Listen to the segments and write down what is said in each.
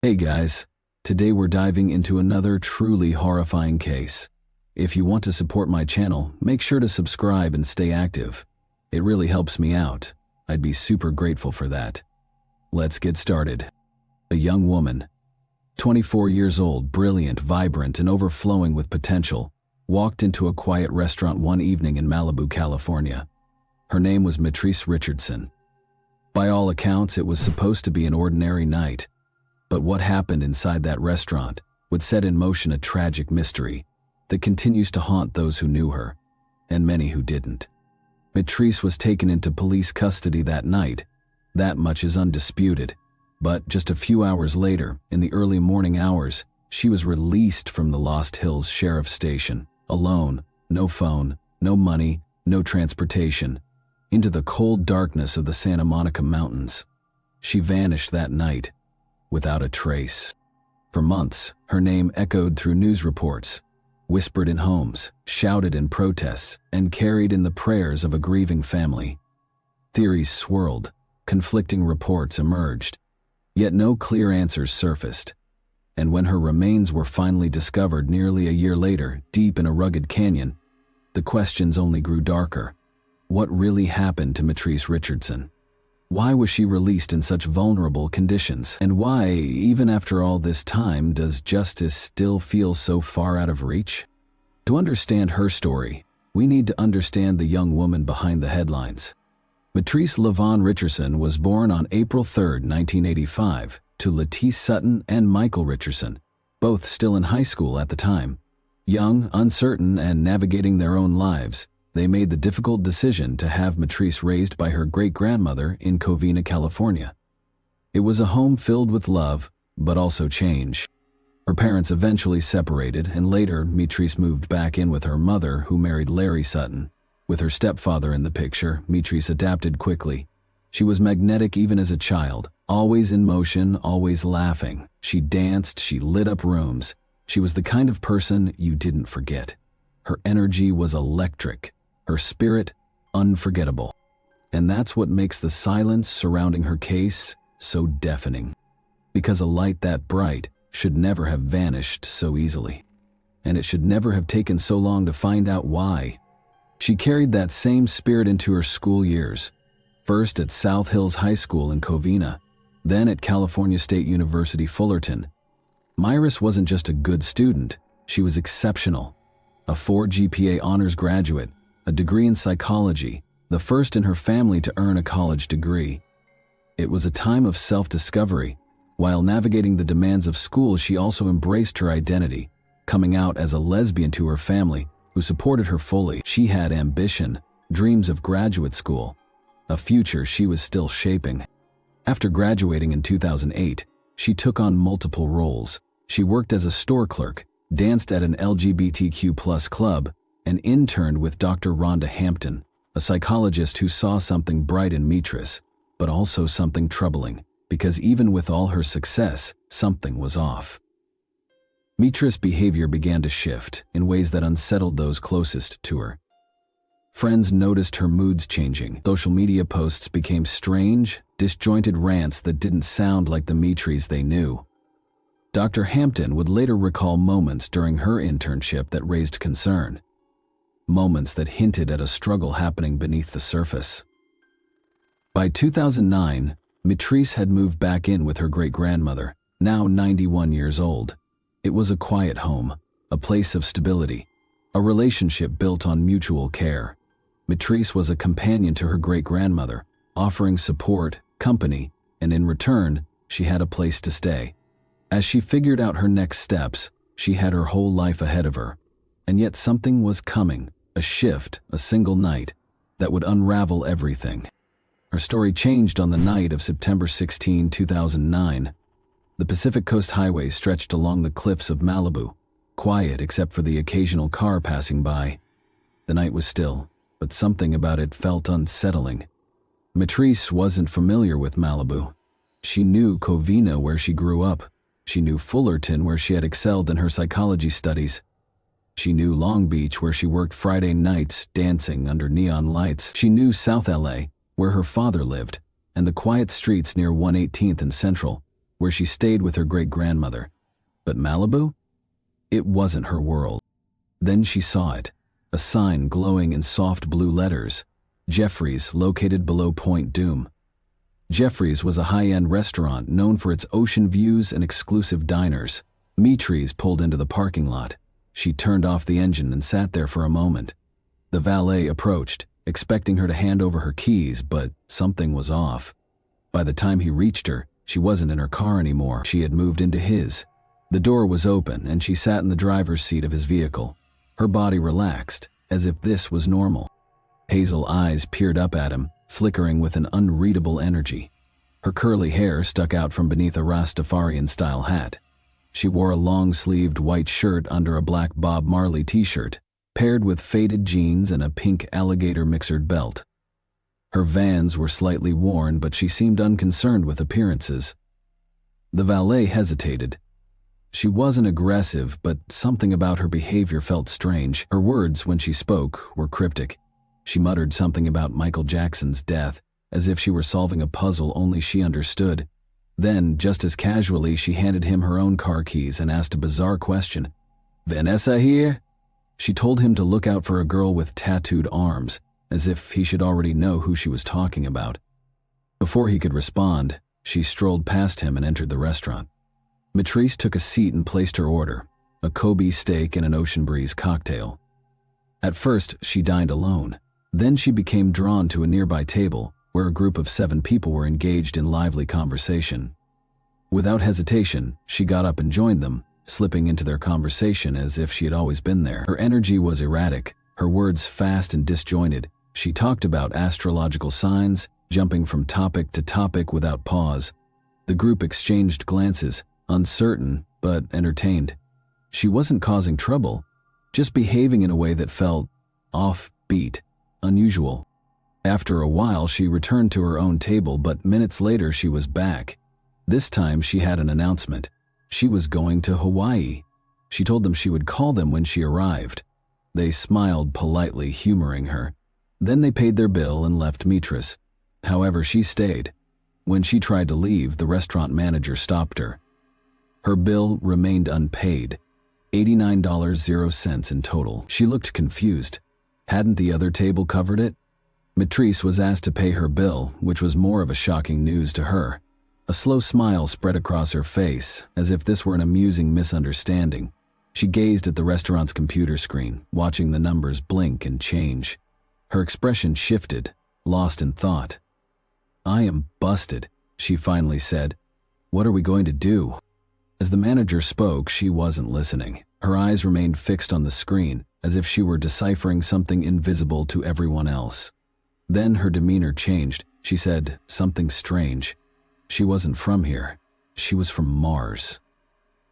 Hey guys, today we're diving into another truly horrifying case. If you want to support my channel, make sure to subscribe and stay active. It really helps me out. I'd be super grateful for that. Let's get started. A young woman, 24 years old, brilliant, vibrant, and overflowing with potential, walked into a quiet restaurant one evening in Malibu, California. Her name was Mitrice Richardson. By all accounts, it was supposed to be an ordinary night. But what happened inside that restaurant would set in motion a tragic mystery that continues to haunt those who knew her, and many who didn't. Mitrice was taken into police custody that night. That much is undisputed. But just a few hours later, in the early morning hours, she was released from the Lost Hills Sheriff's Station, alone, no phone, no money, no transportation, into the cold darkness of the Santa Monica Mountains. She vanished that night, without a trace. For months, her name echoed through news reports, whispered in homes, shouted in protests, and carried in the prayers of a grieving family. Theories swirled, conflicting reports emerged, yet no clear answers surfaced. And when her remains were finally discovered nearly a year later, deep in a rugged canyon, the questions only grew darker. What really happened to Mitrice Richardson? Why was she released in such vulnerable conditions? And why, even after all this time, does justice still feel so far out of reach? To understand her story, we need to understand the young woman behind the headlines. Mitrice LaVaughn Richardson was born on April 3, 1985, to Lettice Sutton and Michael Richardson, both still in high school at the time. Young, uncertain, and navigating their own lives, they made the difficult decision to have Mitrice raised by her great-grandmother in Covina, California. It was a home filled with love, but also change. Her parents eventually separated, and later Mitrice moved back in with her mother, who married Larry Sutton. With her stepfather in the picture, Mitrice adapted quickly. She was magnetic even as a child, always in motion, always laughing. She danced, she lit up rooms. She was the kind of person you didn't forget. Her energy was electric. Her spirit, unforgettable. And that's what makes the silence surrounding her case so deafening. Because a light that bright should never have vanished so easily. And it should never have taken so long to find out why. She carried that same spirit into her school years. First at South Hills High School in Covina, then at California State University Fullerton. Mitrice wasn't just a good student, she was exceptional. A 4 GPA honors graduate, a degree in psychology, the first in her family to earn a college degree. It was a time of self-discovery. While navigating the demands of school, she also embraced her identity, coming out as a lesbian to her family, who supported her fully. She had ambition, dreams of graduate school, a future she was still shaping. After graduating in 2008, she took on multiple roles. She worked as a store clerk, danced at an LGBTQ+ club, and interned with Dr. Rhonda Hampton, a psychologist who saw something bright in Mitrice, but also something troubling, because even with all her success, something was off. Mitrice's behavior began to shift in ways that unsettled those closest to her. Friends noticed her moods changing. Social media posts became strange, disjointed rants that didn't sound like the Mitrice they knew. Dr. Hampton would later recall moments during her internship that raised concern. Moments that hinted at a struggle happening beneath the surface. By 2009, Mitrice had moved back in with her great-grandmother, now 91 years old. It was a quiet home, a place of stability, a relationship built on mutual care. Mitrice was a companion to her great-grandmother, offering support, company, and in return, she had a place to stay. As she figured out her next steps, she had her whole life ahead of her. And yet something was coming, a shift, a single night, that would unravel everything. Her story changed on the night of September 16, 2009. The Pacific Coast Highway stretched along the cliffs of Malibu, quiet except for the occasional car passing by. The night was still, but something about it felt unsettling. Mitrice wasn't familiar with Malibu. She knew Covina, where she grew up. She knew Fullerton, where she had excelled in her psychology studies. She knew Long Beach, where she worked Friday nights dancing under neon lights. She knew South LA, where her father lived, and the quiet streets near 118th and Central, where she stayed with her great-grandmother. But Malibu? It wasn't her world. Then she saw it, a sign glowing in soft blue letters, Jeffrey's, located below Point Dume. Jeffrey's was a high-end restaurant known for its ocean views and exclusive diners. Mitris pulled into the parking lot. She turned off the engine and sat there for a moment. The valet approached, expecting her to hand over her keys, but something was off. By the time he reached her, she wasn't in her car anymore. She had moved into his. The door was open, and she sat in the driver's seat of his vehicle. Her body relaxed, as if this was normal. Hazel eyes peered up at him, flickering with an unreadable energy. Her curly hair stuck out from beneath a Rastafarian-style hat. She wore a long-sleeved white shirt under a black Bob Marley t-shirt, paired with faded jeans and a pink alligator mixered belt. Her Vans were slightly worn, but she seemed unconcerned with appearances. The valet hesitated. She wasn't aggressive, but something about her behavior felt strange. Her words, when she spoke, were cryptic. She muttered something about Michael Jackson's death, as if she were solving a puzzle only she understood. Then, just as casually, she handed him her own car keys and asked a bizarre question. "Vanessa here?" She told him to look out for a girl with tattooed arms, as if he should already know who she was talking about. Before he could respond, she strolled past him and entered the restaurant. Mitrice took a seat and placed her order, a Kobe steak and an Ocean Breeze cocktail. At first, she dined alone. Then she became drawn to a nearby table, where a group of 7 people were engaged in lively conversation. Without hesitation, she got up and joined them, slipping into their conversation as if she had always been there. Her energy was erratic, her words fast and disjointed. She talked about astrological signs, jumping from topic to topic without pause. The group exchanged glances, uncertain but entertained. She wasn't causing trouble, just behaving in a way that felt offbeat, unusual. After a while, she returned to her own table, but minutes later she was back. This time she had an announcement. She was going to Hawaii. She told them she would call them when she arrived. They smiled politely, humoring her. Then they paid their bill and left Mitris. However, she stayed. When she tried to leave, the restaurant manager stopped her. Her bill remained unpaid, $89.00 in total. She looked confused. Hadn't the other table covered it? Mitrice was asked to pay her bill, which was more of a shocking news to her. A slow smile spread across her face, as if this were an amusing misunderstanding. She gazed at the restaurant's computer screen, watching the numbers blink and change. Her expression shifted, lost in thought. "I am busted," she finally said. "What are we going to do?" As the manager spoke, she wasn't listening. Her eyes remained fixed on the screen, as if she were deciphering something invisible to everyone else. Then her demeanor changed. She said something strange. She wasn't from here. She was from Mars.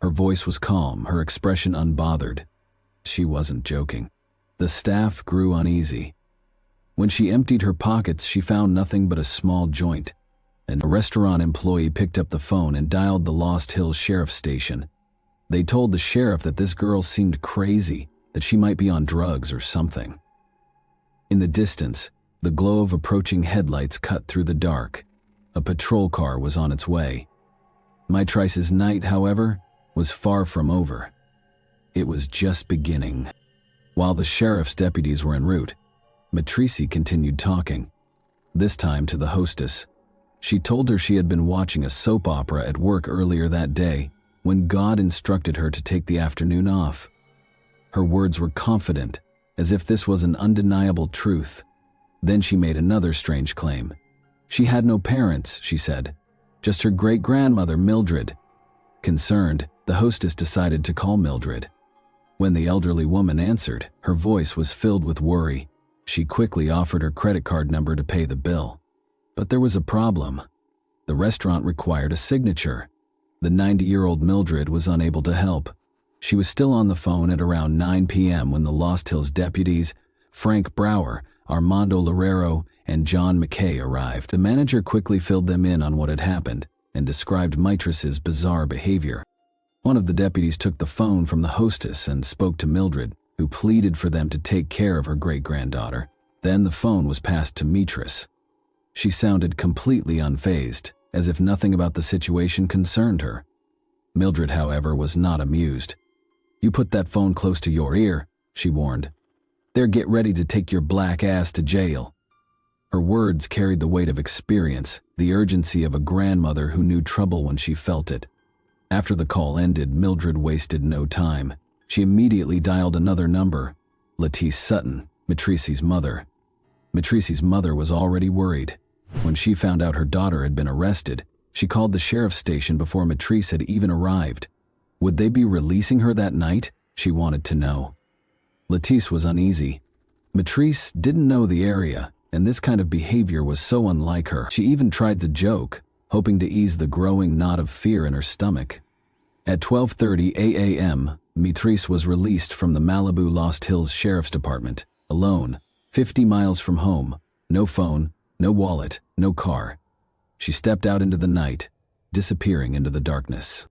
Her voice was calm, her expression unbothered. She wasn't joking. The staff grew uneasy. When she emptied her pockets, she found nothing but a small joint. A restaurant employee picked up the phone and dialed the Lost Hills Sheriff's Station. They told the sheriff that this girl seemed crazy, that she might be on drugs or something. In the distance, the glow of approaching headlights cut through the dark. A patrol car was on its way. Mitrice's night, however, was far from over. It was just beginning. While the sheriff's deputies were en route, Mitrice continued talking, this time to the hostess. She told her she had been watching a soap opera at work earlier that day when God instructed her to take the afternoon off. Her words were confident, as if this was an undeniable truth. Then she made another strange claim. She had no parents, she said, just her great-grandmother, Mildred. Concerned, the hostess decided to call Mildred. When the elderly woman answered, her voice was filled with worry. She quickly offered her credit card number to pay the bill. But there was a problem. The restaurant required a signature. The 90-year-old Mildred was unable to help. She was still on the phone at around 9 p.m. when the Lost Hills deputies, Frank Brower, Armando Loureiro, and John McKay arrived. The manager quickly filled them in on what had happened and described Mitrice's bizarre behavior. One of the deputies took the phone from the hostess and spoke to Mildred, who pleaded for them to take care of her great-granddaughter. Then the phone was passed to Mitrice. She sounded completely unfazed, as if nothing about the situation concerned her. Mildred, however, was not amused. "You put that phone close to your ear," she warned. "They're get ready to take your black ass to jail." Her words carried the weight of experience, the urgency of a grandmother who knew trouble when she felt it. After the call ended, Mildred wasted no time. She immediately dialed another number, Lettice Sutton, Matrici's mother. Matrici's mother was already worried. When she found out her daughter had been arrested, she called the sheriff's station before Matrice had even arrived. Would they be releasing her that night? She wanted to know. Lettice was uneasy. Matrice didn't know the area, and this kind of behavior was so unlike her. She even tried to joke, hoping to ease the growing knot of fear in her stomach. At 12:30 a.m., Matrice was released from the Malibu Lost Hills Sheriff's Department, alone, 50 miles from home, no phone, no wallet, no car. She stepped out into the night, disappearing into the darkness.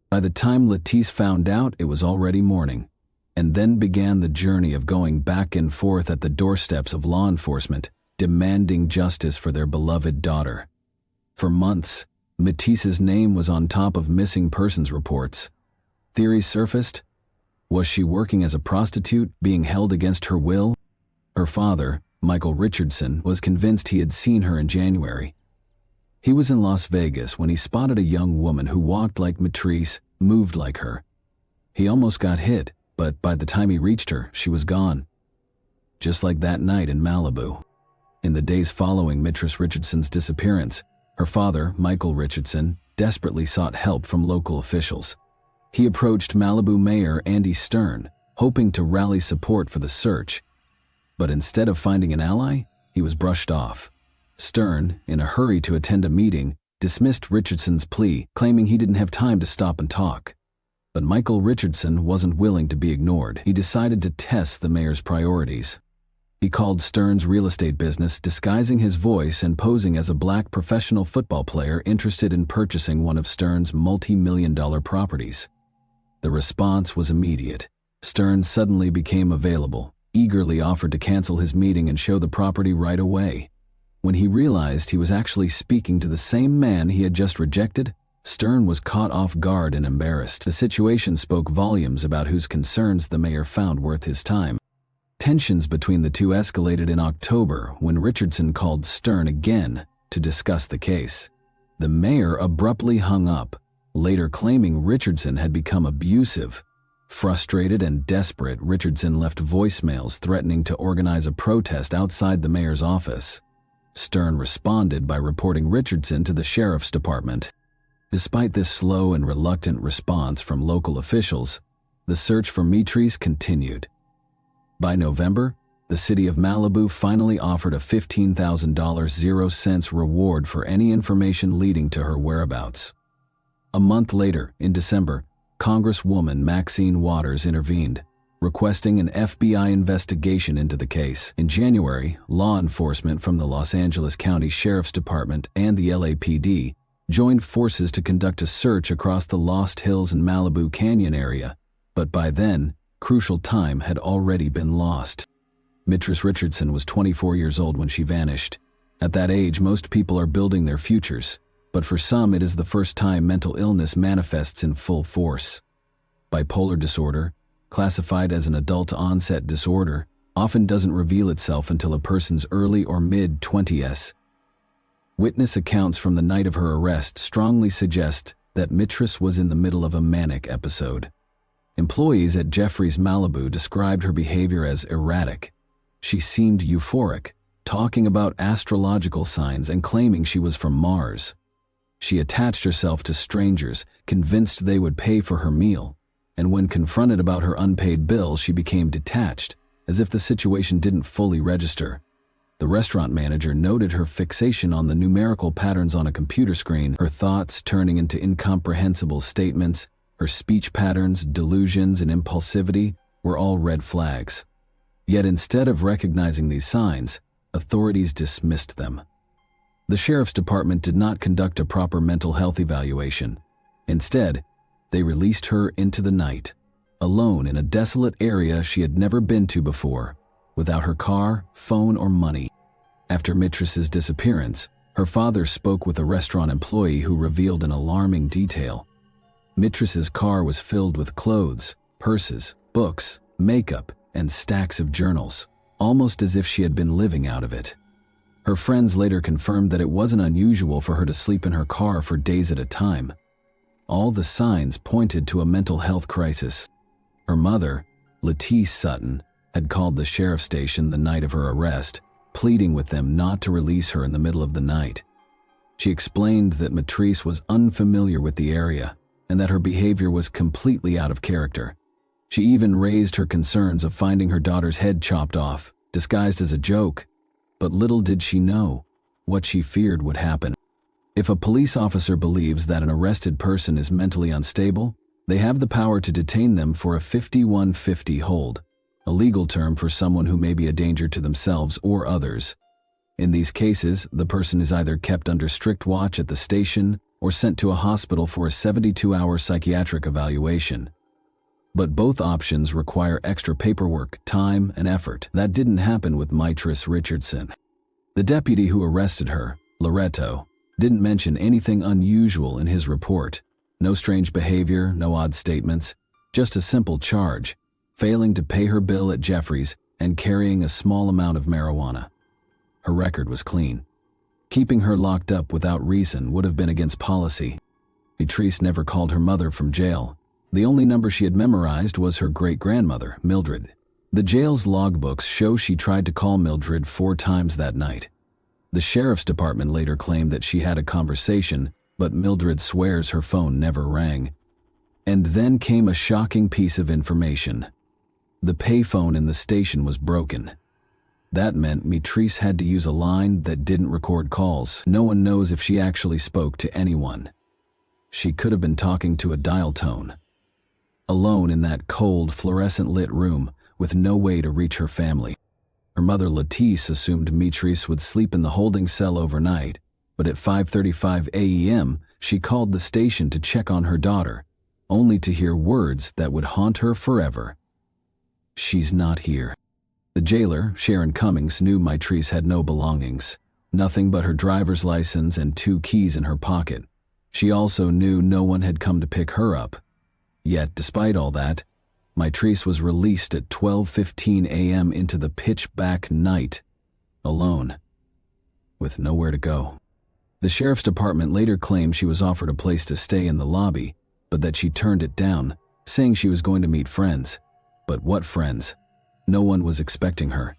By the time Lettice found out, it was already morning, and then began the journey of going back and forth at the doorsteps of law enforcement, demanding justice for their beloved daughter. For months, Matisse's name was on top of missing persons reports. Theories surfaced. Was she working as a prostitute, being held against her will? Her father, Michael Richardson, was convinced he had seen her in January. He was in Las Vegas when he spotted a young woman who walked like Matrice, moved like her. He almost got hit, but by the time he reached her, she was gone. Just like that night in Malibu. In the days following Matrice Richardson's disappearance, her father, Michael Richardson, desperately sought help from local officials. He approached Malibu Mayor Andy Stern, hoping to rally support for the search. But instead of finding an ally, he was brushed off. Stern, in a hurry to attend a meeting, dismissed Richardson's plea, claiming he didn't have time to stop and talk. But Michael Richardson wasn't willing to be ignored. He decided to test the mayor's priorities. He called Stern's real estate business, disguising his voice and posing as a black professional football player interested in purchasing one of Stern's multi-million-dollar properties. The response was immediate. Stern suddenly became available, eagerly offered to cancel his meeting and show the property right away. When he realized he was actually speaking to the same man he had just rejected, Stern was caught off guard and embarrassed. The situation spoke volumes about whose concerns the mayor found worth his time. Tensions between the two escalated in October when Richardson called Stern again to discuss the case. The mayor abruptly hung up, later claiming Richardson had become abusive. Frustrated and desperate, Richardson left voicemails threatening to organize a protest outside the mayor's office. Stern responded by reporting Richardson to the sheriff's department. Despite this slow and reluctant response from local officials, the search for Matrice continued. By November, the city of Malibu finally offered a $15,000 0-cents reward for any information leading to her whereabouts. A month later, in December, Congresswoman Maxine Waters intervened, requesting an FBI investigation into the case. In January, law enforcement from the Los Angeles County Sheriff's Department and the LAPD joined forces to conduct a search across the Lost Hills and Malibu Canyon area, but by then, crucial time had already been lost. Matrice Richardson was 24 years old when she vanished. At that age, most people are building their futures, but for some it is the first time mental illness manifests in full force. Bipolar disorder, classified as an adult-onset disorder, often doesn't reveal itself until a person's early or mid-20s. Witness accounts from the night of her arrest strongly suggest that Matrice was in the middle of a manic episode. Employees at Jeffrey's Malibu described her behavior as erratic. She seemed euphoric, talking about astrological signs and claiming she was from Mars. She attached herself to strangers, convinced they would pay for her meal, and when confronted about her unpaid bill, she became detached, as if the situation didn't fully register. The restaurant manager noted her fixation on the numerical patterns on a computer screen, her thoughts turning into incomprehensible statements. Her speech patterns, delusions, and impulsivity were all red flags. Yet instead of recognizing these signs, authorities dismissed them. The sheriff's department did not conduct a proper mental health evaluation. Instead, they released her into the night, alone in a desolate area she had never been to before, without her car, phone, or money. After Matrice's disappearance, Her father spoke with a restaurant employee who revealed an alarming detail. Mitriss's car was filled with clothes, purses, books, makeup, and stacks of journals, almost as if she had been living out of it. Her friends later confirmed that it wasn't unusual for her to sleep in her car for days at a time. All the signs pointed to a mental health crisis. Her mother, Lettice Sutton, had called the sheriff's station the night of her arrest, pleading with them not to release her in the middle of the night. She explained that Mitrice was unfamiliar with the area and that her behavior was completely out of character. She even raised her concerns of finding her daughter's head chopped off, disguised as a joke. But little did she know what she feared would happen. If a police officer believes that an arrested person is mentally unstable, they have the power to detain them for a 5150 hold, a legal term for someone who may be a danger to themselves or others. In these cases, the person is either kept under strict watch at the station or sent to a hospital for a 72-hour psychiatric evaluation. But both options require extra paperwork, time, and effort. That didn't happen with Mitrice Richardson. The deputy who arrested her, Loretto, didn't mention anything unusual in his report. No strange behavior, no odd statements, just a simple charge: failing to pay her bill at Jeffrey's and carrying a small amount of marijuana. Her record was clean. Keeping her locked up without reason would have been against policy. Mitrice never called her mother from jail. The only number she had memorized was her great-grandmother, Mildred. The jail's logbooks show she tried to call Mildred 4 times that night. The sheriff's department later claimed that she had a conversation, but Mildred swears her phone never rang. And then came a shocking piece of information. The payphone in the station was broken. That meant Mitrice had to use a line that didn't record calls. No one knows if she actually spoke to anyone. She could have been talking to a dial tone. Alone in that cold, fluorescent-lit room with no way to reach her family. Her mother Lettice assumed Mitrice would sleep in the holding cell overnight, but at 5:35 a.m. she called the station to check on her daughter, only to hear words that would haunt her forever. "She's not here." The jailer, Sharon Cummings, knew Mitrice had no belongings, nothing but her driver's license and 2 keys in her pocket. She also knew no one had come to pick her up. Yet, despite all that, Mitrice was released at 12:15 a.m. into the pitch-black night, alone, with nowhere to go. The sheriff's department later claimed she was offered a place to stay in the lobby, but that she turned it down, saying she was going to meet friends. But what friends? No one was expecting her.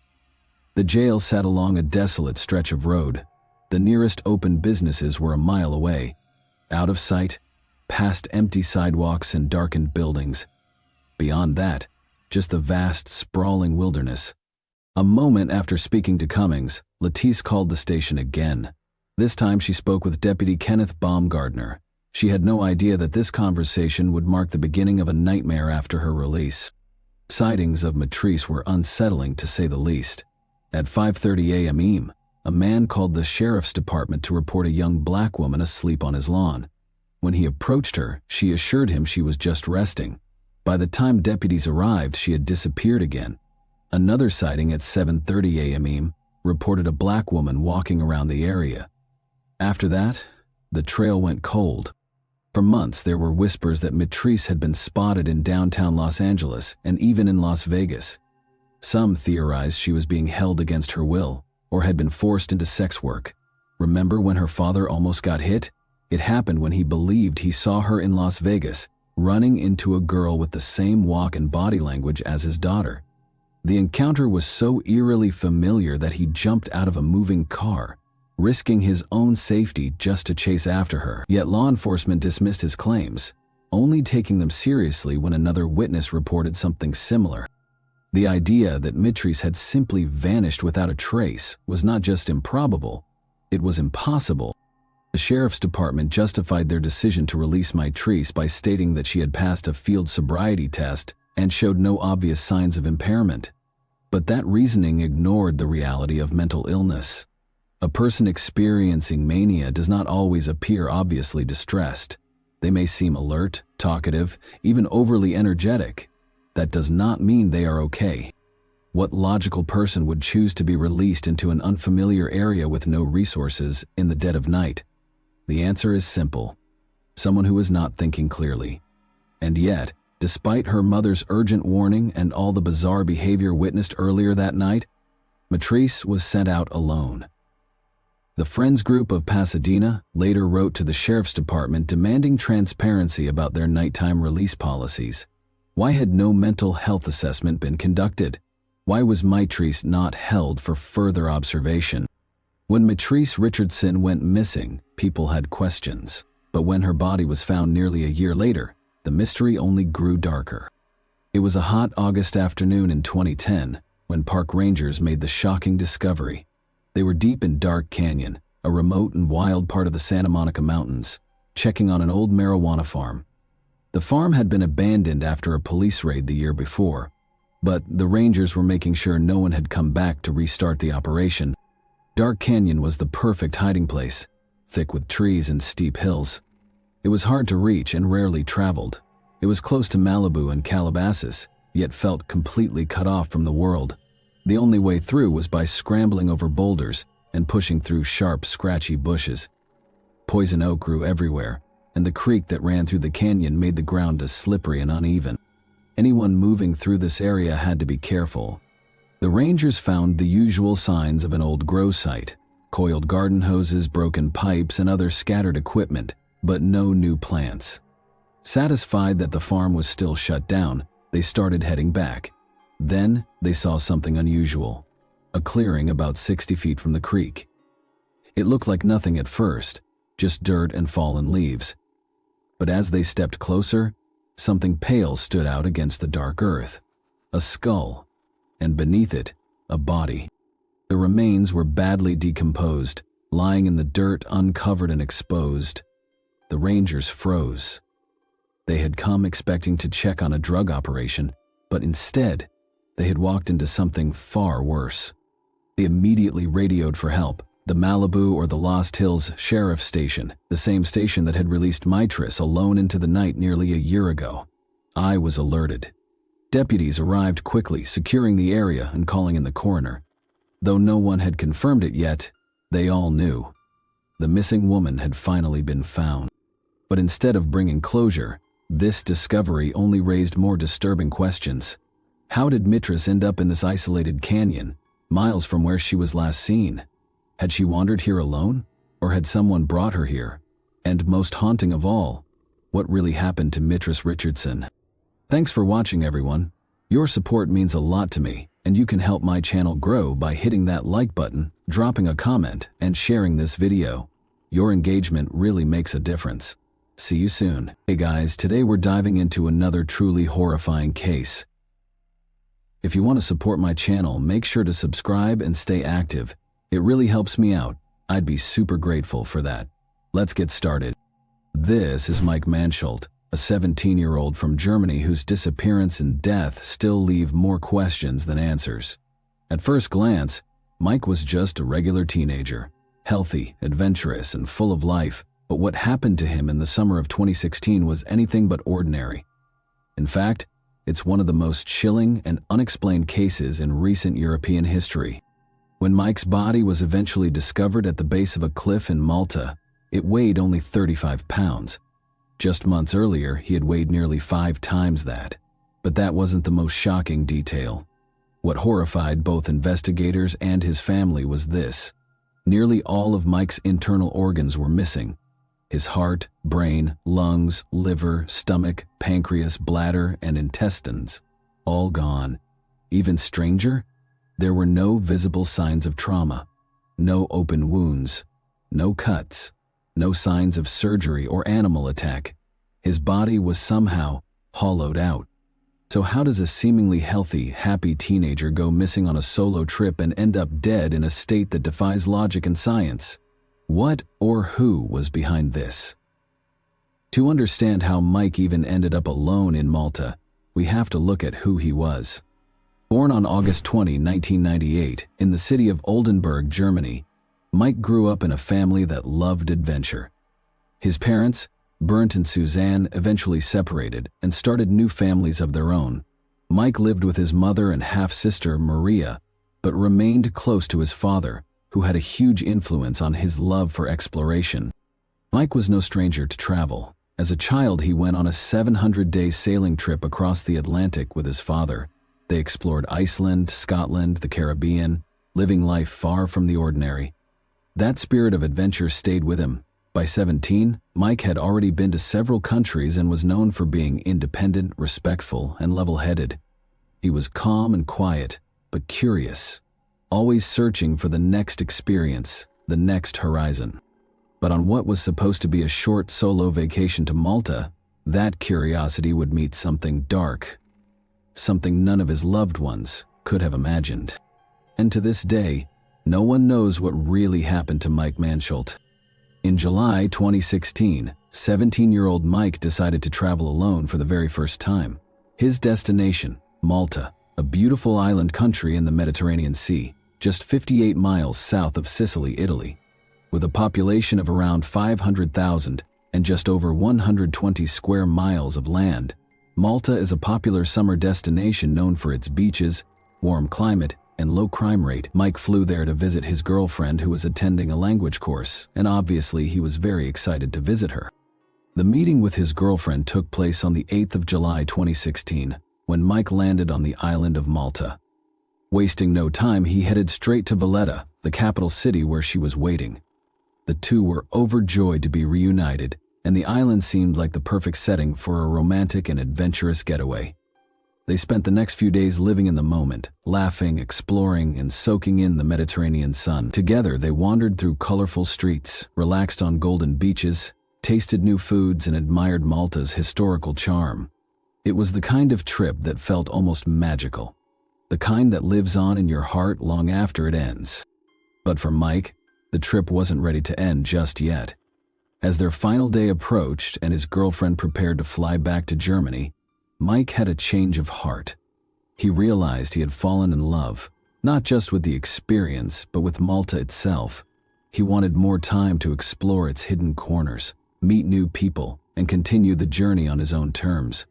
The jail sat along a desolate stretch of road. The nearest open businesses were a mile away, out of sight, past empty sidewalks and darkened buildings. Beyond that, just the vast, sprawling wilderness. A moment after speaking to Cummings, Lettice called the station again. This time she spoke with Deputy Kenneth Baumgardner. She had no idea that this conversation would mark the beginning of a nightmare after her release. Sightings of Mitrice were unsettling, to say the least. At 5:30 a.m., a man called the sheriff's department to report a young black woman asleep on his lawn. When he approached her, she assured him she was just resting. By the time deputies arrived, she had disappeared again. Another sighting at 7:30 a.m. reported a black woman walking around the area. After that, the trail went cold. For months, there were whispers that Mitrice had been spotted in downtown Los Angeles and even in Las Vegas. Some theorized she was being held against her will or had been forced into sex work. Remember when her father almost got hit? It happened when he believed he saw her in Las Vegas, running into a girl with the same walk and body language as his daughter. The encounter was so eerily familiar that he jumped out of a moving car, risking his own safety just to chase after her. Yet law enforcement dismissed his claims, only taking them seriously when another witness reported something similar. The idea that Mitrice had simply vanished without a trace was not just improbable, it was impossible. The sheriff's department justified their decision to release Mitrice by stating that she had passed a field sobriety test and showed no obvious signs of impairment. But that reasoning ignored the reality of mental illness. A person experiencing mania does not always appear obviously distressed. They may seem alert, talkative, even overly energetic. That does not mean they are okay. What logical person would choose to be released into an unfamiliar area with no resources in the dead of night? The answer is simple: someone who is not thinking clearly. And yet, despite her mother's urgent warning and all the bizarre behavior witnessed earlier that night, Matrice was sent out alone. The Friends Group of Pasadena later wrote to the Sheriff's Department demanding transparency about their nighttime release policies. Why had no mental health assessment been conducted? Why was Matrice not held for further observation? When Matrice Richardson went missing, people had questions. But when her body was found nearly a year later, the mystery only grew darker. It was a hot August afternoon in 2010 when park rangers made the shocking discovery. They were deep in Dark Canyon, a remote and wild part of the Santa Monica Mountains, checking on an old marijuana farm. The farm had been abandoned after a police raid the year before, but the rangers were making sure no one had come back to restart the operation. Dark Canyon was the perfect hiding place, thick with trees and steep hills. It was hard to reach and rarely traveled. It was close to Malibu and Calabasas, yet felt completely cut off from the world. The only way through was by scrambling over boulders and pushing through sharp, scratchy bushes. Poison oak grew everywhere, and the creek that ran through the canyon made the ground as slippery and uneven. Anyone moving through this area had to be careful. The rangers found the usual signs of an old grow site: coiled garden hoses, broken pipes, and other scattered equipment, but no new plants. Satisfied that the farm was still shut down, they started heading back. Then they saw something unusual: a clearing about 60 feet from the creek. It looked like nothing at first, just dirt and fallen leaves. But as they stepped closer, something pale stood out against the dark earth: a skull, and beneath it, a body. The remains were badly decomposed, lying in the dirt, uncovered and exposed. The rangers froze. They had come expecting to check on a drug operation, but instead, they had walked into something far worse. They immediately radioed for help. The Malibu or the Lost Hills Sheriff's Station, the same station that had released Matrice alone into the night nearly a year ago. I was alerted. Deputies arrived quickly, securing the area and calling in the coroner. Though no one had confirmed it yet, they all knew. The missing woman had finally been found. But instead of bringing closure, this discovery only raised more disturbing questions. How did Matrice end up in this isolated canyon, miles from where she was last seen? Had she wandered here alone, or had someone brought her here? And most haunting of all, what really happened to Matrice Richardson? Thanks for watching, everyone. Your support means a lot to me, and you can help my channel grow by hitting that like button, dropping a comment, and sharing this video. Your engagement really makes a difference. See you soon. Hey guys, today we're diving into another truly horrifying case. If you want to support my channel, make sure to subscribe and stay active. It really helps me out. I'd be super grateful for that. Let's get started. This is Mike Mansholt, a 17-year-old from Germany whose disappearance and death still leave more questions than answers. At first glance, Mike was just a regular teenager, healthy, adventurous, and full of life, but what happened to him in the summer of 2016 was anything but ordinary. In fact, it's one of the most chilling and unexplained cases in recent European history. When Mike's body was eventually discovered at the base of a cliff in Malta, it weighed only 35 pounds. Just months earlier, he had weighed nearly 5 times that. But that wasn't the most shocking detail. What horrified both investigators and his family was this: nearly all of Mike's internal organs were missing. His heart, brain, lungs, liver, stomach, pancreas, bladder, and intestines, all gone. Even stranger, there were no visible signs of trauma, no open wounds, no cuts, no signs of surgery or animal attack. His body was somehow hollowed out. So how does a seemingly healthy, happy teenager go missing on a solo trip and end up dead in a state that defies logic and science? What or who was behind this? To understand how Mike even ended up alone in Malta, we have to look at who he was. Born on August 20, 1998, in the city of Oldenburg, Germany, Mike grew up in a family that loved adventure. His parents, Bernd and Suzanne, eventually separated and started new families of their own. Mike lived with his mother and half-sister, Maria, but remained close to his father, who had a huge influence on his love for exploration. Mike was no stranger to travel. As a child, he went on a 700-day sailing trip across the Atlantic with his father. They explored Iceland, Scotland, the Caribbean, living life far from the ordinary. That spirit of adventure stayed with him. By 17, Mike had already been to several countries and was known for being independent, respectful, and level-headed. He was calm and quiet, but curious, always searching for the next experience, the next horizon. But on what was supposed to be a short solo vacation to Malta, that curiosity would meet something dark, something none of his loved ones could have imagined. And to this day, no one knows what really happened to Mike Mansholt. In July 2016, 17-year-old Mike decided to travel alone for the very first time. His destination, Malta, a beautiful island country in the Mediterranean Sea, just 58 miles south of Sicily, Italy. With a population of around 500,000 and just over 120 square miles of land, Malta is a popular summer destination known for its beaches, warm climate, and low crime rate. Mike flew there to visit his girlfriend who was attending a language course, and obviously he was very excited to visit her. The meeting with his girlfriend took place on the 8th of July 2016, when Mike landed on the island of Malta. Wasting no time, he headed straight to Valletta, the capital city where she was waiting. The two were overjoyed to be reunited, and the island seemed like the perfect setting for a romantic and adventurous getaway. They spent the next few days living in the moment, laughing, exploring, and soaking in the Mediterranean sun. Together, they wandered through colorful streets, relaxed on golden beaches, tasted new foods, and admired Malta's historical charm. It was the kind of trip that felt almost magical, the kind that lives on in your heart long after it ends. But for Mike, the trip wasn't ready to end just yet. As their final day approached and his girlfriend prepared to fly back to Germany, Mike had a change of heart. He realized he had fallen in love, not just with the experience, but with Malta itself. He wanted more time to explore its hidden corners, meet new people, and continue the journey on his own terms.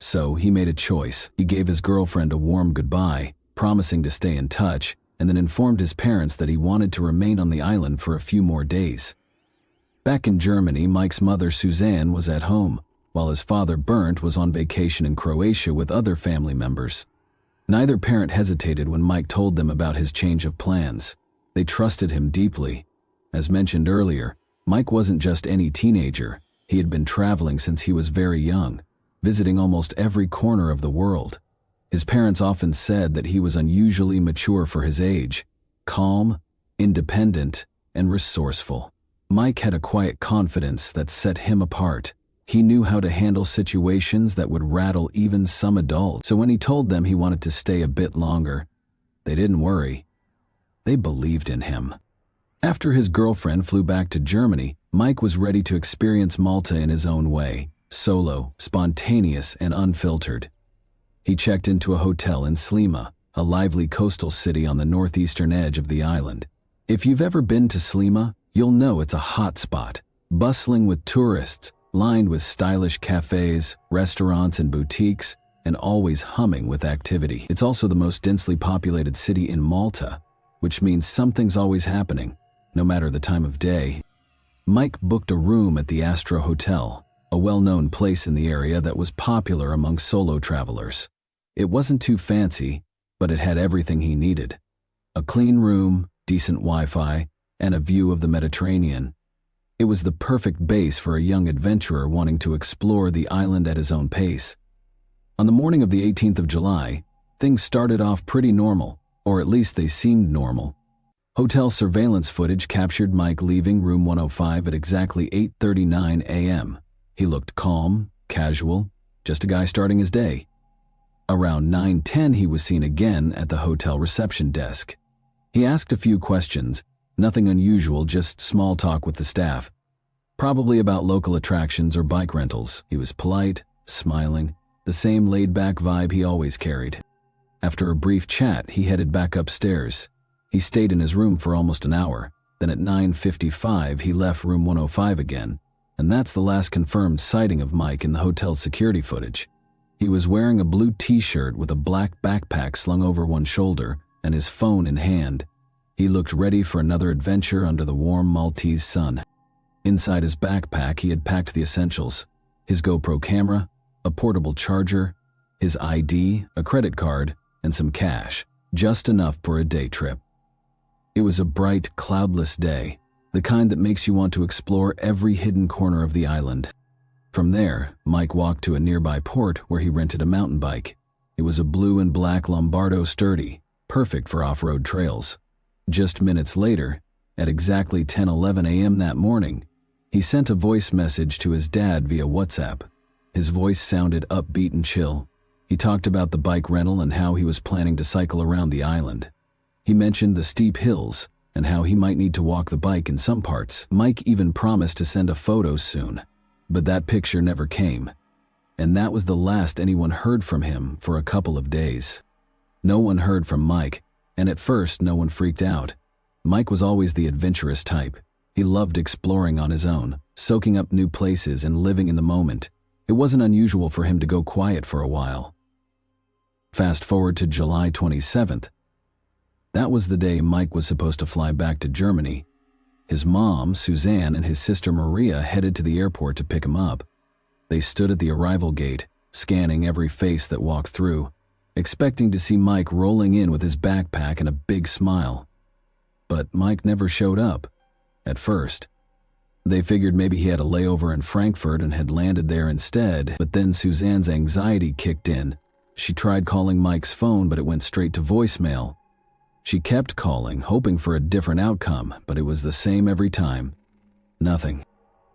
So he made a choice. He gave his girlfriend a warm goodbye, promising to stay in touch, and then informed his parents that he wanted to remain on the island for a few more days. Back in Germany, Mike's mother, Suzanne, was at home, while his father, Bernd, was on vacation in Croatia with other family members. Neither parent hesitated when Mike told them about his change of plans. They trusted him deeply. As mentioned earlier, Mike wasn't just any teenager. He had been traveling since he was very young, visiting almost every corner of the world. His parents often said that he was unusually mature for his age, calm, independent, and resourceful. Mike had a quiet confidence that set him apart. He knew how to handle situations that would rattle even some adults. So when he told them he wanted to stay a bit longer, they didn't worry. They believed in him. After his girlfriend flew back to Germany, Mike was ready to experience Malta in his own way, solo, spontaneous, and unfiltered. He checked into a hotel in Slima, a lively coastal city on the northeastern edge of the island. If you've ever been to Slima, you'll know it's a hot spot, bustling with tourists, lined with stylish cafes, restaurants, and boutiques, and always humming with activity. It's also the most densely populated city in Malta, which means something's always happening, no matter the time of day. Mike booked a room at the Astro Hotel, a well-known place in the area that was popular among solo travelers. It wasn't too fancy, but it had everything he needed. A clean room, decent Wi-Fi, and a view of the Mediterranean. It was the perfect base for a young adventurer wanting to explore the island at his own pace. On the morning of the 18th of July, things started off pretty normal, or at least they seemed normal. Hotel surveillance footage captured Mike leaving room 105 at exactly 8:39 a.m. He looked calm, casual, just a guy starting his day. Around 9:10, he was seen again at the hotel reception desk. He asked a few questions, nothing unusual, just small talk with the staff, probably about local attractions or bike rentals. He was polite, smiling, the same laid-back vibe he always carried. After a brief chat, he headed back upstairs. He stayed in his room for almost an hour. Then at 9:55, he left room 105 again, and that's the last confirmed sighting of Mike in the hotel's security footage. He was wearing a blue t-shirt with a black backpack slung over one shoulder and his phone in hand. He looked ready for another adventure under the warm Maltese sun. Inside his backpack, he had packed the essentials: his GoPro camera, a portable charger, his ID, a credit card, and some cash, just enough for a day trip. It was a bright, cloudless day, the kind that makes you want to explore every hidden corner of the island. From there, Mike walked to a nearby port where he rented a mountain bike. It was a blue and black Lombardo Sturdy, perfect for off-road trails. Just minutes later, at exactly 10:11 a.m. that morning, he sent a voice message to his dad via WhatsApp. His voice sounded upbeat and chill. He talked about the bike rental and how he was planning to cycle around the island. He mentioned the steep hills and how he might need to walk the bike in some parts. Mike even promised to send a photo soon, but that picture never came. And that was the last anyone heard from him for a couple of days. No one heard from Mike, and at first no one freaked out. Mike was always the adventurous type. He loved exploring on his own, soaking up new places and living in the moment. It wasn't unusual for him to go quiet for a while. Fast forward to July 27th. That was the day Mike was supposed to fly back to Germany. His mom, Suzanne, and his sister Maria headed to the airport to pick him up. They stood at the arrival gate, scanning every face that walked through, expecting to see Mike rolling in with his backpack and a big smile. But Mike never showed up. At first, they figured maybe he had a layover in Frankfurt and had landed there instead, but then Suzanne's anxiety kicked in. She tried calling Mike's phone, but it went straight to voicemail. She kept calling, hoping for a different outcome, but it was the same every time. Nothing.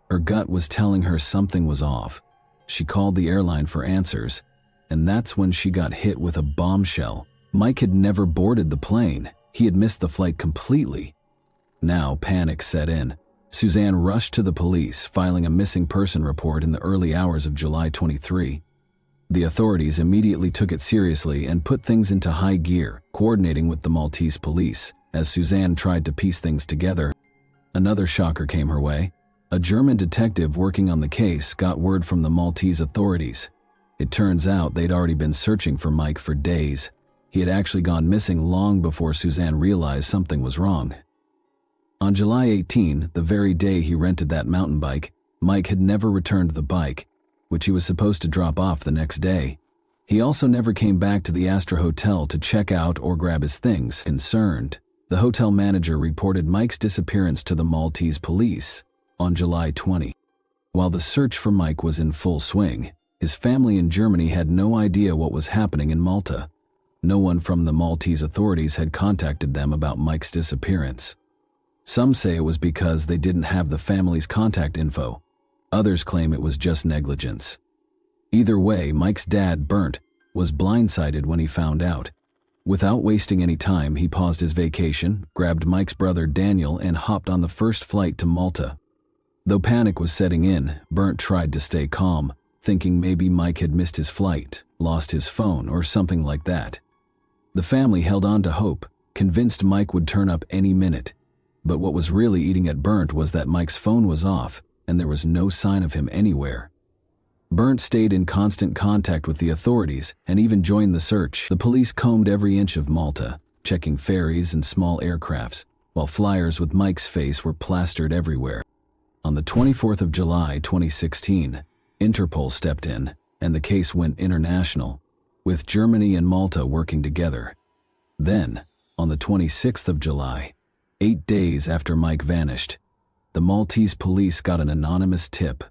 Her gut was telling her something was off. She called the airline for answers, and that's when she got hit with a bombshell. Mike had never boarded the plane. He had missed the flight completely. Now panic set in. Suzanne rushed to the police, filing a missing person report in the early hours of July 23. The authorities immediately took it seriously and put things into high gear, coordinating with the Maltese police. As Suzanne tried to piece things together, another shocker came her way. A German detective working on the case got word from the Maltese authorities. It turns out they'd already been searching for Mike for days. He had actually gone missing long before Suzanne realized something was wrong. On July 18, the very day he rented that mountain bike, Mike had never returned the bike, which he was supposed to drop off the next day. He also never came back to the Astra Hotel to check out or grab his things. Concerned, the hotel manager reported Mike's disappearance to the Maltese police on July 20. While the search for Mike was in full swing, his family in Germany had no idea what was happening in Malta. No one from the Maltese authorities had contacted them about Mike's disappearance. Some say it was because they didn't have the family's contact info. Others claim it was just negligence. Either way, Mike's dad, Bernd, was blindsided when he found out. Without wasting any time, he paused his vacation, grabbed Mike's brother Daniel, and hopped on the first flight to Malta. Though panic was setting in, Bernd tried to stay calm, thinking maybe Mike had missed his flight, lost his phone, or something like that. The family held on to hope, convinced Mike would turn up any minute. But what was really eating at Bernd was that Mike's phone was off, and there was no sign of him anywhere. Bernd stayed in constant contact with the authorities and even joined the search. The police combed every inch of Malta, checking ferries and small aircrafts, while flyers with Mike's face were plastered everywhere. On the 24th of July 2016, Interpol stepped in, and the case went international, with Germany and Malta working together. Then, on the 26th of July, 8 days after Mike vanished, the Maltese police got an anonymous tip.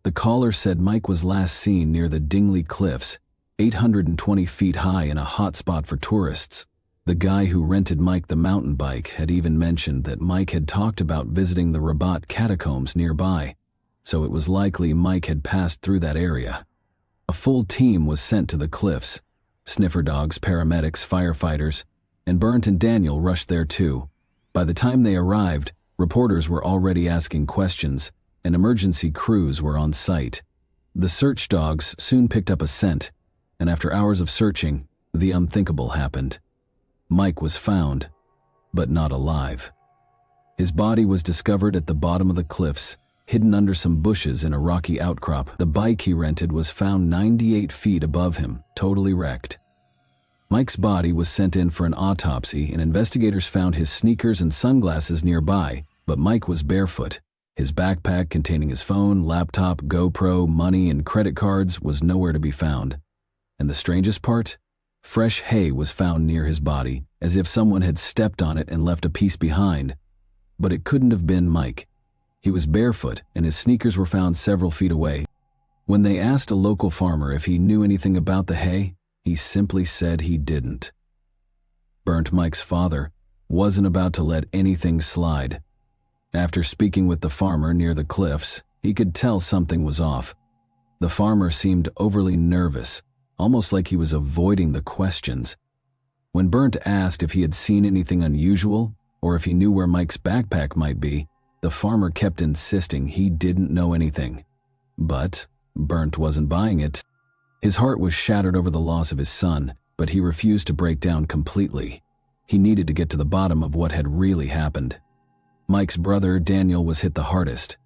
The caller said Mike was last seen near the Dingley Cliffs, 820 feet high in a hot spot for tourists. The guy who rented Mike the mountain bike had even mentioned that Mike had talked about visiting the Rabat catacombs nearby, so it was likely Mike had passed through that area. A full team was sent to the cliffs. Sniffer dogs, paramedics, firefighters, and Bernd and Daniel rushed there too. By the time they arrived, reporters were already asking questions, and emergency crews were on site. The search dogs soon picked up a scent, and after hours of searching, the unthinkable happened. Mike was found, but not alive. His body was discovered at the bottom of the cliffs, hidden under some bushes in a rocky outcrop. The bike he rented was found 98 feet above him, totally wrecked. Mike's body was sent in for an autopsy, and investigators found his sneakers and sunglasses nearby, but Mike was barefoot. His backpack containing his phone, laptop, GoPro, money, and credit cards was nowhere to be found. And the strangest part? Fresh hay was found near his body, as if someone had stepped on it and left a piece behind. But it couldn't have been Mike. He was barefoot, and his sneakers were found several feet away. When they asked a local farmer if he knew anything about the hay, he simply said he didn't. Burnt Mike's father wasn't about to let anything slide. After speaking with the farmer near the cliffs, he could tell something was off. The farmer seemed overly nervous, almost like he was avoiding the questions. When Burnt asked if he had seen anything unusual or if he knew where Mike's backpack might be, the farmer kept insisting he didn't know anything. But Burnt wasn't buying it. His heart was shattered over the loss of his son, but he refused to break down completely. He needed to get to the bottom of what had really happened. Mike's brother, Daniel, was hit the hardest.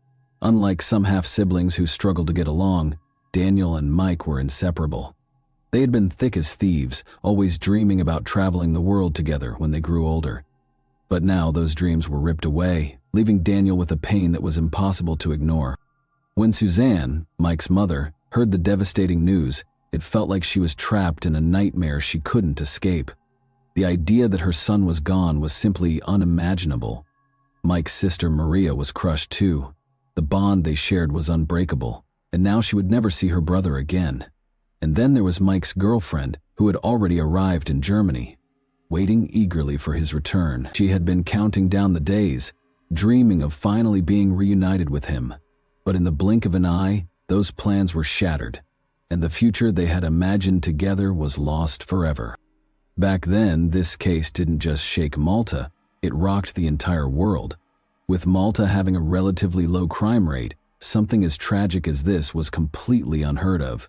Unlike some half-siblings who struggled to get along, Daniel and Mike were inseparable. They had been thick as thieves, always dreaming about traveling the world together when they grew older. But now those dreams were ripped away, leaving Daniel with a pain that was impossible to ignore. When Suzanne, Mike's mother, heard the devastating news, it felt like she was trapped in a nightmare she couldn't escape. The idea that her son was gone was simply unimaginable. Mike's sister Maria was crushed too. The bond they shared was unbreakable, and now she would never see her brother again. And then there was Mike's girlfriend, who had already arrived in Germany. Waiting eagerly for his return, she had been counting down the days, dreaming of finally being reunited with him. But in the blink of an eye, those plans were shattered, and the future they had imagined together was lost forever. Back then, this case didn't just shake Malta, it rocked the entire world. With Malta having a relatively low crime rate, something as tragic as this was completely unheard of.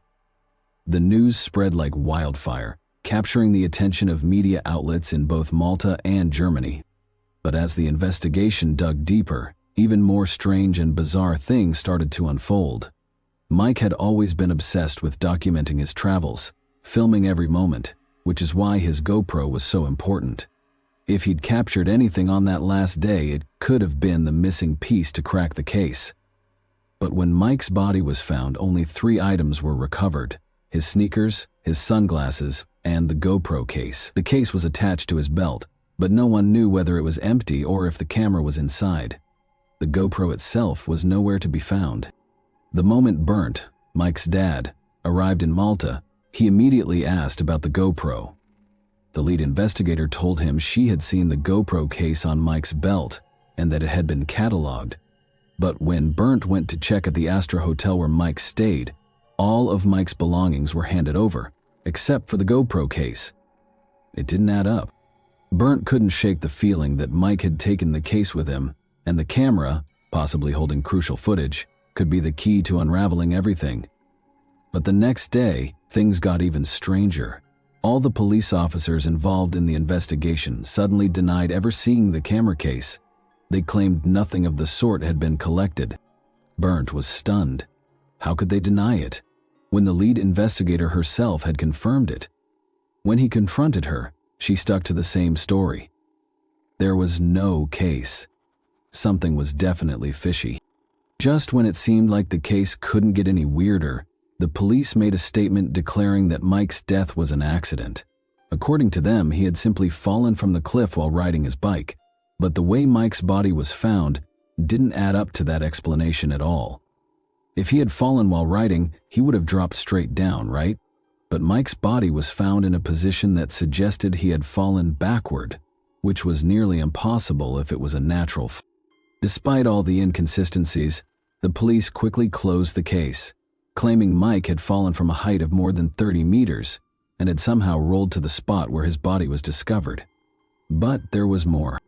The news spread like wildfire, capturing the attention of media outlets in both Malta and Germany. But as the investigation dug deeper, even more strange and bizarre things started to unfold. Mike had always been obsessed with documenting his travels, filming every moment, which is why his GoPro was so important. If he'd captured anything on that last day, it could have been the missing piece to crack the case. But when Mike's body was found, only 3 items were recovered: his sneakers, his sunglasses, and the GoPro case. The case was attached to his belt, but no one knew whether it was empty or if the camera was inside. The GoPro itself was nowhere to be found. The moment Burnt, Mike's dad, arrived in Malta, he immediately asked about the GoPro. The lead investigator told him she had seen the GoPro case on Mike's belt and that it had been cataloged. But when Burnt went to check at the Astra Hotel where Mike stayed, all of Mike's belongings were handed over, except for the GoPro case. It didn't add up. Burnt couldn't shake the feeling that Mike had taken the case with him, and the camera, possibly holding crucial footage, could be the key to unraveling everything. But the next day, things got even stranger. All the police officers involved in the investigation suddenly denied ever seeing the camera case. They claimed nothing of the sort had been collected. Burnt was stunned. How could they deny it, when the lead investigator herself had confirmed it? When he confronted her, she stuck to the same story. There was no case. Something was definitely fishy. Just when it seemed like the case couldn't get any weirder, the police made a statement declaring that Mike's death was an accident. According to them, he had simply fallen from the cliff while riding his bike. But the way Mike's body was found didn't add up to that explanation at all. If he had fallen while riding, he would have dropped straight down, right? But Mike's body was found in a position that suggested he had fallen backward, which was nearly impossible if it was a natural fall. Despite all the inconsistencies, the police quickly closed the case, claiming Mike had fallen from a height of more than 30 meters and had somehow rolled to the spot where his body was discovered. But there was more.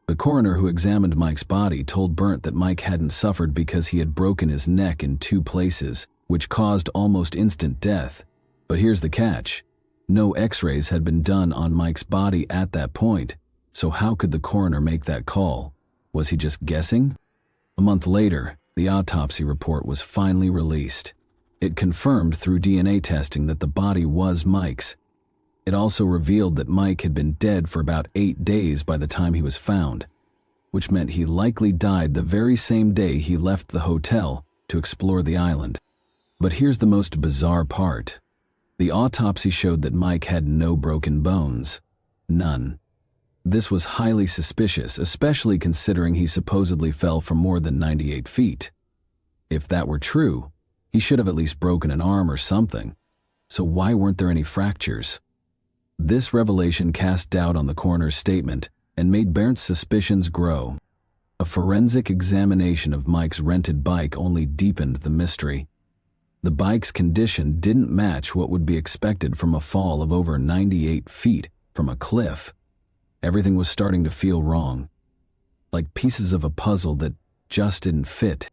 The coroner who examined Mike's body told Burnt that Mike hadn't suffered because he had broken his neck in 2 places, which caused almost instant death. But here's the catch. No x-rays had been done on Mike's body at that point, so how could the coroner make that call? Was he just guessing? A month later, The autopsy report was finally released. It confirmed through DNA testing that the body was Mike's. It also revealed that Mike had been dead for about 8 days by the time he was found, which meant he likely died the very same day he left the hotel to explore the island. But here's the most bizarre part. The autopsy showed that Mike had no broken bones. None. This was highly suspicious, especially considering he supposedly fell from more than 98 feet. If that were true, he should have at least broken an arm or something. So why weren't there any fractures? This revelation cast doubt on the coroner's statement and made Bernt's suspicions grow. A forensic examination of Mike's rented bike only deepened the mystery. The bike's condition didn't match what would be expected from a fall of over 98 feet from a cliff. Everything was starting to feel wrong, like pieces of a puzzle that just didn't fit.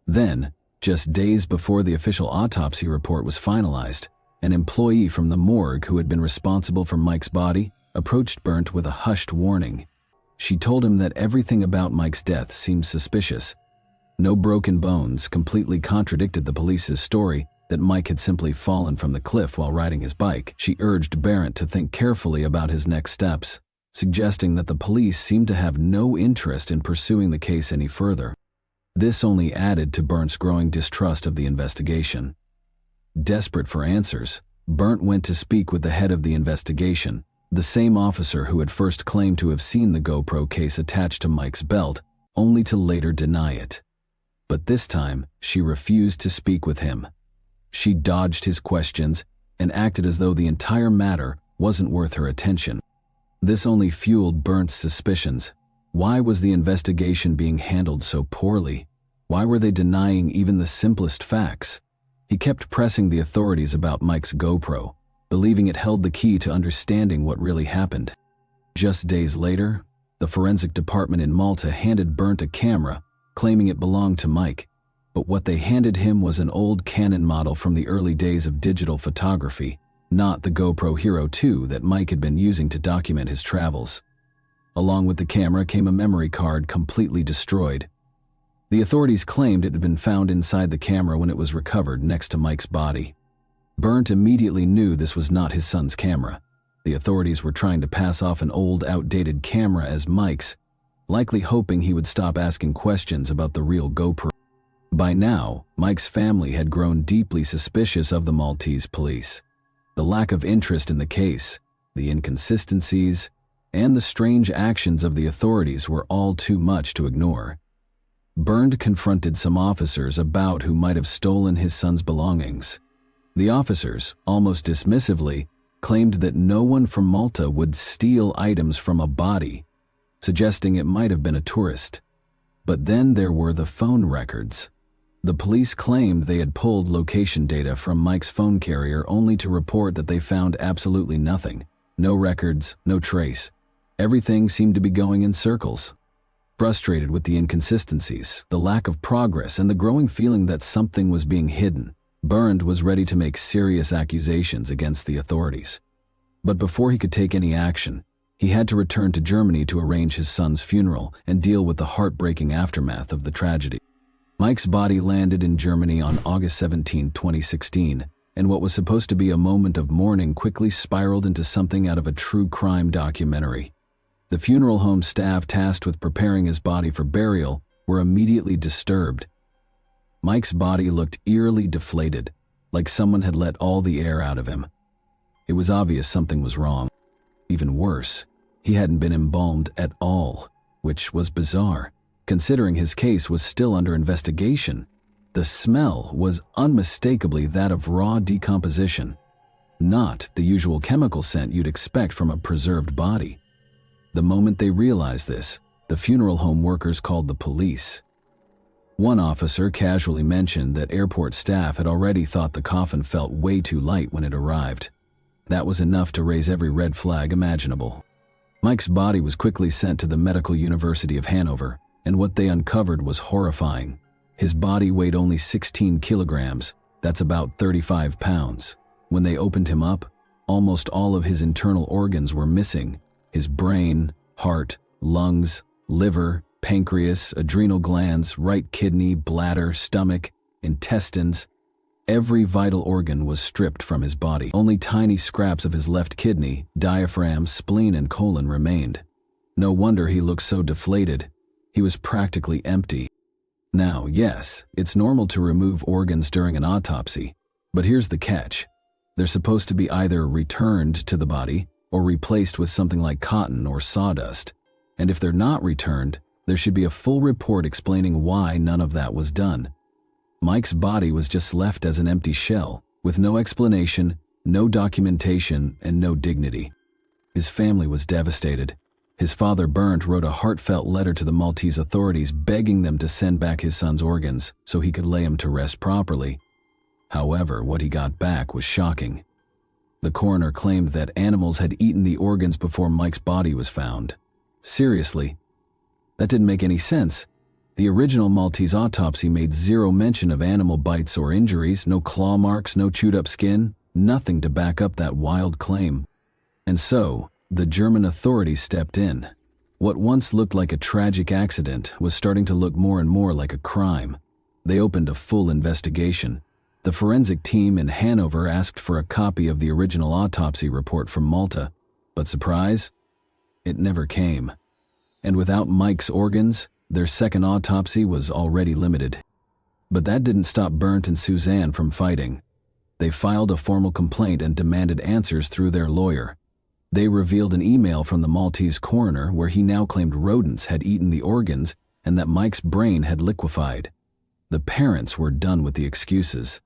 Then, just days before the official autopsy report was finalized, an employee from the morgue who had been responsible for Mike's body approached Bernt with a hushed warning. She told him that everything about Mike's death seemed suspicious. No broken bones completely contradicted the police's story that Mike had simply fallen from the cliff while riding his bike. She urged Barrett to think carefully about his next steps, suggesting that the police seemed to have no interest in pursuing the case any further. This only added to Bernt's growing distrust of the investigation. Desperate for answers, Bernt went to speak with the head of the investigation, the same officer who had first claimed to have seen the GoPro case attached to Mike's belt, only to later deny it. But this time, she refused to speak with him. She dodged his questions and acted as though the entire matter wasn't worth her attention. This only fueled Bernt's suspicions. Why was the investigation being handled so poorly? Why were they denying even the simplest facts? He kept pressing the authorities about Mike's GoPro, believing it held the key to understanding what really happened. Just days later, the forensic department in Malta handed Bernt a camera, claiming it belonged to Mike, but what they handed him was an old Canon model from the early days of digital photography, not the GoPro Hero 2 that Mike had been using to document his travels. Along with the camera came a memory card completely destroyed. The authorities claimed it had been found inside the camera when it was recovered next to Mike's body. Bernt immediately knew this was not his son's camera. The authorities were trying to pass off an old, outdated camera as Mike's, likely hoping he would stop asking questions about the real GoPro. By now, Mike's family had grown deeply suspicious of the Maltese police. The lack of interest in the case, the inconsistencies, and the strange actions of the authorities were all too much to ignore. Bernt confronted some officers about who might have stolen his son's belongings. The officers, almost dismissively, claimed that no one from Malta would steal items from a body, suggesting it might have been a tourist. But then there were the phone records. The police claimed they had pulled location data from Mike's phone carrier only to report that they found absolutely nothing. No records, no trace. Everything seemed to be going in circles. Frustrated with the inconsistencies, the lack of progress, and the growing feeling that something was being hidden, Bernt was ready to make serious accusations against the authorities. But before he could take any action, he had to return to Germany to arrange his son's funeral and deal with the heartbreaking aftermath of the tragedy. Mike's body landed in Germany on August 17, 2016, and what was supposed to be a moment of mourning quickly spiraled into something out of a true crime documentary. The funeral home staff tasked with preparing his body for burial were immediately disturbed. Mike's body looked eerily deflated, like someone had let all the air out of him. It was obvious something was wrong. Even worse, he hadn't been embalmed at all, which was bizarre, considering his case was still under investigation. The smell was unmistakably that of raw decomposition, not the usual chemical scent you'd expect from a preserved body. The moment they realized this, the funeral home workers called the police. One officer casually mentioned that airport staff had already thought the coffin felt way too light when it arrived. That was enough to raise every red flag imaginable. Mike's body was quickly sent to the Medical University of Hanover, and what they uncovered was horrifying. His body weighed only 16 kilograms, that's about 35 pounds. When they opened him up, almost all of his internal organs were missing. His brain, heart, lungs, liver, pancreas, adrenal glands, right kidney, bladder, stomach, intestines. Every vital organ was stripped from his body. Only tiny scraps of his left kidney, diaphragm, spleen, and colon remained. No wonder he looked so deflated. He was practically empty. Now, yes, it's normal to remove organs during an autopsy, but here's the catch. They're supposed to be either returned to the body or replaced with something like cotton or sawdust. And if they're not returned, there should be a full report explaining why none of that was done. Mike's body was just left as an empty shell, with no explanation, no documentation, and no dignity. His family was devastated. His father, Bernd, wrote a heartfelt letter to the Maltese authorities begging them to send back his son's organs so he could lay him to rest properly. However, what he got back was shocking. The coroner claimed that animals had eaten the organs before Mike's body was found. Seriously? That didn't make any sense. The original Maltese autopsy made zero mention of animal bites or injuries, no claw marks, no chewed-up skin, nothing to back up that wild claim. And so, the German authorities stepped in. What once looked like a tragic accident was starting to look more and more like a crime. They opened a full investigation. The forensic team in Hanover asked for a copy of the original autopsy report from Malta, but surprise? It never came. And without Mike's organs, their second autopsy was already limited. But that didn't stop Bernd and Suzanne from fighting. They filed a formal complaint and demanded answers through their lawyer. They revealed an email from the Maltese coroner where he now claimed rodents had eaten the organs and that Mike's brain had liquefied. The parents were done with the excuses.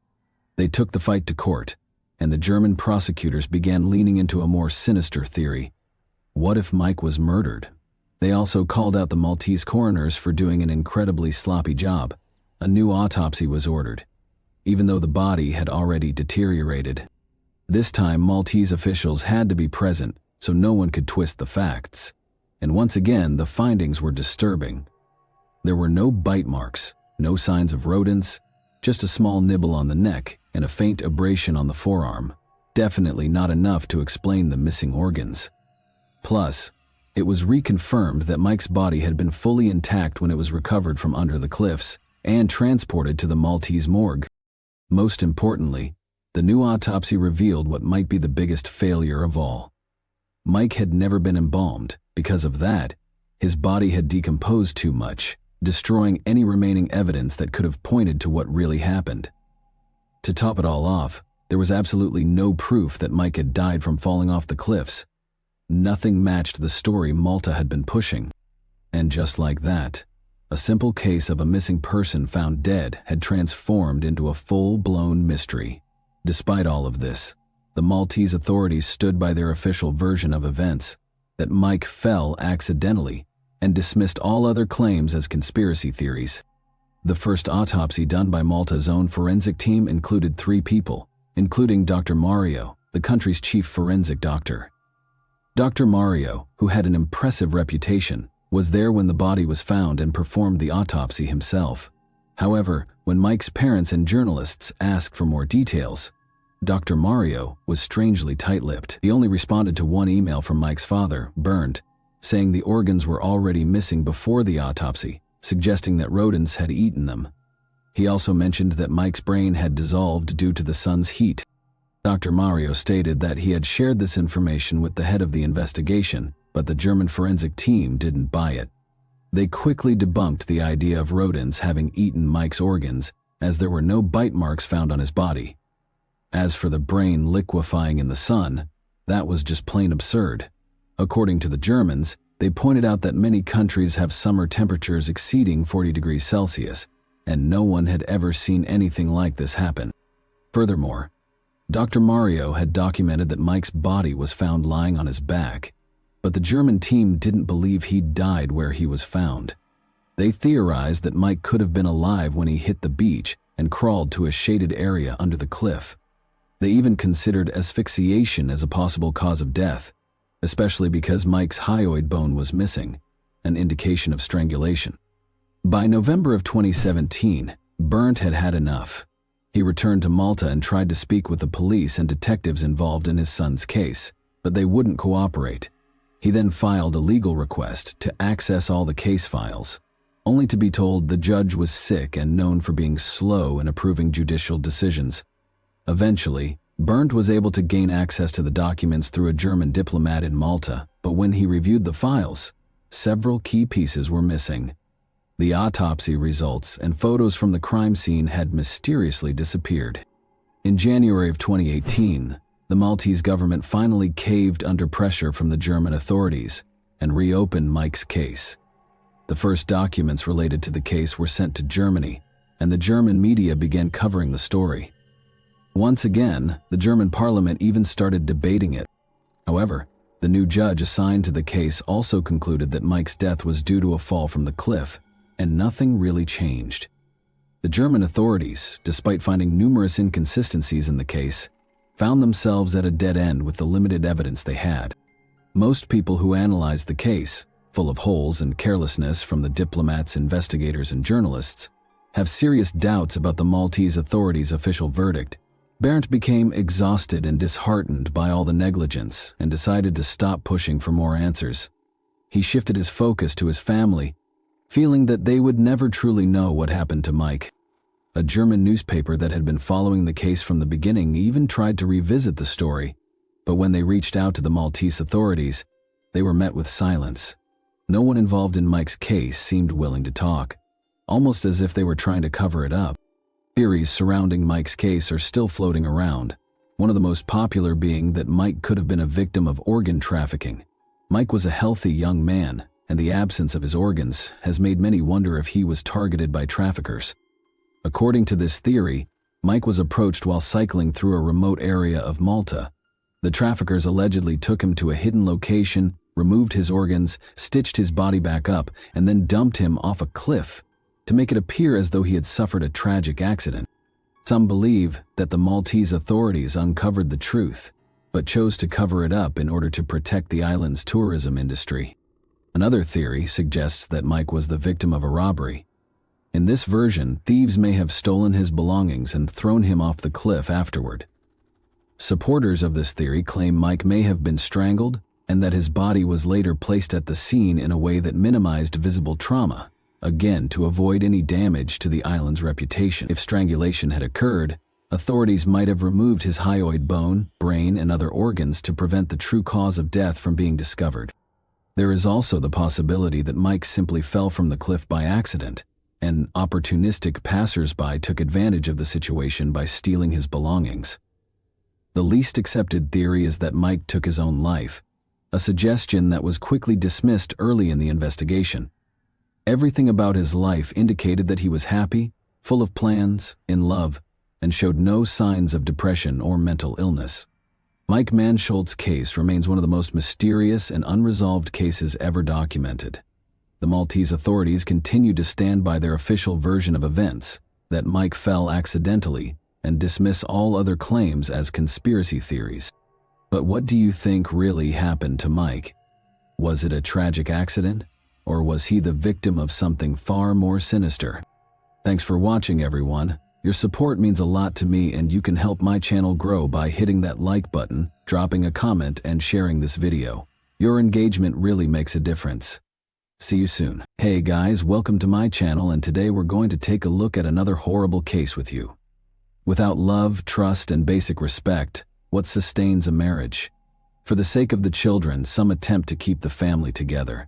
They took the fight to court, and the German prosecutors began leaning into a more sinister theory. What if Mike was murdered? They also called out the Maltese coroners for doing an incredibly sloppy job. A new autopsy was ordered, even though the body had already deteriorated. This time, Maltese officials had to be present so no one could twist the facts. And once again, the findings were disturbing. There were no bite marks, no signs of rodents, just a small nibble on the neck and a faint abrasion on the forearm. Definitely not enough to explain the missing organs. Plus, it was reconfirmed that Mike's body had been fully intact when it was recovered from under the cliffs and transported to the Maltese morgue. Most importantly, the new autopsy revealed what might be the biggest failure of all. Mike had never been embalmed. Because of that, his body had decomposed too much, destroying any remaining evidence that could have pointed to what really happened. To top it all off, there was absolutely no proof that Mike had died from falling off the cliffs. Nothing matched the story Malta had been pushing. And just like that, a simple case of a missing person found dead had transformed into a full-blown mystery. Despite all of this, the Maltese authorities stood by their official version of events, that Mike fell accidentally, and dismissed all other claims as conspiracy theories. The first autopsy done by Malta's own forensic team included 3 people, including Dr. Mario, the country's chief forensic doctor. Dr. Mario, who had an impressive reputation, was there when the body was found and performed the autopsy himself. However, when Mike's parents and journalists asked for more details, Dr. Mario was strangely tight-lipped. He only responded to one email from Mike's father, Bernd, saying the organs were already missing before the autopsy, suggesting that rodents had eaten them. He also mentioned that Mike's brain had dissolved due to the sun's heat. Dr. Mario stated that he had shared this information with the head of the investigation, but the German forensic team didn't buy it. They quickly debunked the idea of rodents having eaten Mike's organs, as there were no bite marks found on his body. As for the brain liquefying in the sun, that was just plain absurd. According to the Germans, they pointed out that many countries have summer temperatures exceeding 40 degrees Celsius, and no one had ever seen anything like this happen. Furthermore, Dr. Mario had documented that Mike's body was found lying on his back, but the German team didn't believe he'd died where he was found. They theorized that Mike could have been alive when he hit the beach and crawled to a shaded area under the cliff. They even considered asphyxiation as a possible cause of death, especially because Mike's hyoid bone was missing, an indication of strangulation. By November of 2017, Bernd had had enough. He returned to Malta and tried to speak with the police and detectives involved in his son's case, but they wouldn't cooperate. He then filed a legal request to access all the case files, only to be told the judge was sick and known for being slow in approving judicial decisions. Eventually, Berndt was able to gain access to the documents through a German diplomat in Malta, but when he reviewed the files, several key pieces were missing. The autopsy results and photos from the crime scene had mysteriously disappeared. In January of 2018, the Maltese government finally caved under pressure from the German authorities and reopened Mike's case. The first documents related to the case were sent to Germany, and the German media began covering the story. Once again, the German parliament even started debating it. However, the new judge assigned to the case also concluded that Mike's death was due to a fall from the cliff, and nothing really changed. The German authorities, despite finding numerous inconsistencies in the case, found themselves at a dead end with the limited evidence they had. Most people who analyzed the case, full of holes and carelessness from the diplomats, investigators, and journalists, have serious doubts about the Maltese authorities' official verdict. Berndt became exhausted and disheartened by all the negligence and decided to stop pushing for more answers. He shifted his focus to his family, feeling that they would never truly know what happened to Mike. A German newspaper that had been following the case from the beginning even tried to revisit the story, but when they reached out to the Maltese authorities, they were met with silence. No one involved in Mike's case seemed willing to talk, almost as if they were trying to cover it up. Theories surrounding Mike's case are still floating around, one of the most popular being that Mike could have been a victim of organ trafficking. Mike was a healthy young man, and the absence of his organs has made many wonder if he was targeted by traffickers. According to this theory, Mike was approached while cycling through a remote area of Malta. The traffickers allegedly took him to a hidden location, removed his organs, stitched his body back up, and then dumped him off a cliff to make it appear as though he had suffered a tragic accident. Some believe that the Maltese authorities uncovered the truth, but chose to cover it up in order to protect the island's tourism industry. Another theory suggests that Mike was the victim of a robbery. In this version, thieves may have stolen his belongings and thrown him off the cliff afterward. Supporters of this theory claim Mike may have been strangled and that his body was later placed at the scene in a way that minimized visible trauma, again to avoid any damage to the island's reputation. If strangulation had occurred, authorities might have removed his hyoid bone, brain, and other organs to prevent the true cause of death from being discovered. There is also the possibility that Mike simply fell from the cliff by accident, and opportunistic passers-by took advantage of the situation by stealing his belongings. The least accepted theory is that Mike took his own life, a suggestion that was quickly dismissed early in the investigation. Everything about his life indicated that he was happy, full of plans, in love, and showed no signs of depression or mental illness. Mike Mansholdt's case remains one of the most mysterious and unresolved cases ever documented. The Maltese authorities continue to stand by their official version of events, that Mike fell accidentally, and dismiss all other claims as conspiracy theories. But what do you think really happened to Mike? Was it a tragic accident? Or was he the victim of something far more sinister? Thanks for watching, everyone. Your support means a lot to me, and you can help my channel grow by hitting that like button, dropping a comment, and sharing this video. Your engagement really makes a difference. See you soon. Hey guys, welcome to my channel, and today we're going to take a look at another horrible case with you. Without love, trust, and basic respect, what sustains a marriage? For the sake of the children, some attempt to keep the family together.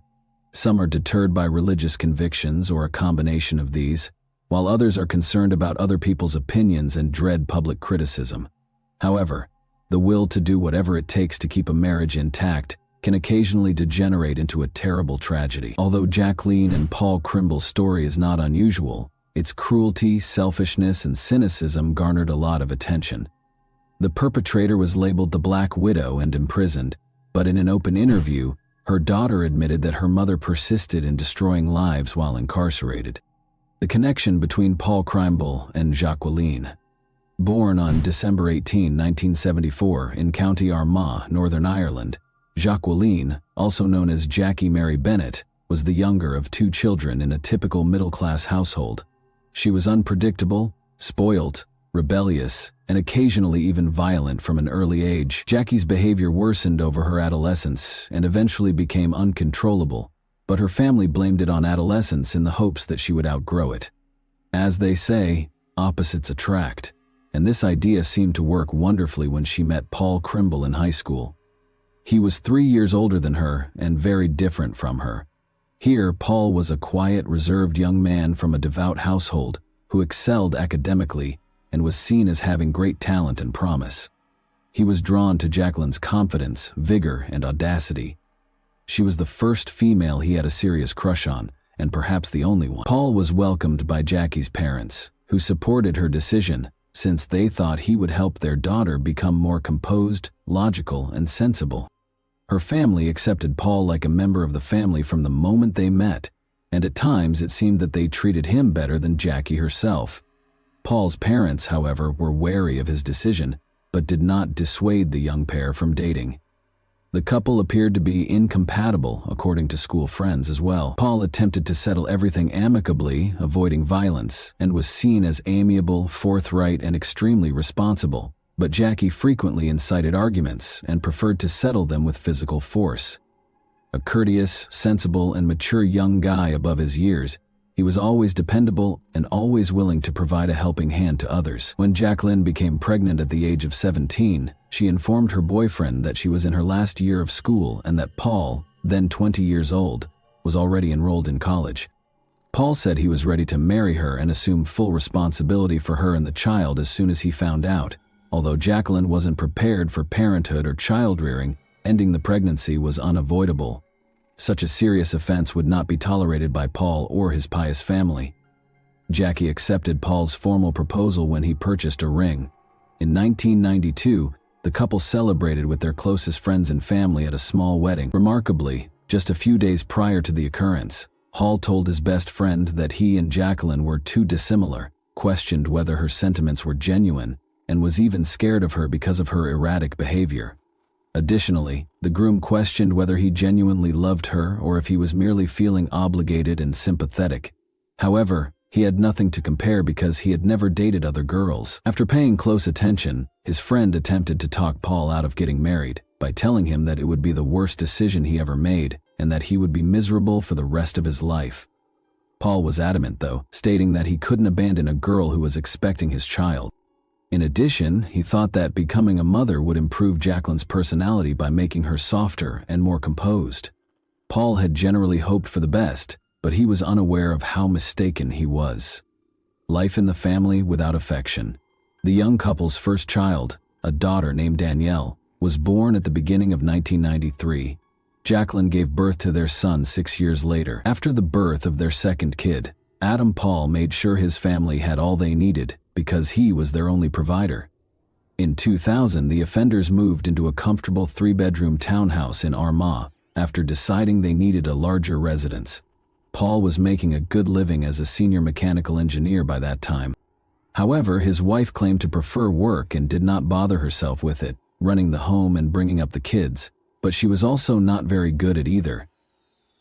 Some are deterred by religious convictions or a combination of these, while others are concerned about other people's opinions and dread public criticism. However, the will to do whatever it takes to keep a marriage intact can occasionally degenerate into a terrible tragedy. Although Jacqueline and Paul Crimble's story is not unusual, its cruelty, selfishness, and cynicism garnered a lot of attention. The perpetrator was labeled the Black Widow and imprisoned, but in an open interview, her daughter admitted that her mother persisted in destroying lives while incarcerated. The connection between Paul Crimble and Jacqueline. Born on December 18, 1974 in County Armagh, Northern Ireland, Jacqueline, also known as Jackie Mary Bennett, was the younger of two children in a typical middle-class household. She was unpredictable, spoilt, rebellious, and occasionally even violent from an early age. Jackie's behavior worsened over her adolescence and eventually became uncontrollable, but her family blamed it on adolescence in the hopes that she would outgrow it. As they say, opposites attract, and this idea seemed to work wonderfully when she met Paul Krimble in high school. He was 3 years older than her and very different from her. Here, Paul was a quiet, reserved young man from a devout household who excelled academically and was seen as having great talent and promise. He was drawn to Jacqueline's confidence, vigor, and audacity. She was the first female he had a serious crush on, and perhaps the only one. Paul was welcomed by Jackie's parents, who supported her decision since they thought he would help their daughter become more composed, logical, and sensible. Her family accepted Paul like a member of the family from the moment they met, and at times it seemed that they treated him better than Jackie herself. Paul's parents, however, were wary of his decision, but did not dissuade the young pair from dating. The couple appeared to be incompatible, according to school friends as well. Paul attempted to settle everything amicably, avoiding violence, and was seen as amiable, forthright, and extremely responsible. But Jackie frequently incited arguments and preferred to settle them with physical force. A courteous, sensible, and mature young guy above his years, he was always dependable and always willing to provide a helping hand to others. When Jacqueline became pregnant at the age of 17, she informed her boyfriend that she was in her last year of school and that Paul, then 20 years old, was already enrolled in college. Paul said he was ready to marry her and assume full responsibility for her and the child as soon as he found out. Although Jacqueline wasn't prepared for parenthood or child-rearing, ending the pregnancy was unavoidable. Such a serious offense would not be tolerated by Paul or his pious family. Jackie accepted Paul's formal proposal when he purchased a ring. In 1992, the couple celebrated with their closest friends and family at a small wedding. Remarkably, just a few days prior to the occurrence, Hall told his best friend that he and Jacqueline were too dissimilar, questioned whether her sentiments were genuine, and was even scared of her because of her erratic behavior. Additionally, the groom questioned whether he genuinely loved her or if he was merely feeling obligated and sympathetic. However, he had nothing to compare because he had never dated other girls. After paying close attention, his friend attempted to talk Paul out of getting married by telling him that it would be the worst decision he ever made and that he would be miserable for the rest of his life. Paul was adamant, though, stating that he couldn't abandon a girl who was expecting his child. In addition, he thought that becoming a mother would improve Jacqueline's personality by making her softer and more composed. Paul had generally hoped for the best, but he was unaware of how mistaken he was. Life in the family without affection. The young couple's first child, a daughter named Danielle, was born at the beginning of 1993. Jacqueline gave birth to their son 6 years later. After the birth of their second kid, Adam Paul made sure his family had all they needed, because he was their only provider. In 2000, the offenders moved into a comfortable 3-bedroom townhouse in Armagh after deciding they needed a larger residence. Paul was making a good living as a senior mechanical engineer by that time. However, his wife claimed to prefer work and did not bother herself with it, running the home and bringing up the kids, but she was also not very good at either.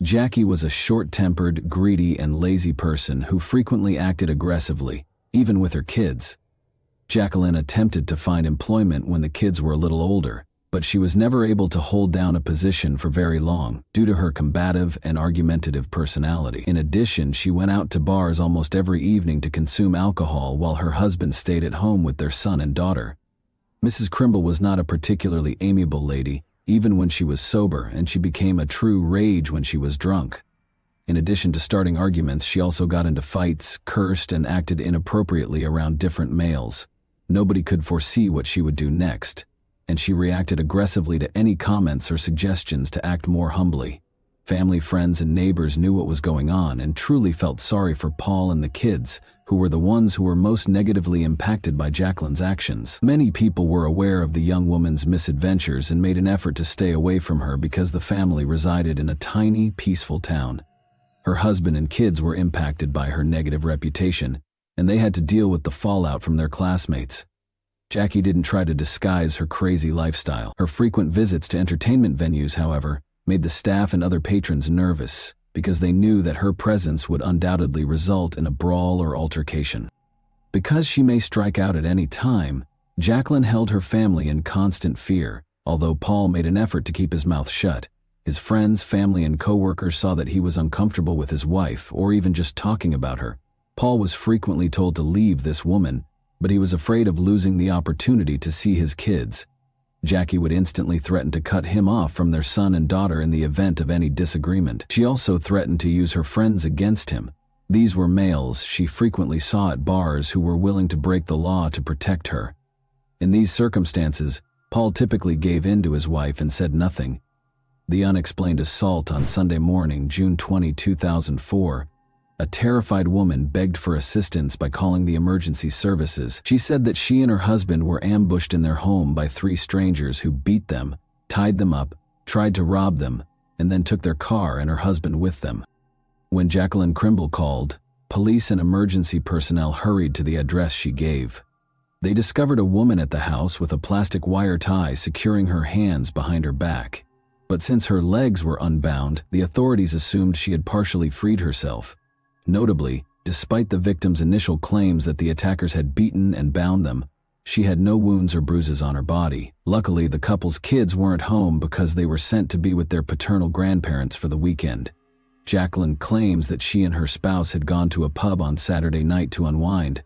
Jackie was a short-tempered, greedy, and lazy person who frequently acted aggressively, even with her kids. Jacqueline attempted to find employment when the kids were a little older, but she was never able to hold down a position for very long due to her combative and argumentative personality. In addition, she went out to bars almost every evening to consume alcohol while her husband stayed at home with their son and daughter. Mrs. Krimble was not a particularly amiable lady, even when she was sober, and she became a true rage when she was drunk. In addition to starting arguments, she also got into fights, cursed, and acted inappropriately around different males. Nobody could foresee what she would do next, and she reacted aggressively to any comments or suggestions to act more humbly. Family, friends, and neighbors knew what was going on and truly felt sorry for Paul and the kids, who were the ones who were most negatively impacted by Jacqueline's actions. Many people were aware of the young woman's misadventures and made an effort to stay away from her because the family resided in a tiny, peaceful town. Her husband and kids were impacted by her negative reputation, and they had to deal with the fallout from their classmates. Jackie didn't try to disguise her crazy lifestyle. Her frequent visits to entertainment venues, however, made the staff and other patrons nervous because they knew that her presence would undoubtedly result in a brawl or altercation. Because she may strike out at any time, Jacqueline held her family in constant fear, although Paul made an effort to keep his mouth shut. His friends, family, and co-workers saw that he was uncomfortable with his wife or even just talking about her. Paul was frequently told to leave this woman, but he was afraid of losing the opportunity to see his kids. Jackie would instantly threaten to cut him off from their son and daughter in the event of any disagreement. She also threatened to use her friends against him. These were males she frequently saw at bars who were willing to break the law to protect her. In these circumstances, Paul typically gave in to his wife and said nothing. The unexplained assault on Sunday morning, June 20, 2004. A terrified woman begged for assistance by calling the emergency services. She said that she and her husband were ambushed in their home by 3 strangers who beat them, tied them up, tried to rob them, and then took their car and her husband with them. When Jacqueline Krimble called, police and emergency personnel hurried to the address she gave. They discovered a woman at the house with a plastic wire tie securing her hands behind her back. But since her legs were unbound, the authorities assumed she had partially freed herself. Notably, despite the victim's initial claims that the attackers had beaten and bound them, she had no wounds or bruises on her body. Luckily, the couple's kids weren't home because they were sent to be with their paternal grandparents for the weekend. Jacqueline claims that she and her spouse had gone to a pub on Saturday night to unwind.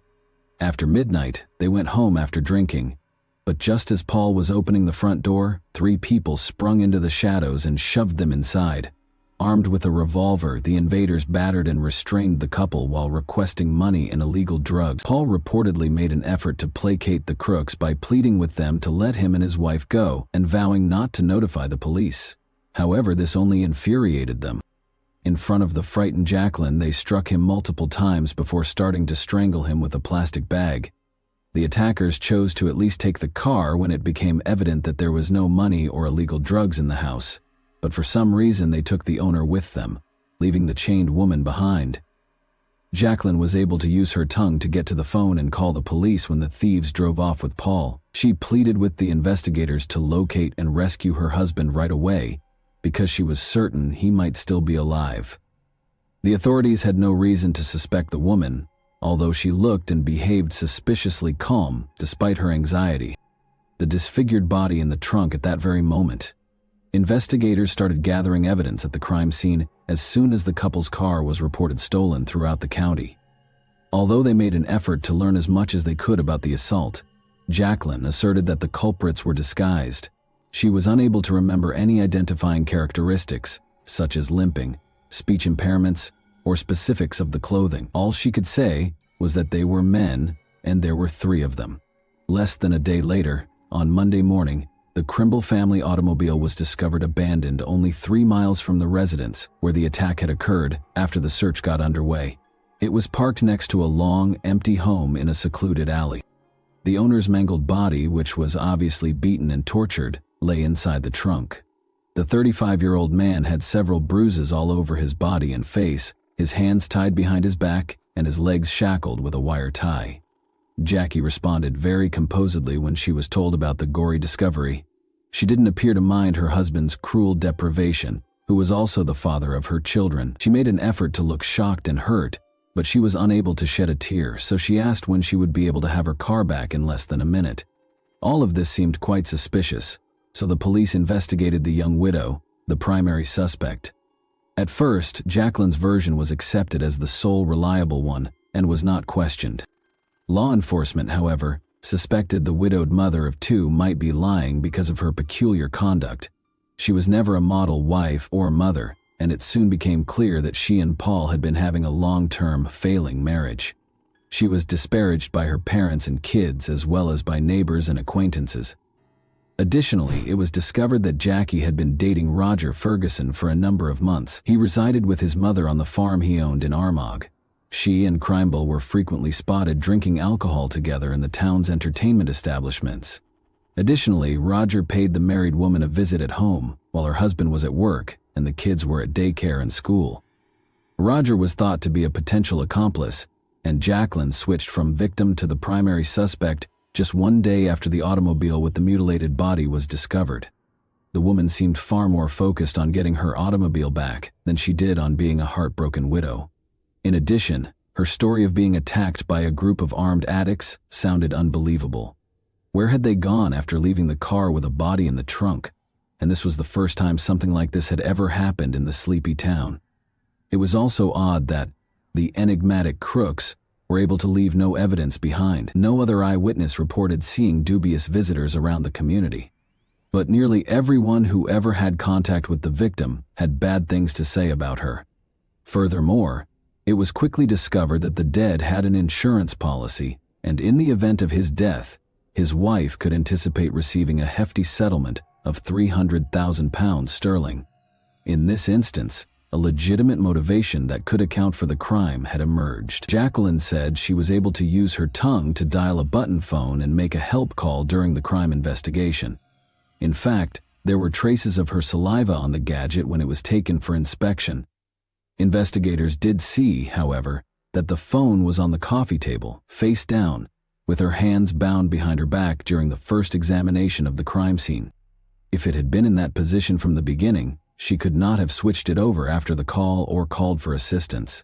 After midnight, they went home after drinking. But just as Paul was opening the front door, 3 people sprung into the shadows and shoved them inside. Armed with a revolver, the invaders battered and restrained the couple while requesting money and illegal drugs. Paul reportedly made an effort to placate the crooks by pleading with them to let him and his wife go and vowing not to notify the police. However, this only infuriated them. In front of the frightened Jacqueline, they struck him multiple times before starting to strangle him with a plastic bag. The attackers chose to at least take the car when it became evident that there was no money or illegal drugs in the house, but for some reason they took the owner with them, leaving the chained woman behind. Jacqueline was able to use her tongue to get to the phone and call the police when the thieves drove off with Paul. She pleaded with the investigators to locate and rescue her husband right away, because she was certain he might still be alive. The authorities had no reason to suspect the woman, although she looked and behaved suspiciously calm despite her anxiety. The disfigured body in the trunk at that very moment. Investigators started gathering evidence at the crime scene as soon as the couple's car was reported stolen throughout the county. Although they made an effort to learn as much as they could about the assault, Jacqueline asserted that the culprits were disguised. She was unable to remember any identifying characteristics, such as limping, speech impairments, or specifics of the clothing. All she could say was that they were men, and there were 3 of them. Less than a day later, on Monday morning, the Krimble family automobile was discovered abandoned only 3 miles from the residence where the attack had occurred after the search got underway. It was parked next to a long, empty home in a secluded alley. The owner's mangled body, which was obviously beaten and tortured, lay inside the trunk. The 35-year-old man had several bruises all over his body and face, his hands tied behind his back, and his legs shackled with a wire tie. Jackie responded very composedly when she was told about the gory discovery. She didn't appear to mind her husband's cruel deprivation, who was also the father of her children. She made an effort to look shocked and hurt, but she was unable to shed a tear, so she asked when she would be able to have her car back in less than a minute. All of this seemed quite suspicious, so the police investigated the young widow, the primary suspect. At first, Jacqueline's version was accepted as the sole reliable one and was not questioned. Law enforcement, however, suspected the widowed mother of 2 might be lying because of her peculiar conduct. She was never a model wife or mother, and it soon became clear that she and Paul had been having a long-term, failing marriage. She was disparaged by her parents and kids as well as by neighbors and acquaintances. Additionally, it was discovered that Jackie had been dating Roger Ferguson for a number of months. He resided with his mother on the farm he owned in Armagh. She and Krimble were frequently spotted drinking alcohol together in the town's entertainment establishments. Additionally, Roger paid the married woman a visit at home while her husband was at work and the kids were at daycare and school. Roger was thought to be a potential accomplice, and Jacqueline switched from victim to the primary suspect just 1 day after the automobile with the mutilated body was discovered. The woman seemed far more focused on getting her automobile back than she did on being a heartbroken widow. In addition, her story of being attacked by a group of armed addicts sounded unbelievable. Where had they gone after leaving the car with a body in the trunk? And this was the first time something like this had ever happened in the sleepy town. It was also odd that the enigmatic crooks were able to leave no evidence behind. No other eyewitness reported seeing dubious visitors around the community. But nearly everyone who ever had contact with the victim had bad things to say about her. Furthermore, it was quickly discovered that the dead had an insurance policy, and in the event of his death, his wife could anticipate receiving a hefty settlement of £300,000 sterling. In this instance, a legitimate motivation that could account for the crime had emerged. Jacqueline said she was able to use her tongue to dial a button phone and make a help call during the crime investigation. In fact, there were traces of her saliva on the gadget when it was taken for inspection. Investigators did see, however, that the phone was on the coffee table, face down, with her hands bound behind her back during the first examination of the crime scene. If it had been in that position from the beginning, she could not have switched it over after the call or called for assistance.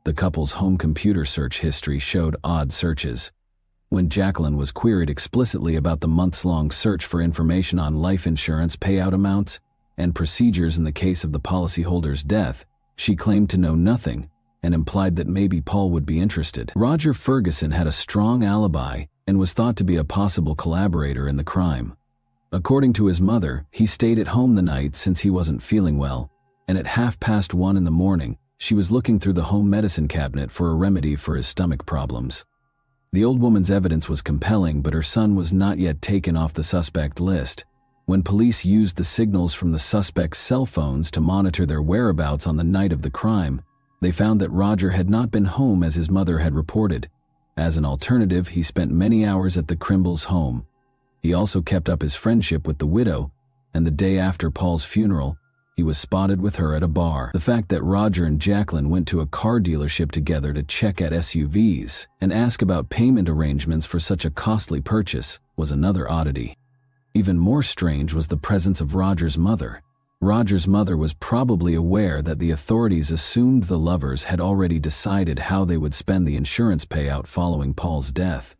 The couple's home computer search history showed odd searches. When Jacqueline was queried explicitly about the months-long search for information on life insurance payout amounts and procedures in the case of the policyholder's death, she claimed to know nothing and implied that maybe Paul would be interested. Roger Ferguson had a strong alibi and was thought to be a possible collaborator in the crime. According to his mother, he stayed at home the night since he wasn't feeling well, and at 1:30 in the morning, she was looking through the home medicine cabinet for a remedy for his stomach problems. The old woman's evidence was compelling, but her son was not yet taken off the suspect list. When police used the signals from the suspect's cell phones to monitor their whereabouts on the night of the crime, they found that Roger had not been home as his mother had reported. As an alternative, he spent many hours at the Crimbles' home. He also kept up his friendship with the widow, and the day after Paul's funeral, he was spotted with her at a bar. The fact that Roger and Jacqueline went to a car dealership together to check at SUVs and ask about payment arrangements for such a costly purchase was another oddity. Even more strange was the presence of Roger's mother. Roger's mother was probably aware that the authorities assumed the lovers had already decided how they would spend the insurance payout following Paul's death.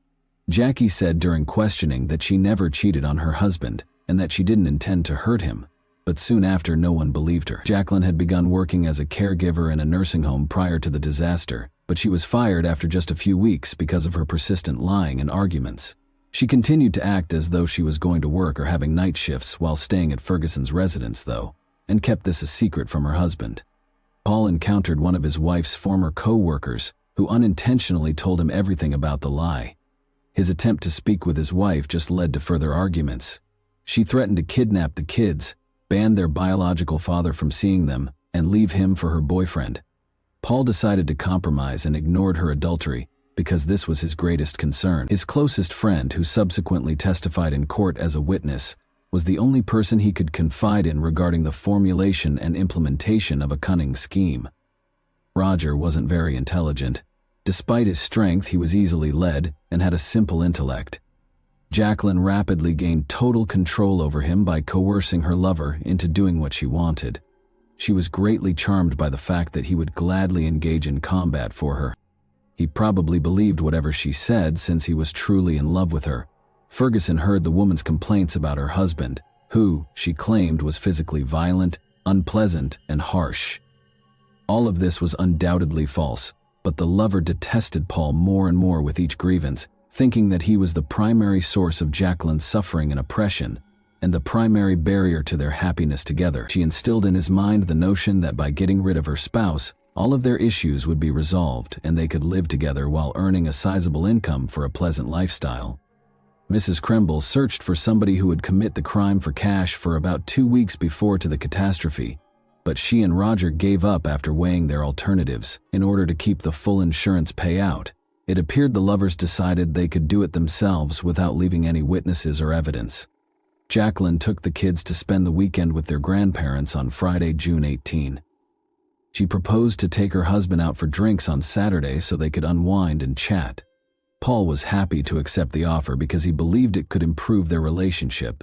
Jackie said during questioning that she never cheated on her husband and that she didn't intend to hurt him, but soon after no one believed her. Jacqueline had begun working as a caregiver in a nursing home prior to the disaster, but she was fired after just a few weeks because of her persistent lying and arguments. She continued to act as though she was going to work or having night shifts while staying at Ferguson's residence, though, and kept this a secret from her husband. Paul encountered one of his wife's former co-workers who unintentionally told him everything about the lie. His attempt to speak with his wife just led to further arguments. She threatened to kidnap the kids, ban their biological father from seeing them, and leave him for her boyfriend. Paul decided to compromise and ignored her adultery because this was his greatest concern. His closest friend, who subsequently testified in court as a witness, was the only person he could confide in regarding the formulation and implementation of a cunning scheme. Roger wasn't very intelligent. Despite his strength, he was easily led and had a simple intellect. Jacqueline rapidly gained total control over him by coercing her lover into doing what she wanted. She was greatly charmed by the fact that he would gladly engage in combat for her. He probably believed whatever she said since he was truly in love with her. Ferguson heard the woman's complaints about her husband, who, she claimed, was physically violent, unpleasant, and harsh. All of this was undoubtedly false, but the lover detested Paul more and more with each grievance, thinking that he was the primary source of Jacqueline's suffering and oppression, and the primary barrier to their happiness together. She instilled in his mind the notion that by getting rid of her spouse, all of their issues would be resolved and they could live together while earning a sizable income for a pleasant lifestyle. Mrs. Kremble searched for somebody who would commit the crime for cash for about 2 weeks before to the catastrophe, but she and Roger gave up after weighing their alternatives. In order to keep the full insurance payout, it appeared the lovers decided they could do it themselves without leaving any witnesses or evidence. Jacqueline took the kids to spend the weekend with their grandparents on Friday, June 18. She proposed to take her husband out for drinks on Saturday so they could unwind and chat. Paul was happy to accept the offer because he believed it could improve their relationship.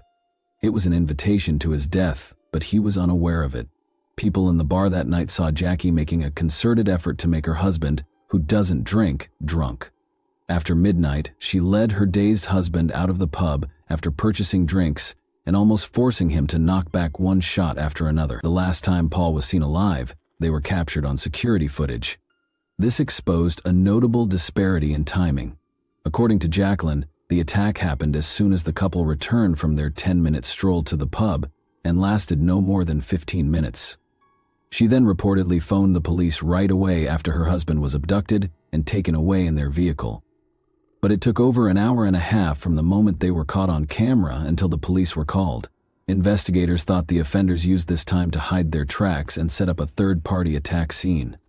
It was an invitation to his death, but he was unaware of it. People in the bar that night saw Jackie making a concerted effort to make her husband, who doesn't drink, drunk. After midnight, she led her dazed husband out of the pub after purchasing drinks and almost forcing him to knock back one shot after another. The last time Paul was seen alive, they were captured on security footage. This exposed a notable disparity in timing. According to Jacqueline, the attack happened as soon as the couple returned from their 10-minute stroll to the pub and lasted no more than 15 minutes. She then reportedly phoned the police right away after her husband was abducted and taken away in their vehicle. But it took over an hour and a half from the moment they were caught on camera until the police were called. Investigators thought the offenders used this time to hide their tracks and set up a third-party attack scene.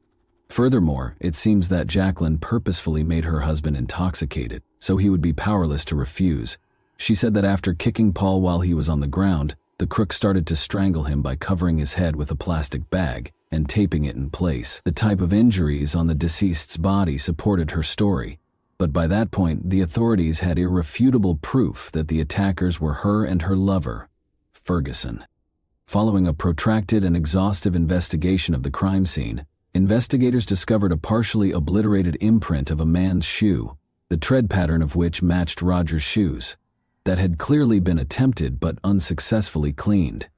Furthermore, it seems that Jacqueline purposefully made her husband intoxicated, so he would be powerless to refuse. She said that after kicking Paul while he was on the ground, the crook started to strangle him by covering his head with a plastic bag and taping it in place. The type of injuries on the deceased's body supported her story, but by that point, the authorities had irrefutable proof that the attackers were her and her lover, Ferguson. Following a protracted and exhaustive investigation of the crime scene, investigators discovered a partially obliterated imprint of a man's shoe, the tread pattern of which matched Roger's shoes, that had clearly been attempted but unsuccessfully cleaned.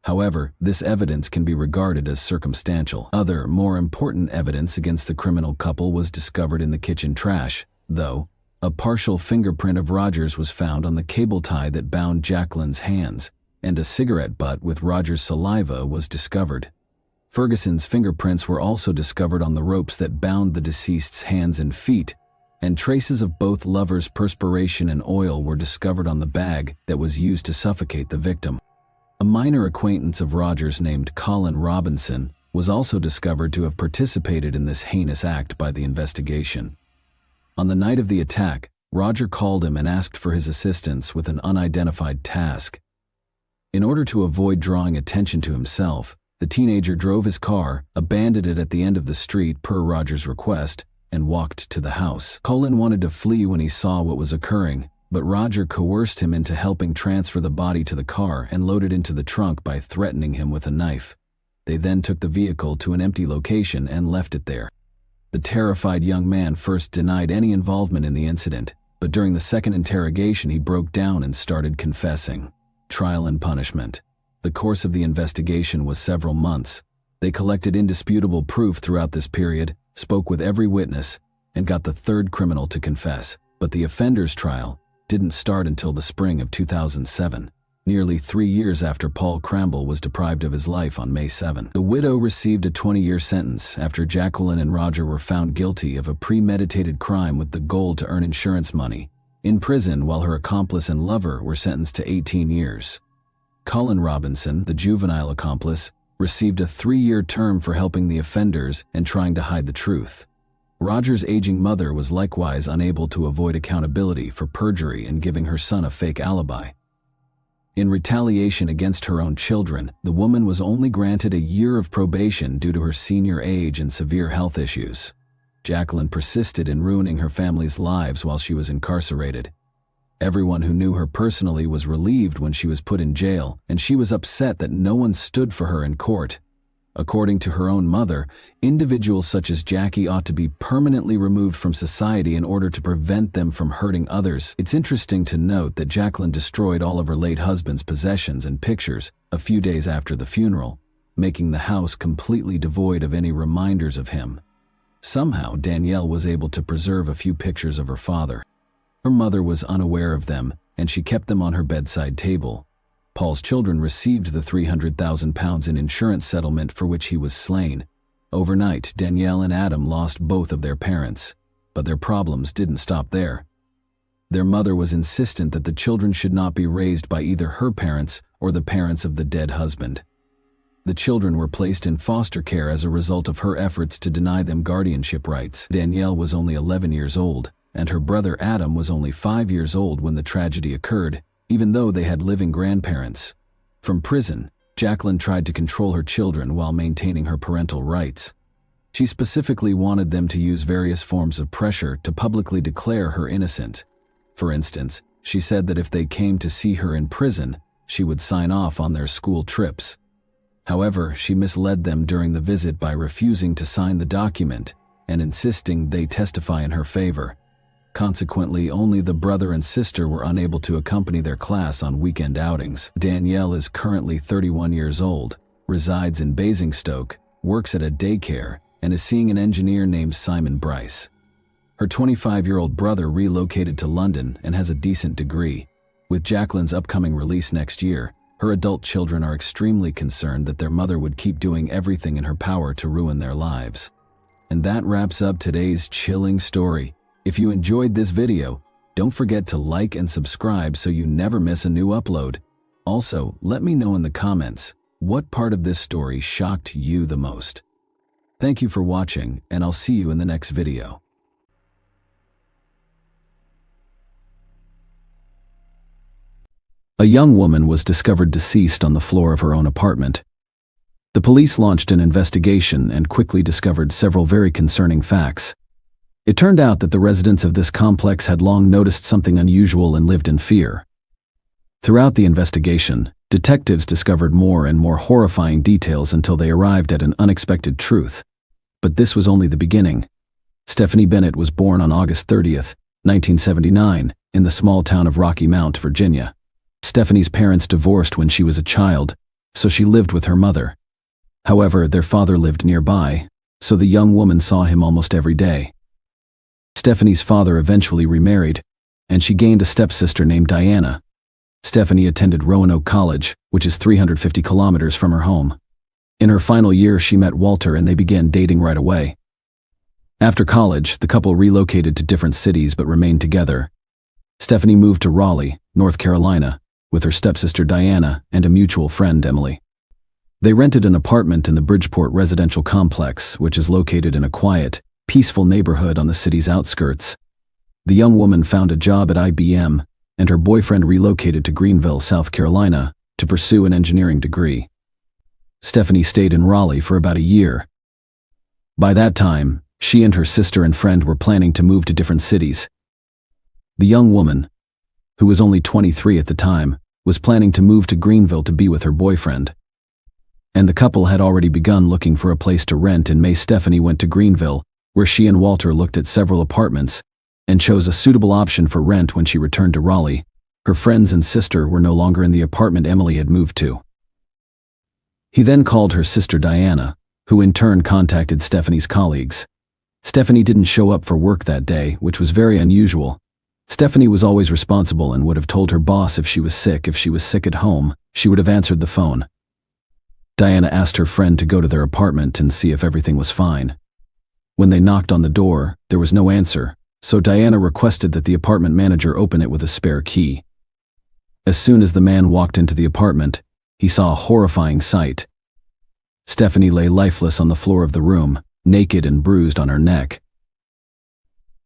However, this evidence can be regarded as circumstantial. Other, more important evidence against the criminal couple was discovered in the kitchen trash, though. A partial fingerprint of Roger's was found on the cable tie that bound Jacqueline's hands, and a cigarette butt with Roger's saliva was discovered. Ferguson's fingerprints were also discovered on the ropes that bound the deceased's hands and feet, and traces of both lovers' perspiration and oil were discovered on the bag that was used to suffocate the victim. A minor acquaintance of Roger's named Colin Robinson was also discovered to have participated in this heinous act by the investigation. On the night of the attack, Roger called him and asked for his assistance with an unidentified task. In order to avoid drawing attention to himself, the teenager drove his car, abandoned it at the end of the street per Roger's request, and walked to the house. Colin wanted to flee when he saw what was occurring, but Roger coerced him into helping transfer the body to the car and load it into the trunk by threatening him with a knife. They then took the vehicle to an empty location and left it there. The terrified young man first denied any involvement in the incident, but during the second interrogation he broke down and started confessing. Trial and punishment. The course of the investigation was several months. They collected indisputable proof throughout this period, spoke with every witness, and got the third criminal to confess. But the offender's trial didn't start until the spring of 2007, nearly 3 years after Paul Cramble was deprived of his life on May 7. The widow received a 20-year sentence after Jacqueline and Roger were found guilty of a premeditated crime with the goal to earn insurance money, in prison, while her accomplice and lover were sentenced to 18 years. Colin Robinson, the juvenile accomplice, received a 3-year term for helping the offenders and trying to hide the truth. Roger's aging mother was likewise unable to avoid accountability for perjury and giving her son a fake alibi. In retaliation against her own children, the woman was only granted a year of probation due to her senior age and severe health issues. Jacqueline persisted in ruining her family's lives while she was incarcerated. Everyone who knew her personally was relieved when she was put in jail, and she was upset that no one stood for her in court. According to her own mother, individuals such as Jackie ought to be permanently removed from society in order to prevent them from hurting others. It's interesting to note that Jacqueline destroyed all of her late husband's possessions and pictures a few days after the funeral, making the house completely devoid of any reminders of him. Somehow, Danielle was able to preserve a few pictures of her father. Her mother was unaware of them, and she kept them on her bedside table. Paul's children received the £300,000 in insurance settlement for which he was slain. Overnight, Danielle and Adam lost both of their parents, but their problems didn't stop there. Their mother was insistent that the children should not be raised by either her parents or the parents of the dead husband. The children were placed in foster care as a result of her efforts to deny them guardianship rights. Danielle was only 11 years old, and her brother Adam was only 5 years old when the tragedy occurred, even though they had living grandparents. From prison, Jacqueline tried to control her children while maintaining her parental rights. She specifically wanted them to use various forms of pressure to publicly declare her innocent. For instance, she said that if they came to see her in prison, she would sign off on their school trips. However, she misled them during the visit by refusing to sign the document and insisting they testify in her favor. Consequently, only the brother and sister were unable to accompany their class on weekend outings. Danielle is currently 31 years old, resides in Basingstoke, works at a daycare, and is seeing an engineer named Simon Bryce. Her 25-year-old brother relocated to London and has a decent degree. With Jacqueline's upcoming release next year, her adult children are extremely concerned that their mother would keep doing everything in her power to ruin their lives. And that wraps up today's chilling story. If you enjoyed this video, don't forget to like and subscribe so you never miss a new upload. Also, let me know in the comments, what part of this story shocked you the most? Thank you for watching, and I'll see you in the next video. A young woman was discovered deceased on the floor of her own apartment. The police launched an investigation and quickly discovered several very concerning facts. It turned out that the residents of this complex had long noticed something unusual and lived in fear. Throughout the investigation, detectives discovered more and more horrifying details until they arrived at an unexpected truth. But this was only the beginning. Stephanie Bennett was born on August 30th, 1979, in the small town of Rocky Mount, Virginia. Stephanie's parents divorced when she was a child, so she lived with her mother. However, their father lived nearby, so the young woman saw him almost every day. Stephanie's father eventually remarried, and she gained a stepsister named Diana. Stephanie attended Roanoke College, which is 350 kilometers from her home. In her final year, she met Walter and they began dating right away. After college, the couple relocated to different cities but remained together. Stephanie moved to Raleigh, North Carolina, with her stepsister Diana and a mutual friend, Emily. They rented an apartment in the Bridgeport residential complex, which is located in a quiet, peaceful neighborhood on the city's outskirts. The young woman found a job at IBM, and her boyfriend relocated to Greenville, South Carolina, to pursue an engineering degree. Stephanie stayed in Raleigh for about a year. By that time, she and her sister and friend were planning to move to different cities. The young woman, who was only 23 at the time, was planning to move to Greenville to be with her boyfriend. And the couple had already begun looking for a place to rent. In May, Stephanie went to Greenville, where she and Walter looked at several apartments and chose a suitable option for rent. When she returned to Raleigh, her friends and sister were no longer in the apartment Emily had moved to. He then called her sister Diana, who in turn contacted Stephanie's colleagues. Stephanie didn't show up for work that day, which was very unusual. Stephanie was always responsible and would have told her boss if she was sick. If she was sick at home, she would have answered the phone. Diana asked her friend to go to their apartment and see if everything was fine. When they knocked on the door, there was no answer, so Diana requested that the apartment manager open it with a spare key. As soon as the man walked into the apartment, he saw a horrifying sight. Stephanie lay lifeless on the floor of the room, naked and bruised on her neck.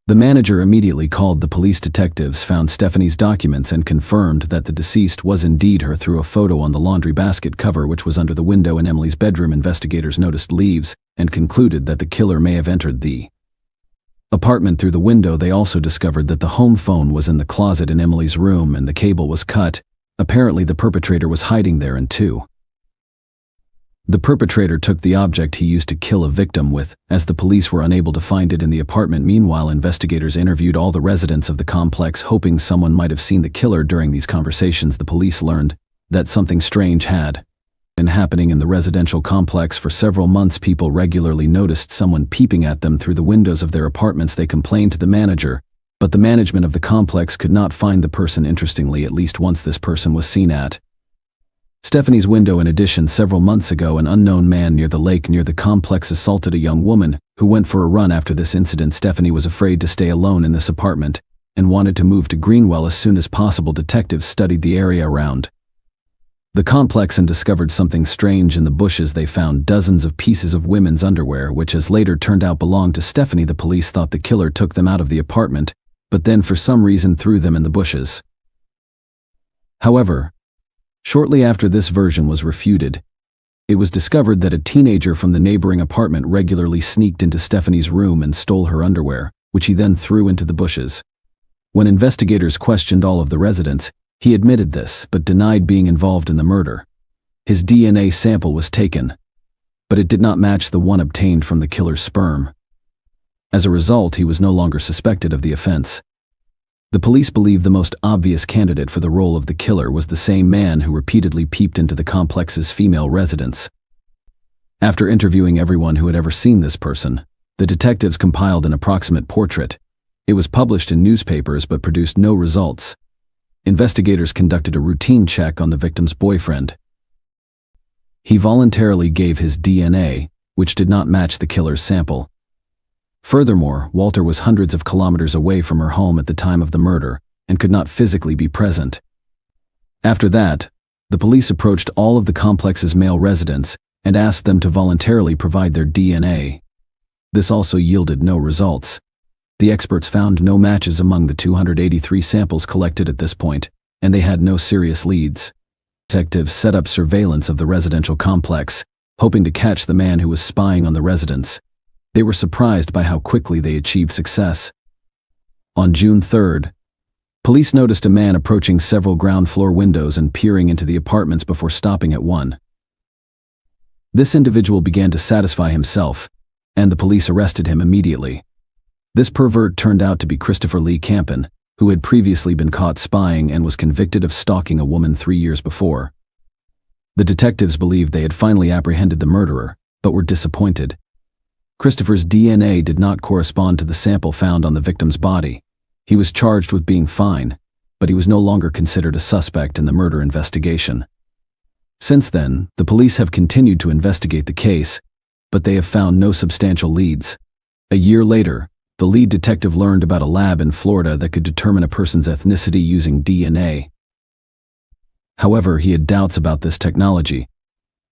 The manager immediately called the police. Detectives found Stephanie's documents and confirmed that the deceased was indeed her through a photo on the laundry basket cover which was under the window in Emily's bedroom. Investigators noticed leaves and concluded that the killer may have entered the apartment through the window. They also discovered that the home phone was in the closet in Emily's room and the cable was cut. Apparently the perpetrator was hiding there too. The perpetrator took the object he used to kill a victim with, as the police were unable to find it in the apartment. Meanwhile, investigators interviewed all the residents of the complex, hoping someone might have seen the killer. During these conversations, the police learned that something strange had been happening in the residential complex. For several months, people regularly noticed someone peeping at them through the windows of their apartments. They complained to the manager, but the management of the complex could not find the person. Interestingly, at least once this person was seen at Stephanie's window. In addition, several months ago, an unknown man near the lake near the complex assaulted a young woman who went for a run. After this incident, Stephanie was afraid to stay alone in this apartment and wanted to move to Greenville as soon as possible. Detectives studied the area around the complex and discovered something strange in the bushes. They found dozens of pieces of women's underwear, which as later turned out belonged to Stephanie. The police thought the killer took them out of the apartment, but then for some reason threw them in the bushes. However, shortly after this version was refuted, it was discovered that a teenager from the neighboring apartment regularly sneaked into Stephanie's room and stole her underwear, which he then threw into the bushes. When investigators questioned all of the residents, he admitted this but denied being involved in the murder. His DNA sample was taken, but it did not match the one obtained from the killer's sperm. As a result, he was no longer suspected of the offense. The police believe the most obvious candidate for the role of the killer was the same man who repeatedly peeped into the complex's female residence. After interviewing everyone who had ever seen this person, the detectives compiled an approximate portrait. It was published in newspapers but produced no results. Investigators conducted a routine check on the victim's boyfriend. He voluntarily gave his DNA, which did not match the killer's sample. Furthermore, Walter was hundreds of kilometers away from her home at the time of the murder and could not physically be present. After that, the police approached all of the complex's male residents and asked them to voluntarily provide their DNA. This also yielded no results. The experts found no matches among the 283 samples collected at this point, and they had no serious leads. Detectives set up surveillance of the residential complex, hoping to catch the man who was spying on the residents. They were surprised by how quickly they achieved success. On June 3rd, police noticed a man approaching several ground floor windows and peering into the apartments before stopping at one. This individual began to satisfy himself, and the police arrested him immediately. This pervert turned out to be Christopher Lee Campen, who had previously been caught spying and was convicted of stalking a woman 3 years before. The detectives believed they had finally apprehended the murderer, but were disappointed. Christopher's DNA did not correspond to the sample found on the victim's body. He was charged with being fine, but he was no longer considered a suspect in the murder investigation. Since then, the police have continued to investigate the case, but they have found no substantial leads. A year later, the lead detective learned about a lab in Florida that could determine a person's ethnicity using DNA. However, he had doubts about this technology,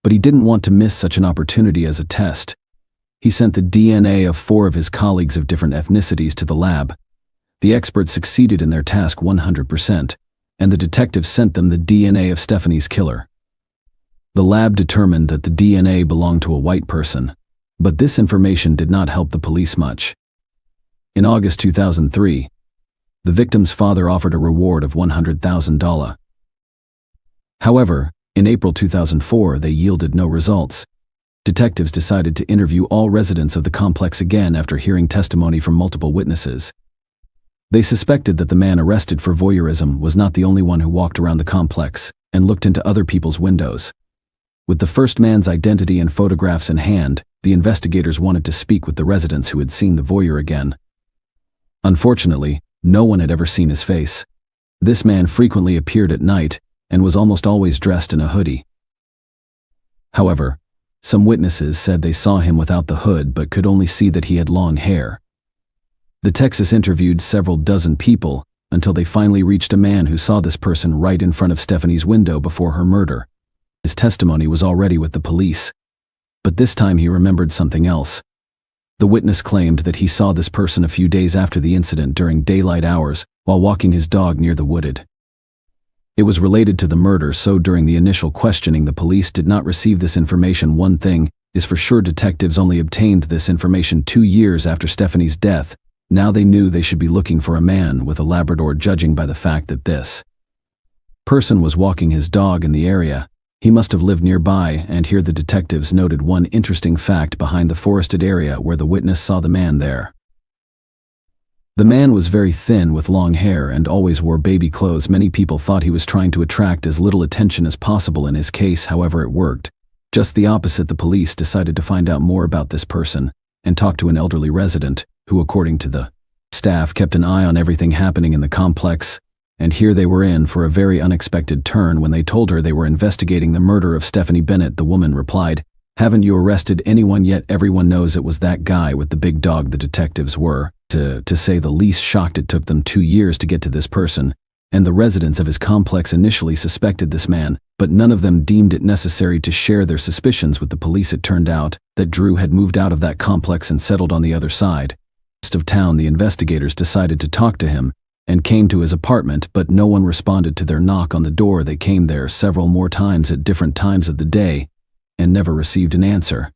but he didn't want to miss such an opportunity as a test. He sent the DNA of 4 of his colleagues of different ethnicities to the lab. The experts succeeded in their task 100%, and the detectives sent them the DNA of Stephanie's killer. The lab determined that the DNA belonged to a white person, but this information did not help the police much. In August 2003, the victim's father offered a reward of $100,000. However, in April 2004, they yielded no results. Detectives decided to interview all residents of the complex again after hearing testimony from multiple witnesses. They suspected that the man arrested for voyeurism was not the only one who walked around the complex and looked into other people's windows. With the first man's identity and photographs in hand, the investigators wanted to speak with the residents who had seen the voyeur again. Unfortunately, no one had ever seen his face. This man frequently appeared at night and was almost always dressed in a hoodie. However, some witnesses said they saw him without the hood but could only see that he had long hair. The Texas interviewed several dozen people until they finally reached a man who saw this person right in front of Stephanie's window before her murder. His testimony was already with the police, but this time he remembered something else. The witness claimed that he saw this person a few days after the incident during daylight hours while walking his dog near the wooded. It was related to the murder, so during the initial questioning the police did not receive this information. One thing is for sure, detectives only obtained this information 2 years after Stephanie's death. Now they knew they should be looking for a man with a Labrador, judging by the fact that this person was walking his dog in the area. He must have lived nearby, and here the detectives noted one interesting fact behind the forested area where the witness saw the man there. The man was very thin with long hair and always wore baby clothes. Many people thought he was trying to attract as little attention as possible in his case. However, it worked. Just the opposite. The police decided to find out more about this person and talk to an elderly resident who, according to the staff, kept an eye on everything happening in the complex. And here they were in for a very unexpected turn when they told her they were investigating the murder of Stephanie Bennett. The woman replied, "Haven't you arrested anyone yet? Everyone knows it was that guy with the big dog." The detectives were, to say the least, shocked. It took them 2 years to get to this person, and the residents of his complex initially suspected this man, but none of them deemed it necessary to share their suspicions with the police. It turned out that Drew had moved out of that complex and settled on the other side of town. The investigators decided to talk to him and came to his apartment, but no one responded to their knock on the door. They came there several more times at different times of the day and never received an answer.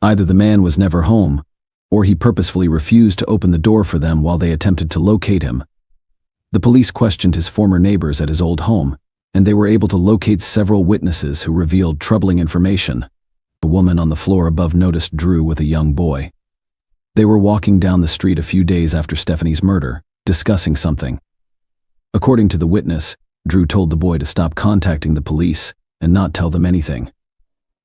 Either the man was never home, or he purposefully refused to open the door for them while they attempted to locate him. The police questioned his former neighbors at his old home, and they were able to locate several witnesses who revealed troubling information. A woman on the floor above noticed Drew with a young boy. They were walking down the street a few days after Stephanie's murder, discussing something. According to the witness, Drew told the boy to stop contacting the police and not tell them anything.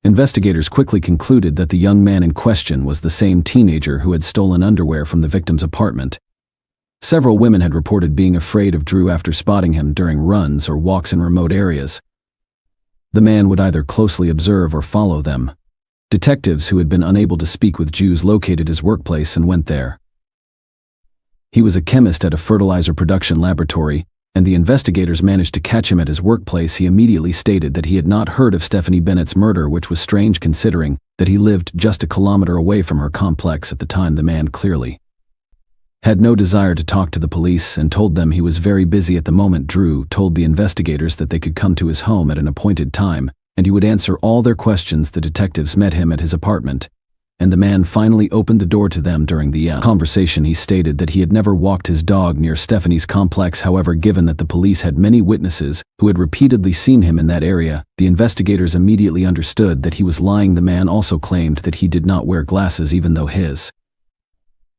Investigators quickly concluded that the young man in question was the same teenager who had stolen underwear from the victim's apartment. Several women had reported being afraid of Drew after spotting him during runs or walks in remote areas. The man would either closely observe or follow them. Detectives who had been unable to speak with Jews located his workplace and went there. He was a chemist at a fertilizer production laboratory, and the investigators managed to catch him at his workplace. He immediately stated that he had not heard of Stephanie Bennett's murder, which was strange considering that he lived just a kilometer away from her complex at the time. The man clearly had no desire to talk to the police and told them he was very busy at the moment. Drew told the investigators that they could come to his home at an appointed time, and he would answer all their questions. The detectives met him at his apartment, and the man finally opened the door to them. During the conversation, he stated that he had never walked his dog near Stephanie's complex. However, given that the police had many witnesses who had repeatedly seen him in that area, the investigators immediately understood that he was lying. The man also claimed that he did not wear glasses even though his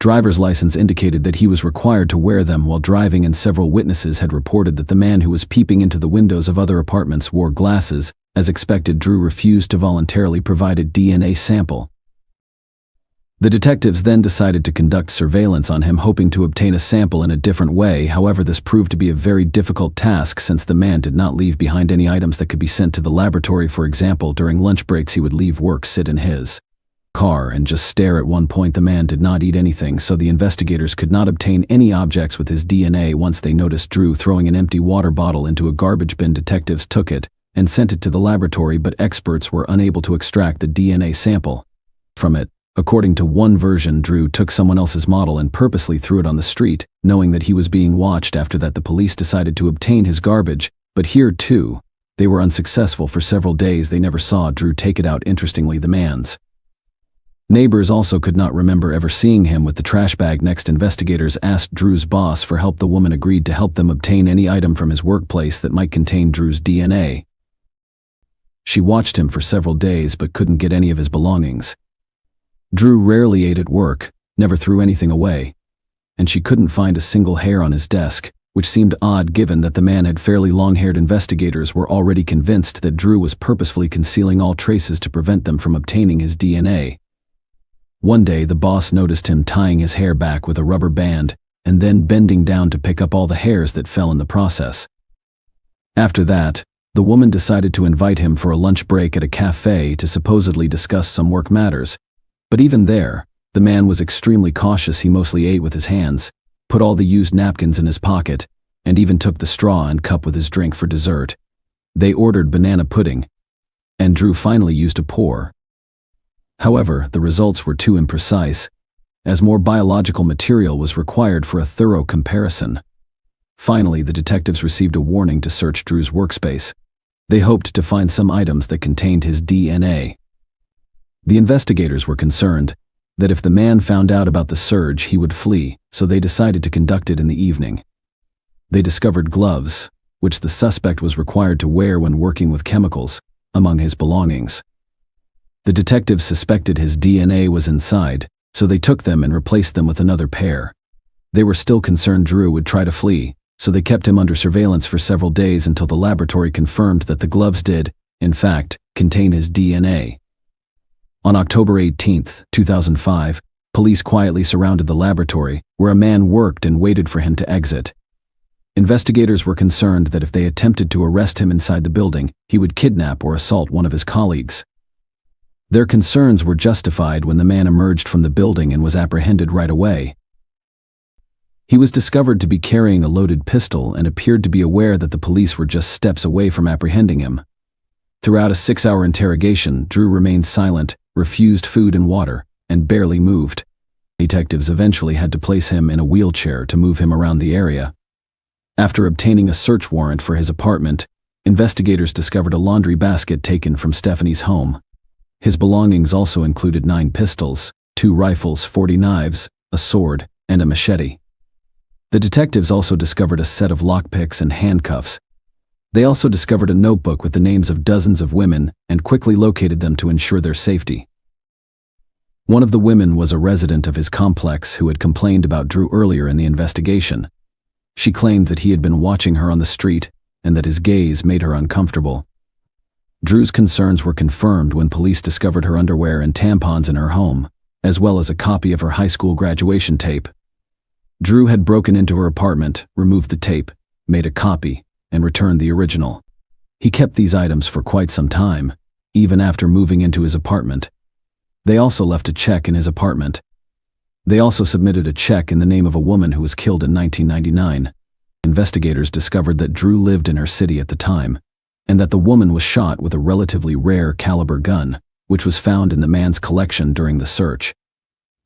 driver's license indicated that he was required to wear them while driving, and several witnesses had reported that the man who was peeping into the windows of other apartments wore glasses. As expected, Drew refused to voluntarily provide a DNA sample. The detectives then decided to conduct surveillance on him, hoping to obtain a sample in a different way. However, this proved to be a very difficult task since the man did not leave behind any items that could be sent to the laboratory. For example, during lunch breaks he would leave work, sit in his car, and just stare. At one point the man did not eat anything, so the investigators could not obtain any objects with his DNA. Once they noticed Drew throwing an empty water bottle into a garbage bin, detectives took it and sent it to the laboratory, but experts were unable to extract the DNA sample from it. According to one version, Drew took someone else's model and purposely threw it on the street, knowing that he was being watched. After that, the police decided to obtain his garbage, but here too, they were unsuccessful. For several days they never saw Drew take it out. Interestingly, the man's neighbors also could not remember ever seeing him with the trash bag. Next, investigators asked Drew's boss for help. The woman agreed to help them obtain any item from his workplace that might contain Drew's DNA. She watched him for several days but couldn't get any of his belongings. Drew rarely ate at work, never threw anything away, and she couldn't find a single hair on his desk, which seemed odd given that the man had fairly long-haired. Investigators were already convinced that Drew was purposefully concealing all traces to prevent them from obtaining his DNA. One day, the boss noticed him tying his hair back with a rubber band and then bending down to pick up all the hairs that fell in the process. After that, the woman decided to invite him for a lunch break at a cafe to supposedly discuss some work matters. But even there, the man was extremely cautious. He mostly ate with his hands, put all the used napkins in his pocket, and even took the straw and cup with his drink for dessert. They ordered banana pudding, and Drew finally used a pour. However, the results were too imprecise, as more biological material was required for a thorough comparison. Finally, the detectives received a warning to search Drew's workspace. They hoped to find some items that contained his DNA. The investigators were concerned that if the man found out about the search, he would flee, so they decided to conduct it in the evening. They discovered gloves, which the suspect was required to wear when working with chemicals, among his belongings. The detectives suspected his DNA was inside, so they took them and replaced them with another pair. They were still concerned Drew would try to flee, so they kept him under surveillance for several days until the laboratory confirmed that the gloves did, in fact, contain his DNA. On October 18, 2005, police quietly surrounded the laboratory, where a man worked, and waited for him to exit. Investigators were concerned that if they attempted to arrest him inside the building, he would kidnap or assault one of his colleagues. Their concerns were justified when the man emerged from the building and was apprehended right away. He was discovered to be carrying a loaded pistol and appeared to be aware that the police were just steps away from apprehending him. Throughout a 6-hour interrogation, Drew remained silent, refused food and water, and barely moved. Detectives eventually had to place him in a wheelchair to move him around the area. After obtaining a search warrant for his apartment, investigators discovered a laundry basket taken from Stephanie's home. His belongings also included 9 pistols, 2 rifles, 40 knives, a sword, and a machete. The detectives also discovered a set of lockpicks and handcuffs. They also discovered a notebook with the names of dozens of women and quickly located them to ensure their safety. One of the women was a resident of his complex who had complained about Drew earlier in the investigation. She claimed that he had been watching her on the street and that his gaze made her uncomfortable. Drew's concerns were confirmed when police discovered her underwear and tampons in her home, as well as a copy of her high school graduation tape. Drew had broken into her apartment, removed the tape, made a copy, and returned the original. He kept these items for quite some time, even after moving into his apartment. They also left a check in his apartment. They also submitted a check in the name of a woman who was killed in 1999. Investigators discovered that Drew lived in her city at the time, and that the woman was shot with a relatively rare caliber gun, which was found in the man's collection during the search.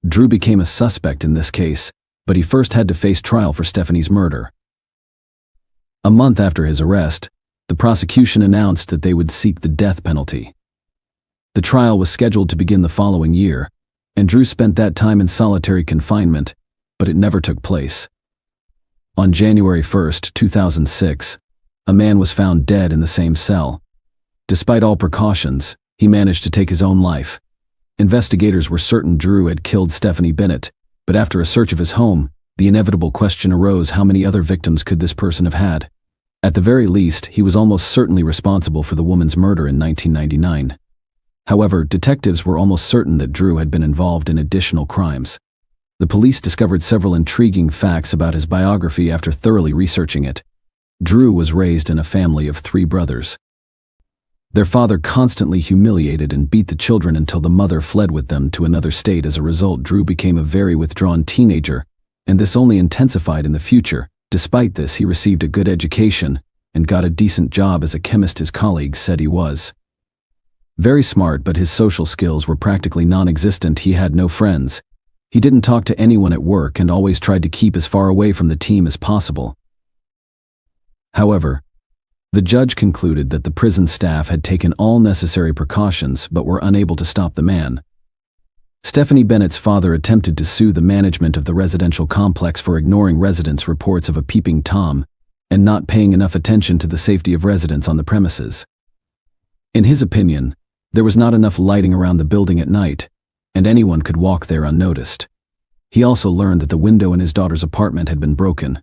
Drew became a suspect in this case, but he first had to face trial for Stephanie's murder. A month after his arrest, the prosecution announced that they would seek the death penalty. The trial was scheduled to begin the following year, and Drew spent that time in solitary confinement, but it never took place. On January 1, 2006, a man was found dead in the same cell. Despite all precautions, he managed to take his own life. Investigators were certain Drew had killed Stephanie Bennett, but after a search of his home, the inevitable question arose: how many other victims could this person have had? At the very least, he was almost certainly responsible for the woman's murder in 1999. However, detectives were almost certain that Drew had been involved in additional crimes. The police discovered several intriguing facts about his biography after thoroughly researching it. Drew was raised in a family of 3 brothers. Their father constantly humiliated and beat the children until the mother fled with them to another state. As a result, Drew became a very withdrawn teenager, and this only intensified in the future. Despite this, he received a good education and got a decent job as a chemist. His colleagues said he was very smart, but his social skills were practically non-existent. He had no friends. He didn't talk to anyone at work and always tried to keep as far away from the team as possible. However, the judge concluded that the prison staff had taken all necessary precautions but were unable to stop the man. Stephanie Bennett's father attempted to sue the management of the residential complex for ignoring residents' reports of a peeping Tom and not paying enough attention to the safety of residents on the premises. In his opinion, there was not enough lighting around the building at night, and anyone could walk there unnoticed. He also learned that the window in his daughter's apartment had been broken,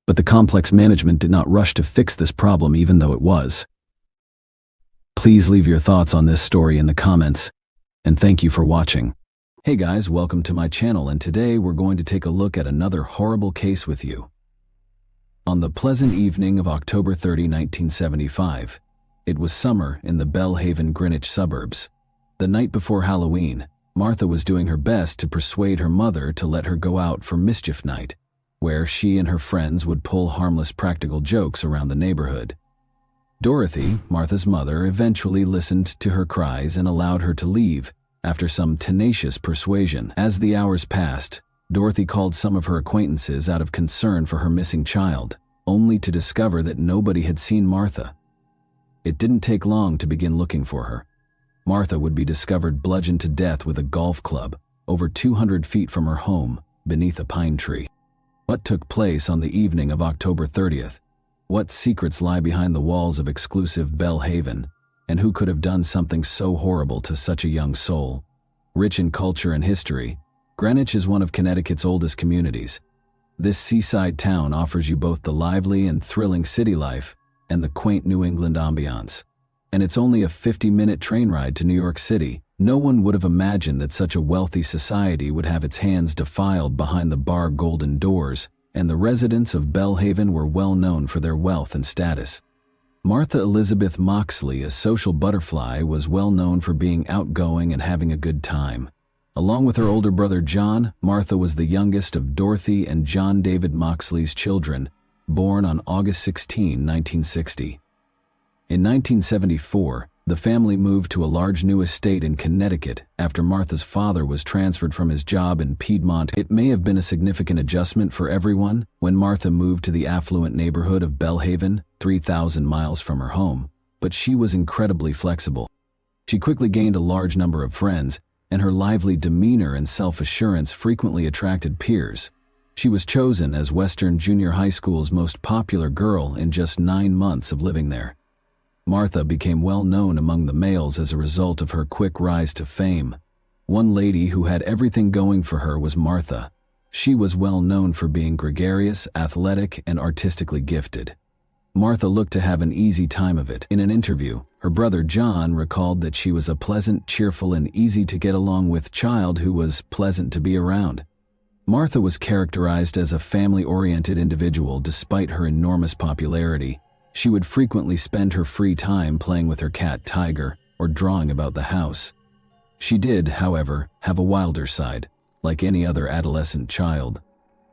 but the complex management did not rush to fix this problem even though it was. Please leave your thoughts on this story in the comments, and thank you for watching. Hey guys, welcome to my channel, and today we're going to take a look at another horrible case with you. On the pleasant evening of October 30, 1975, it was summer in the Belhaven, Greenwich suburbs. The night before Halloween, Martha was doing her best to persuade her mother to let her go out for mischief night, where she and her friends would pull harmless practical jokes around the neighborhood. Dorothy, Martha's mother, eventually listened to her cries and allowed her to leave after some tenacious persuasion. As the hours passed, Dorothy called some of her acquaintances out of concern for her missing child, only to discover that nobody had seen Martha. It didn't take long to begin looking for her. Martha would be discovered bludgeoned to death with a golf club over 200 feet from her home beneath a pine tree. What took place on the evening of October 30th? What secrets lie behind the walls of exclusive Belhaven? And who could have done something so horrible to such a young soul? Rich in culture and history, Greenwich is one of Connecticut's oldest communities. This seaside town offers you both the lively and thrilling city life and the quaint New England ambiance. And it's only a 50-minute train ride to New York City. No one would have imagined that such a wealthy society would have its hands defiled behind the bar golden doors, and the residents of Belhaven were well known for their wealth and status. Martha Elizabeth Moxley, a social butterfly, was well known for being outgoing and having a good time. Along with her older brother John, Martha was the youngest of Dorothy and John David Moxley's children, born on August 16, 1960. In 1974, the family moved to a large new estate in Connecticut after Martha's father was transferred from his job in Piedmont. It may have been a significant adjustment for everyone when Martha moved to the affluent neighborhood of Belhaven, 3,000 miles from her home, but she was incredibly flexible. She quickly gained a large number of friends, and her lively demeanor and self-assurance frequently attracted peers. She was chosen as Western Junior High School's most popular girl in just 9 months of living there. Martha became well known among the males as a result of her quick rise to fame. One lady who had everything going for her was Martha. She was well known for being gregarious, athletic, and artistically gifted. Martha looked to have an easy time of it. In an interview, her brother John recalled that she was a pleasant, cheerful, and easy to get along with child who was pleasant to be around. Martha was characterized as a family-oriented individual despite her enormous popularity. She would frequently spend her free time playing with her cat Tiger or drawing about the house. She did, however, have a wilder side. Like any other adolescent child,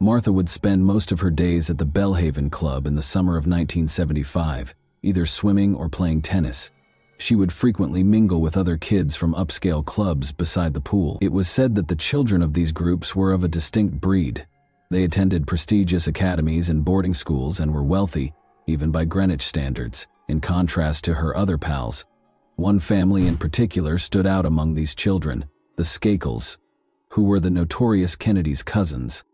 Martha would spend most of her days at the Belhaven Club in the summer of 1975, either swimming or playing tennis. She would frequently mingle with other kids from upscale clubs beside the pool. It was said that the children of these groups were of a distinct breed. They attended prestigious academies and boarding schools and were wealthy, even by Greenwich standards, in contrast to her other pals. One family in particular stood out among these children, the Skakels, who were the notorious Kennedy's cousins.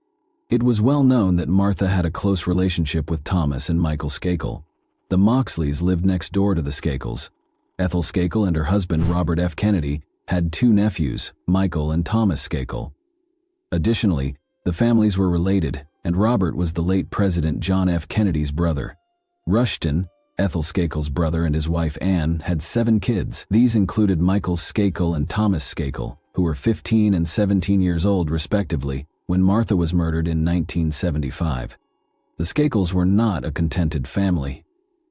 It was well known that Martha had a close relationship with Thomas and Michael Skakel. The Moxleys lived next door to the Skakels. Ethel Skakel and her husband Robert F. Kennedy had two nephews, Michael and Thomas Skakel. Additionally, the families were related, and Robert was the late President John F. Kennedy's brother. Rushton, Ethel Skakel's brother, and his wife Anne had 7 kids. These included Michael Skakel and Thomas Skakel, who were 15 and 17 years old respectively when Martha was murdered in 1975. The Skakels were not a contented family.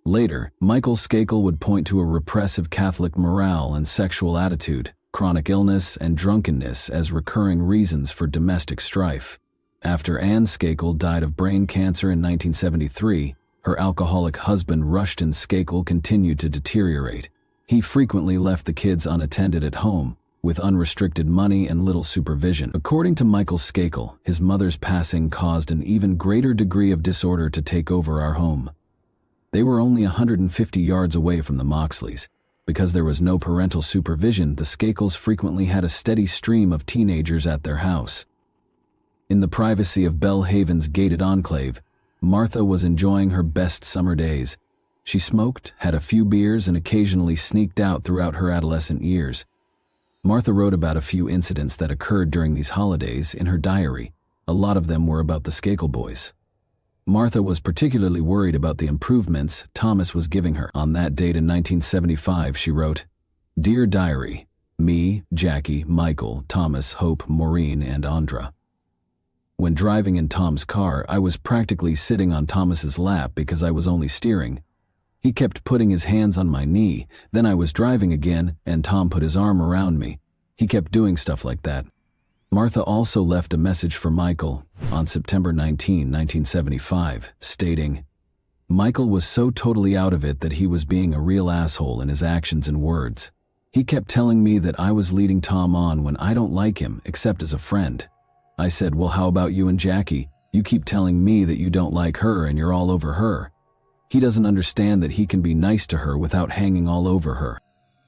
Later, Michael Skakel would point to a repressive Catholic morale and sexual attitude, chronic illness, and drunkenness as recurring reasons for domestic strife. After Anne Skakel died of brain cancer in 1973, her alcoholic husband Rushton Skakel continued to deteriorate. He frequently left the kids unattended at home, with unrestricted money and little supervision. According to Michael Skakel, his mother's passing caused an even greater degree of disorder to take over our home. They were only 150 yards away from the Moxleys. Because there was no parental supervision, the Skakels frequently had a steady stream of teenagers at their house. In the privacy of Belhaven's gated enclave, Martha was enjoying her best summer days. She smoked, had a few beers, and occasionally sneaked out throughout her adolescent years. Martha wrote about a few incidents that occurred during these holidays in her diary. A lot of them were about the Skakel boys. Martha was particularly worried about the improvements Thomas was giving her. On that date in 1975, she wrote, "Dear Diary, me, Jackie, Michael, Thomas, Hope, Maureen, and Andra. When driving in Tom's car, I was practically sitting on Thomas's lap because I was only steering. He kept putting his hands on my knee, then I was driving again, and Tom put his arm around me. He kept doing stuff like that." Martha also left a message for Michael on September 19, 1975, stating, "Michael was so totally out of it that he was being a real asshole in his actions and words. He kept telling me that I was leading Tom on when I don't like him except as a friend. I said, well, how about you and Jackie? You keep telling me that you don't like her and you're all over her. He doesn't understand that he can be nice to her without hanging all over her."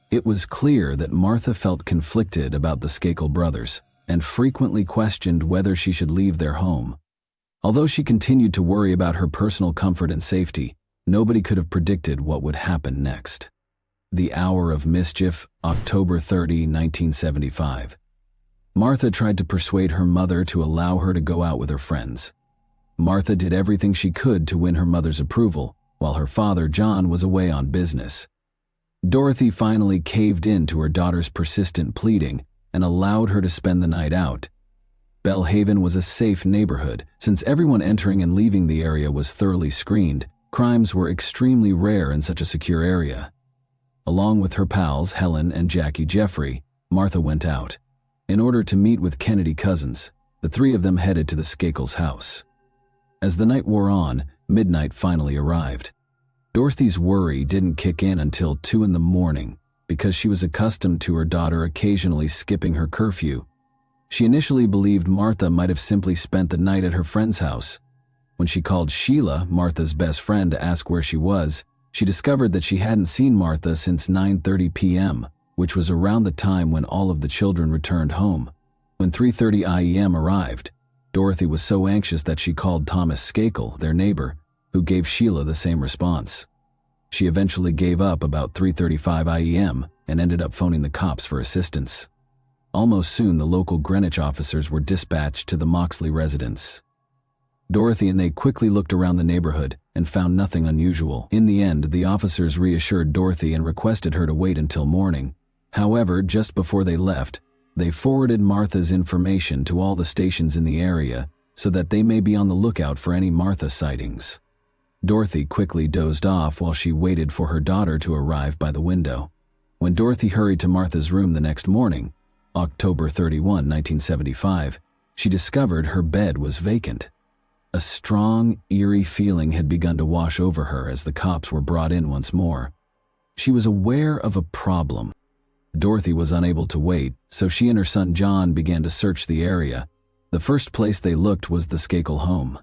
It was clear that Martha felt conflicted about the Skakel brothers and frequently questioned whether she should leave their home. Although she continued to worry about her personal comfort and safety, nobody could have predicted what would happen next. The Hour of Mischief, October 30, 1975. Martha tried to persuade her mother to allow her to go out with her friends. Martha did everything she could to win her mother's approval, while her father, John, was away on business. Dorothy finally caved in to her daughter's persistent pleading and allowed her to spend the night out. Belhaven was a safe neighborhood. Since everyone entering and leaving the area was thoroughly screened, crimes were extremely rare in such a secure area. Along with her pals, Helen and Jackie Jeffrey, Martha went out. In order to meet with Kennedy cousins, the 3 of them headed to the Skakels' house. As the night wore on, midnight finally arrived. Dorothy's worry didn't kick in until 2 in the morning because she was accustomed to her daughter occasionally skipping her curfew. She initially believed Martha might have simply spent the night at her friend's house. When she called Sheila, Martha's best friend, to ask where she was, she discovered that she hadn't seen Martha since 9:30 p.m., which was around the time when all of the children returned home. When 3:30 a.m. arrived, Dorothy was so anxious that she called Thomas Skakel, their neighbor, who gave Sheila the same response. She eventually gave up about 3:35 a.m. and ended up phoning the cops for assistance. Almost soon, the local Greenwich officers were dispatched to the Moxley residence. Dorothy and they quickly looked around the neighborhood and found nothing unusual. In the end, the officers reassured Dorothy and requested her to wait until morning. However, just before they left, they forwarded Martha's information to all the stations in the area so that they may be on the lookout for any Martha sightings. Dorothy quickly dozed off while she waited for her daughter to arrive by the window. When Dorothy hurried to Martha's room the next morning, October 31, 1975, she discovered her bed was vacant. A strong, eerie feeling had begun to wash over her as the cops were brought in once more. She was aware of a problem. Dorothy was unable to wait, so she and her son John began to search the area. The first place they looked was the Skakel home.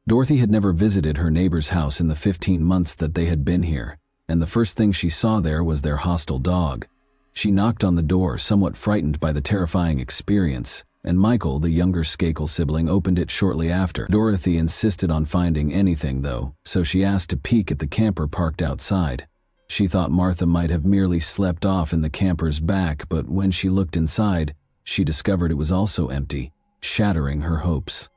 Dorothy had never visited her neighbor's house in the 15 months that they had been here, and the first thing she saw there was their hostile dog. She knocked on the door, somewhat frightened by the terrifying experience, and Michael, the younger Skakel sibling, opened it shortly after. Dorothy insisted on finding anything, though, so she asked to peek at the camper parked outside. She thought Martha might have merely slept off in the camper's back, but when she looked inside, she discovered it was also empty, shattering her hopes.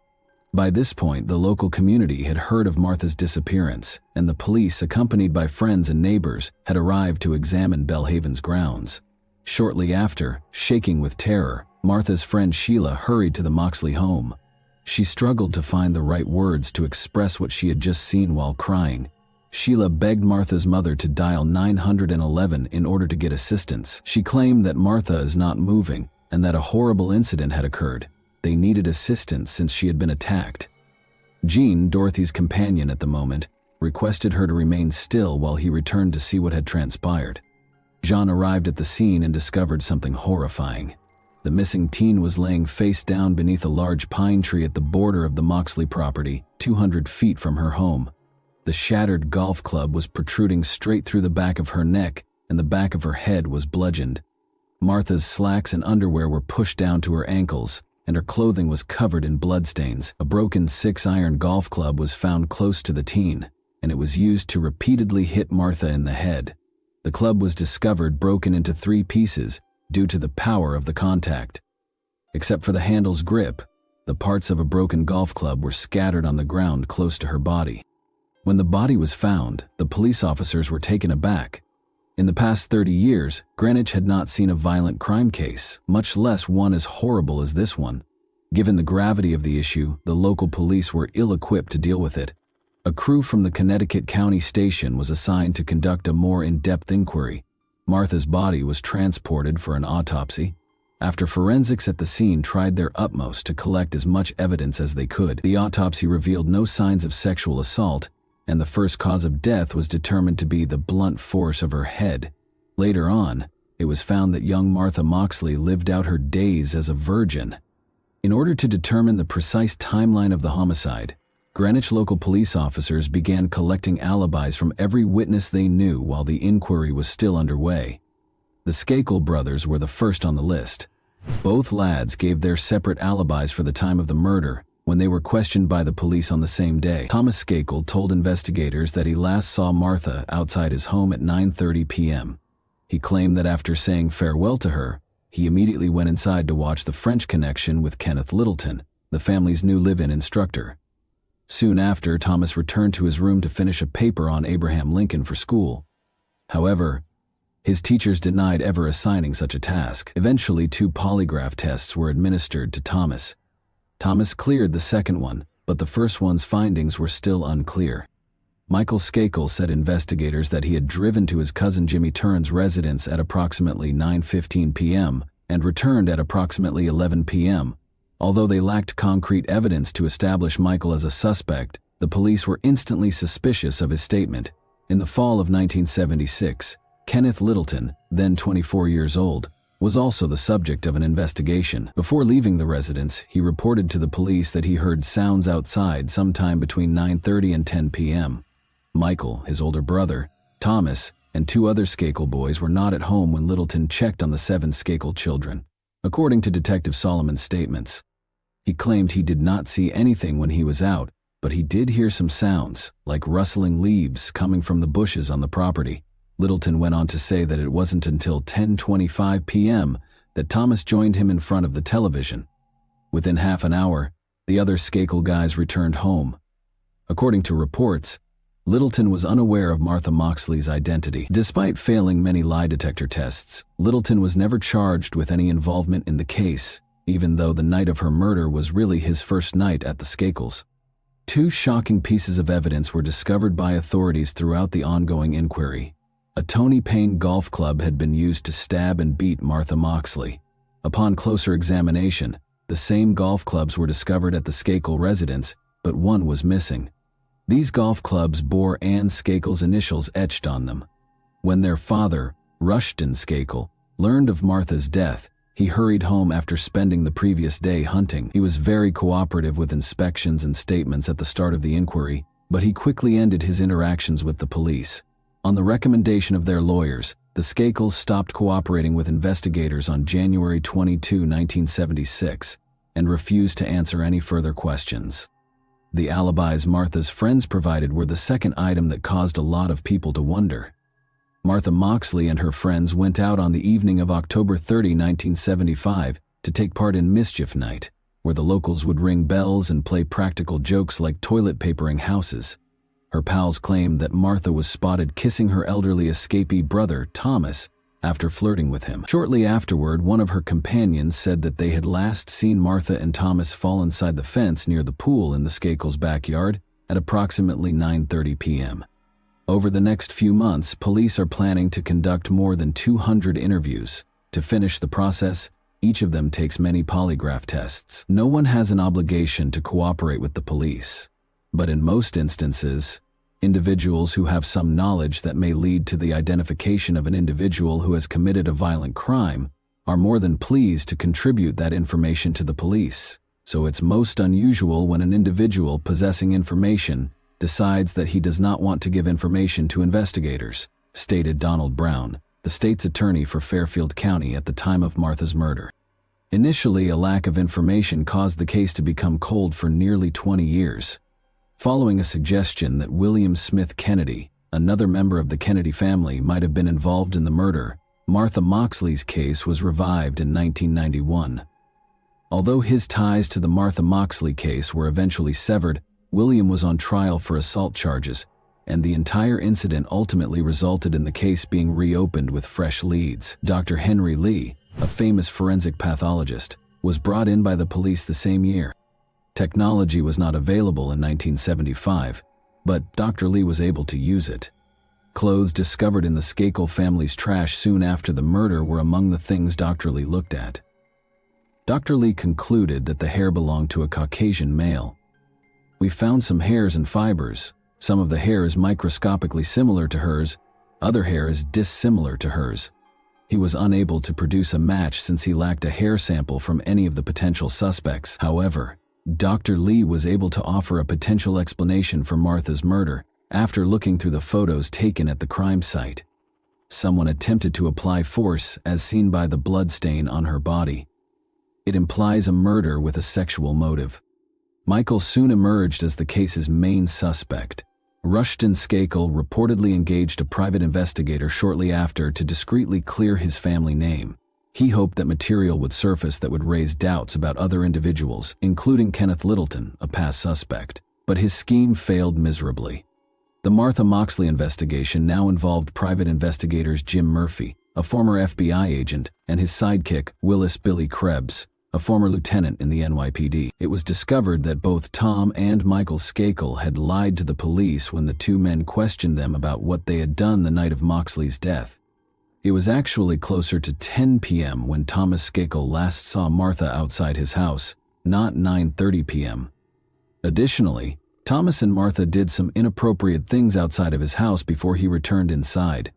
By this point, the local community had heard of Martha's disappearance, and the police, accompanied by friends and neighbors, had arrived to examine Belhaven's grounds. Shortly after, shaking with terror, Martha's friend Sheila hurried to the Moxley home. She struggled to find the right words to express what she had just seen while crying. Sheila begged Martha's mother to dial 911 in order to get assistance. She claimed that Martha is not moving and that a horrible incident had occurred. They needed assistance since she had been attacked. Jean, Dorothy's companion at the moment, requested her to remain still while he returned to see what had transpired. Jean arrived at the scene and discovered something horrifying. The missing teen was laying face down beneath a large pine tree at the border of the Moxley property, 200 feet from her home. The shattered golf club was protruding straight through the back of her neck, and the back of her head was bludgeoned. Martha's slacks and underwear were pushed down to her ankles, and her clothing was covered in bloodstains. A broken 6-iron golf club was found close to the teen, and it was used to repeatedly hit Martha in the head. The club was discovered broken into 3 pieces due to the power of the contact. Except for the handle's grip, the parts of a broken golf club were scattered on the ground close to her body. When the body was found, the police officers were taken aback. In the past 30 years, Greenwich had not seen a violent crime case, much less one as horrible as this one. Given the gravity of the issue, the local police were ill-equipped to deal with it. A crew from the Connecticut County Station was assigned to conduct a more in-depth inquiry. Martha's body was transported for an autopsy. After forensics at the scene tried their utmost to collect as much evidence as they could, the autopsy revealed no signs of sexual assault, and the first cause of death was determined to be the blunt force of her head. Later on, it was found that young Martha Moxley lived out her days as a virgin. In order to determine the precise timeline of the homicide, Greenwich local police officers began collecting alibis from every witness they knew while the inquiry was still underway. The Skakel brothers were the first on the list. Both lads gave their separate alibis for the time of the murder when they were questioned by the police on the same day. Thomas Skakel told investigators that he last saw Martha outside his home at 9:30 p.m. He claimed that after saying farewell to her, he immediately went inside to watch The French Connection with Kenneth Littleton, the family's new live-in instructor. Soon after, Thomas returned to his room to finish a paper on Abraham Lincoln for school. However, his teachers denied ever assigning such a task. Eventually, 2 polygraph tests were administered to Thomas. Thomas cleared the second one, but the first one's findings were still unclear. Michael Skakel said investigators that he had driven to his cousin Jimmy Turn's residence at approximately 9:15 p.m. and returned at approximately 11 p.m. Although they lacked concrete evidence to establish Michael as a suspect, the police were instantly suspicious of his statement. In the fall of 1976, Kenneth Littleton, then 24 years old, was also the subject of an investigation. Before leaving the residence, he reported to the police that he heard sounds outside sometime between 9:30 and 10 p.m. Michael, his older brother, Thomas, and 2 other Skakel boys were not at home when Littleton checked on the 7 Skakel children. According to Detective Solomon's statements, he claimed he did not see anything when he was out, but he did hear some sounds, like rustling leaves coming from the bushes on the property. Littleton went on to say that it wasn't until 10:25 p.m. that Thomas joined him in front of the television. Within half an hour, the other Skakel guys returned home. According to reports, Littleton was unaware of Martha Moxley's identity. Despite failing many lie detector tests, Littleton was never charged with any involvement in the case, even though the night of her murder was really his first night at the Skakels. Two shocking pieces of evidence were discovered by authorities throughout the ongoing inquiry. A Tony Payne golf club had been used to stab and beat Martha Moxley. Upon closer examination, the same golf clubs were discovered at the Skakel residence, but one was missing. These golf clubs bore Anne Skakel's initials etched on them. When their father, Rushton Skakel, learned of Martha's death, he hurried home after spending the previous day hunting. He was very cooperative with inspections and statements at the start of the inquiry, but he quickly ended his interactions with the police. On the recommendation of their lawyers, the Skakels stopped cooperating with investigators on January 22, 1976, and refused to answer any further questions. The alibis Martha's friends provided were the second item that caused a lot of people to wonder. Martha Moxley and her friends went out on the evening of October 30, 1975, to take part in Mischief Night, where the locals would ring bells and play practical jokes like toilet papering houses. Her pals claimed that Martha was spotted kissing her elderly escapee brother, Thomas, after flirting with him. Shortly afterward, one of her companions said that they had last seen Martha and Thomas fall inside the fence near the pool in the Skakels' backyard at approximately 9:30 p.m. Over the next few months, police are planning to conduct more than 200 interviews. To finish the process, each of them takes many polygraph tests. No one has an obligation to cooperate with the police, but in most instances, individuals who have some knowledge that may lead to the identification of an individual who has committed a violent crime are more than pleased to contribute that information to the police. So it's most unusual when an individual possessing information decides that he does not want to give information to investigators, stated Donald Brown, the state's attorney for Fairfield County at the time of Martha's murder. Initially, a lack of information caused the case to become cold for nearly 20 years. Following a suggestion that William Smith Kennedy, another member of the Kennedy family, might have been involved in the murder, Martha Moxley's case was revived in 1991. Although his ties to the Martha Moxley case were eventually severed, William was on trial for assault charges, and the entire incident ultimately resulted in the case being reopened with fresh leads. Dr. Henry Lee, a famous forensic pathologist, was brought in by the police the same year. Technology was not available in 1975, but Dr. Lee was able to use it. Clothes discovered in the Skakel family's trash soon after the murder were among the things Dr. Lee looked at. Dr. Lee concluded that the hair belonged to a Caucasian male. "We found some hairs and fibers. Some of the hair is microscopically similar to hers, other hair is dissimilar to hers." He was unable to produce a match since he lacked a hair sample from any of the potential suspects. However, Dr. Lee was able to offer a potential explanation for Martha's murder after looking through the photos taken at the crime site. Someone attempted to apply force, as seen by the blood stain on her body. It implies a murder with a sexual motive. Michael soon emerged as the case's main suspect. Rushton Skakel reportedly engaged a private investigator shortly after to discreetly clear his family name. He hoped that material would surface that would raise doubts about other individuals, including Kenneth Littleton, a past suspect, but his scheme failed miserably. The Martha Moxley investigation now involved private investigators Jim Murphy, a former FBI agent, and his sidekick, Willis Billy Krebs, a former lieutenant in the NYPD. It was discovered that both Tom and Michael Skakel had lied to the police when the two men questioned them about what they had done the night of Moxley's death. It was actually closer to 10 p.m. when Thomas Skakel last saw Martha outside his house, not 9:30 p.m. Additionally, Thomas and Martha did some inappropriate things outside of his house before he returned inside.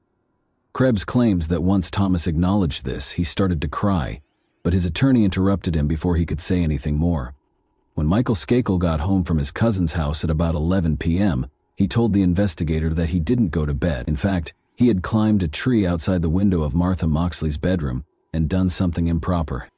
Krebs claims that once Thomas acknowledged this, he started to cry, but his attorney interrupted him before he could say anything more. When Michael Skakel got home from his cousin's house at about 11 p.m., he told the investigator that he didn't go to bed. In fact, he had climbed a tree outside the window of Martha Moxley's bedroom and done something improper.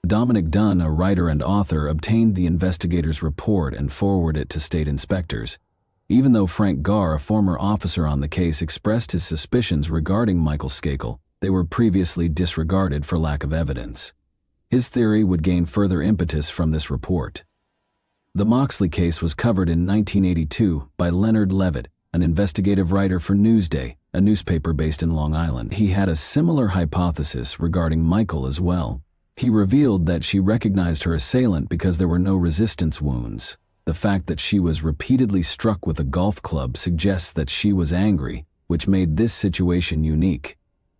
Dominic Dunn, a writer and author, obtained the investigator's report and forwarded it to state inspectors. Even though Frank Garr, a former officer on the case, expressed his suspicions regarding Michael Skakel, they were previously disregarded for lack of evidence. His theory would gain further impetus from this report. The Moxley case was covered in 1982 by Leonard Levitt, an investigative writer for Newsday, a newspaper based in Long Island. He had a similar hypothesis regarding Michael as well. He revealed that she recognized her assailant because there were no resistance wounds. The fact that she was repeatedly struck with a golf club suggests that she was angry, which made this situation unique.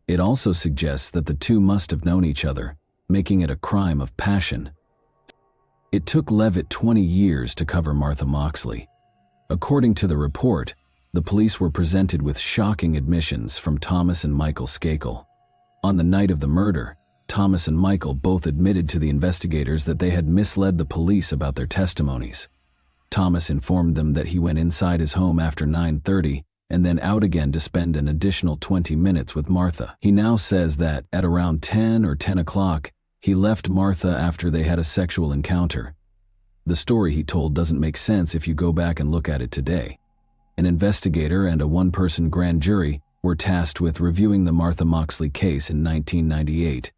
It also suggests that the two must have known each other, making it a crime of passion. It took Levitt 20 years to cover Martha Moxley. According to the report, the police were presented with shocking admissions from Thomas and Michael Skakel. On the night of the murder, Thomas and Michael both admitted to the investigators that they had misled the police about their testimonies. Thomas informed them that he went inside his home after 9:30 and then out again to spend an additional 20 minutes with Martha. He now says that at around 10 or 10 o'clock, he left Martha after they had a sexual encounter. The story he told doesn't make sense if you go back and look at it today. An investigator and a one-person grand jury were tasked with reviewing the Martha Moxley case in 1998.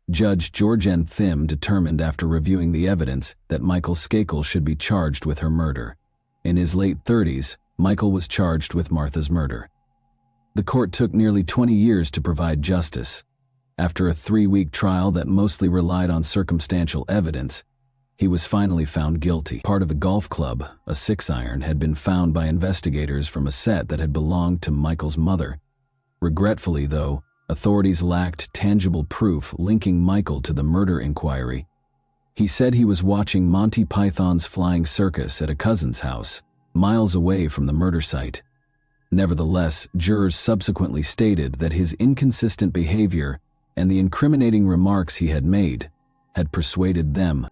Judge George N. Thim determined after reviewing the evidence that Michael Skakel should be charged with her murder. In his late 30s, Michael was charged with Martha's murder. The court took nearly 20 years to provide justice. After a 3-week trial that mostly relied on circumstantial evidence, he was finally found guilty. Part of the golf club, a 6-iron, had been found by investigators from a set that had belonged to Michael's mother. Regretfully, though, authorities lacked tangible proof linking Michael to the murder inquiry. He said he was watching Monty Python's Flying Circus at a cousin's house, miles away from the murder site. Nevertheless, jurors subsequently stated that his inconsistent behavior and the incriminating remarks he had made had persuaded them.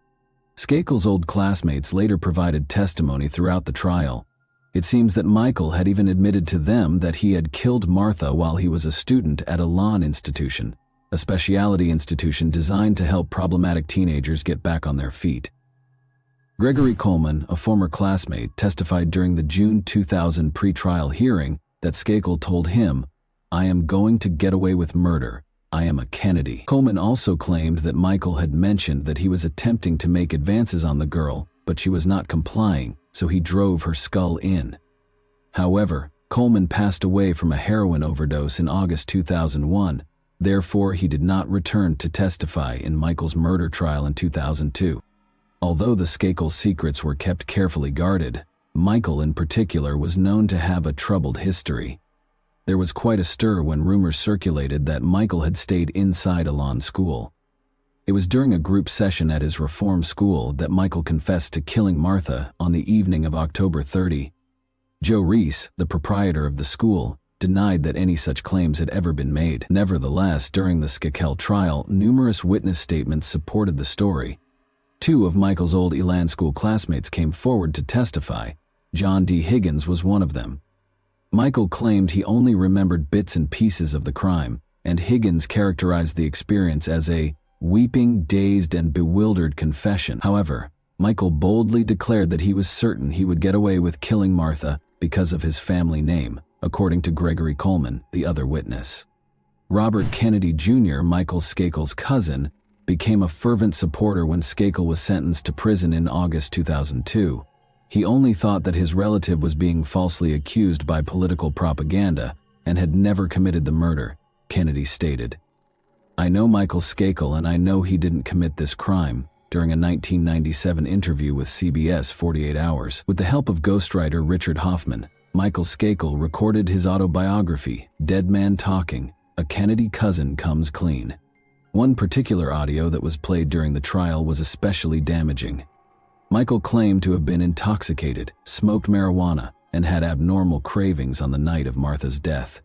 Skakel's old classmates later provided testimony throughout the trial. It seems that Michael had even admitted to them that he had killed Martha while he was a student at a lawn institution, a specialty institution designed to help problematic teenagers get back on their feet. Gregory Coleman, a former classmate, testified during the June 2000 pre-trial hearing that Skakel told him, "I am going to get away with murder. I am a Kennedy." Coleman also claimed that Michael had mentioned that he was attempting to make advances on the girl, but she was not complying, so he drove her skull in. However, Coleman passed away from a heroin overdose in August 2001, therefore he did not return to testify in Michael's murder trial in 2002. Although the Skakel secrets were kept carefully guarded, Michael in particular was known to have a troubled history. There was quite a stir when rumors circulated that Michael had stayed inside a lawn school. It was during a group session at his reform school that Michael confessed to killing Martha on the evening of October 30. Joe Reese, the proprietor of the school, denied that any such claims had ever been made. Nevertheless, during the Skakel trial, numerous witness statements supported the story. 2 of Michael's old Elan school classmates came forward to testify. John D. Higgins was one of them. Michael claimed he only remembered bits and pieces of the crime, and Higgins characterized the experience as a weeping, dazed, and bewildered confession. However, Michael boldly declared that he was certain he would get away with killing Martha because of his family name, according to Gregory Coleman, the other witness. Robert Kennedy Jr., Michael Skakel's cousin, became a fervent supporter when Skakel was sentenced to prison in August 2002. He only thought that his relative was being falsely accused by political propaganda and had never committed the murder, Kennedy stated. "I know Michael Skakel and I know he didn't commit this crime." During a 1997 interview with CBS 48 Hours, with the help of ghostwriter Richard Hoffman, Michael Skakel recorded his autobiography, Dead Man Talking, A Kennedy Cousin Comes Clean. One particular audio that was played during the trial was especially damaging. Michael claimed to have been intoxicated, smoked marijuana, and had abnormal cravings on the night of Martha's death.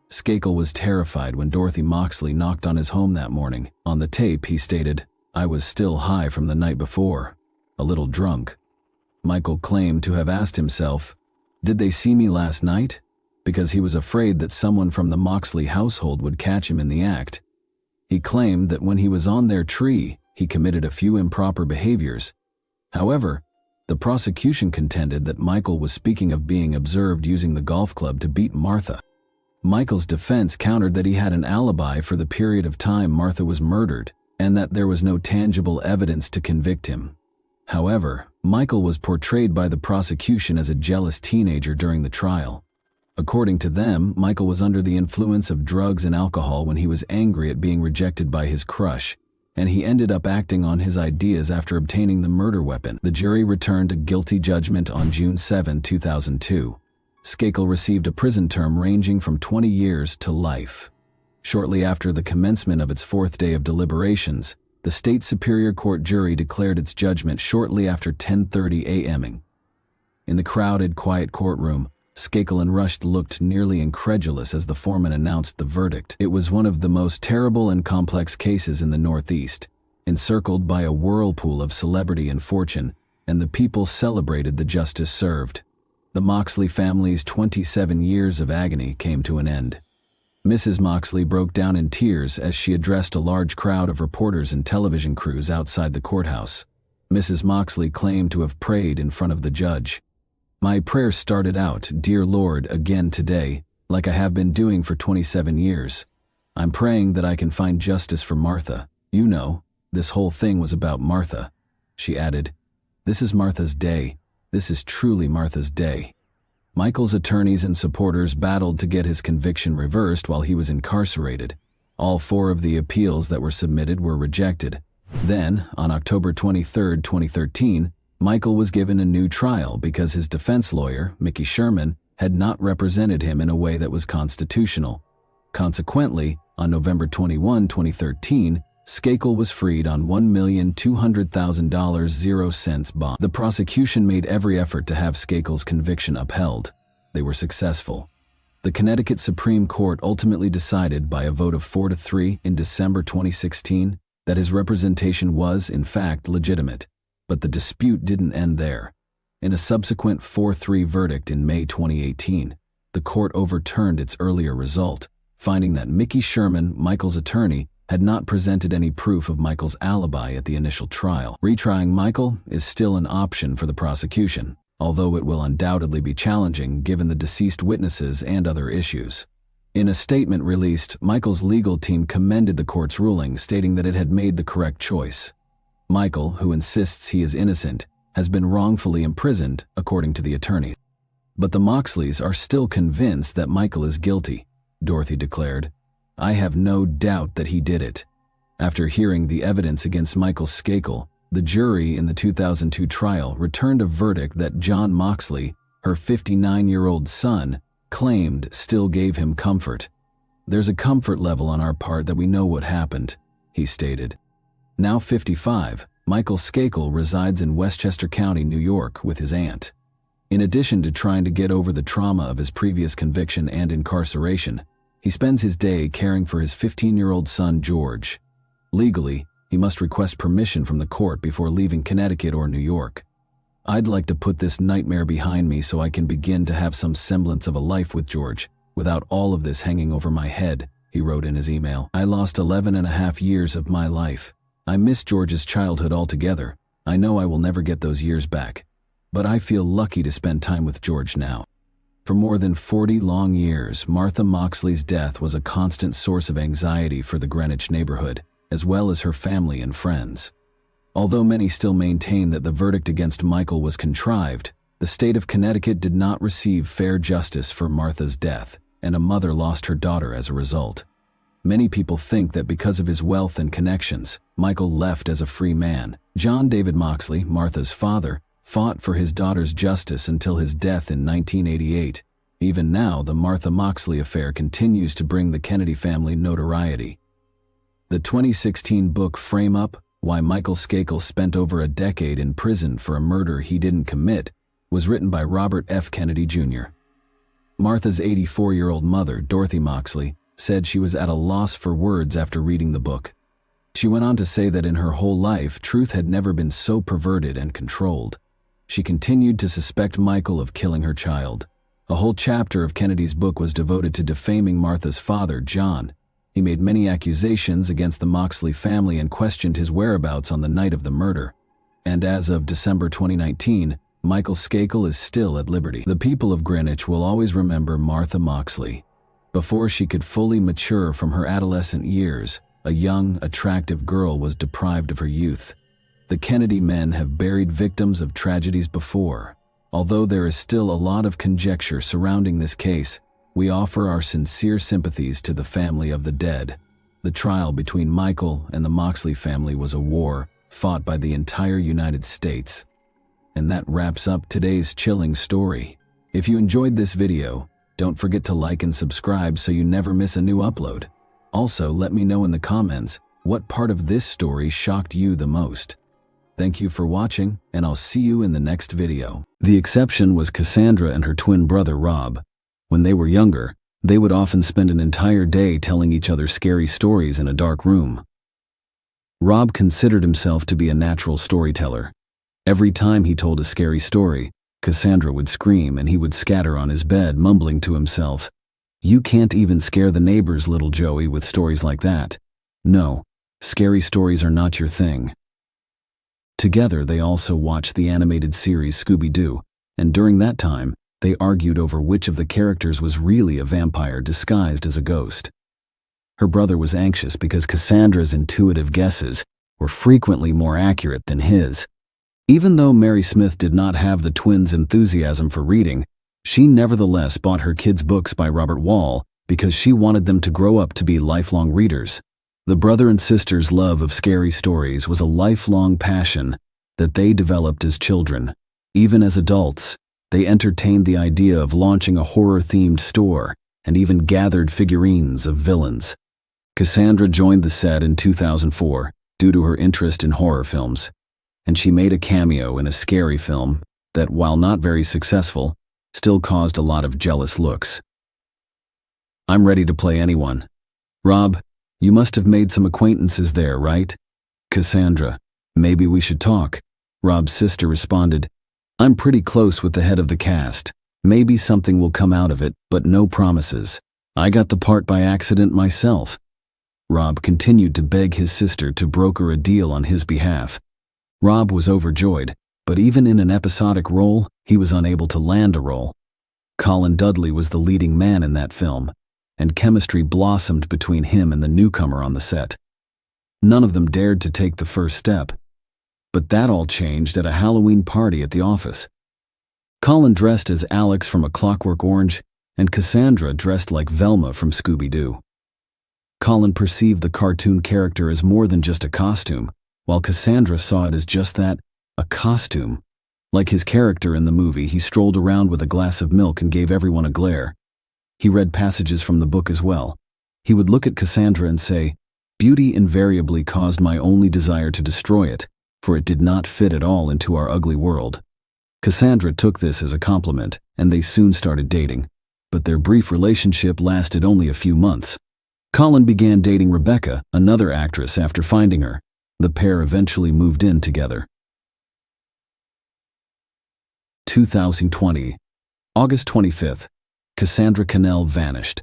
Skakel was terrified when Dorothy Moxley knocked on his home that morning. On the tape, he stated, "I was still high from the night before, a little drunk." Michael claimed to have asked himself, "Did they see me last night?" because he was afraid that someone from the Moxley household would catch him in the act. He claimed that when he was on their tree, he committed a few improper behaviors. However, the prosecution contended that Michael was speaking of being observed using the golf club to beat Martha. Michael's defense countered that he had an alibi for the period of time Martha was murdered and that there was no tangible evidence to convict him. However, Michael was portrayed by the prosecution as a jealous teenager during the trial. According to them, Michael was under the influence of drugs and alcohol when he was angry at being rejected by his crush, and he ended up acting on his ideas after obtaining the murder weapon. The jury returned a guilty judgment on June 7, 2002. Skakel received a prison term ranging from 20 years to life. Shortly after the commencement of its fourth day of deliberations, the State Superior Court jury declared its judgment shortly after 10:30 a.m. In the crowded, quiet courtroom, Skakel and Rush looked nearly incredulous as the foreman announced the verdict. It was one of the most terrible and complex cases in the Northeast, encircled by a whirlpool of celebrity and fortune, and the people celebrated the justice served. The Moxley family's 27 years of agony came to an end. Mrs. Moxley broke down in tears as she addressed a large crowd of reporters and television crews outside the courthouse. Mrs. Moxley claimed to have prayed in front of the judge. "My prayer started out, 'Dear Lord,' again today, like I have been doing for 27 years. I'm praying that I can find justice for Martha. You know, this whole thing was about Martha." She added, "This is Martha's day. This is truly Martha's day." Michael's attorneys and supporters battled to get his conviction reversed while he was incarcerated. All 4 of the appeals that were submitted were rejected. Then, on October 23, 2013, Michael was given a new trial because his defense lawyer, Mickey Sherman, had not represented him in a way that was constitutional. Consequently, on November 21, 2013, Skakel was freed on $1,200,000 0 bond. The prosecution made every effort to have Skakel's conviction upheld. They were successful. The Connecticut Supreme Court ultimately decided by a vote of 4-3 in December 2016 that his representation was, in fact, legitimate. But the dispute didn't end there. In a subsequent 4-3 verdict in May 2018, the court overturned its earlier result, finding that Mickey Sherman, Michael's attorney, had not presented any proof of Michael's alibi at the initial trial. Retrying Michael is still an option for the prosecution, although it will undoubtedly be challenging given the deceased witnesses and other issues. In a statement released, Michael's legal team commended the court's ruling, stating that it had made the correct choice. Michael, who insists he is innocent, has been wrongfully imprisoned, according to the attorney. But the Moxleys are still convinced that Michael is guilty, Dorothy declared. "I have no doubt that he did it." After hearing the evidence against Michael Skakel, the jury in the 2002 trial returned a verdict that John Moxley, her 59-year-old son, claimed still gave him comfort. "There's a comfort level on our part that we know what happened," he stated. Now 55, Michael Skakel resides in Westchester County, New York, with his aunt. In addition to trying to get over the trauma of his previous conviction and incarceration, he spends his day caring for his 15-year-old son, George. Legally, he must request permission from the court before leaving Connecticut or New York. "I'd like to put this nightmare behind me so I can begin to have some semblance of a life with George, without all of this hanging over my head," he wrote in his email. "I lost 11.5 years of my life. I miss George's childhood altogether. I know I will never get those years back. But I feel lucky to spend time with George now." For more than 40 long years, Martha Moxley's death was a constant source of anxiety for the Greenwich neighborhood, as well as her family and friends. Although many still maintain that the verdict against Michael was contrived, the state of Connecticut did not receive fair justice for Martha's death, and a mother lost her daughter as a result. Many people think that because of his wealth and connections, Michael left as a free man. John David Moxley, Martha's father, fought for his daughter's justice until his death in 1988. Even now, the Martha Moxley affair continues to bring the Kennedy family notoriety. The 2016 book Frame Up: Why Michael Skakel Spent Over a Decade in Prison for a Murder He Didn't Commit was written by Robert F. Kennedy, Jr. Martha's 84-year-old mother, Dorothy Moxley, said she was at a loss for words after reading the book. She went on to say that in her whole life, truth had never been so perverted and controlled. She continued to suspect Michael of killing her child. A whole chapter of Kennedy's book was devoted to defaming Martha's father, John. He made many accusations against the Moxley family and questioned his whereabouts on the night of the murder. And as of December 2019, Michael Skakel is still at liberty. The people of Greenwich will always remember Martha Moxley. Before she could fully mature from her adolescent years, a young, attractive girl was deprived of her youth. The Kennedy men have buried victims of tragedies before. Although there is still a lot of conjecture surrounding this case, we offer our sincere sympathies to the family of the dead. The trial between Michael and the Moxley family was a war fought by the entire United States. And that wraps up today's chilling story. If you enjoyed this video, don't forget to like and subscribe so you never miss a new upload. Also, let me know in the comments what part of this story shocked you the most. Thank you for watching, and I'll see you in the next video. The exception was Cassandra and her twin brother Rob. When they were younger, they would often spend an entire day telling each other scary stories in a dark room. Rob considered himself to be a natural storyteller. Every time he told a scary story, Cassandra would scream and he would scatter on his bed, mumbling to himself, "You can't even scare the neighbors, little Joey, with stories like that. No, scary stories are not your thing." Together, they also watched the animated series Scooby-Doo, and during that time, they argued over which of the characters was really a vampire disguised as a ghost. Her brother was anxious because Cassandra's intuitive guesses were frequently more accurate than his. Even though Mary Smith did not have the twins' enthusiasm for reading, she nevertheless bought her kids' books by Robert Wall because she wanted them to grow up to be lifelong readers. The brother and sister's love of scary stories was a lifelong passion that they developed as children. Even as adults, they entertained the idea of launching a horror-themed store and even gathered figurines of villains. Cassandra joined the set in 2004 due to her interest in horror films, and she made a cameo in a scary film that, while not very successful, still caused a lot of jealous looks. "I'm ready to play anyone. Rob, you must have made some acquaintances there, right?" "Cassandra, maybe we should talk," Rob's sister responded. "I'm pretty close with the head of the cast. Maybe something will come out of it, but no promises. I got the part by accident myself." Rob continued to beg his sister to broker a deal on his behalf. Rob was overjoyed, but even in an episodic role, he was unable to land a role. Colin Dudley was the leading man in that film, and chemistry blossomed between him and the newcomer on the set. None of them dared to take the first step. But that all changed at a Halloween party at the office. Colin dressed as Alex from A Clockwork Orange, and Cassandra dressed like Velma from Scooby-Doo. Colin perceived the cartoon character as more than just a costume, while Cassandra saw it as just that, a costume. Like his character in the movie, he strolled around with a glass of milk and gave everyone a glare. He read passages from the book as well. He would look at Cassandra and say, "Beauty invariably caused my only desire to destroy it, for it did not fit at all into our ugly world." Cassandra took this as a compliment, and they soon started dating. But their brief relationship lasted only a few months. Colin began dating Rebecca, another actress, after finding her. The pair eventually moved in together. 2020, August 25th. Cassandra Cannell vanished.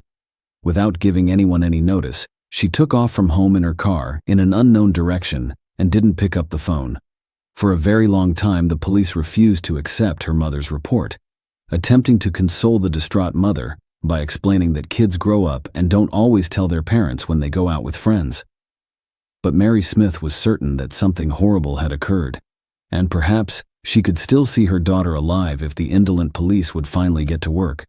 Without giving anyone any notice, she took off from home in her car in an unknown direction and didn't pick up the phone. For a very long time, the police refused to accept her mother's report, attempting to console the distraught mother by explaining that kids grow up and don't always tell their parents when they go out with friends. But Mary Smith was certain that something horrible had occurred, and perhaps she could still see her daughter alive if the indolent police would finally get to work.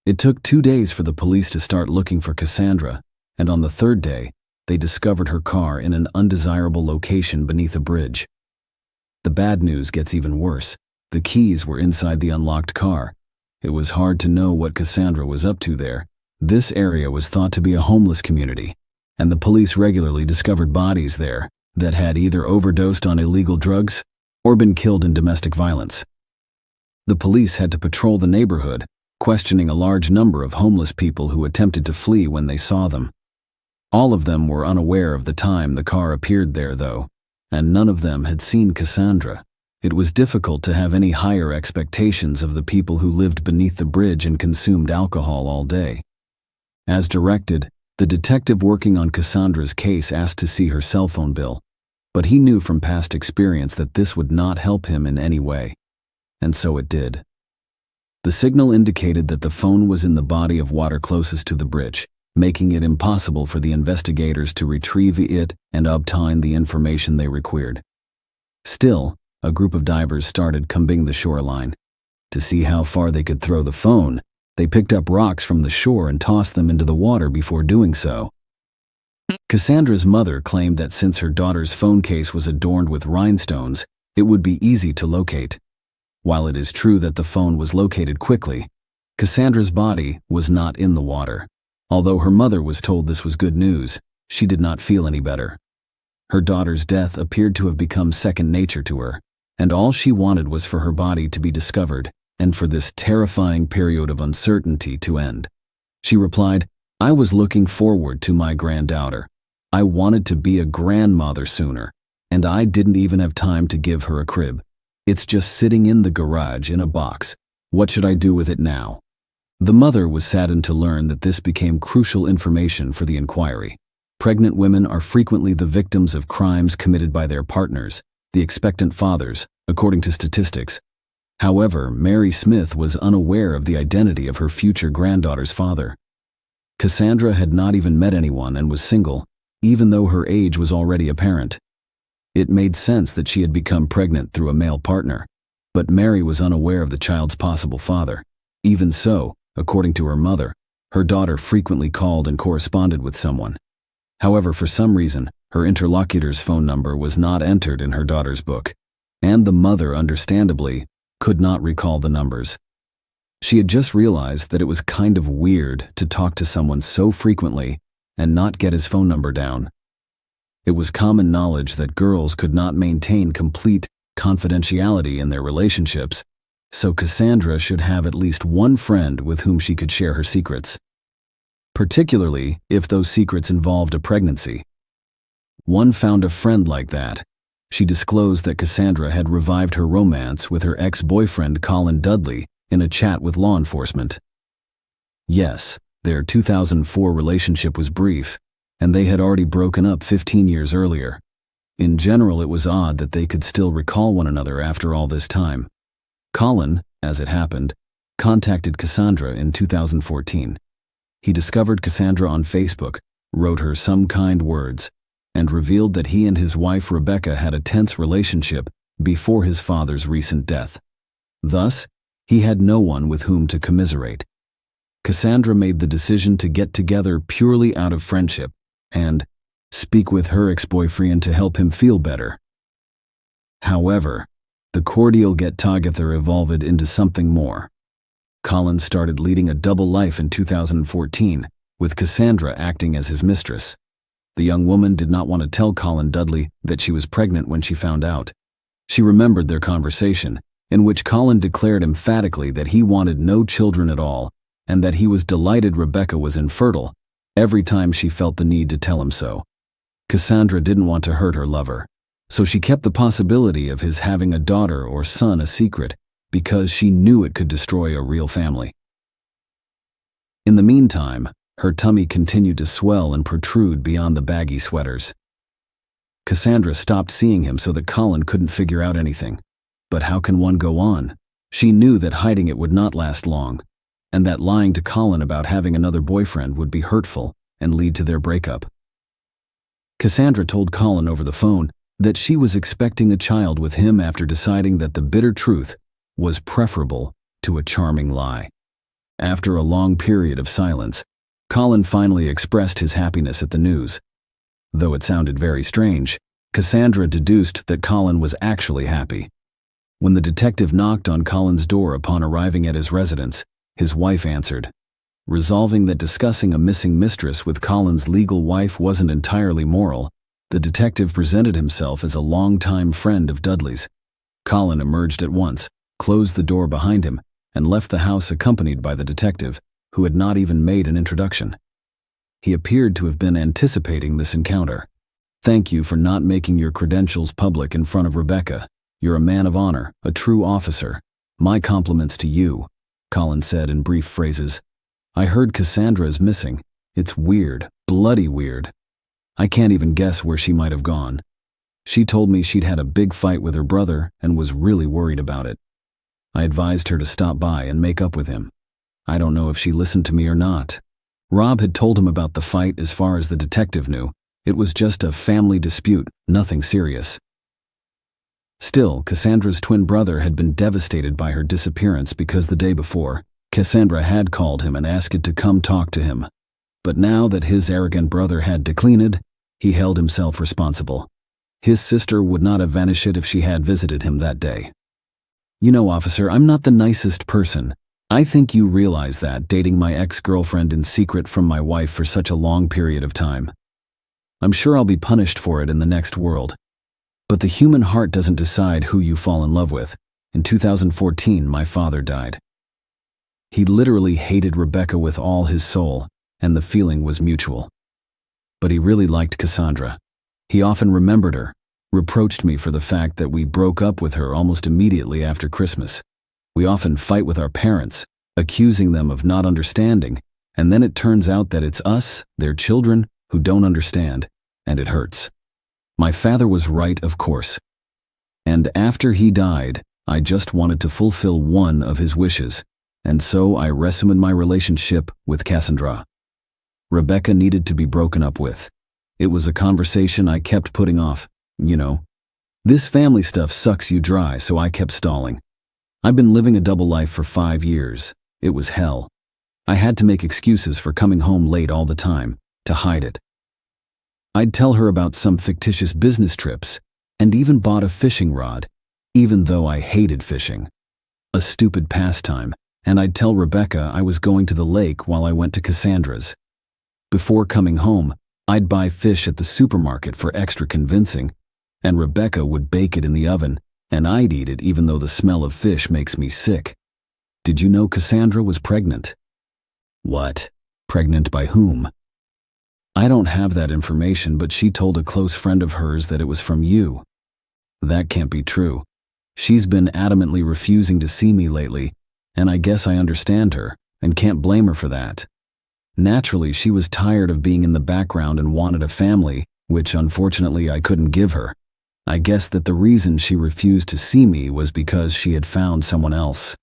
It took 2 days for the police to start looking for Cassandra, and on the third day, they discovered her car in an undesirable location beneath a bridge. The bad news gets even worse. The keys were inside the unlocked car. It was hard to know what Cassandra was up to there. This area was thought to be a homeless community, and the police regularly discovered bodies there that had either overdosed on illegal drugs or been killed in domestic violence. The police had to patrol the neighborhood, questioning a large number of homeless people who attempted to flee when they saw them. All of them were unaware of the time the car appeared there, though, and none of them had seen Cassandra. It was difficult to have any higher expectations of the people who lived beneath the bridge and consumed alcohol all day. As directed, the detective working on Cassandra's case asked to see her cell phone bill, but he knew from past experience that this would not help him in any way, and so it did. The signal indicated that the phone was in the body of water closest to the bridge, making it impossible for the investigators to retrieve it and obtain the information they required. Still, a group of divers started combing the shoreline. To see how far they could throw the phone, they picked up rocks from the shore and tossed them into the water before doing so. Cassandra's mother claimed that since her daughter's phone case was adorned with rhinestones, it would be easy to locate. While it is true that the phone was located quickly, Cassandra's body was not in the water. Although her mother was told this was good news, she did not feel any better. Her daughter's death appeared to have become second nature to her, and all she wanted was for her body to be discovered and for this terrifying period of uncertainty to end. She replied, "I was looking forward to my granddaughter. I wanted to be a grandmother sooner, and I didn't even have time to give her a crib. It's just sitting in the garage in a box. What should I do with it now?" The mother was saddened to learn that this became crucial information for the inquiry. Pregnant women are frequently the victims of crimes committed by their partners, the expectant fathers, according to statistics. However, Mary Smith was unaware of the identity of her future granddaughter's father. Cassandra had not even met anyone and was single, even though her age was already apparent. It made sense that she had become pregnant through a male partner, but Mary was unaware of the child's possible father. Even so, according to her mother, her daughter frequently called and corresponded with someone. However, for some reason, her interlocutor's phone number was not entered in her daughter's book, and the mother, understandably, could not recall the numbers. She had just realized that it was kind of weird to talk to someone so frequently and not get his phone number down. It was common knowledge that girls could not maintain complete confidentiality in their relationships, so Cassandra should have at least one friend with whom she could share her secrets, particularly if those secrets involved a pregnancy. One found a friend like that. She disclosed that Cassandra had revived her romance with her ex-boyfriend Colin Dudley in a chat with law enforcement. Yes, their 2004 relationship was brief, and they had already broken up 15 years earlier. In general, it was odd that they could still recall one another after all this time. Colin, as it happened, contacted Cassandra in 2014. He discovered Cassandra on Facebook, wrote her some kind words, and revealed that he and his wife Rebecca had a tense relationship before his father's recent death. Thus, he had no one with whom to commiserate. Cassandra made the decision to get together purely out of friendship and speak with her ex-boyfriend to help him feel better. However, the cordial get-together evolved into something more. Colin started leading a double life in 2014, with Cassandra acting as his mistress. The young woman did not want to tell Colin Dudley that she was pregnant when she found out. She remembered their conversation, in which Colin declared emphatically that he wanted no children at all, and that he was delighted Rebecca was infertile, every time she felt the need to tell him so. Cassandra didn't want to hurt her lover, so she kept the possibility of his having a daughter or son a secret, because she knew it could destroy a real family. In the meantime, her tummy continued to swell and protrude beyond the baggy sweaters. Cassandra stopped seeing him so that Colin couldn't figure out anything. But how can one go on? She knew that hiding it would not last long, and that lying to Colin about having another boyfriend would be hurtful and lead to their breakup. Cassandra told Colin over the phone that she was expecting a child with him after deciding that the bitter truth was preferable to a charming lie. After a long period of silence, Colin finally expressed his happiness at the news. Though it sounded very strange, Cassandra deduced that Colin was actually happy. When the detective knocked on Colin's door upon arriving at his residence, his wife answered. Resolving that discussing a missing mistress with Colin's legal wife wasn't entirely moral, the detective presented himself as a longtime friend of Dudley's. Colin emerged at once, closed the door behind him, and left the house accompanied by the detective, who had not even made an introduction. He appeared to have been anticipating this encounter. "Thank you for not making your credentials public in front of Rebecca. You're a man of honor, a true officer. My compliments to you," Colin said in brief phrases. "I heard Cassandra is missing. It's weird, bloody weird. I can't even guess where she might have gone. She told me she'd had a big fight with her brother and was really worried about it." I advised her to stop by and make up with him. I don't know if she listened to me or not. Rob had told him about the fight. As far as the detective knew, it was just a family dispute, nothing serious. Still, Cassandra's twin brother had been devastated by her disappearance because the day before, Cassandra had called him and asked to come talk to him. But now that his arrogant brother had declined, he held himself responsible. His sister would not have vanished if she had visited him that day. You know, officer, I'm not the nicest person. I think you realize that, dating my ex-girlfriend in secret from my wife for such a long period of time. I'm sure I'll be punished for it in the next world. But the human heart doesn't decide who you fall in love with. In 2014, my father died. He literally hated Rebecca with all his soul, and the feeling was mutual. But he really liked Cassandra. He often remembered her, reproached me for the fact that we broke up with her almost immediately after Christmas. We often fight with our parents, accusing them of not understanding, and then it turns out that it's us, their children, who don't understand, and it hurts. My father was right, of course. And after he died, I just wanted to fulfill one of his wishes, and so I resumed my relationship with Cassandra. Rebecca needed to be broken up with. It was a conversation I kept putting off, you know. This family stuff sucks you dry, so I kept stalling. I've been living a double life for 5 years. It was hell. I had to make excuses for coming home late all the time, to hide it. I'd tell her about some fictitious business trips, and even bought a fishing rod, even though I hated fishing. A stupid pastime, and I'd tell Rebecca I was going to the lake while I went to Cassandra's. Before coming home, I'd buy fish at the supermarket for extra convincing, and Rebecca would bake it in the oven, and I'd eat it even though the smell of fish makes me sick. Did you know Cassandra was pregnant? What? Pregnant by whom? I don't have that information, but she told a close friend of hers that it was from you. That can't be true. She's been adamantly refusing to see me lately, and I guess I understand her, and can't blame her for that. Naturally, she was tired of being in the background and wanted a family, which unfortunately I couldn't give her. I guess that the reason she refused to see me was because she had found someone else.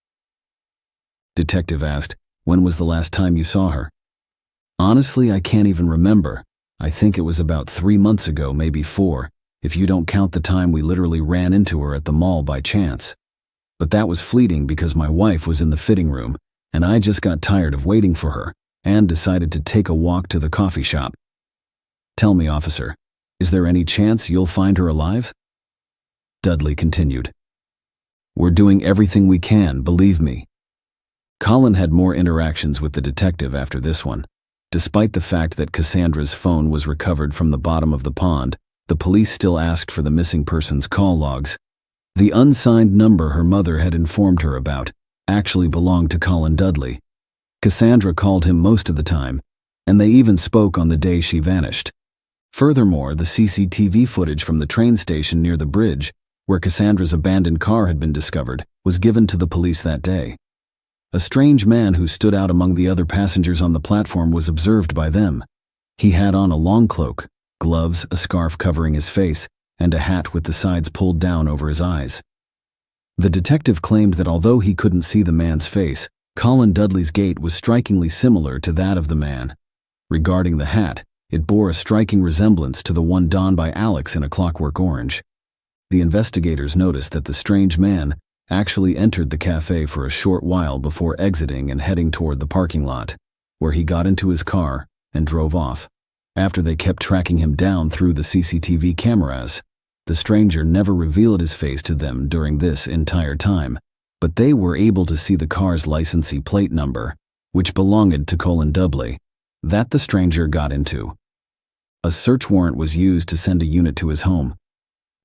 Detective asked, when was the last time you saw her? Honestly, I can't even remember. I think it was about 3 months ago, maybe 4, if you don't count the time we literally ran into her at the mall by chance. But that was fleeting because my wife was in the fitting room, and I just got tired of waiting for her and decided to take a walk to the coffee shop. Tell me, officer, is there any chance you'll find her alive? Dudley continued. We're doing everything we can, believe me. Colin had more interactions with the detective after this one. Despite the fact that Cassandra's phone was recovered from the bottom of the pond, the police still asked for the missing person's call logs. The unsigned number her mother had informed her about actually belonged to Colin Dudley. Cassandra called him most of the time, and they even spoke on the day she vanished. Furthermore, the CCTV footage from the train station near the bridge, where Cassandra's abandoned car had been discovered, was given to the police that day. A strange man who stood out among the other passengers on the platform was observed by them. He had on a long cloak, gloves, a scarf covering his face, and a hat with the sides pulled down over his eyes. The detective claimed that although he couldn't see the man's face, Colin Dudley's gait was strikingly similar to that of the man. Regarding the hat, it bore a striking resemblance to the one donned by Alex in A Clockwork Orange. The investigators noticed that the strange man actually entered the cafe for a short while before exiting and heading toward the parking lot, where he got into his car and drove off. After they kept tracking him down through the CCTV cameras, the stranger never revealed his face to them during this entire time, but they were able to see the car's licensee plate number, which belonged to Colin Dudley, that the stranger got into. A search warrant was used to send a unit to his home.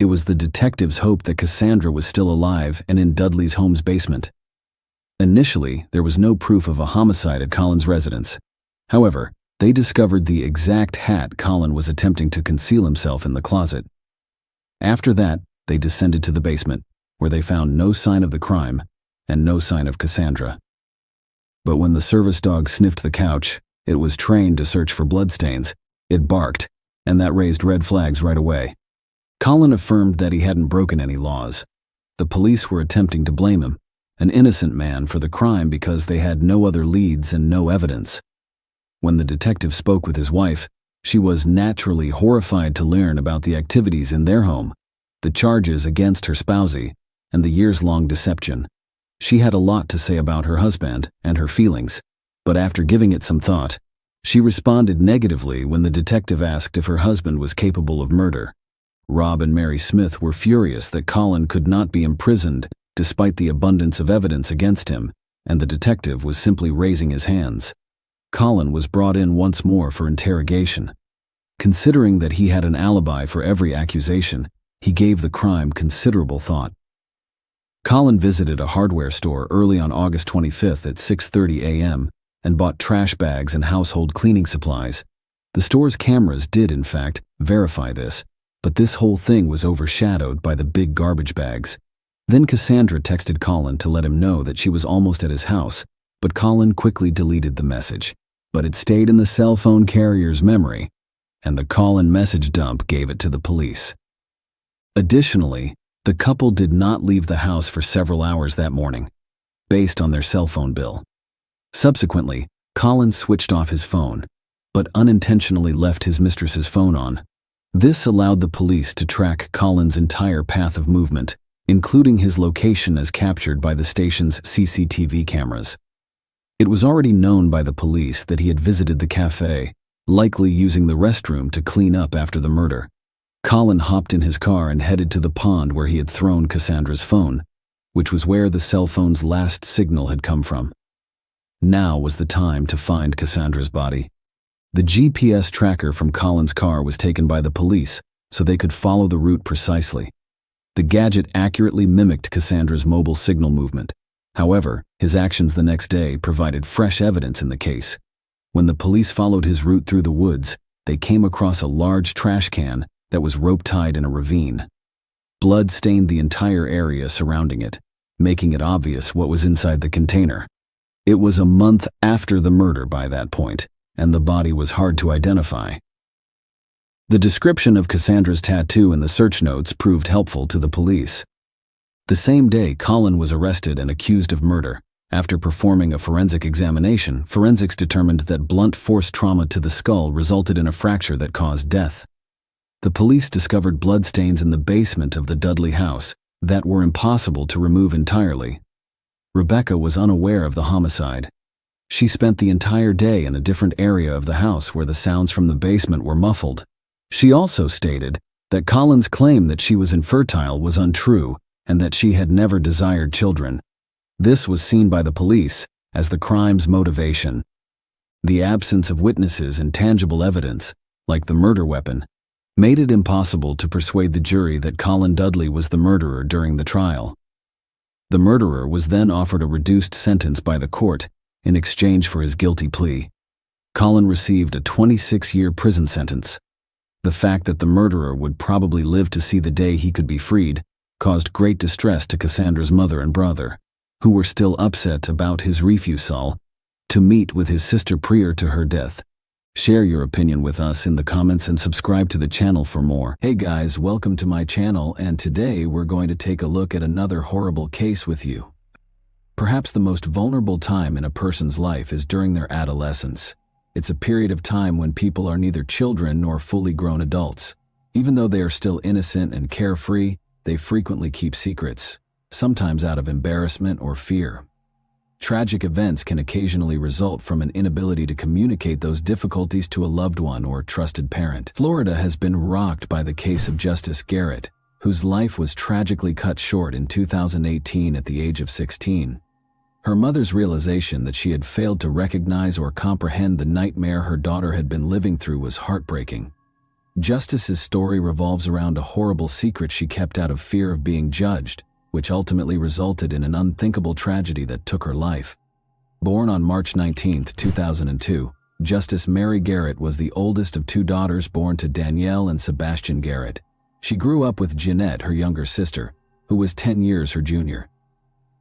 It was the detectives' hope that Cassandra was still alive and in Dudley's home's basement. Initially, there was no proof of a homicide at Colin's residence. However, they discovered the exact hat Colin was attempting to conceal himself in the closet. After that, they descended to the basement, where they found no sign of the crime and no sign of Cassandra. But when the service dog sniffed the couch, it was trained to search for bloodstains. It barked, and that raised red flags right away. Colin affirmed that he hadn't broken any laws. The police were attempting to blame him, an innocent man for the crime because they had no other leads and no evidence. When the detective spoke with his wife, she was naturally horrified to learn about the activities in their home, the charges against her spousey, and the years-long deception. She had a lot to say about her husband and her feelings, but after giving it some thought, she responded negatively when the detective asked if her husband was capable of murder. Rob and Mary Smith were furious that Colin could not be imprisoned despite the abundance of evidence against him, and the detective was simply raising his hands. Colin was brought in once more for interrogation. Considering that he had an alibi for every accusation, he gave the crime considerable thought. Colin visited a hardware store early on August 25th at 6:30 a.m. and bought trash bags and household cleaning supplies. The store's cameras did, in fact, verify this, but this whole thing was overshadowed by the big garbage bags. Then Cassandra texted Colin to let him know that she was almost at his house, but Colin quickly deleted the message. But it stayed in the cell phone carrier's memory, and the Colin message dump gave it to the police. Additionally, the couple did not leave the house for several hours that morning, based on their cell phone bill. Subsequently, Colin switched off his phone, but unintentionally left his mistress's phone on. This allowed the police to track Colin's entire path of movement, including his location as captured by the station's CCTV cameras. It was already known by the police that he had visited the cafe, likely using the restroom to clean up after the murder. Colin hopped in his car and headed to the pond where he had thrown Cassandra's phone, which was where the cell phone's last signal had come from. Now was the time to find Cassandra's body. The GPS tracker from Colin's car was taken by the police so they could follow the route precisely. The gadget accurately mimicked Cassandra's mobile signal movement. However, his actions the next day provided fresh evidence in the case. When the police followed his route through the woods, they came across a large trash can that was rope-tied in a ravine. Blood stained the entire area surrounding it, making it obvious what was inside the container. It was a month after the murder by that point, and the body was hard to identify. The description of Cassandra's tattoo in the search notes proved helpful to the police. The same day, Colin was arrested and accused of murder. After performing a forensic examination, forensics determined that blunt force trauma to the skull resulted in a fracture that caused death. The police discovered bloodstains in the basement of the Dudley house that were impossible to remove entirely. Rebecca was unaware of the homicide. She spent the entire day in a different area of the house where the sounds from the basement were muffled. She also stated that Colin's claim that she was infertile was untrue and that she had never desired children. This was seen by the police as the crime's motivation. The absence of witnesses and tangible evidence, like the murder weapon, made it impossible to persuade the jury that Colin Dudley was the murderer during the trial. The murderer was then offered a reduced sentence by the court in exchange for his guilty plea. Colin received a 26-year prison sentence. The fact that the murderer would probably live to see the day he could be freed caused great distress to Cassandra's mother and brother, who were still upset about his refusal to meet with his sister prior to her death. Share your opinion with us in the comments and subscribe to the channel for more. Hey guys, welcome to my channel, and today we're going to take a look at another horrible case with you. Perhaps the most vulnerable time in a person's life is during their adolescence. It's a period of time when people are neither children nor fully grown adults. Even though they are still innocent and carefree, they frequently keep secrets, sometimes out of embarrassment or fear. Tragic events can occasionally result from an inability to communicate those difficulties to a loved one or trusted parent. Florida has been rocked by the case of Justice Garrett, whose life was tragically cut short in 2018 at the age of 16. Her mother's realization that she had failed to recognize or comprehend the nightmare her daughter had been living through was heartbreaking. Justice's story revolves around a horrible secret she kept out of fear of being judged, which ultimately resulted in an unthinkable tragedy that took her life. Born on March 19, 2002, Justice Mary Garrett was the oldest of two daughters born to Danielle and Sebastian Garrett. She grew up with Jeanette, her younger sister, who was 10 years her junior.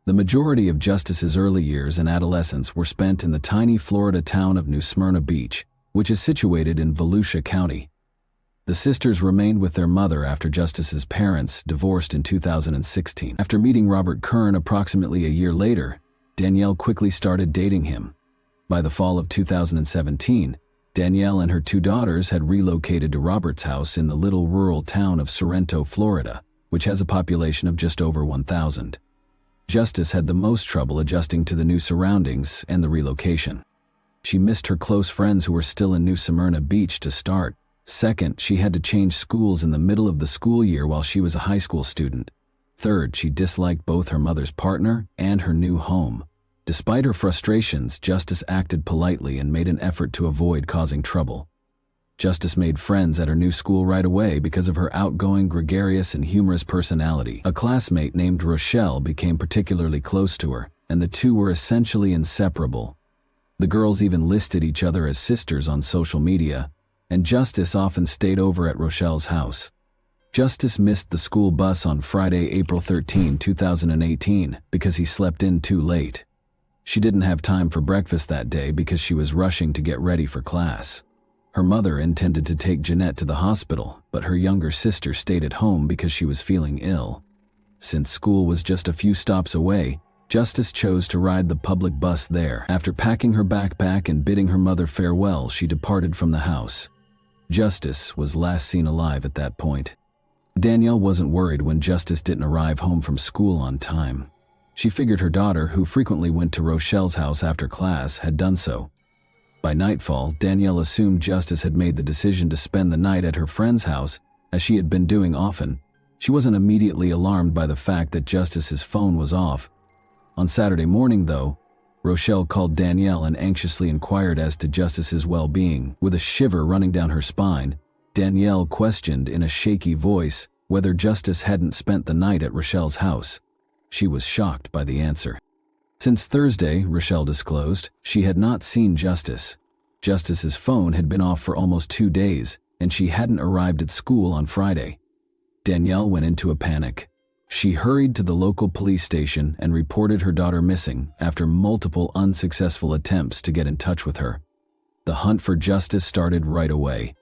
The majority of Justice's early years and adolescence were spent in the tiny Florida town of New Smyrna Beach, which is situated in Volusia County. The sisters remained with their mother after Justice's parents divorced in 2016. After meeting Robert Kern approximately a year later, Danielle quickly started dating him. By the fall of 2017, Danielle and her 2 daughters had relocated to Robert's house in the little rural town of Sorrento, Florida, which has a population of just over 1,000. Justice had the most trouble adjusting to the new surroundings and the relocation. She missed her close friends who were still in New Smyrna Beach to start. Second, she had to change schools in the middle of the school year while she was a high school student. Third, she disliked both her mother's partner and her new home. Despite her frustrations, Justice acted politely and made an effort to avoid causing trouble. Justice made friends at her new school right away because of her outgoing, gregarious, and humorous personality. A classmate named Rochelle became particularly close to her, and the two were essentially inseparable. The girls even listed each other as sisters on social media, and Justice often stayed over at Rochelle's house. Justice missed the school bus on Friday, April 13, 2018, because he slept in too late. She didn't have time for breakfast that day because she was rushing to get ready for class. Her mother intended to take Jeanette to the hospital, but her younger sister stayed at home because she was feeling ill. Since school was just a few stops away, Justice chose to ride the public bus there. After packing her backpack and bidding her mother farewell, she departed from the house. Justice was last seen alive at that point. Danielle wasn't worried when Justice didn't arrive home from school on time. She figured her daughter, who frequently went to Rochelle's house after class, had done so. By nightfall, Danielle assumed Justice had made the decision to spend the night at her friend's house, as she had been doing often. She wasn't immediately alarmed by the fact that Justice's phone was off. On Saturday morning, though, Rochelle called Danielle and anxiously inquired as to Justice's well-being. With a shiver running down her spine, Danielle questioned in a shaky voice whether Justice hadn't spent the night at Rochelle's house. She was shocked by the answer. Since Thursday, Rochelle disclosed, she had not seen Justice. Justice's phone had been off for almost 2 days, and she hadn't arrived at school on Friday. Danielle went into a panic. She hurried to the local police station and reported her daughter missing after multiple unsuccessful attempts to get in touch with her. The hunt for Justice started right away.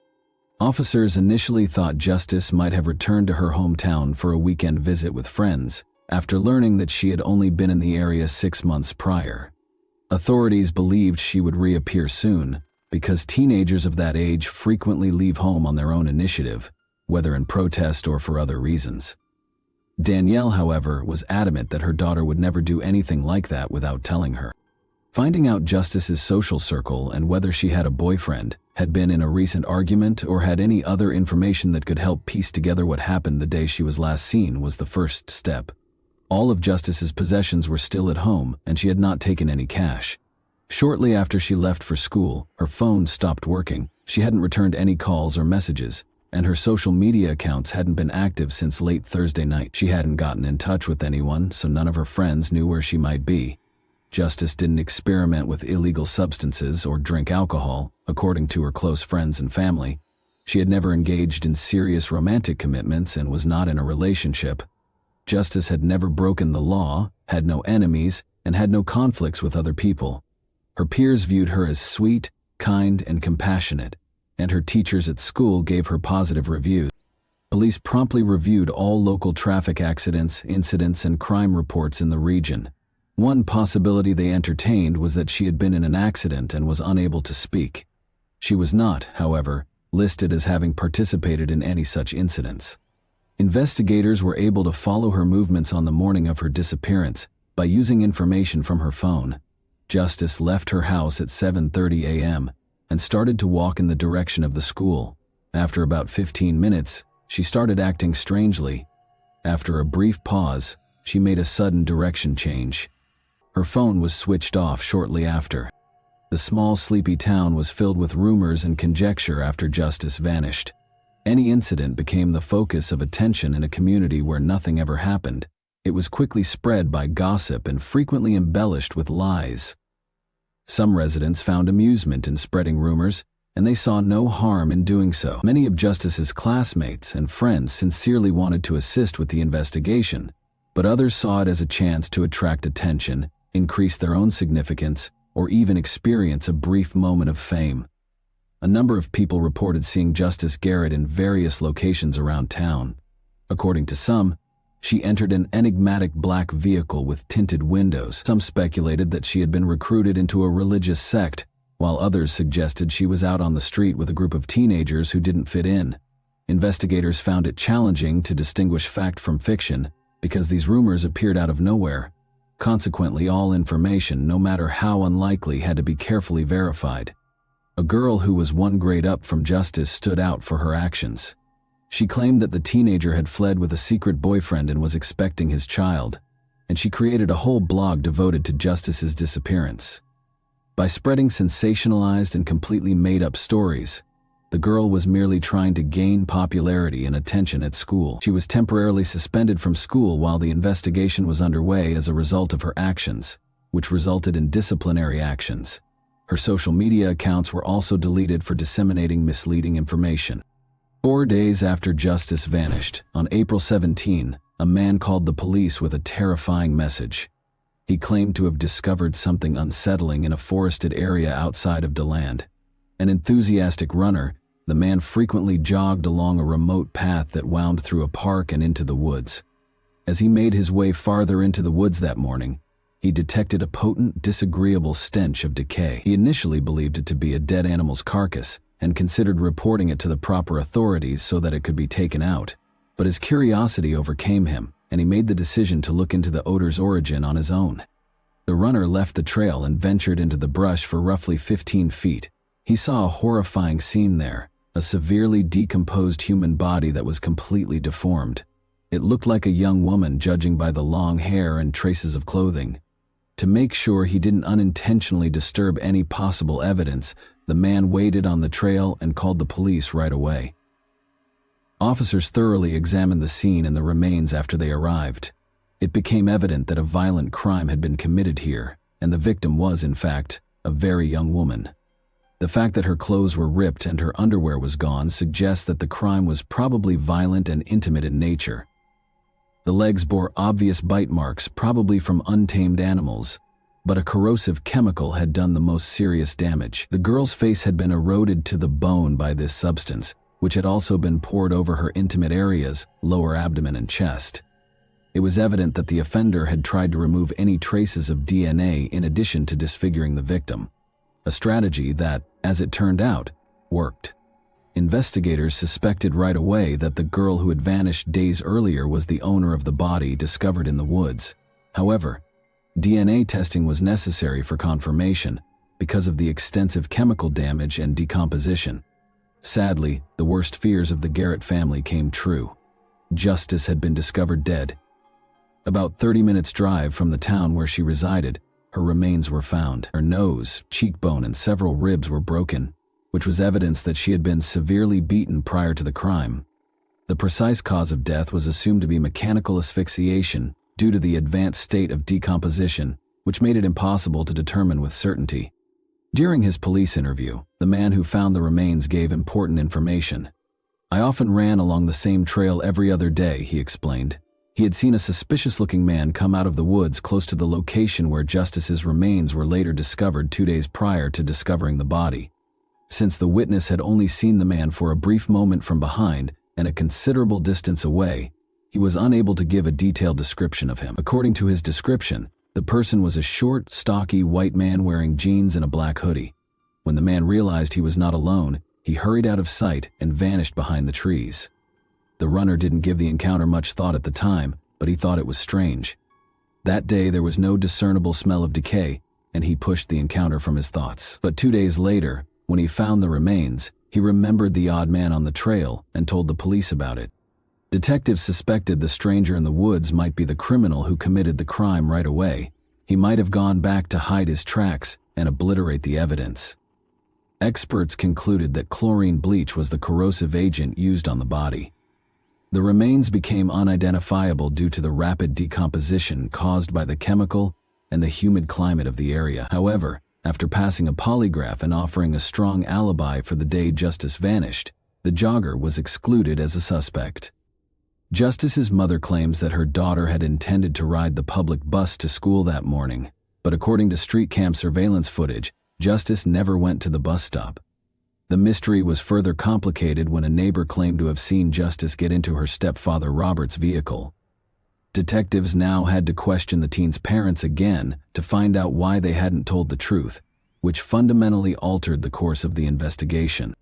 Officers initially thought Justice might have returned to her hometown for a weekend visit with friends, after learning that she had only been in the area 6 months prior. Authorities believed she would reappear soon, because teenagers of that age frequently leave home on their own initiative, whether in protest or for other reasons. Danielle, however, was adamant that her daughter would never do anything like that without telling her. Finding out Justice's social circle and whether she had a boyfriend, had been in a recent argument, or had any other information that could help piece together what happened the day she was last seen was the first step. All of Justice's possessions were still at home, and she had not taken any cash. Shortly after she left for school, her phone stopped working. She hadn't returned any calls or messages, and her social media accounts hadn't been active since late Thursday night. She hadn't gotten in touch with anyone, so none of her friends knew where she might be. Justice didn't experiment with illegal substances or drink alcohol, according to her close friends and family. She had never engaged in serious romantic commitments and was not in a relationship. Justice had never broken the law, had no enemies, and had no conflicts with other people. Her peers viewed her as sweet, kind, and compassionate, and her teachers at school gave her positive reviews. Police promptly reviewed all local traffic accidents, incidents, and crime reports in the region. One possibility they entertained was that she had been in an accident and was unable to speak. She was not, however, listed as having participated in any such incidents. Investigators were able to follow her movements on the morning of her disappearance by using information from her phone. Justice left her house at 7:30 a.m. and started to walk in the direction of the school. After about 15 minutes, she started acting strangely. After a brief pause, she made a sudden direction change. Her phone was switched off shortly after. The small, sleepy town was filled with rumors and conjecture after Justice vanished. Any incident became the focus of attention in a community where nothing ever happened. It was quickly spread by gossip and frequently embellished with lies. Some residents found amusement in spreading rumors, and they saw no harm in doing so. Many of Justice's classmates and friends sincerely wanted to assist with the investigation, but others saw it as a chance to attract attention, increase their own significance, or even experience a brief moment of fame. A number of people reported seeing Justice Garrett in various locations around town. According to some, she entered an enigmatic black vehicle with tinted windows. Some speculated that she had been recruited into a religious sect, while others suggested she was out on the street with a group of teenagers who didn't fit in. Investigators found it challenging to distinguish fact from fiction because these rumors appeared out of nowhere. Consequently, all information, no matter how unlikely, had to be carefully verified. A girl who was one grade up from Justice stood out for her actions. She claimed that the teenager had fled with a secret boyfriend and was expecting his child, and she created a whole blog devoted to Justice's disappearance. By spreading sensationalized and completely made-up stories, the girl was merely trying to gain popularity and attention at school. She was temporarily suspended from school while the investigation was underway as a result of her actions, which resulted in disciplinary actions. Her social media accounts were also deleted for disseminating misleading information. 4 days after Justice vanished, on April 17, a man called the police with a terrifying message. He claimed to have discovered something unsettling in a forested area outside of DeLand. An enthusiastic runner, the man frequently jogged along a remote path that wound through a park and into the woods. As he made his way farther into the woods that morning, he detected a potent, disagreeable stench of decay. He initially believed it to be a dead animal's carcass and considered reporting it to the proper authorities so that it could be taken out. But his curiosity overcame him, and he made the decision to look into the odor's origin on his own. The runner left the trail and ventured into the brush for roughly 15 feet. He saw a horrifying scene there, a severely decomposed human body that was completely deformed. It looked like a young woman, judging by the long hair and traces of clothing. To make sure he didn't unintentionally disturb any possible evidence, the man waited on the trail and called the police right away. Officers thoroughly examined the scene and the remains after they arrived. It became evident that a violent crime had been committed here, and the victim was, in fact, a very young woman. The fact that her clothes were ripped and her underwear was gone suggests that the crime was probably violent and intimate in nature. The legs bore obvious bite marks, probably from untamed animals, but a corrosive chemical had done the most serious damage. The girl's face had been eroded to the bone by this substance, which had also been poured over her intimate areas, lower abdomen and chest. It was evident that the offender had tried to remove any traces of DNA in addition to disfiguring the victim, a strategy that, as it turned out, worked. Investigators suspected right away that the girl who had vanished days earlier was the owner of the body discovered in the woods. However, DNA testing was necessary for confirmation because of the extensive chemical damage and decomposition. Sadly, the worst fears of the Garrett family came true. Justice had been discovered dead. About 30 minutes' drive from the town where she resided, her remains were found. Her nose, cheekbone, and several ribs were broken, which was evidence that she had been severely beaten prior to the crime. The precise cause of death was assumed to be mechanical asphyxiation due to the advanced state of decomposition, which made it impossible to determine with certainty. During his police interview, the man who found the remains gave important information. "I often ran along the same trail every other day," he explained. He had seen a suspicious-looking man come out of the woods close to the location where Justice's remains were later discovered 2 days prior to discovering the body. Since the witness had only seen the man for a brief moment from behind and a considerable distance away, he was unable to give a detailed description of him. According to his description, the person was a short, stocky white man wearing jeans and a black hoodie. When the man realized he was not alone, he hurried out of sight and vanished behind the trees. The runner didn't give the encounter much thought at the time, but he thought it was strange. That day there was no discernible smell of decay, and he pushed the encounter from his thoughts. But 2 days later, when he found the remains, he remembered the odd man on the trail and told the police about it. Detectives suspected the stranger in the woods might be the criminal who committed the crime right away. He might have gone back to hide his tracks and obliterate the evidence. Experts concluded that chlorine bleach was the corrosive agent used on the body. The remains became unidentifiable due to the rapid decomposition caused by the chemical and the humid climate of the area. However, after passing a polygraph and offering a strong alibi for the day Justice vanished, the jogger was excluded as a suspect. Justice's mother claims that her daughter had intended to ride the public bus to school that morning, but according to street cam surveillance footage, Justice never went to the bus stop. The mystery was further complicated when a neighbor claimed to have seen Justice get into her stepfather Robert's vehicle. Detectives now had to question the teen's parents again to find out why they hadn't told the truth, which fundamentally altered the course of the investigation.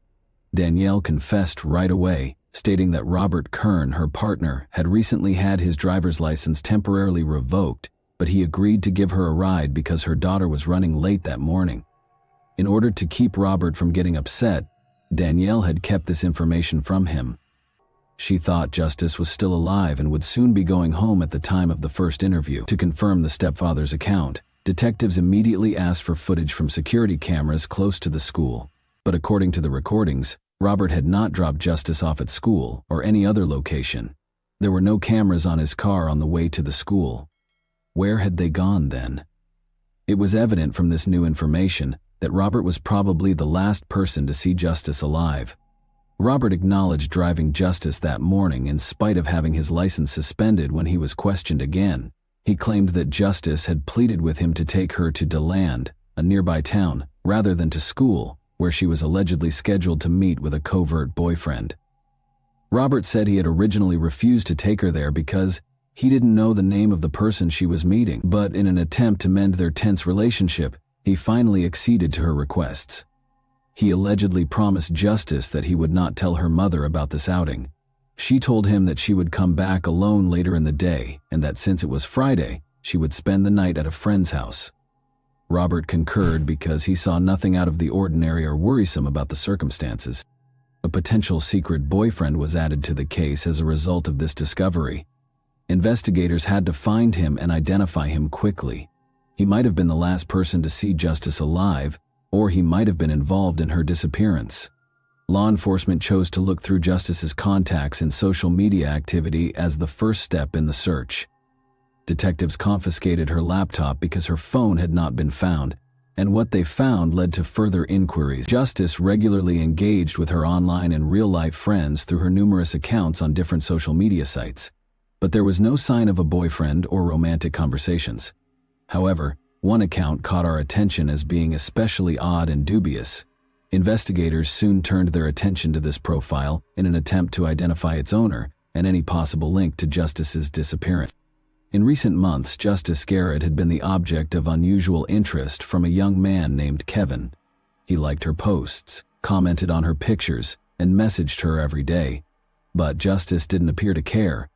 Danielle confessed right away, stating that Robert Kern, her partner, had recently had his driver's license temporarily revoked, but he agreed to give her a ride because her daughter was running late that morning. In order to keep Robert from getting upset, Danielle had kept this information from him. She thought Justice was still alive and would soon be going home at the time of the first interview. To confirm the stepfather's account, detectives immediately asked for footage from security cameras close to the school. But according to the recordings, Robert had not dropped Justice off at school or any other location. There were no cameras on his car on the way to the school. Where had they gone then? It was evident from this new information that Robert was probably the last person to see Justice alive. Robert acknowledged driving Justice that morning in spite of having his license suspended when he was questioned again. He claimed that Justice had pleaded with him to take her to DeLand, a nearby town, rather than to school, where she was allegedly scheduled to meet with a covert boyfriend. Robert said he had originally refused to take her there because he didn't know the name of the person she was meeting, but in an attempt to mend their tense relationship, he finally acceded to her requests. He allegedly promised Justice that he would not tell her mother about this outing. She told him that she would come back alone later in the day and that since it was Friday, she would spend the night at a friend's house. Robert concurred because he saw nothing out of the ordinary or worrisome about the circumstances. A potential secret boyfriend was added to the case as a result of this discovery. Investigators had to find him and identify him quickly. He might have been the last person to see Justice alive, or he might have been involved in her disappearance. Law enforcement chose to look through Justice's contacts and social media activity as the first step in the search. Detectives confiscated her laptop because her phone had not been found, and what they found led to further inquiries. Justice regularly engaged with her online and real-life friends through her numerous accounts on different social media sites, but there was no sign of a boyfriend or romantic conversations. However, one account caught our attention as being especially odd and dubious. Investigators soon turned their attention to this profile in an attempt to identify its owner and any possible link to Justice's disappearance. In recent months, Justice Garrett had been the object of unusual interest from a young man named Kevin. He liked her posts, commented on her pictures, and messaged her every day. But Justice didn't appear to care.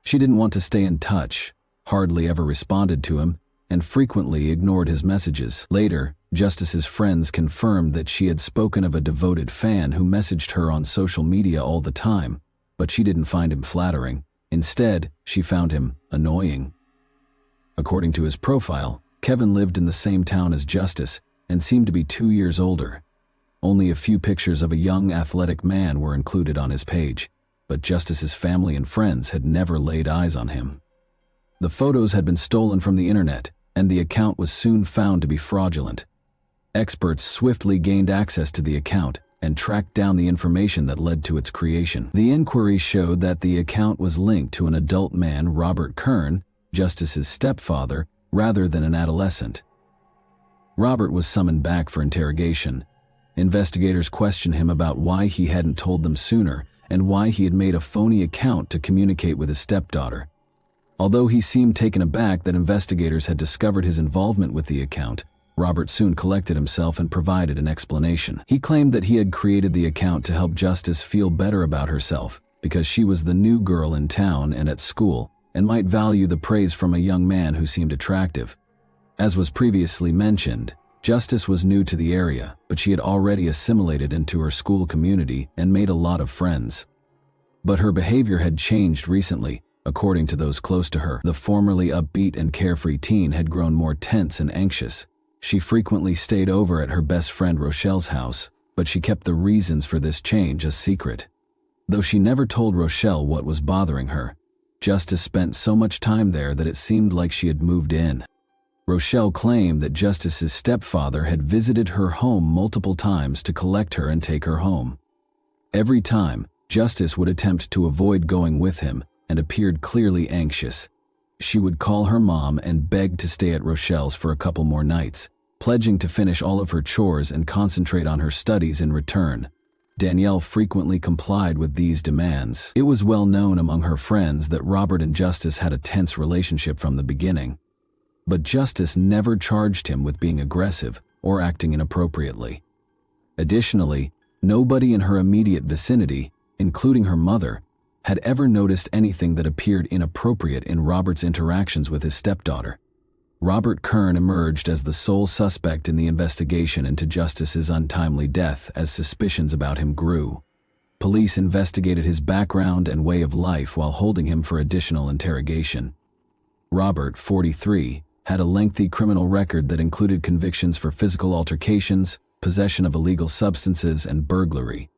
She didn't want to stay in touch, hardly ever responded to him, and frequently ignored his messages. Later, Justice's friends confirmed that she had spoken of a devoted fan who messaged her on social media all the time, but she didn't find him flattering. Instead, she found him annoying. According to his profile, Kevin lived in the same town as Justice and seemed to be 2 years older. Only a few pictures of a young athletic man were included on his page, but Justice's family and friends had never laid eyes on him. The photos had been stolen from the internet, and the account was soon found to be fraudulent. Experts swiftly gained access to the account and tracked down the information that led to its creation. The inquiry showed that the account was linked to an adult man, Robert Kern, Justice's stepfather, rather than an adolescent. Robert was summoned back for interrogation. Investigators questioned him about why he hadn't told them sooner and why he had made a phony account to communicate with his stepdaughter. Although he seemed taken aback that investigators had discovered his involvement with the account, Robert soon collected himself and provided an explanation. He claimed that he had created the account to help Justice feel better about herself because she was the new girl in town and at school and might value the praise from a young man who seemed attractive. As was previously mentioned, Justice was new to the area, but she had already assimilated into her school community and made a lot of friends. But her behavior had changed recently. According to those close to her, the formerly upbeat and carefree teen had grown more tense and anxious. She frequently stayed over at her best friend Rochelle's house, but she kept the reasons for this change a secret. Though she never told Rochelle what was bothering her, Justice spent so much time there that it seemed like she had moved in. Rochelle claimed that Justice's stepfather had visited her home multiple times to collect her and take her home. Every time, Justice would attempt to avoid going with him and appeared clearly anxious. She would call her mom and beg to stay at Rochelle's for a couple more nights, pledging to finish all of her chores and concentrate on her studies in return. Danielle frequently complied with these demands. It was well known among her friends that Robert and Justice had a tense relationship from the beginning. But Justice never charged him with being aggressive or acting inappropriately. Additionally, nobody in her immediate vicinity, including her mother, had ever noticed anything that appeared inappropriate in Robert's interactions with his stepdaughter. Robert Kern emerged as the sole suspect in the investigation into Justice's untimely death as suspicions about him grew. Police investigated his background and way of life while holding him for additional interrogation. Robert, 43, had a lengthy criminal record that included convictions for physical altercations, possession of illegal substances, and burglary.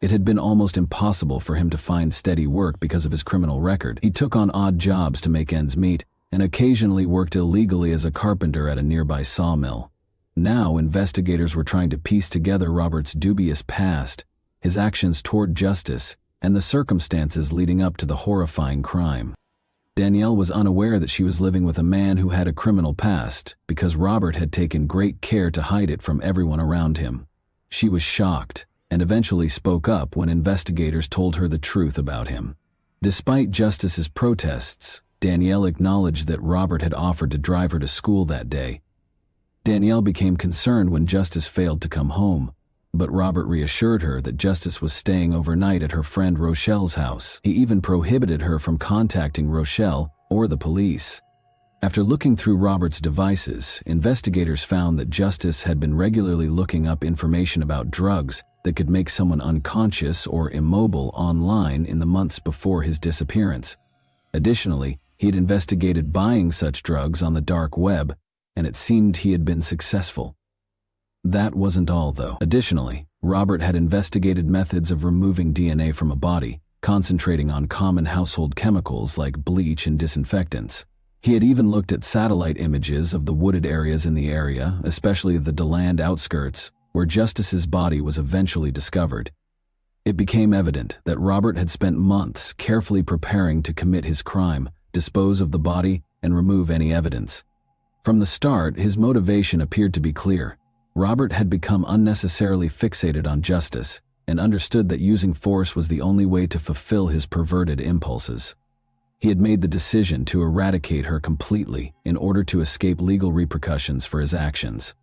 It had been almost impossible for him to find steady work because of his criminal record. He took on odd jobs to make ends meet, and occasionally worked illegally as a carpenter at a nearby sawmill. Now, investigators were trying to piece together Robert's dubious past, his actions toward Justice, and the circumstances leading up to the horrifying crime. Danielle was unaware that she was living with a man who had a criminal past because Robert had taken great care to hide it from everyone around him. She was shocked and eventually spoke up when investigators told her the truth about him. Despite Justice's protests, Danielle acknowledged that Robert had offered to drive her to school that day. Danielle became concerned when Justice failed to come home, but Robert reassured her that Justice was staying overnight at her friend Rochelle's house. He even prohibited her from contacting Rochelle or the police. After looking through Robert's devices, investigators found that Justice had been regularly looking up information about drugs that could make someone unconscious or immobile online in the months before his disappearance. Additionally, he had investigated buying such drugs on the dark web, and it seemed he had been successful. That wasn't all, though. Additionally, Robert had investigated methods of removing DNA from a body, concentrating on common household chemicals like bleach and disinfectants. He had even looked at satellite images of the wooded areas in the area, especially the DeLand outskirts, where Justice's body was eventually discovered. It became evident that Robert had spent months carefully preparing to commit his crime, dispose of the body, and remove any evidence. From the start, his motivation appeared to be clear. Robert had become unnecessarily fixated on Justice and understood that using force was the only way to fulfill his perverted impulses. He had made the decision to eradicate her completely in order to escape legal repercussions for his actions.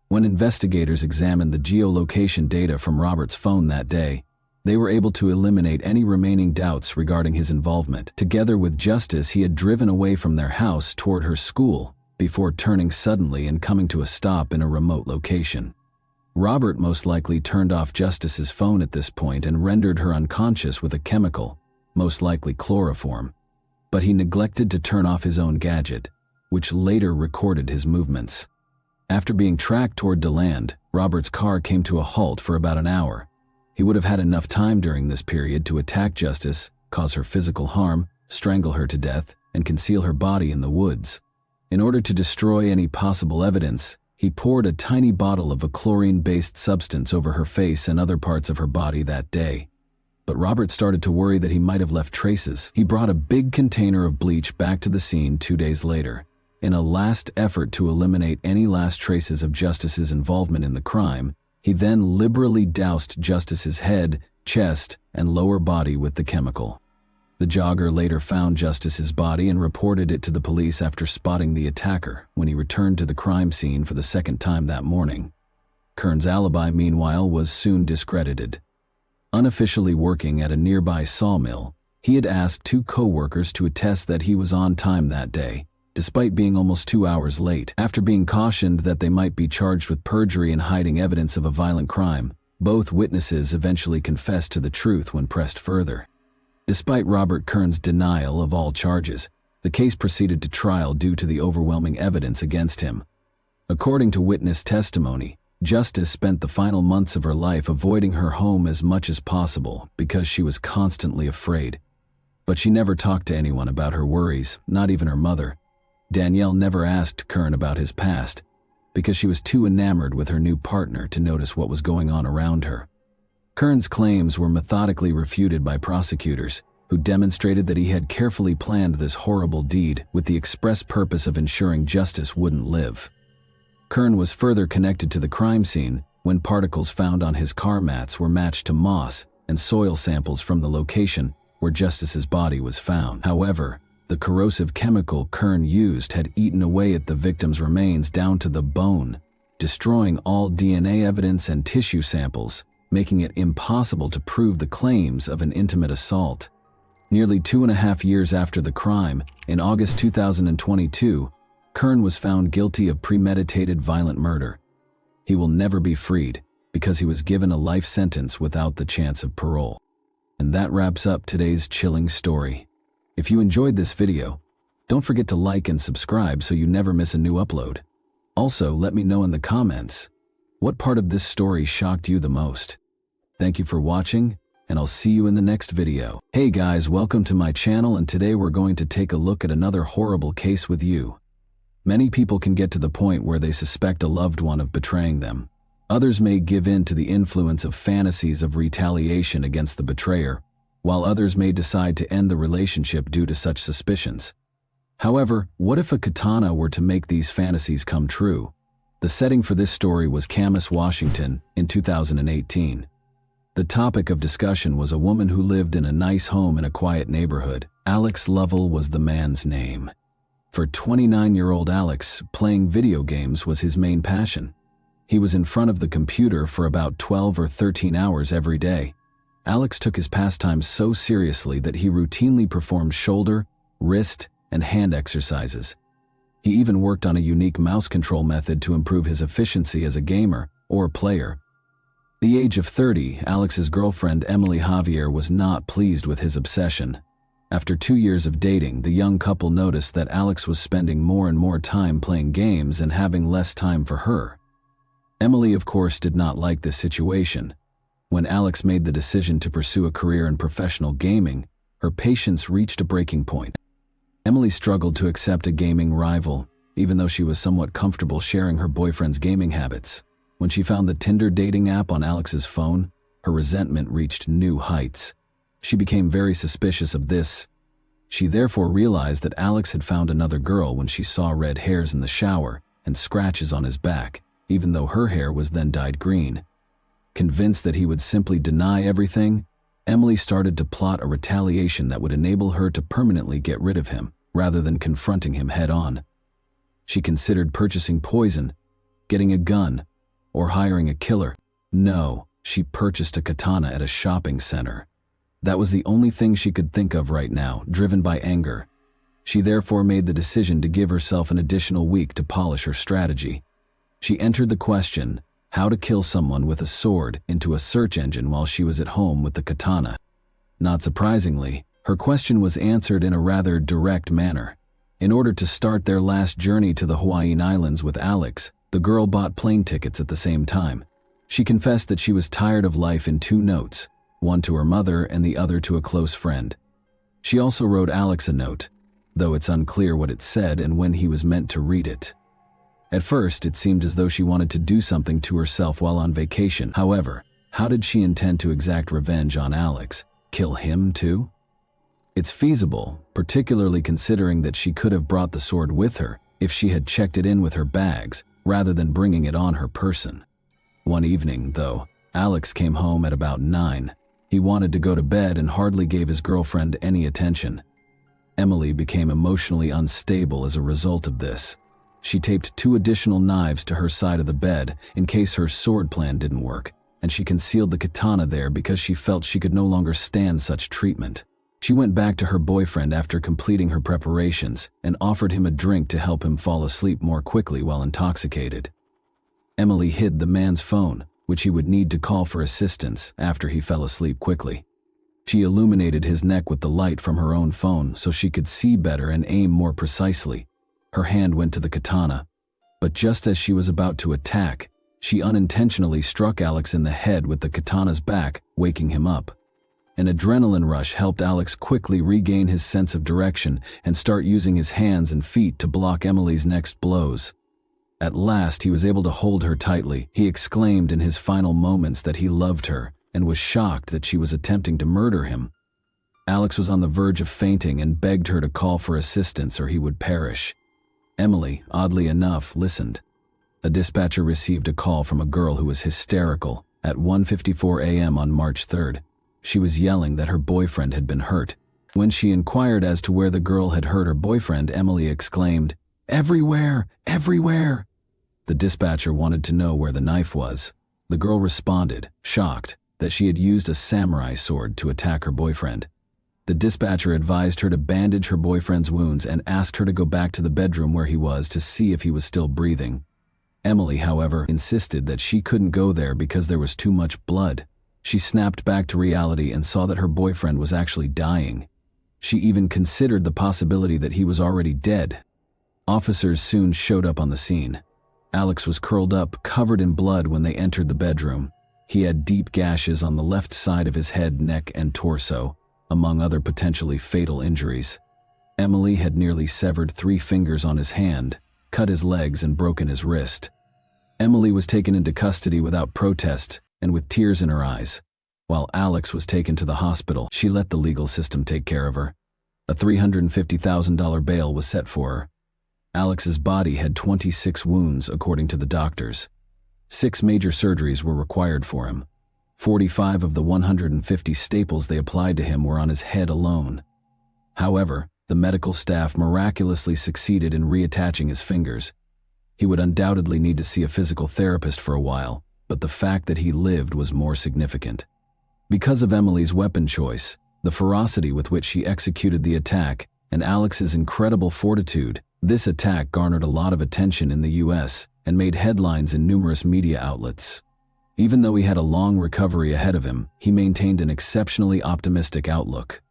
When investigators examined the geolocation data from Robert's phone that day, they were able to eliminate any remaining doubts regarding his involvement. Together with Justice, he had driven away from their house toward her school before turning suddenly and coming to a stop in a remote location. Robert most likely turned off Justice's phone at this point and rendered her unconscious with a chemical, most likely chloroform. But he neglected to turn off his own gadget, which later recorded his movements. After being tracked toward DeLand, Robert's car came to a halt for about an hour. He would have had enough time during this period to attack Justice, cause her physical harm, strangle her to death, and conceal her body in the woods. In order to destroy any possible evidence, he poured a tiny bottle of a chlorine-based substance over her face and other parts of her body that day. But Robert started to worry that he might have left traces. He brought a big container of bleach back to the scene 2 days later. In a last effort to eliminate any last traces of Justice's involvement in the crime, he then liberally doused Justice's head, chest, and lower body with the chemical. The jogger later found Justice's body and reported it to the police after spotting the attacker when he returned to the crime scene for the second time that morning. Kern's alibi, meanwhile, was soon discredited. Unofficially working at a nearby sawmill, he had asked 2 co-workers to attest that he was on time that day, despite being almost 2 hours late. After being cautioned that they might be charged with perjury and hiding evidence of a violent crime, both witnesses eventually confessed to the truth when pressed further. Despite Robert Kern's denial of all charges, the case proceeded to trial due to the overwhelming evidence against him. According to witness testimony, Justice spent the final months of her life avoiding her home as much as possible because she was constantly afraid. But she never talked to anyone about her worries, not even her mother. Danielle never asked Kern about his past because she was too enamored with her new partner to notice what was going on around her. Kern's claims were methodically refuted by prosecutors, who demonstrated that he had carefully planned this horrible deed with the express purpose of ensuring Justice wouldn't live. Kern was further connected to the crime scene when particles found on his car mats were matched to moss and soil samples from the location where Justice's body was found. However, the corrosive chemical Kern used had eaten away at the victim's remains down to the bone, destroying all DNA evidence and tissue samples, making it impossible to prove the claims of an intimate assault. Nearly 2.5 years after the crime, in August 2022, Kern was found guilty of premeditated violent murder. He will never be freed because he was given a life sentence without the chance of parole. And that wraps up today's chilling story. If you enjoyed this video, don't forget to like and subscribe so you never miss a new upload. Also, let me know in the comments, what part of this story shocked you the most? Thank you for watching, and I'll see you in the next video. Hey guys, welcome to my channel, and today we're going to take a look at another horrible case with you. Many people can get to the point where they suspect a loved one of betraying them. Others may give in to the influence of fantasies of retaliation against the betrayer, while others may decide to end the relationship due to such suspicions. However, what if a katana were to make these fantasies come true? The setting for this story was Camas, Washington, in 2018. The topic of discussion was a woman who lived in a nice home in a quiet neighborhood. Alex Lovell was the man's name. For 29-year-old Alex, playing video games was his main passion. He was in front of the computer for about 12 or 13 hours every day. Alex took his pastime so seriously that he routinely performed shoulder, wrist, and hand exercises. He even worked on a unique mouse control method to improve his efficiency as a gamer or player. At the age of 30, Alex's girlfriend Emily Javier was not pleased with his obsession. After 2 years of dating, the young couple noticed that Alex was spending more and more time playing games and having less time for her. Emily, of course, did not like this situation. When Alex made the decision to pursue a career in professional gaming, her patience reached a breaking point. Emily struggled to accept a gaming rival, even though she was somewhat comfortable sharing her boyfriend's gaming habits. When she found the Tinder dating app on Alex's phone, her resentment reached new heights. She became very suspicious of this. She therefore realized that Alex had found another girl when she saw red hairs in the shower and scratches on his back, even though her hair was then dyed green. Convinced that he would simply deny everything, Emily started to plot a retaliation that would enable her to permanently get rid of him, rather than confronting him head-on. She considered purchasing poison, getting a gun, or hiring a killer. No, she purchased a katana at a shopping center. That was the only thing she could think of right now, driven by anger. She therefore made the decision to give herself an additional week to polish her strategy. She entered the question, how to kill someone with a sword, into a search engine while she was at home with the katana. Not surprisingly, her question was answered in a rather direct manner. In order to start their last journey to the Hawaiian Islands with Alex, the girl bought plane tickets at the same time. She confessed that she was tired of life in 2 notes, one to her mother and the other to a close friend. She also wrote Alex a note, though it's unclear what it said and when he was meant to read it. At first, it seemed as though she wanted to do something to herself while on vacation. However, how did she intend to exact revenge on Alex? Kill him too? It's feasible, particularly considering that she could have brought the sword with her if she had checked it in with her bags, rather than bringing it on her person. One evening, though, Alex came home at about 9. He wanted to go to bed and hardly gave his girlfriend any attention. Emily became emotionally unstable as a result of this. She taped 2 additional knives to her side of the bed in case her sword plan didn't work, and she concealed the katana there because she felt she could no longer stand such treatment. She went back to her boyfriend after completing her preparations and offered him a drink to help him fall asleep more quickly while intoxicated. Emily hid the man's phone, which he would need to call for assistance after he fell asleep quickly. She illuminated his neck with the light from her own phone so she could see better and aim more precisely. Her hand went to the katana, but just as she was about to attack, she unintentionally struck Alex in the head with the katana's back, waking him up. An adrenaline rush helped Alex quickly regain his sense of direction and start using his hands and feet to block Emily's next blows. At last, he was able to hold her tightly. He exclaimed in his final moments that he loved her and was shocked that she was attempting to murder him. Alex was on the verge of fainting and begged her to call for assistance or he would perish. Emily, oddly enough, listened. A dispatcher received a call from a girl who was hysterical at 1:54 a.m. on March 3rd. She was yelling that her boyfriend had been hurt. When she inquired as to where the girl had hurt her boyfriend, Emily exclaimed, "Everywhere! Everywhere!" The dispatcher wanted to know where the knife was. The girl responded, shocked, that she had used a samurai sword to attack her boyfriend. The dispatcher advised her to bandage her boyfriend's wounds and asked her to go back to the bedroom where he was to see if he was still breathing. Emily, however, insisted that she couldn't go there because there was too much blood. She snapped back to reality and saw that her boyfriend was actually dying. She even considered the possibility that he was already dead. Officers soon showed up on the scene. Alex was curled up, covered in blood when they entered the bedroom. He had deep gashes on the left side of his head, neck, and torso, among other potentially fatal injuries. Emily had nearly severed 3 fingers on his hand, cut his legs, and broken his wrist. Emily was taken into custody without protest and with tears in her eyes. While Alex was taken to the hospital, she let the legal system take care of her. A $350,000 bail was set for her. Alex's body had 26 wounds, according to the doctors. 6 major surgeries were required for him. 45 of the 150 staples they applied to him were on his head alone. However, the medical staff miraculously succeeded in reattaching his fingers. He would undoubtedly need to see a physical therapist for a while, but the fact that he lived was more significant. Because of Emily's weapon choice, the ferocity with which she executed the attack, and Alex's incredible fortitude, this attack garnered a lot of attention in the US and made headlines in numerous media outlets. Even though he had a long recovery ahead of him, he maintained an exceptionally optimistic outlook.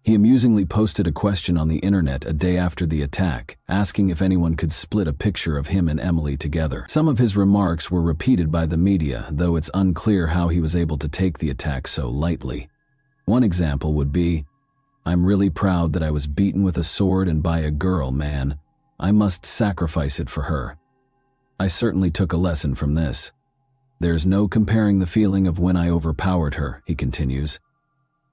He amusingly posted a question on the internet a day after the attack, asking if anyone could split a picture of him and Emily together. Some of his remarks were repeated by the media, though it's unclear how he was able to take the attack so lightly. One example would be, "I'm really proud that I was beaten with a sword and by a girl, man. I must sacrifice it for her. I certainly took a lesson from this. There's no comparing the feeling of when I overpowered her," he continues.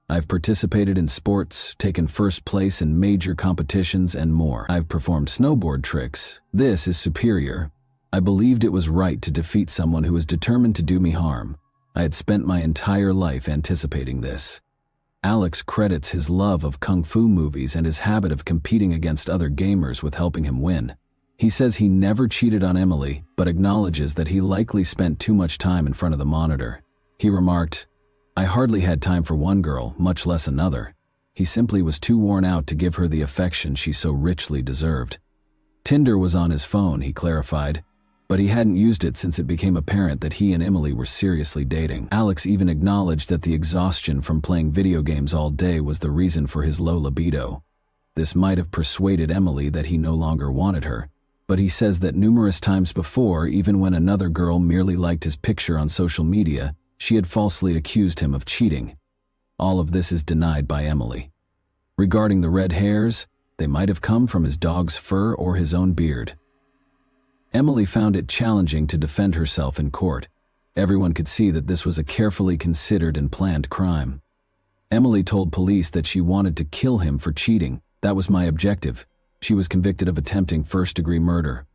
"I've participated in sports, taken first place in major competitions, and more. I've performed snowboard tricks. This is superior. I believed it was right to defeat someone who was determined to do me harm. I had spent my entire life anticipating this." Alex credits his love of kung fu movies and his habit of competing against other gamers with helping him win. He says he never cheated on Emily, but acknowledges that he likely spent too much time in front of the monitor. He remarked, "I hardly had time for one girl, much less another. He simply was too worn out to give her the affection she so richly deserved." Tinder was on his phone, he clarified, but he hadn't used it since it became apparent that he and Emily were seriously dating. Alex even acknowledged that the exhaustion from playing video games all day was the reason for his low libido. This might have persuaded Emily that he no longer wanted her, but he says that numerous times before, even when another girl merely liked his picture on social media, she had falsely accused him of cheating. All of this is denied by Emily. Regarding the red hairs, they might have come from his dog's fur or his own beard. Emily found it challenging to defend herself in court. Everyone could see that this was a carefully considered and planned crime. Emily told police that she wanted to kill him for cheating. "That was my objective." She was convicted of attempting first-degree murder.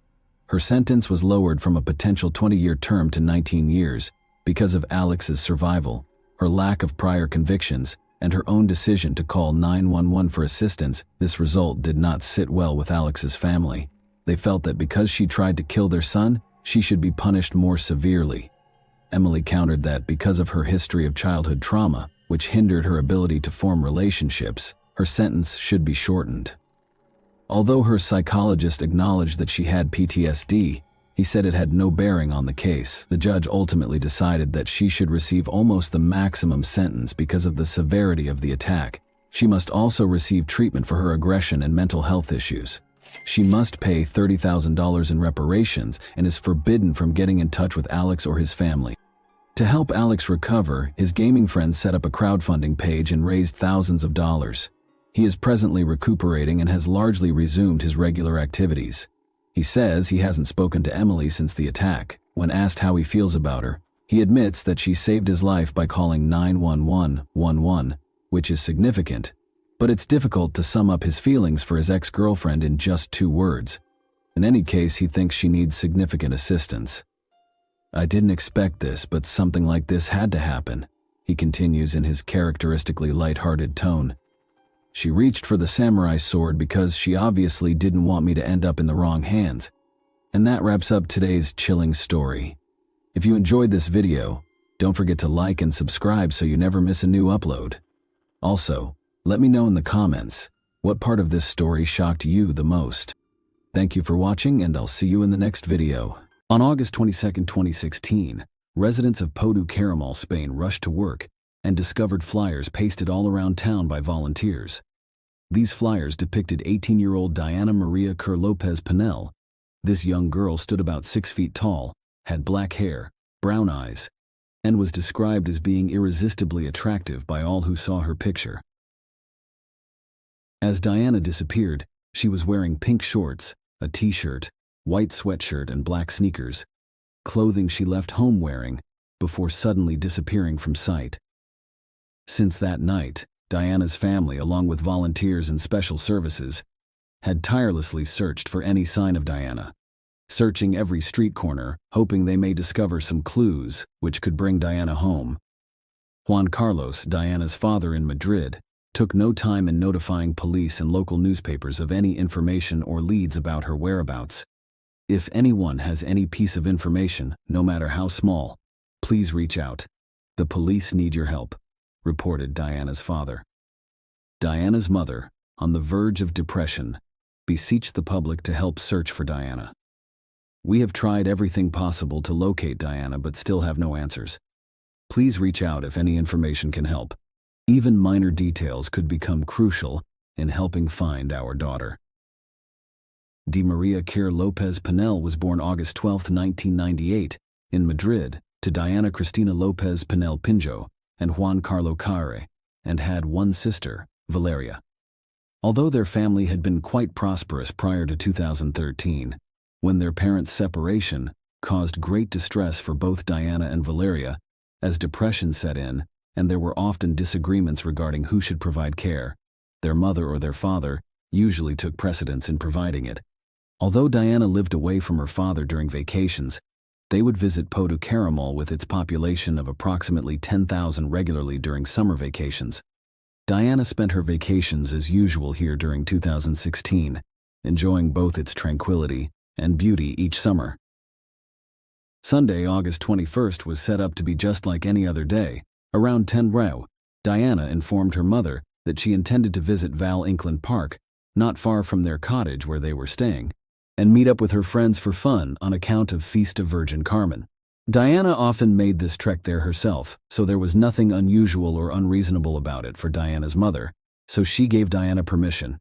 Her sentence was lowered from a potential 20-year term to 19 years because of Alex's survival, her lack of prior convictions, and her own decision to call 911 for assistance. This result did not sit well with Alex's family. They felt that because she tried to kill their son, she should be punished more severely. Emily countered that because of her history of childhood trauma, which hindered her ability to form relationships, her sentence should be shortened. Although her psychologist acknowledged that she had PTSD, he said it had no bearing on the case. The judge ultimately decided that she should receive almost the maximum sentence because of the severity of the attack. She must also receive treatment for her aggression and mental health issues. She must pay $30,000 in reparations and is forbidden from getting in touch with Alex or his family. To help Alex recover, his gaming friends set up a crowdfunding page and raised thousands of dollars. He is presently recuperating and has largely resumed his regular activities. He says he hasn't spoken to Emily since the attack. When asked how he feels about her, he admits that she saved his life by calling 911, which is significant. But it's difficult to sum up his feelings for his ex-girlfriend in just 2 words. In any case, he thinks she needs significant assistance. "I didn't expect this, but something like this had to happen," he continues in his characteristically light-hearted tone. "She reached for the samurai sword because she obviously didn't want me to end up in the wrong hands." And that wraps up today's chilling story. If you enjoyed this video, don't forget to like and subscribe so you never miss a new upload. Also, let me know in the comments what part of this story shocked you the most. Thank you for watching, and I'll see you in the next video. On August 22, 2016, residents of Podu Caramal, Spain rushed to work and discovered flyers pasted all around town by volunteers. These flyers depicted 18-year-old Diana Maria Kerr Lopez Pinel. This young girl stood about 6 feet tall, had black hair, brown eyes, and was described as being irresistibly attractive by all who saw her picture. As Diana disappeared, she was wearing pink shorts, a t-shirt, white sweatshirt, and black sneakers, clothing she left home wearing before suddenly disappearing from sight. Since that night, Diana's family, along with volunteers and special services, had tirelessly searched for any sign of Diana, searching every street corner, hoping they may discover some clues which could bring Diana home. Juan Carlos, Diana's father in Madrid, took no time in notifying police and local newspapers of any information or leads about her whereabouts. "If anyone has any piece of information, no matter how small, please reach out. The police need your help," reported Diana's father. Diana's mother, on the verge of depression, beseeched the public to help search for Diana. "We have tried everything possible to locate Diana but still have no answers. Please reach out if any information can help. Even minor details could become crucial in helping find our daughter." Di Maria Kerr Lopez Pinel was born August 12, 1998, in Madrid, to Diana Cristina Lopez Pinel Pinjo and Juan Carlo Carre, and had one sister, Valeria. Although their family had been quite prosperous prior to 2013, when their parents' separation caused great distress for both Diana and Valeria, as depression set in and there were often disagreements regarding who should provide care, their mother or their father usually took precedence in providing it. Although Diana lived away from her father during vacations, they would visit Podu Caramal with its population of approximately 10,000 regularly during summer vacations. Diana spent her vacations as usual here during 2016, enjoying both its tranquility and beauty each summer. Sunday, August 21st was set up to be just like any other day. Around 10 Rao, Diana informed her mother that she intended to visit Val Inkland Park, not far from their cottage where they were staying, and meet up with her friends for fun on account of Feast of Virgin Carmen. Diana often made this trek there herself, so there was nothing unusual or unreasonable about it for Diana's mother, so she gave Diana permission.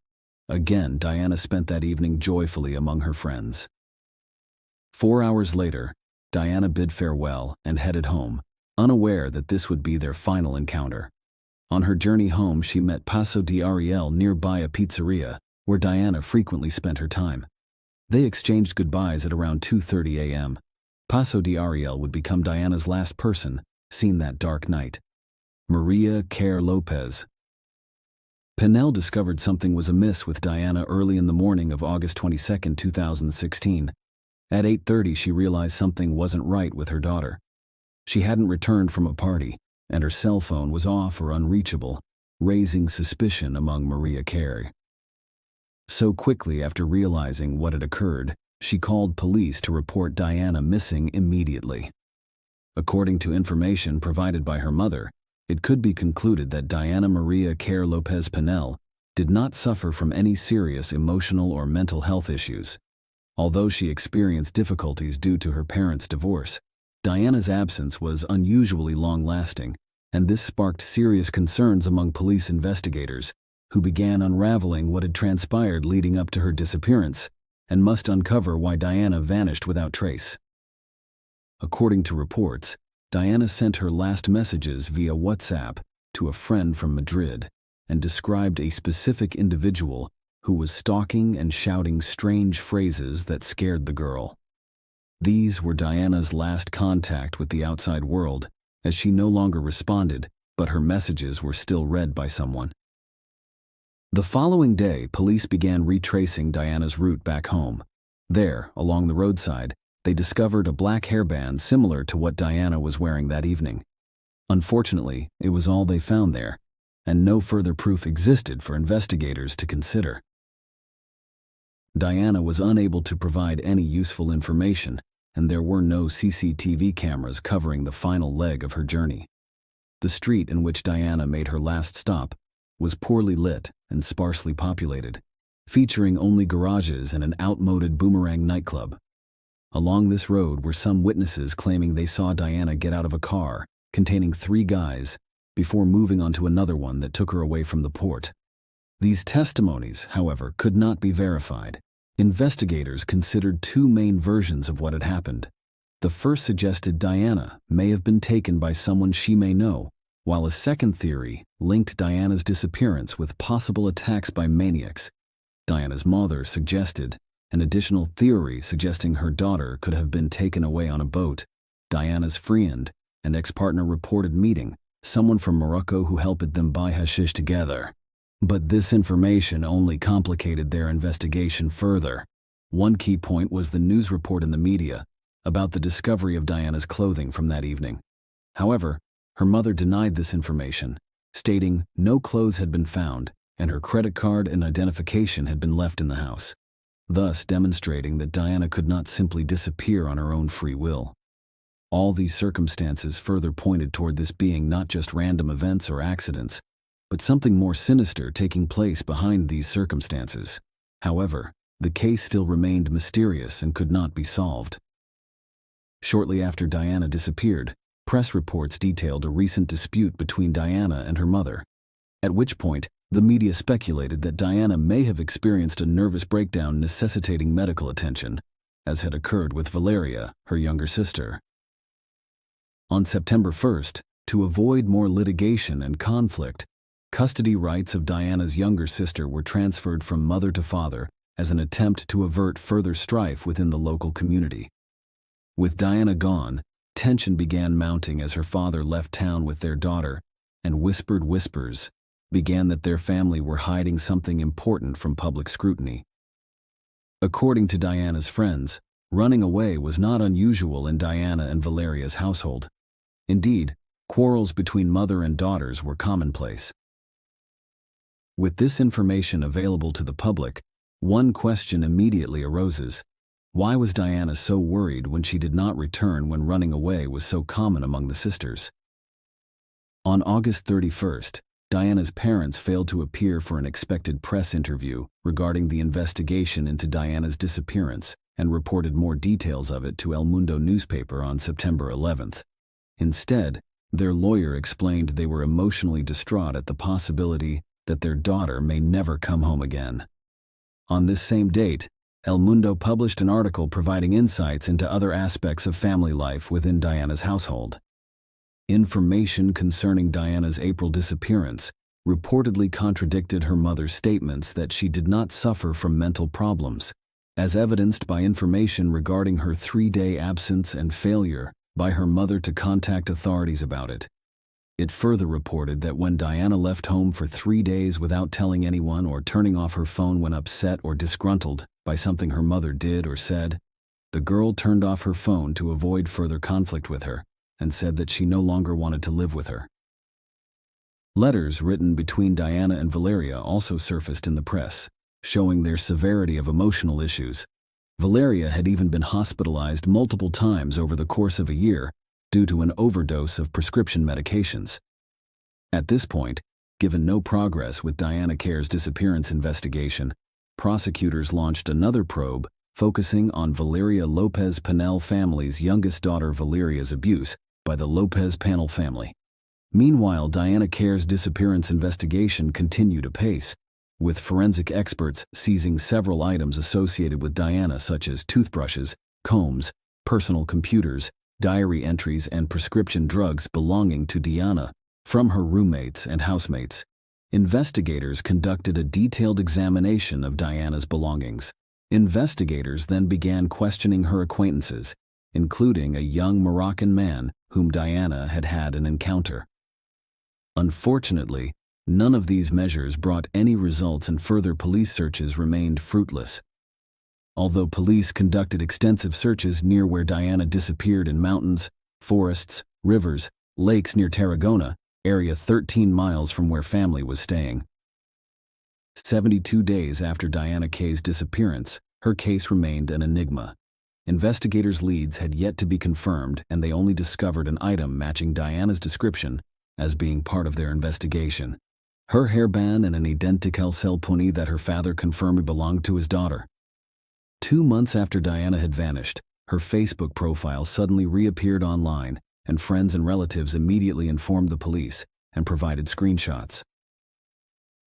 Again, Diana spent that evening joyfully among her friends. 4 hours later, Diana bid farewell and headed home, unaware that this would be their final encounter. On her journey home, she met Paso de Ariel nearby a pizzeria, where Diana frequently spent her time. They exchanged goodbyes at around 2:30 a.m. Paso de Ariel would become Diana's last person seen that dark night. Maria Kerr Lopez. Pinel discovered something was amiss with Diana early in the morning of August 22, 2016. At 8:30, she realized something wasn't right with her daughter. She hadn't returned from a party, and her cell phone was off or unreachable, raising suspicion among Maria Kerr. So quickly after realizing what had occurred, she called police to report Diana missing immediately. According to information provided by her mother, it could be concluded that Diana Maria Kerr Lopez Pinel did not suffer from any serious emotional or mental health issues. Although she experienced difficulties due to her parents' divorce, Diana's absence was unusually long-lasting, and this sparked serious concerns among police investigators, who began unraveling what had transpired leading up to her disappearance and must uncover why Diana vanished without trace. According to reports, Diana sent her last messages via WhatsApp to a friend from Madrid and described a specific individual who was stalking and shouting strange phrases that scared the girl. These were Diana's last contact with the outside world, as she no longer responded, but her messages were still read by someone. The following day, police began retracing Diana's route back home. There, along the roadside, they discovered a black hairband similar to what Diana was wearing that evening. Unfortunately, it was all they found there, and no further proof existed for investigators to consider. Diana was unable to provide any useful information, and there were no CCTV cameras covering the final leg of her journey. The street in which Diana made her last stop was poorly lit and sparsely populated, featuring only garages and an outmoded Boomerang nightclub. Along this road were some witnesses claiming they saw Diana get out of a car containing 3 guys before moving onto another one that took her away from the port. These testimonies, however, could not be verified. Investigators considered 2 main versions of what had happened. The first suggested Diana may have been taken by someone she may know, while a second theory linked Diana's disappearance with possible attacks by maniacs. Diana's mother suggested an additional theory suggesting her daughter could have been taken away on a boat. Diana's friend and ex-partner reported meeting someone from Morocco who helped them buy hashish together. But this information only complicated their investigation further. One key point was the news report in the media about the discovery of Diana's clothing from that evening. However, her mother denied this information, stating no clothes had been found and her credit card and identification had been left in the house, thus demonstrating that Diana could not simply disappear on her own free will. All these circumstances further pointed toward this being not just random events or accidents, but something more sinister taking place behind these circumstances. However, the case still remained mysterious and could not be solved. Shortly after Diana disappeared, press reports detailed a recent dispute between Diana and her mother, at which point the media speculated that Diana may have experienced a nervous breakdown necessitating medical attention, as had occurred with Valeria, her younger sister. On September 1st, to avoid more litigation and conflict, custody rights of Diana's younger sister were transferred from mother to father as an attempt to avert further strife within the local community. With Diana gone, tension began mounting as her father left town with their daughter, and whispered whispers began that their family were hiding something important from public scrutiny. According to Diana's friends, running away was not unusual in Diana and Valeria's household. Indeed, quarrels between mother and daughters were commonplace. With this information available to the public, one question immediately arose: why was Diana so worried when she did not return when running away was so common among the sisters? On August 31st, Diana's parents failed to appear for an expected press interview regarding the investigation into Diana's disappearance and reported more details of it to El Mundo newspaper on September 11th. Instead, their lawyer explained they were emotionally distraught at the possibility that their daughter may never come home again. On this same date, El Mundo published an article providing insights into other aspects of family life within Diana's household. Information concerning Diana's April disappearance reportedly contradicted her mother's statements that she did not suffer from mental problems, as evidenced by information regarding her 3-day absence and failure by her mother to contact authorities about it. It further reported that when Diana left home for 3 days without telling anyone or turning off her phone when upset or disgruntled by something her mother did or said, the girl turned off her phone to avoid further conflict with her and said that she no longer wanted to live with her. Letters written between Diana and Valeria also surfaced in the press, showing their severity of emotional issues. Valeria had even been hospitalized multiple times over the course of a year due to an overdose of prescription medications. At this point, given no progress with Diana Care's disappearance investigation, prosecutors launched another probe focusing on Valeria Lopez Panel family's youngest daughter Valeria's abuse by the Lopez Panel family. Meanwhile, Diana Care's disappearance investigation continued apace, with forensic experts seizing several items associated with Diana such as toothbrushes, combs, personal computers, diary entries and prescription drugs belonging to Diana from her roommates and housemates. Investigators conducted a detailed examination of Diana's belongings. Investigators then began questioning her acquaintances, including a young Moroccan man whom Diana had had an encounter. Unfortunately, none of these measures brought any results and further police searches remained fruitless. Although police conducted extensive searches near where Diana disappeared in mountains, forests, rivers, lakes near Tarragona, area 13 miles from where family was staying. 72 days after Diana K's disappearance, her case remained an enigma. Investigators' leads had yet to be confirmed, and they only discovered an item matching Diana's description as being part of their investigation. Her hairband and an identical cell pony that her father confirmed belonged to his daughter. 2 months after Diana had vanished, her Facebook profile suddenly reappeared online, and friends and relatives immediately informed the police and provided screenshots.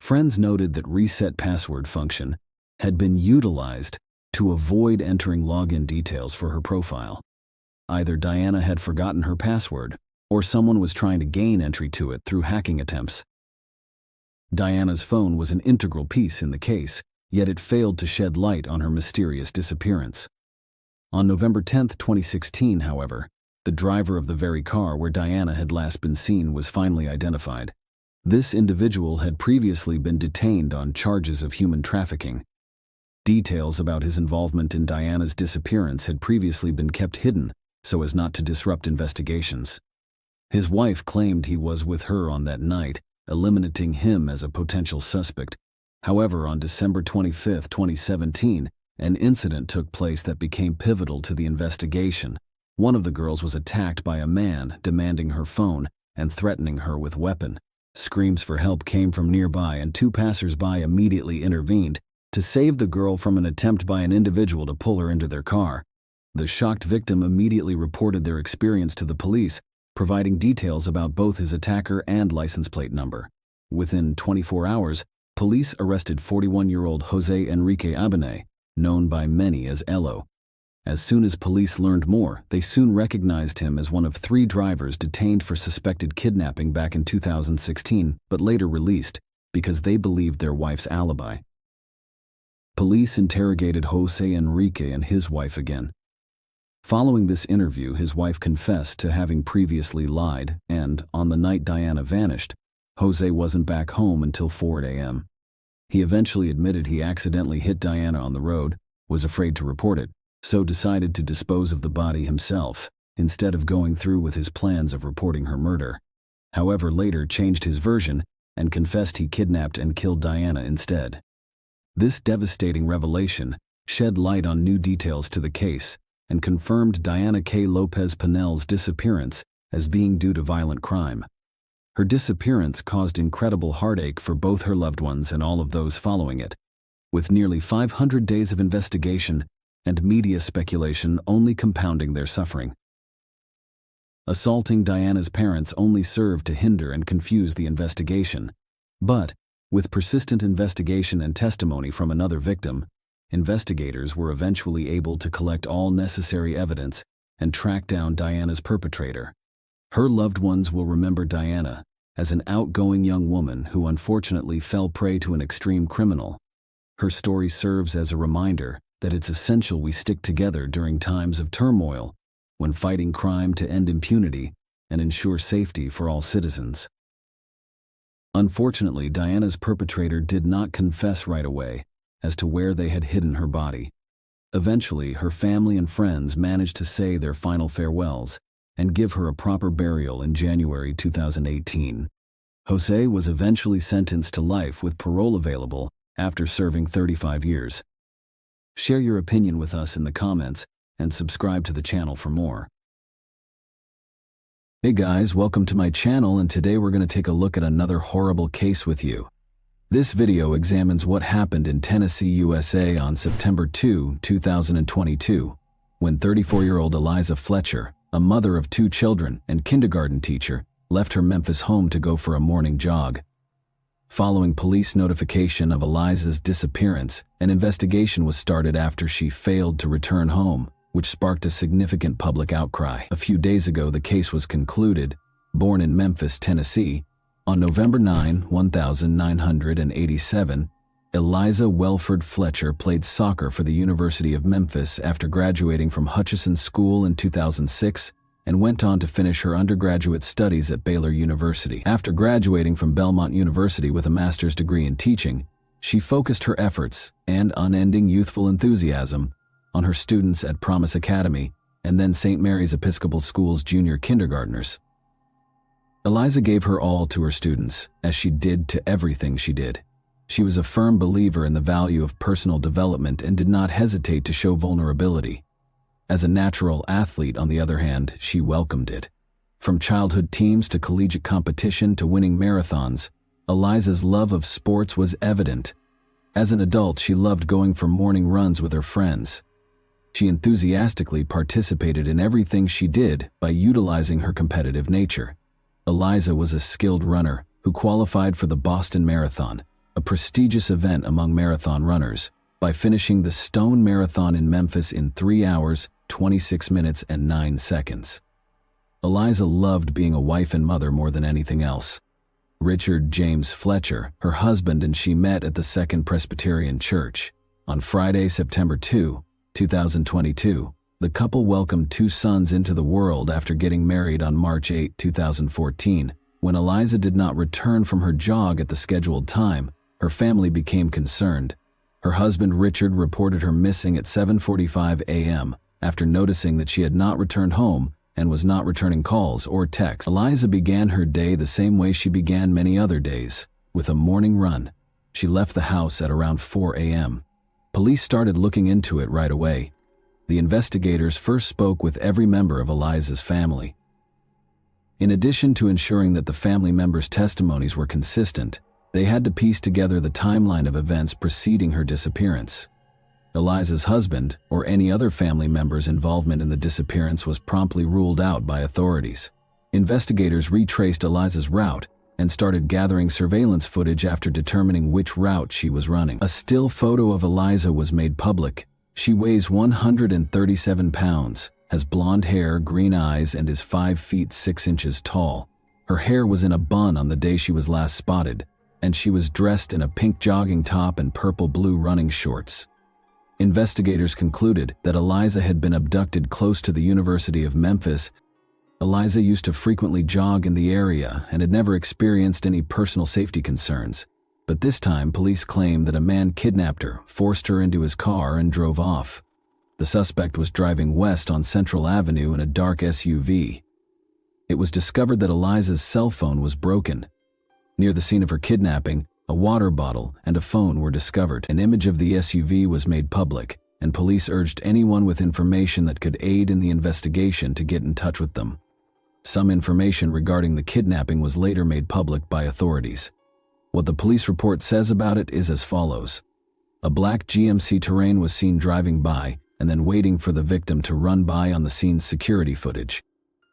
Friends noted that reset password function had been utilized to avoid entering login details for her profile. Either Diana had forgotten her password, or someone was trying to gain entry to it through hacking attempts. Diana's phone was an integral piece in the case, yet it failed to shed light on her mysterious disappearance. On November 10, 2016, however, the driver of the very car where Diana had last been seen was finally identified. This individual had previously been detained on charges of human trafficking. Details about his involvement in Diana's disappearance had previously been kept hidden so as not to disrupt investigations. His wife claimed he was with her on that night, eliminating him as a potential suspect. However, on December 25, 2017, an incident took place that became pivotal to the investigation. One of the girls was attacked by a man demanding her phone and threatening her with a weapon. Screams for help came from nearby, and 2 passers-by immediately intervened to save the girl from an attempt by an individual to pull her into their car. The shocked victim immediately reported their experience to the police, providing details about both his attacker and license plate number. Within 24 hours, police arrested 41-year-old Jose Enrique Abene, known by many as Elo. As soon as police learned more, they soon recognized him as one of 3 drivers detained for suspected kidnapping back in 2016, but later released because they believed their wife's alibi. Police interrogated Jose Enrique and his wife again. Following this interview, his wife confessed to having previously lied, and, on the night Diana vanished, Jose wasn't back home until 4 a.m. He eventually admitted he accidentally hit Diana on the road, was afraid to report it, so decided to dispose of the body himself, instead of going through with his plans of reporting her murder. However, later changed his version and confessed he kidnapped and killed Diana instead. This devastating revelation shed light on new details to the case and confirmed Diana K. Lopez Pinel's disappearance as being due to violent crime. Her disappearance caused incredible heartache for both her loved ones and all of those following it, with nearly 500 days of investigation and media speculation only compounding their suffering. Assaulting Diana's parents only served to hinder and confuse the investigation, but, with persistent investigation and testimony from another victim, investigators were eventually able to collect all necessary evidence and track down Diana's perpetrator. Her loved ones will remember Diana as an outgoing young woman who unfortunately fell prey to an extreme criminal. Her story serves as a reminder that it's essential we stick together during times of turmoil, when fighting crime to end impunity and ensure safety for all citizens. Unfortunately, Diana's perpetrator did not confess right away as to where they had hidden her body. Eventually, her family and friends managed to say their final farewells and give her a proper burial in January 2018. Jose was eventually sentenced to life with parole available after serving 35 years. Share your opinion with us in the comments and subscribe to the channel for more. Hey guys, welcome to my channel, and today we're going to take a look at another horrible case with you. This video examines what happened in Tennessee, USA on September 2, 2022, when 34-year-old Eliza Fletcher, a mother of 2 children and kindergarten teacher, left her Memphis home to go for a morning jog. Following police notification of Eliza's disappearance, an investigation was started after she failed to return home, which sparked a significant public outcry. A few days ago, the case was concluded. Born in Memphis, Tennessee, on November 9, 1987, Eliza Welford Fletcher played soccer for the University of Memphis after graduating from Hutchinson School in 2006 and went on to finish her undergraduate studies at Baylor University. After graduating from Belmont University with a master's degree in teaching, she focused her efforts and unending youthful enthusiasm on her students at Promise Academy and then St. Mary's Episcopal School's junior kindergartners. Eliza gave her all to her students, as she did to everything she did. She was a firm believer in the value of personal development and did not hesitate to show vulnerability. As a natural athlete, on the other hand, she welcomed it. From childhood teams to collegiate competition to winning marathons, Eliza's love of sports was evident. As an adult, she loved going for morning runs with her friends. She enthusiastically participated in everything she did by utilizing her competitive nature. Eliza was a skilled runner who qualified for the Boston Marathon, a prestigious event among marathon runners, by finishing the Stone Marathon in Memphis in 3 hours, 26 minutes, and 9 seconds. Eliza loved being a wife and mother more than anything else. Richard James Fletcher, her husband, and she met at the Second Presbyterian Church. On Friday, September 2, 2022, the couple welcomed 2 sons into the world after getting married on March 8, 2014. When Eliza did not return from her jog at the scheduled time, her family became concerned. Her husband Richard reported her missing at 7:45 a.m. after noticing that she had not returned home and was not returning calls or texts. Eliza began her day the same way she began many other days, with a morning run. She left the house at around 4 a.m. Police started looking into it right away. The investigators first spoke with every member of Eliza's family. In addition to ensuring that the family members' testimonies were consistent, they had to piece together the timeline of events preceding her disappearance. Eliza's husband, or any other family member's involvement in the disappearance, was promptly ruled out by authorities. Investigators retraced Eliza's route and started gathering surveillance footage after determining which route she was running. A still photo of Eliza was made public. She weighs 137 pounds, has blonde hair, green eyes, and is 5 feet 6 inches tall. Her hair was in a bun on the day she was last spotted, and she was dressed in a pink jogging top and purple-blue running shorts. Investigators concluded that Eliza had been abducted close to the University of Memphis. Eliza used to frequently jog in the area and had never experienced any personal safety concerns. But this time, police claimed that a man kidnapped her, forced her into his car, and drove off. The suspect was driving west on Central Avenue in a dark SUV. It was discovered that Eliza's cell phone was broken. Near the scene of her kidnapping, a water bottle and a phone were discovered. An image of the SUV was made public, and police urged anyone with information that could aid in the investigation to get in touch with them. Some information regarding the kidnapping was later made public by authorities. What the police report says about it is as follows. A black GMC Terrain was seen driving by and then waiting for the victim to run by on the scene's security footage.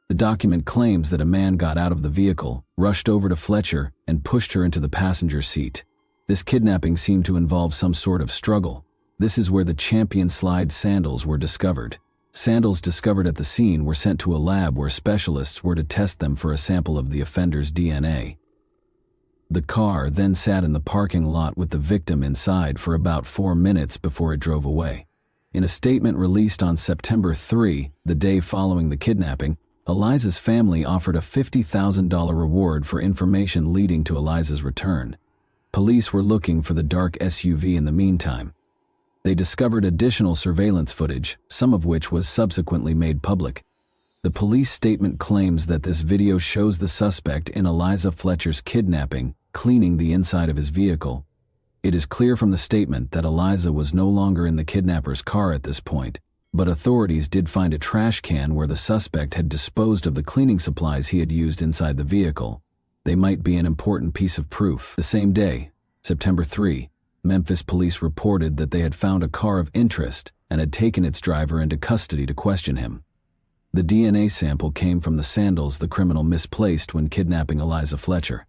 The document claims that a man got out of the vehicle, rushed over to Fletcher, and pushed her into the passenger seat. This kidnapping seemed to involve some sort of struggle. This is where the Champion Slide sandals were discovered. Sandals discovered at the scene were sent to a lab where specialists were to test them for a sample of the offender's DNA. The car then sat in the parking lot with the victim inside for about 4 minutes before it drove away. In a statement released on September 3, the day following the kidnapping, Eliza's family offered a $50,000 reward for information leading to Eliza's return. Police were looking for the dark SUV in the meantime. They discovered additional surveillance footage, some of which was subsequently made public. The police statement claims that this video shows the suspect in Eliza Fletcher's kidnapping cleaning the inside of his vehicle. It is clear from the statement that Eliza was no longer in the kidnapper's car at this point, but authorities did find a trash can where the suspect had disposed of the cleaning supplies he had used inside the vehicle. They might be an important piece of proof. The same day, September 3, Memphis police reported that they had found a car of interest and had taken its driver into custody to question him. The DNA sample came from the sandals the criminal misplaced when kidnapping Eliza Fletcher.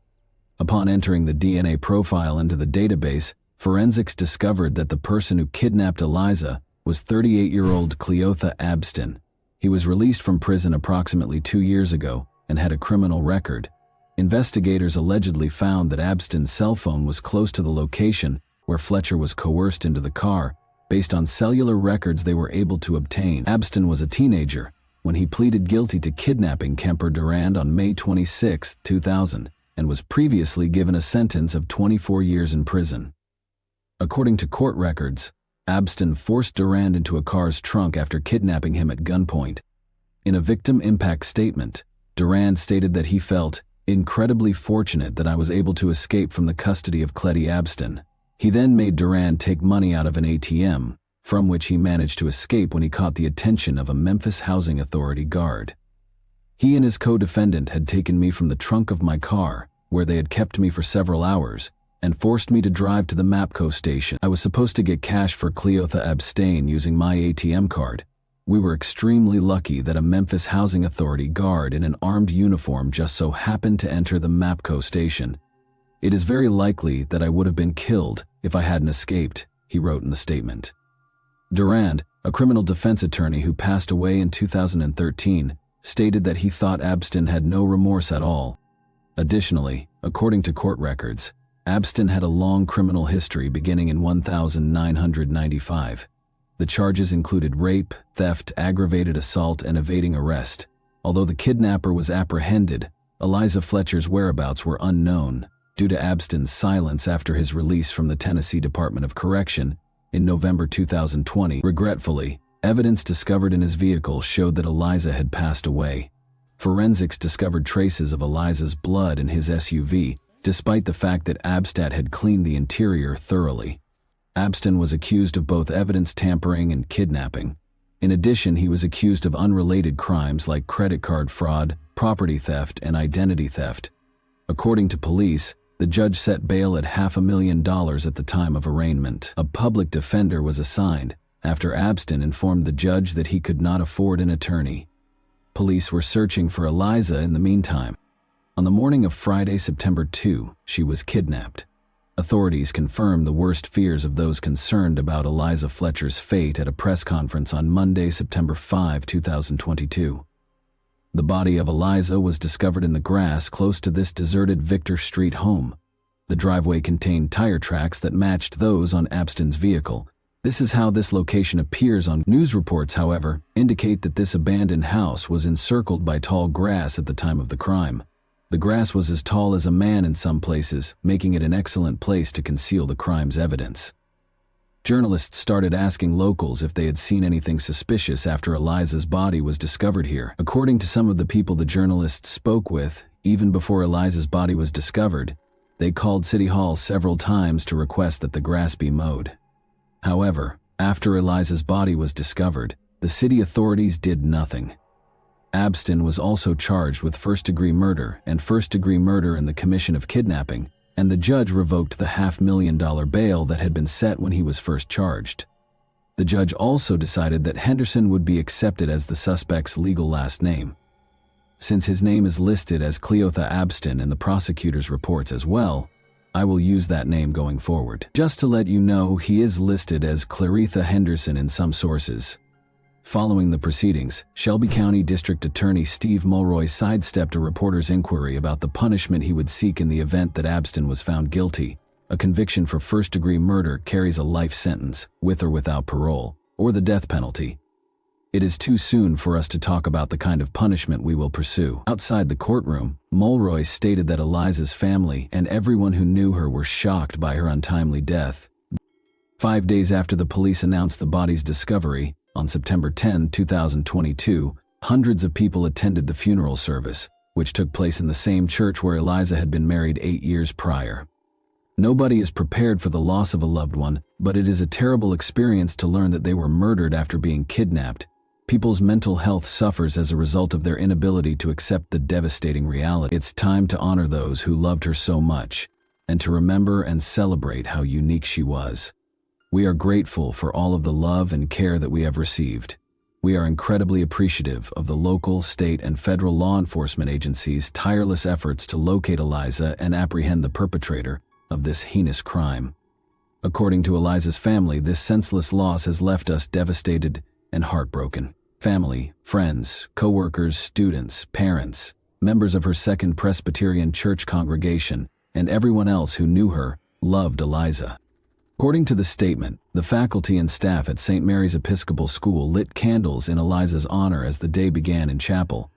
Upon entering the DNA profile into the database, forensics discovered that the person who kidnapped Eliza was 38-year-old Cleotha Abston. He was released from prison approximately 2 years ago and had a criminal record. Investigators allegedly found that Abston's cell phone was close to the location where Fletcher was coerced into the car, based on cellular records they were able to obtain. Abston was a teenager when he pleaded guilty to kidnapping Kemper Durand on May 26, 2000, and was previously given a sentence of 24 years in prison. According to court records, Abstin forced Durand into a car's trunk after kidnapping him at gunpoint. In a victim impact statement, Durand stated that he felt incredibly fortunate that I was able to escape from the custody of Cletty Abstin. He then made Durand take money out of an ATM, from which he managed to escape when he caught the attention of a Memphis Housing Authority guard. He and his co-defendant had taken me from the trunk of my car, where they had kept me for several hours, and forced me to drive to the MAPCO station. I was supposed to get cash for Cleotha Abstain using my ATM card. We were extremely lucky that a Memphis Housing Authority guard in an armed uniform just so happened to enter the MAPCO station. It is very likely that I would have been killed if I hadn't escaped, he wrote in the statement. Durand, a criminal defense attorney who passed away in 2013, stated that he thought Abstin had no remorse at all. Additionally, according to court records, Abstin had a long criminal history beginning in 1995. The charges included rape, theft, aggravated assault, and evading arrest. Although the kidnapper was apprehended, Eliza Fletcher's whereabouts were unknown due to Abstin's silence after his release from the Tennessee Department of Correction in November 2020. Regretfully, evidence discovered in his vehicle showed that Eliza had passed away. Forensics discovered traces of Eliza's blood in his SUV, despite the fact that Abstat had cleaned the interior thoroughly. Abstin was accused of both evidence tampering and kidnapping. In addition, he was accused of unrelated crimes like credit card fraud, property theft, and identity theft. According to police, the judge set bail at $500,000 at the time of arraignment. A public defender was assigned after Abstin informed the judge that he could not afford an attorney. Police were searching for Eliza in the meantime. On the morning of Friday, September 2, she was kidnapped. Authorities confirmed the worst fears of those concerned about Eliza Fletcher's fate at a press conference on Monday, September 5, 2022. The body of Eliza was discovered in the grass close to this deserted Victor Street home. The driveway contained tire tracks that matched those on Abstin's vehicle. This is how this location appears on news reports, however, indicate that this abandoned house was encircled by tall grass at the time of the crime. The grass was as tall as a man in some places, making it an excellent place to conceal the crime's evidence. Journalists started asking locals if they had seen anything suspicious after Eliza's body was discovered here. According to some of the people the journalists spoke with, even before Eliza's body was discovered, they called City Hall several times to request that the grass be mowed. However, after Eliza's body was discovered, the city authorities did nothing. Abstin was also charged with first-degree murder and first-degree murder in the commission of kidnapping, and the judge revoked the $500,000 bail that had been set when he was first charged. The judge also decided that Henderson would be accepted as the suspect's legal last name. Since his name is listed as Cleotha Abstin in the prosecutor's reports as well, I will use that name going forward. Just to let you know, he is listed as Claretha Henderson in some sources. Following the proceedings, Shelby County District Attorney Steve Mulroy sidestepped a reporter's inquiry about the punishment he would seek in the event that Abstin was found guilty. A conviction for first-degree murder carries a life sentence, with or without parole, or the death penalty. It is too soon for us to talk about the kind of punishment we will pursue. Outside the courtroom, Mulroy stated that Eliza's family and everyone who knew her were shocked by her untimely death. 5 days after the police announced the body's discovery, on September 10, 2022, hundreds of people attended the funeral service, which took place in the same church where Eliza had been married 8 years prior. Nobody is prepared for the loss of a loved one, but it is a terrible experience to learn that they were murdered after being kidnapped. People's mental health suffers as a result of their inability to accept the devastating reality. It's time to honor those who loved her so much, and to remember and celebrate how unique she was. We are grateful for all of the love and care that we have received. We are incredibly appreciative of the local, state, and federal law enforcement agencies' tireless efforts to locate Eliza and apprehend the perpetrator of this heinous crime. According to Eliza's family, this senseless loss has left us devastated and heartbroken. Family, friends, co-workers, students, parents, members of her Second Presbyterian Church congregation, and everyone else who knew her loved Eliza. According to the statement, the faculty and staff at St. Mary's Episcopal School lit candles in Eliza's honor as the day began in chapel.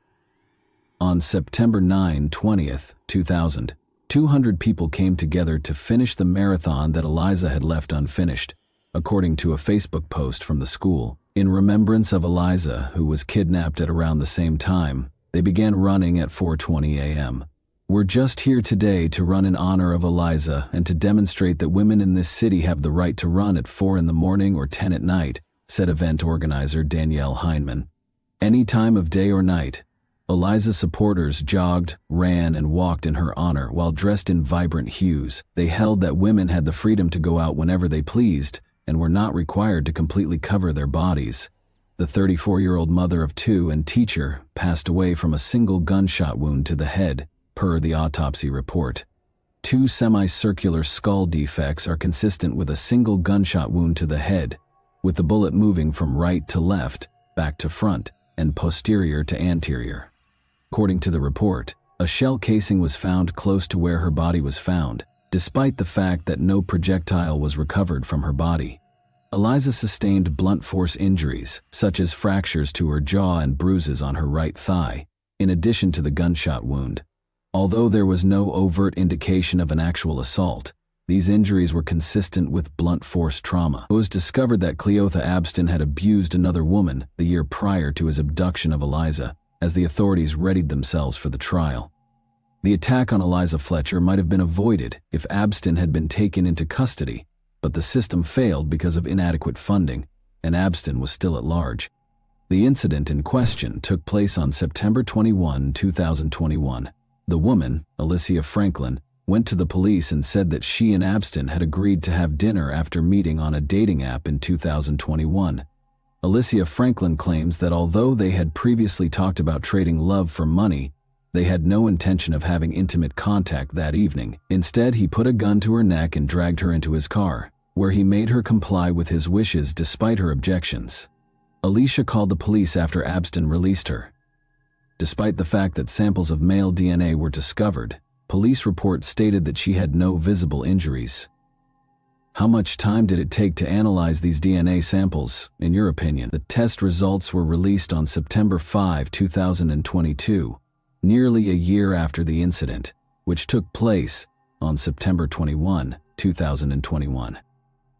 On September 9, 20th, 2000, 200 people came together to finish the marathon that Eliza had left unfinished. according to a Facebook post from the school. In remembrance of Eliza, who was kidnapped at around the same time, they began running at 4:20 a.m. "We're just here today to run in honor of Eliza and to demonstrate that women in this city have the right to run at 4 in the morning or 10 at night," said event organizer Danielle Heineman. "Any time of day or night, Eliza supporters jogged, ran, and walked in her honor while dressed in vibrant hues. They held that women had the freedom to go out whenever they pleased and were not required to completely cover their bodies." The 34-year-old mother of two and teacher passed away from a single gunshot wound to the head, per the autopsy report. 2 semicircular skull defects are consistent with a single gunshot wound to the head, with the bullet moving from right to left, back to front, and posterior to anterior. According to the report, a shell casing was found close to where her body was found, despite the fact that no projectile was recovered from her body. Eliza sustained blunt force injuries, such as fractures to her jaw and bruises on her right thigh, in addition to the gunshot wound. Although there was no overt indication of an actual assault, these injuries were consistent with blunt force trauma. It was discovered that Cleotha Abston had abused another woman the year prior to his abduction of Eliza, as the authorities readied themselves for the trial. The attack on Eliza Fletcher might have been avoided if Abston had been taken into custody, but the system failed because of inadequate funding, and Abston was still at large. The incident in question took place on September 21, 2021. The woman, Alicia Franklin, went to the police and said that she and Abston had agreed to have dinner after meeting on a dating app in 2021. Alicia Franklin claims that although they had previously talked about trading love for money, they had no intention of having intimate contact that evening. Instead, he put a gun to her neck and dragged her into his car, where he made her comply with his wishes despite her objections. Alicia called the police after Abston released her. Despite the fact that samples of male DNA were discovered, police reports stated that she had no visible injuries. How much time did it take to analyze these DNA samples, in your opinion? The test results were released on September 5, 2022, nearly a year after the incident, which took place on September 21, 2021.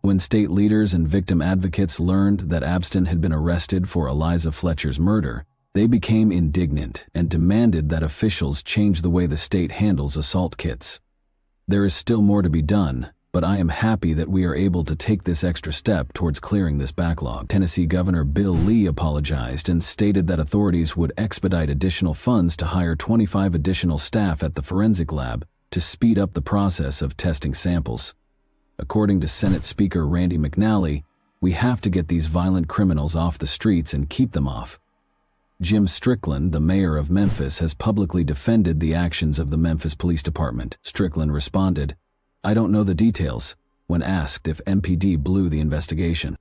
When state leaders and victim advocates learned that Abston had been arrested for Eliza Fletcher's murder, they became indignant and demanded that officials change the way the state handles assault kits. There is still more to be done, but I am happy that we are able to take this extra step towards clearing this backlog. Tennessee Governor Bill Lee apologized and stated that authorities would expedite additional funds to hire 25 additional staff at the forensic lab to speed up the process of testing samples. According to Senate Speaker Randy McNally, we have to get these violent criminals off the streets and keep them off. Jim Strickland, the mayor of Memphis, has publicly defended the actions of the Memphis Police Department. Strickland responded, "I don't know the details," when asked if MPD blew the investigation.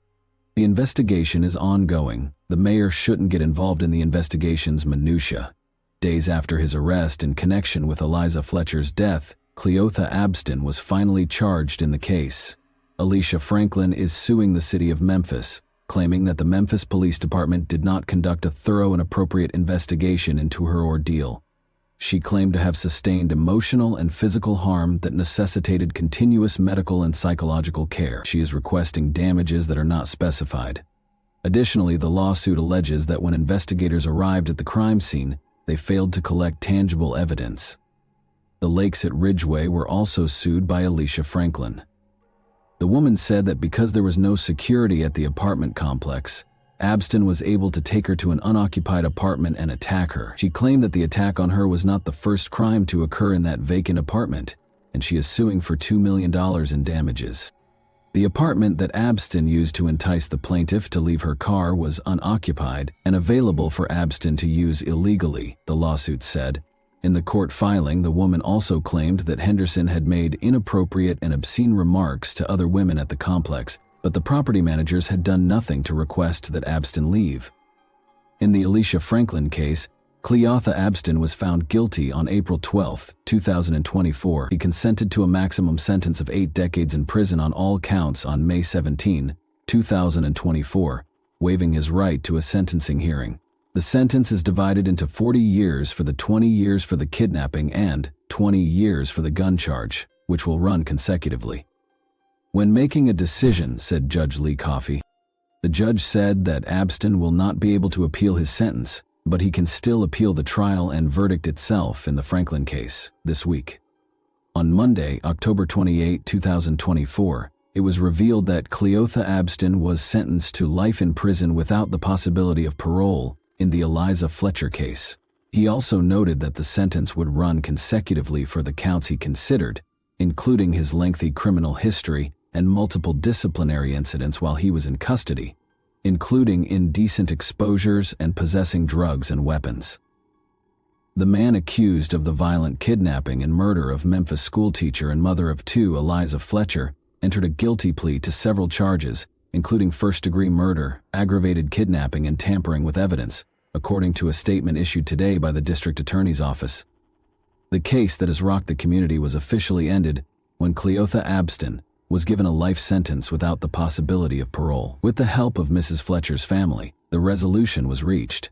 "The investigation is ongoing. The mayor shouldn't get involved in the investigation's minutiae." Days after his arrest in connection with Eliza Fletcher's death, Cleotha Abston was finally charged in the case. Alicia Franklin is suing the city of Memphis, claiming that the Memphis Police Department did not conduct a thorough and appropriate investigation into her ordeal. She claimed to have sustained emotional and physical harm that necessitated continuous medical and psychological care. She is requesting damages that are not specified. Additionally, the lawsuit alleges that when investigators arrived at the crime scene, they failed to collect tangible evidence. The Lakes at Ridgeway were also sued by Alicia Franklin. The woman said that because there was no security at the apartment complex, Abston was able to take her to an unoccupied apartment and attack her. She claimed that the attack on her was not the first crime to occur in that vacant apartment, and she is suing for $2 million in damages. The apartment that Abston used to entice the plaintiff to leave her car was unoccupied and available for Abston to use illegally, the lawsuit said. In the court filing, the woman also claimed that Henderson had made inappropriate and obscene remarks to other women at the complex, but the property managers had done nothing to request that Abston leave. In the Alicia Franklin case, Cleotha Abston was found guilty on April 12, 2024. He consented to a maximum sentence of 8 decades in prison on all counts on May 17, 2024, waiving his right to a sentencing hearing. The sentence is divided into 40 years for the 20 years for the kidnapping and 20 years for the gun charge, which will run consecutively. When making a decision, said Judge Lee Coffey, the judge said that Abston will not be able to appeal his sentence, but he can still appeal the trial and verdict itself in the Franklin case this week. On Monday, October 28, 2024, it was revealed that Cleotha Abston was sentenced to life in prison without the possibility of parole in the Eliza Fletcher case. He also noted that the sentence would run consecutively for the counts he considered, including his lengthy criminal history and multiple disciplinary incidents while he was in custody, including indecent exposures and possessing drugs and weapons. The man accused of the violent kidnapping and murder of Memphis schoolteacher and mother of two, Eliza Fletcher, entered a guilty plea to several charges, including first-degree murder, aggravated kidnapping, and tampering with evidence, according to a statement issued today by the district attorney's office. The case that has rocked the community was officially ended when Cleotha Abston was given a life sentence without the possibility of parole. With the help of Mrs. Fletcher's family, the resolution was reached.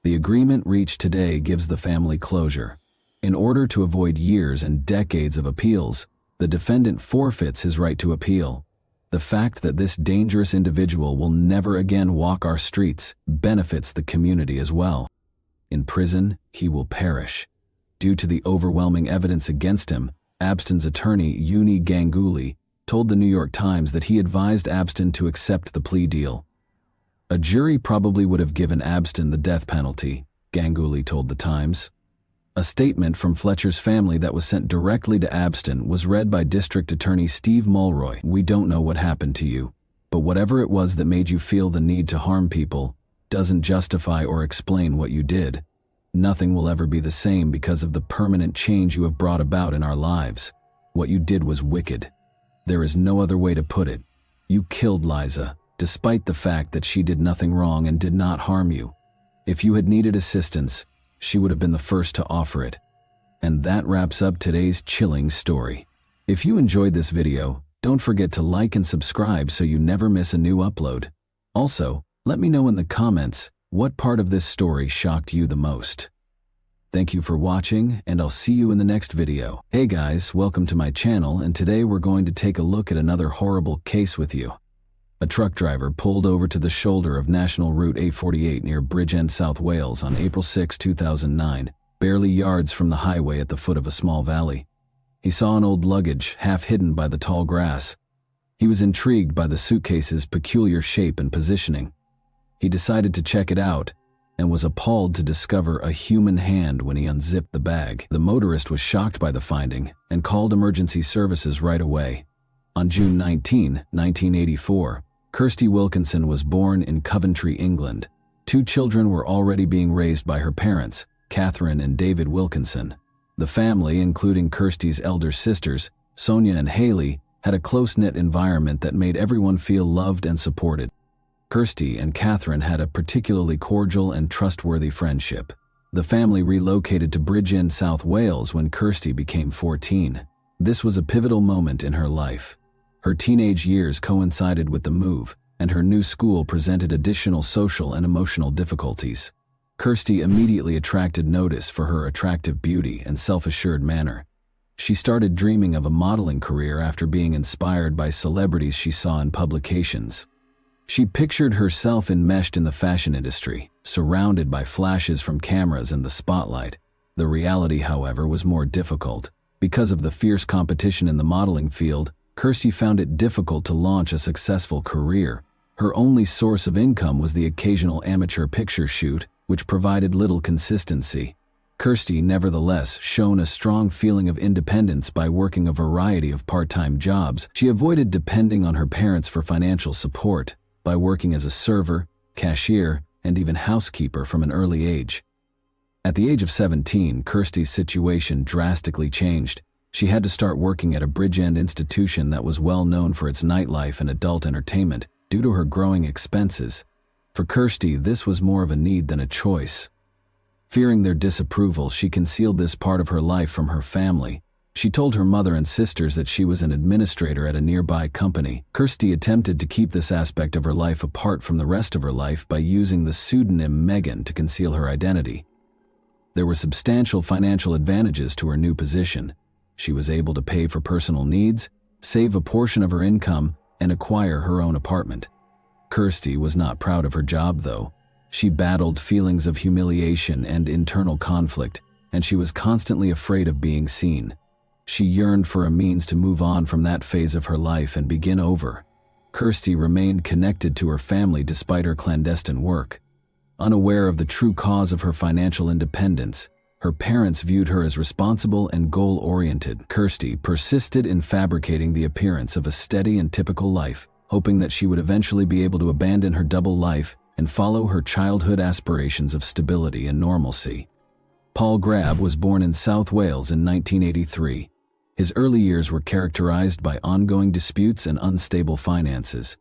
The agreement reached today gives the family closure. In order to avoid years and decades of appeals, the defendant forfeits his right to appeal. The fact that this dangerous individual will never again walk our streets benefits the community as well. In prison, he will perish. Due to the overwhelming evidence against him, Abston's attorney, Uni Ganguly, told the New York Times that he advised Abston to accept the plea deal. A jury probably would have given Abston the death penalty, Ganguly told the Times. A statement from Fletcher's family that was sent directly to Abston was read by District Attorney Steve Mulroy. We don't know what happened to you, but whatever it was that made you feel the need to harm people doesn't justify or explain what you did. Nothing will ever be the same because of the permanent change you have brought about in our lives. What you did was wicked. There is no other way to put it. You killed Liza, despite the fact that she did nothing wrong and did not harm you. If you had needed assistance, she would have been the first to offer it. And that wraps up today's chilling story. If you enjoyed this video, don't forget to like and subscribe so you never miss a new upload. Also, let me know in the comments what part of this story shocked you the most. Thank you for watching, and I'll see you in the next video. Hey guys, welcome to my channel, and today we're going to take a look at another horrible case with you. A truck driver pulled over to the shoulder of National Route A48 near Bridgend, South Wales on April 6, 2009, barely yards from the highway at the foot of a small valley. He saw an old luggage half hidden by the tall grass. He was intrigued by the suitcase's peculiar shape and positioning. He decided to check it out and was appalled to discover a human hand when he unzipped the bag. The motorist was shocked by the finding and called emergency services right away. On June 19, 1984, Kirsty Wilkinson was born in Coventry, England. Two children were already being raised by her parents, Catherine and David Wilkinson. The family, including Kirsty's elder sisters, Sonia and Haley, had a close-knit environment that made everyone feel loved and supported. Kirsty and Catherine had a particularly cordial and trustworthy friendship. The family relocated to Bridgend, South Wales when Kirsty became 14. This was a pivotal moment in her life. Her teenage years coincided with the move, and her new school presented additional social and emotional difficulties. Kirsty immediately attracted notice for her attractive beauty and self-assured manner. She started dreaming of a modeling career after being inspired by celebrities she saw in publications. She pictured herself enmeshed in the fashion industry, surrounded by flashes from cameras and the spotlight. The reality, however, was more difficult. Because of the fierce competition in the modeling field, Kirsty found it difficult to launch a successful career. Her only source of income was the occasional amateur picture shoot, which provided little consistency. Kirsty, nevertheless, shone a strong feeling of independence by working a variety of part-time jobs. She avoided depending on her parents for financial support by working as a server, cashier, and even housekeeper from an early age. At the age of 17, Kirsty's situation drastically changed. She had to start working at a Bridgend institution that was well known for its nightlife and adult entertainment due to her growing expenses. For Kirsty, this was more of a need than a choice. Fearing their disapproval, she concealed this part of her life from her family. She told her mother and sisters that she was an administrator at a nearby company. Kirsty attempted to keep this aspect of her life apart from the rest of her life by using the pseudonym Megan to conceal her identity. There were substantial financial advantages to her new position. She was able to pay for personal needs, save a portion of her income, and acquire her own apartment. Kirsty was not proud of her job, though. She battled feelings of humiliation and internal conflict, and she was constantly afraid of being seen. She yearned for a means to move on from that phase of her life and begin over. Kirsty remained connected to her family despite her clandestine work. Unaware of the true cause of her financial independence, her parents viewed her as responsible and goal-oriented. Kirsty persisted in fabricating the appearance of a steady and typical life, hoping that she would eventually be able to abandon her double life and follow her childhood aspirations of stability and normalcy. Paul Grab was born in South Wales in 1983. His early years were characterized by ongoing disputes and unstable finances.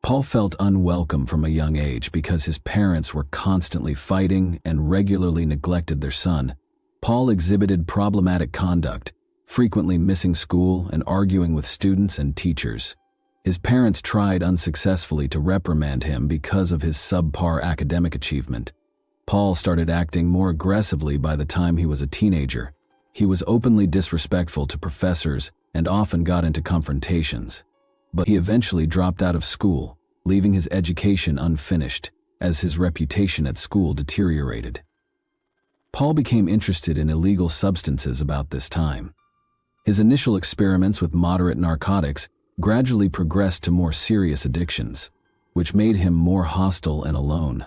Paul felt unwelcome from a young age because his parents were constantly fighting and regularly neglected their son. Paul exhibited problematic conduct, frequently missing school and arguing with students and teachers. His parents tried unsuccessfully to reprimand him because of his subpar academic achievement. Paul started acting more aggressively by the time he was a teenager. He was openly disrespectful to professors and often got into confrontations. But he eventually dropped out of school, leaving his education unfinished, as his reputation at school deteriorated. Paul became interested in illegal substances about this time. His initial experiments with moderate narcotics gradually progressed to more serious addictions, which made him more hostile and alone.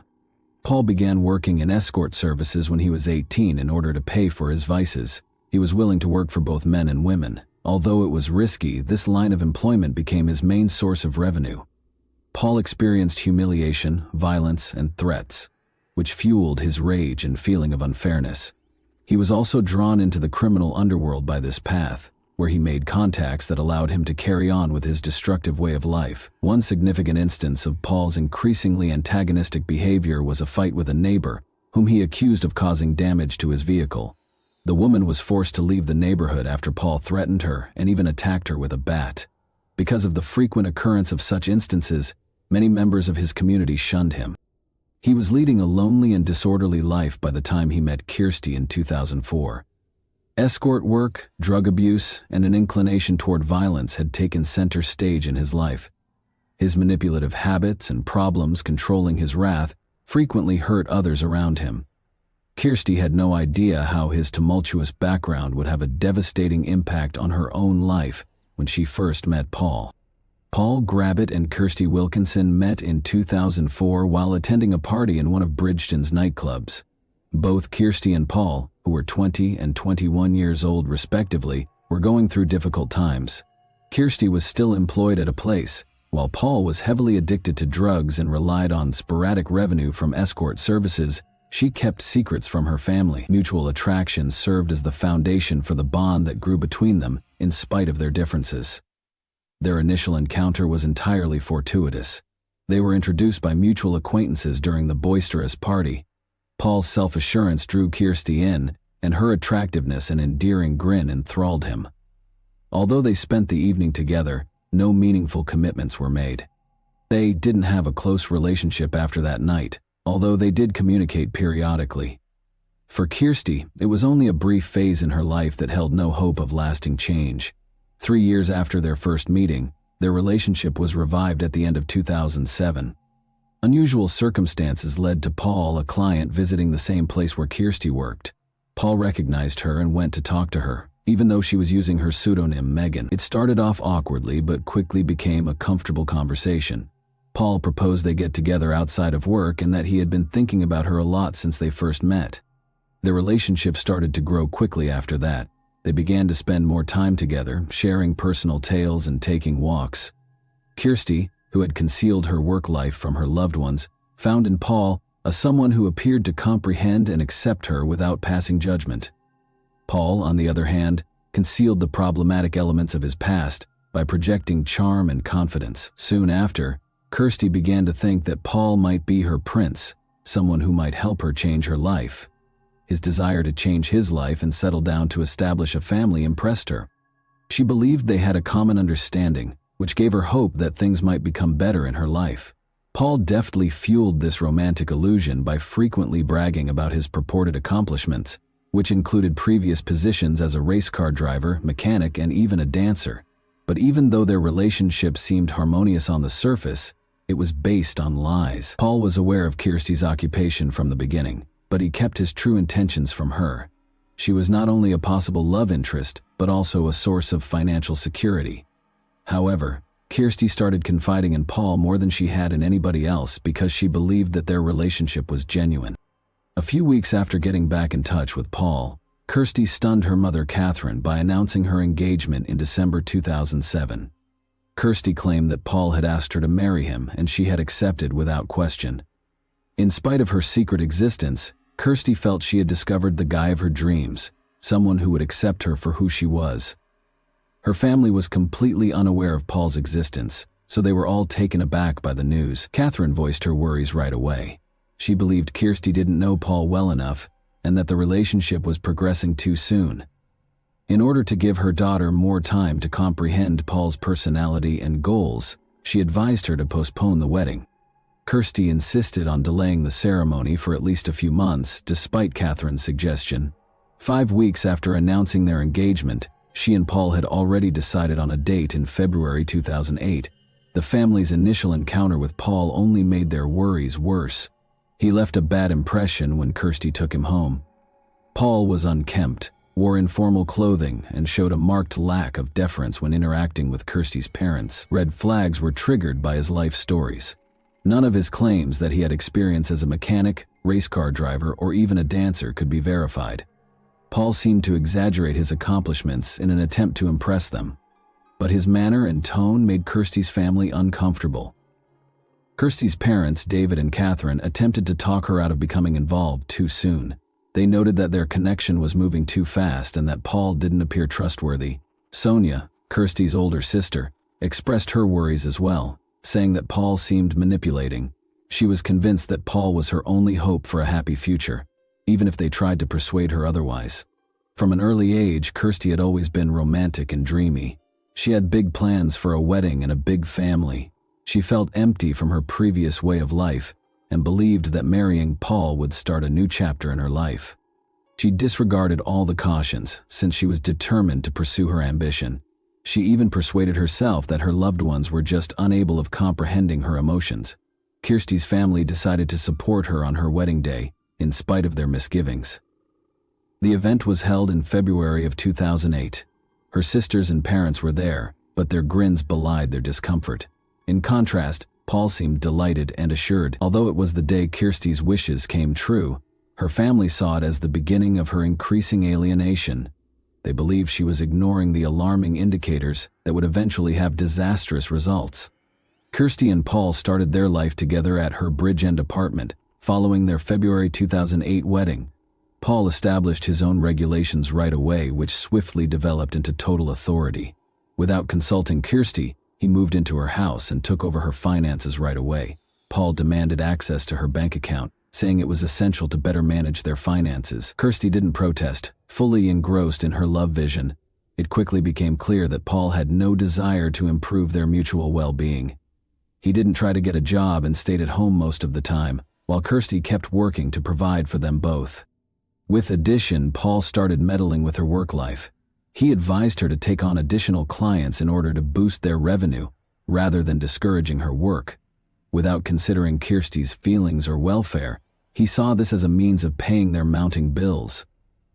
Paul began working in escort services when he was 18 in order to pay for his vices. He was willing to work for both men and women. Although it was risky, this line of employment became his main source of revenue. Paul experienced humiliation, violence, and threats, which fueled his rage and feeling of unfairness. He was also drawn into the criminal underworld by this path, where he made contacts that allowed him to carry on with his destructive way of life. One significant instance of Paul's increasingly antagonistic behavior was a fight with a neighbor, whom he accused of causing damage to his vehicle. The woman was forced to leave the neighborhood after Paul threatened her and even attacked her with a bat. Because of the frequent occurrence of such instances, many members of his community shunned him. He was leading a lonely and disorderly life by the time he met Kirsty in 2004. Escort work, drug abuse, and an inclination toward violence had taken center stage in his life. His manipulative habits and problems controlling his wrath frequently hurt others around him. Kirsty had no idea how his tumultuous background would have a devastating impact on her own life when she first met Paul. Paul Grabbett and Kirsty Wilkinson met in 2004 while attending a party in one of Bridgeton's nightclubs. Both Kirsty and Paul, who were 20 and 21 years old respectively, were going through difficult times. Kirsty was still employed at a place, while Paul was heavily addicted to drugs and relied on sporadic revenue from escort services. She kept secrets from her family. Mutual attraction served as the foundation for the bond that grew between them, in spite of their differences. Their initial encounter was entirely fortuitous. They were introduced by mutual acquaintances during the boisterous party. Paul's self-assurance drew Kirsty in, and her attractiveness and endearing grin enthralled him. Although they spent the evening together, no meaningful commitments were made. They didn't have a close relationship after that night, although they did communicate periodically. For Kirsty, it was only a brief phase in her life that held no hope of lasting change. 3 years after their first meeting, their relationship was revived at the end of 2007. Unusual circumstances led to Paul, a client, visiting the same place where Kirsty worked. Paul recognized her and went to talk to her, even though she was using her pseudonym Megan. It started off awkwardly but quickly became a comfortable conversation. Paul proposed they get together outside of work and that he had been thinking about her a lot since they first met. Their relationship started to grow quickly after that. They began to spend more time together, sharing personal tales and taking walks. Kirsty, who had concealed her work life from her loved ones, found in Paul someone who appeared to comprehend and accept her without passing judgment. Paul, on the other hand, concealed the problematic elements of his past by projecting charm and confidence. Soon after, Kirsty began to think that Paul might be her prince, someone who might help her change her life. His desire to change his life and settle down to establish a family impressed her. She believed they had a common understanding, which gave her hope that things might become better in her life. Paul deftly fueled this romantic illusion by frequently bragging about his purported accomplishments, which included previous positions as a race car driver, mechanic, and even a dancer. But even though their relationship seemed harmonious on the surface, it was based on lies. Paul was aware of Kirsty's occupation from the beginning, but he kept his true intentions from her. She was not only a possible love interest, but also a source of financial security. However, Kirsty started confiding in Paul more than she had in anybody else because she believed that their relationship was genuine. A few weeks after getting back in touch with Paul, Kirsty stunned her mother Catherine by announcing her engagement in December 2007. Kirsty claimed that Paul had asked her to marry him and she had accepted without question. In spite of her secret existence, Kirsty felt she had discovered the guy of her dreams, someone who would accept her for who she was. Her family was completely unaware of Paul's existence, so they were all taken aback by the news. Catherine voiced her worries right away. She believed Kirsty didn't know Paul well enough and that the relationship was progressing too soon. In order to give her daughter more time to comprehend Paul's personality and goals, she advised her to postpone the wedding. Kirsty insisted on delaying the ceremony for at least a few months, despite Catherine's suggestion. 5 weeks after announcing their engagement, she and Paul had already decided on a date in February 2008. The family's initial encounter with Paul only made their worries worse. He left a bad impression when Kirsty took him home. Paul was unkempt, wore informal clothing, and showed a marked lack of deference when interacting with Kirsty's parents. Red flags were triggered by his life stories. None of his claims that he had experience as a mechanic, race car driver, or even a dancer could be verified. Paul seemed to exaggerate his accomplishments in an attempt to impress them, but his manner and tone made Kirsty's family uncomfortable. Kirsty's parents, David and Catherine, attempted to talk her out of becoming involved too soon. They noted that their connection was moving too fast and that Paul didn't appear trustworthy. Sonia, Kirsty's older sister, expressed her worries as well, saying that Paul seemed manipulating. She was convinced that Paul was her only hope for a happy future, even if they tried to persuade her otherwise. From an early age, Kirsty had always been romantic and dreamy. She had big plans for a wedding and a big family. She felt empty from her previous way of life and believed that marrying Paul would start a new chapter in her life. She disregarded all the cautions since she was determined to pursue her ambition. She even persuaded herself that her loved ones were just unable of comprehending her emotions. Kirsty's family decided to support her on her wedding day, in spite of their misgivings. The event was held in February of 2008. Her sisters and parents were there, but their grins belied their discomfort. In contrast, Paul seemed delighted and assured. Although it was the day Kirsty's wishes came true, her family saw it as the beginning of her increasing alienation. They believed she was ignoring the alarming indicators that would eventually have disastrous results. Kirsty and Paul started their life together at her Bridgend apartment, following their February 2008 wedding. Paul established his own regulations right away, which swiftly developed into total authority. Without consulting Kirsty, he moved into her house and took over her finances right away. Paul demanded access to her bank account, saying it was essential to better manage their finances. Kirsty didn't protest, fully engrossed in her love vision. It quickly became clear that Paul had no desire to improve their mutual well-being. He didn't try to get a job and stayed at home most of the time, while Kirsty kept working to provide for them both. With addition, Paul started meddling with her work life. He advised her to take on additional clients in order to boost their revenue, rather than discouraging her work. Without considering Kirsty's feelings or welfare, he saw this as a means of paying their mounting bills.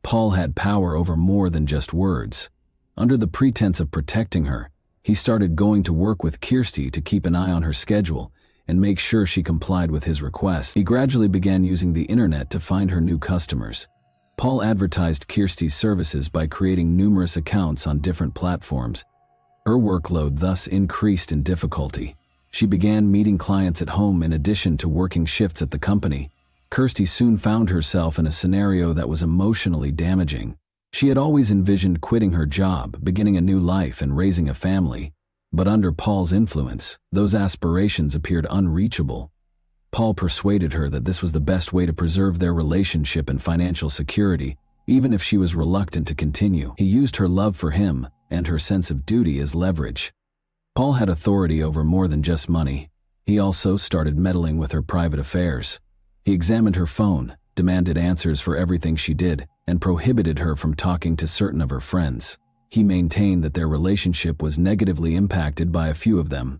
Paul had power over more than just words. Under the pretense of protecting her, he started going to work with Kirsty to keep an eye on her schedule and make sure she complied with his requests. He gradually began using the internet to find her new customers. Paul advertised Kirsty's services by creating numerous accounts on different platforms. Her workload thus increased in difficulty. She began meeting clients at home in addition to working shifts at the company. Kirsty soon found herself in a scenario that was emotionally damaging. She had always envisioned quitting her job, beginning a new life, and raising a family. But under Paul's influence, those aspirations appeared unreachable. Paul persuaded her that this was the best way to preserve their relationship and financial security, even if she was reluctant to continue. He used her love for him and her sense of duty as leverage. Paul had authority over more than just money. He also started meddling with her private affairs. He examined her phone, demanded answers for everything she did, and prohibited her from talking to certain of her friends. He maintained that their relationship was negatively impacted by a few of them.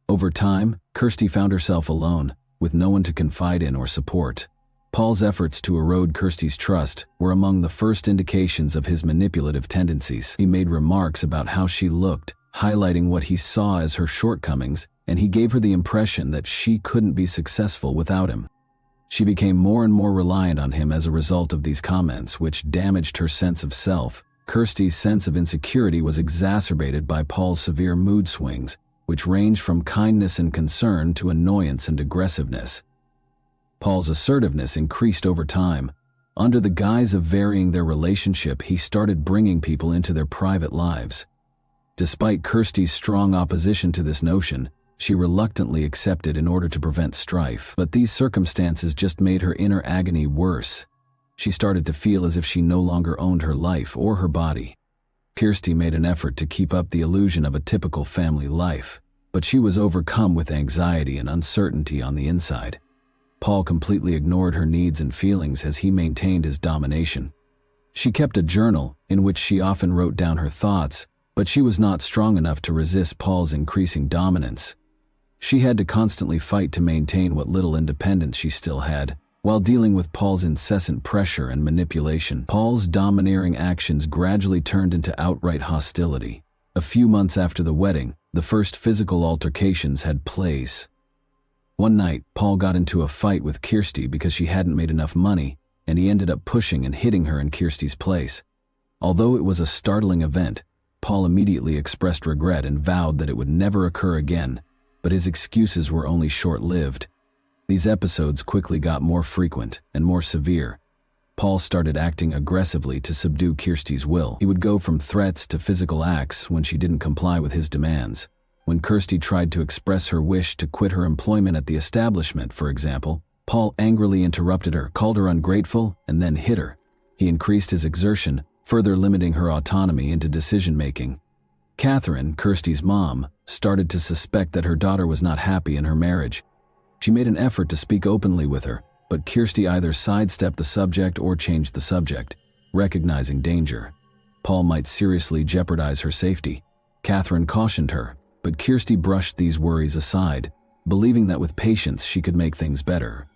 Over time, Kirsty found herself alone, with no one to confide in or support. Paul's efforts to erode Kirsty's trust were among the first indications of his manipulative tendencies. He made remarks about how she looked, highlighting what he saw as her shortcomings, and he gave her the impression that she couldn't be successful without him. She became more and more reliant on him as a result of these comments, which damaged her sense of self. Kirsty's sense of insecurity was exacerbated by Paul's severe mood swings, which ranged from kindness and concern to annoyance and aggressiveness. Paul's assertiveness increased over time. Under the guise of varying their relationship, he started bringing people into their private lives. Despite Kirsty's strong opposition to this notion, she reluctantly accepted in order to prevent strife. But these circumstances just made her inner agony worse. She started to feel as if she no longer owned her life or her body. Kirsty made an effort to keep up the illusion of a typical family life, but she was overcome with anxiety and uncertainty on the inside. Paul completely ignored her needs and feelings as he maintained his domination. She kept a journal in which she often wrote down her thoughts, but she was not strong enough to resist Paul's increasing dominance. She had to constantly fight to maintain what little independence she still had. While dealing with Paul's incessant pressure and manipulation, Paul's domineering actions gradually turned into outright hostility. A few months after the wedding, the first physical altercations had place. One night, Paul got into a fight with Kirsty because she hadn't made enough money, and he ended up pushing and hitting her in Kirsty's place. Although it was a startling event, Paul immediately expressed regret and vowed that it would never occur again, but his excuses were only short-lived. These episodes quickly got more frequent and more severe. Paul started acting aggressively to subdue Kirsty's will. He would go from threats to physical acts when she didn't comply with his demands. When Kirsty tried to express her wish to quit her employment at the establishment, for example, Paul angrily interrupted her, called her ungrateful, and then hit her. He increased his exertion, further limiting her autonomy into decision-making. Catherine, Kirsty's mom, started to suspect that her daughter was not happy in her marriage. She made an effort to speak openly with her, but Kirsty either sidestepped the subject or changed the subject, recognizing danger. Paul might seriously jeopardize her safety. Catherine cautioned her, but Kirsty brushed these worries aside, believing that with patience she could make things better.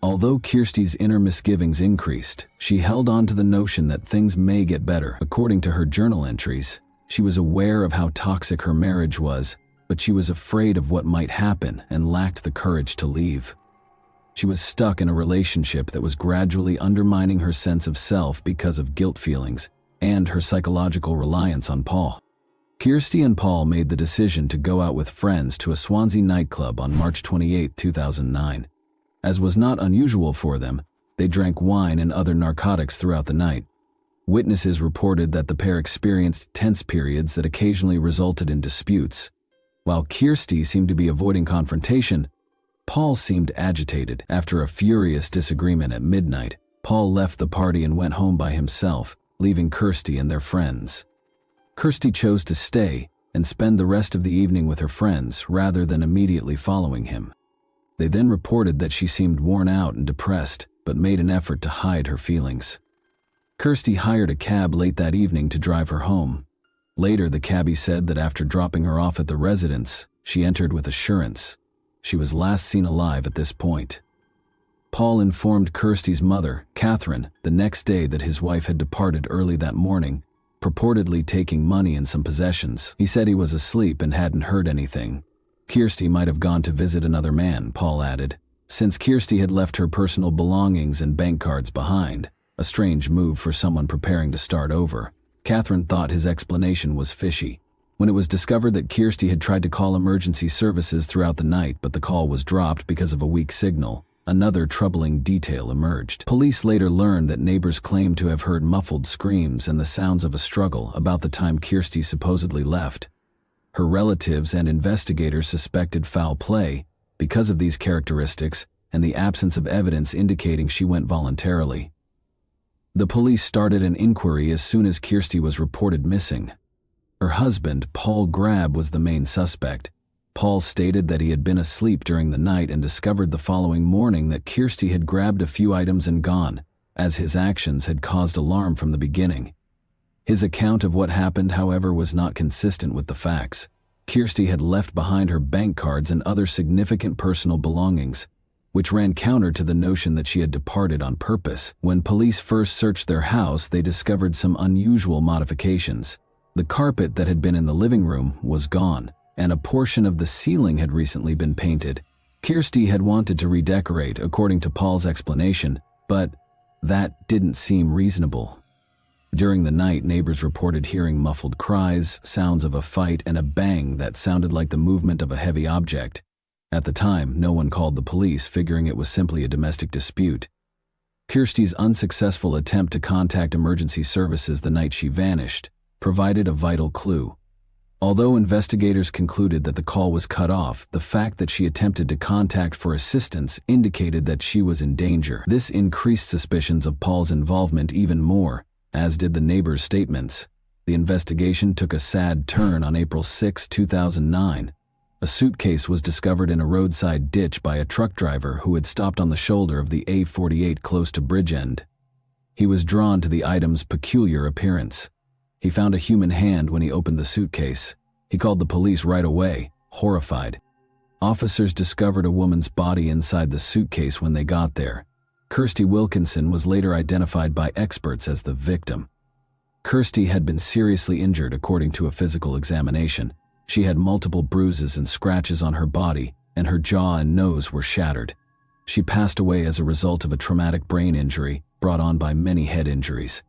Although Kirsty's inner misgivings increased, she held on to the notion that things may get better. According to her journal entries, she was aware of how toxic her marriage was, but she was afraid of what might happen and lacked the courage to leave. She was stuck in a relationship that was gradually undermining her sense of self because of guilt feelings and her psychological reliance on Paul. Kirsty and Paul made the decision to go out with friends to a Swansea nightclub on March 28, 2009. As was not unusual for them, they drank wine and other narcotics throughout the night. Witnesses reported that the pair experienced tense periods that occasionally resulted in disputes. While Kirsty seemed to be avoiding confrontation, Paul seemed agitated. After a furious disagreement at midnight, Paul left the party and went home by himself, leaving Kirsty and their friends. Kirsty chose to stay and spend the rest of the evening with her friends rather than immediately following him. They then reported that she seemed worn out and depressed, but made an effort to hide her feelings. Kirsty hired a cab late that evening to drive her home. Later, the cabbie said that after dropping her off at the residence, she entered with assurance. She was last seen alive at this point. Paul informed Kirsty's mother, Catherine, the next day that his wife had departed early that morning, purportedly taking money and some possessions. He said he was asleep and hadn't heard anything. Kirsty might have gone to visit another man, Paul added, since Kirsty had left her personal belongings and bank cards behind, a strange move for someone preparing to start over. Catherine thought his explanation was fishy. When it was discovered that Kirsty had tried to call emergency services throughout the night but the call was dropped because of a weak signal, another troubling detail emerged. Police later learned that neighbors claimed to have heard muffled screams and the sounds of a struggle about the time Kirsty supposedly left. Her relatives and investigators suspected foul play because of these characteristics and the absence of evidence indicating she went voluntarily. The police started an inquiry as soon as Kirsty was reported missing. Her husband, Paul Grab, was the main suspect. Paul stated that he had been asleep during the night and discovered the following morning that Kirsty had grabbed a few items and gone, as his actions had caused alarm from the beginning. His account of what happened, however, was not consistent with the facts. Kirsty had left behind her bank cards and other significant personal belongings, which ran counter to the notion that she had departed on purpose. When police first searched their house, they discovered some unusual modifications. The carpet that had been in the living room was gone, and a portion of the ceiling had recently been painted. Kirsty had wanted to redecorate, according to Paul's explanation, but that didn't seem reasonable. During the night, neighbors reported hearing muffled cries, sounds of a fight, and a bang that sounded like the movement of a heavy object. At the time, no one called the police, figuring it was simply a domestic dispute. Kirsty's unsuccessful attempt to contact emergency services the night she vanished provided a vital clue. Although investigators concluded that the call was cut off, the fact that she attempted to contact for assistance indicated that she was in danger. This increased suspicions of Paul's involvement even more, as did the neighbors' statements. The investigation took a sad turn on April 6, 2009. A suitcase was discovered in a roadside ditch by a truck driver who had stopped on the shoulder of the A48 close to Bridgend. He was drawn to the item's peculiar appearance. He found a human hand when he opened the suitcase. He called the police right away, horrified. Officers discovered a woman's body inside the suitcase when they got there. Kirsty Wilkinson was later identified by experts as the victim. Kirsty had been seriously injured according to a physical examination. She had multiple bruises and scratches on her body, and her jaw and nose were shattered. She passed away as a result of a traumatic brain injury brought on by many head injuries.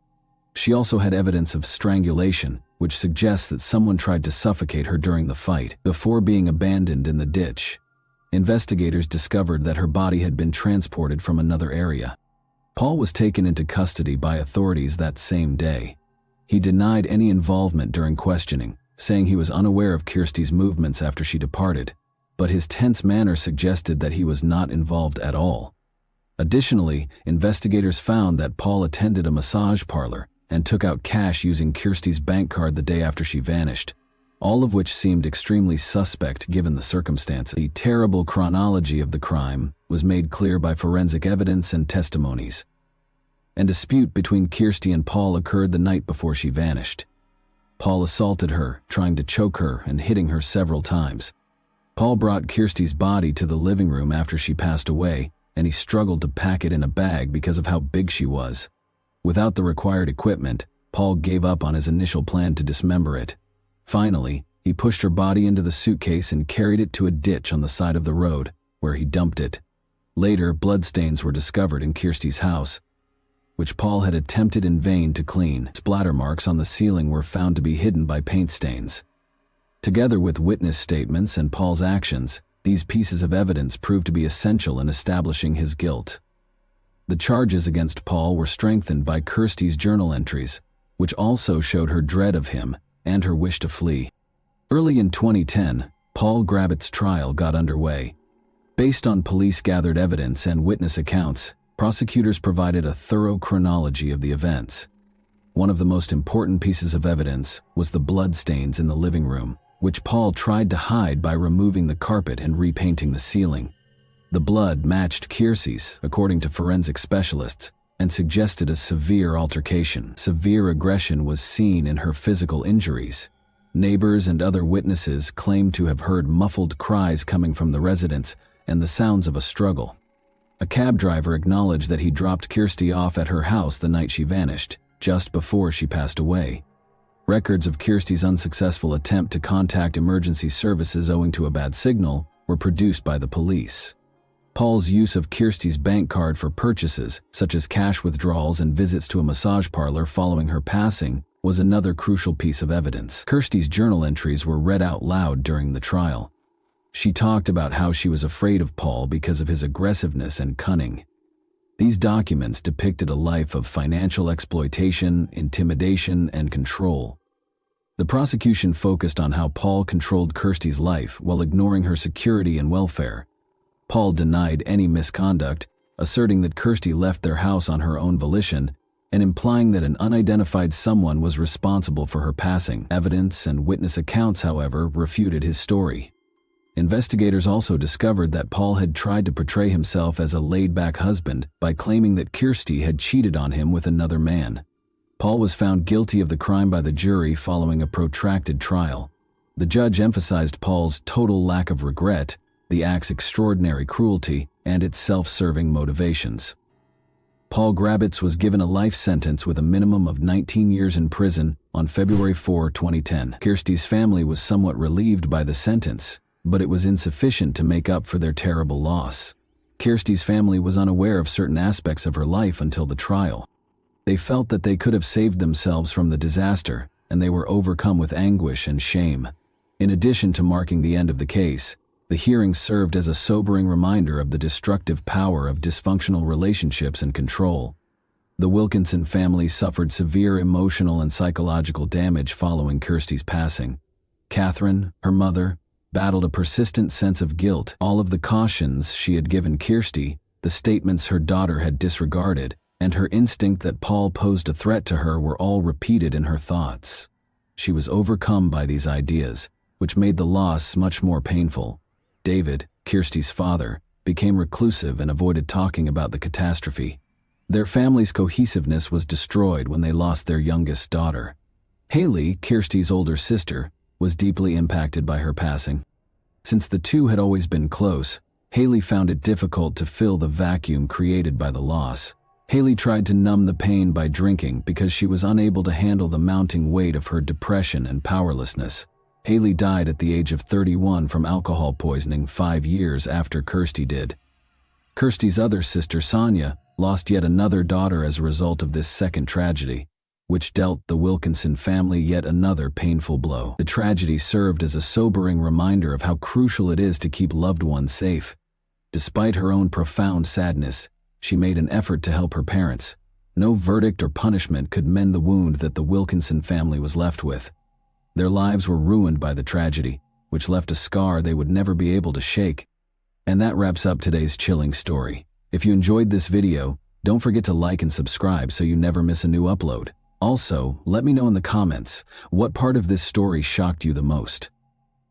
She also had evidence of strangulation, which suggests that someone tried to suffocate her during the fight before being abandoned in the ditch. Investigators discovered that her body had been transported from another area. Paul was taken into custody by authorities that same day. He denied any involvement during questioning, saying he was unaware of Kirsty's movements after she departed, but his tense manner suggested that he was not involved at all. Additionally, investigators found that Paul attended a massage parlor and took out cash using Kirsty's bank card the day after she vanished, all of which seemed extremely suspect given the circumstances. The terrible chronology of the crime was made clear by forensic evidence and testimonies. A dispute between Kirsty and Paul occurred the night before she vanished. Paul assaulted her, trying to choke her and hitting her several times. Paul brought Kirsty's body to the living room after she passed away, and he struggled to pack it in a bag because of how big she was. Without the required equipment, Paul gave up on his initial plan to dismember it. Finally, he pushed her body into the suitcase and carried it to a ditch on the side of the road, where he dumped it. Later, bloodstains were discovered in Kirsty's house, which Paul had attempted in vain to clean. Splatter marks on the ceiling were found to be hidden by paint stains. Together with witness statements and Paul's actions, these pieces of evidence proved to be essential in establishing his guilt. The charges against Paul were strengthened by Kirsty's journal entries, which also showed her dread of him and her wish to flee. Early in 2010, Paul Grabbitt's trial got underway. Based on police-gathered evidence and witness accounts, prosecutors provided a thorough chronology of the events. One of the most important pieces of evidence was the bloodstains in the living room, which Paul tried to hide by removing the carpet and repainting the ceiling. The blood matched Kirsty's, according to forensic specialists, and suggested a severe altercation. Severe aggression was seen in her physical injuries. Neighbors and other witnesses claimed to have heard muffled cries coming from the residence and the sounds of a struggle. A cab driver acknowledged that he dropped Kirsty off at her house the night she vanished, just before she passed away. Records of Kirsty's unsuccessful attempt to contact emergency services owing to a bad signal were produced by the police. Paul's use of Kirsty's bank card for purchases, such as cash withdrawals and visits to a massage parlor following her passing, was another crucial piece of evidence. Kirsty's journal entries were read out loud during the trial. She talked about how she was afraid of Paul because of his aggressiveness and cunning. These documents depicted a life of financial exploitation, intimidation, and control. The prosecution focused on how Paul controlled Kirsty's life while ignoring her security and welfare. Paul denied any misconduct, asserting that Kirsty left their house on her own volition and implying that an unidentified someone was responsible for her passing. Evidence and witness accounts, however, refuted his story. Investigators also discovered that Paul had tried to portray himself as a laid-back husband by claiming that Kirsty had cheated on him with another man. Paul was found guilty of the crime by the jury following a protracted trial. The judge emphasized Paul's total lack of regret, the act's extraordinary cruelty, and its self-serving motivations. Paul Grabitz was given a life sentence with a minimum of 19 years in prison on February 4, 2010. Kirsty's family was somewhat relieved by the sentence, but it was insufficient to make up for their terrible loss. Kirsty's family was unaware of certain aspects of her life until the trial. They felt that they could have saved themselves from the disaster, and they were overcome with anguish and shame. In addition to marking the end of the case, the hearing served as a sobering reminder of the destructive power of dysfunctional relationships and control. The Wilkinson family suffered severe emotional and psychological damage following Kirsty's passing. Catherine, her mother, battled a persistent sense of guilt. All of the cautions she had given Kirsty, the statements her daughter had disregarded, and her instinct that Paul posed a threat to her were all repeated in her thoughts. She was overcome by these ideas, which made the loss much more painful. David, Kirsty's father, became reclusive and avoided talking about the catastrophe. Their family's cohesiveness was destroyed when they lost their youngest daughter. Haley, Kirsty's older sister, was deeply impacted by her passing. Since the two had always been close, Haley found it difficult to fill the vacuum created by the loss. Haley tried to numb the pain by drinking because she was unable to handle the mounting weight of her depression and powerlessness. Haley died at the age of 31 from alcohol poisoning 5 years after Kirsty did. Kirsty's other sister, Sonia, lost yet another daughter as a result of this second tragedy, which dealt the Wilkinson family yet another painful blow. The tragedy served as a sobering reminder of how crucial it is to keep loved ones safe. Despite her own profound sadness, she made an effort to help her parents. No verdict or punishment could mend the wound that the Wilkinson family was left with. Their lives were ruined by the tragedy, which left a scar they would never be able to shake. And that wraps up today's chilling story. If you enjoyed this video, don't forget to like and subscribe so you never miss a new upload. Also, let me know in the comments what part of this story shocked you the most.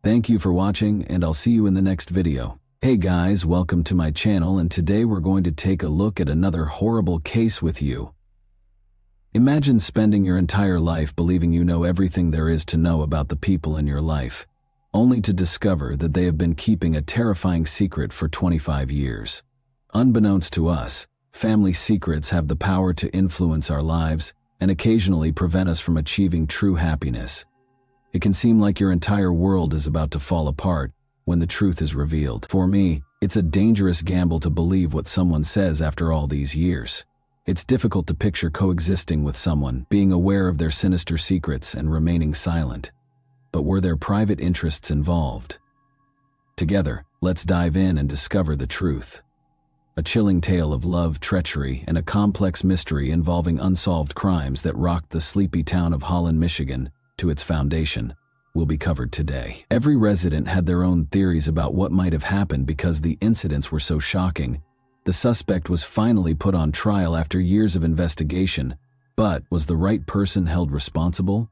Thank you for watching, and I'll see you in the next video. Hey guys, welcome to my channel, and today we're going to take a look at another horrible case with you. Imagine spending your entire life believing you know everything there is to know about the people in your life, only to discover that they have been keeping a terrifying secret for 25 years. Unbeknownst to us, family secrets have the power to influence our lives and occasionally prevent us from achieving true happiness. It can seem like your entire world is about to fall apart when the truth is revealed. For me, it's a dangerous gamble to believe what someone says after all these years. It's difficult to picture coexisting with someone, being aware of their sinister secrets and remaining silent. But were there private interests involved? Together, let's dive in and discover the truth. A chilling tale of love, treachery, and a complex mystery involving unsolved crimes that rocked the sleepy town of Holland, Michigan, to its foundation, will be covered today. Every resident had their own theories about what might have happened because the incidents were so shocking. The suspect was finally put on trial after years of investigation, but was the right person held responsible?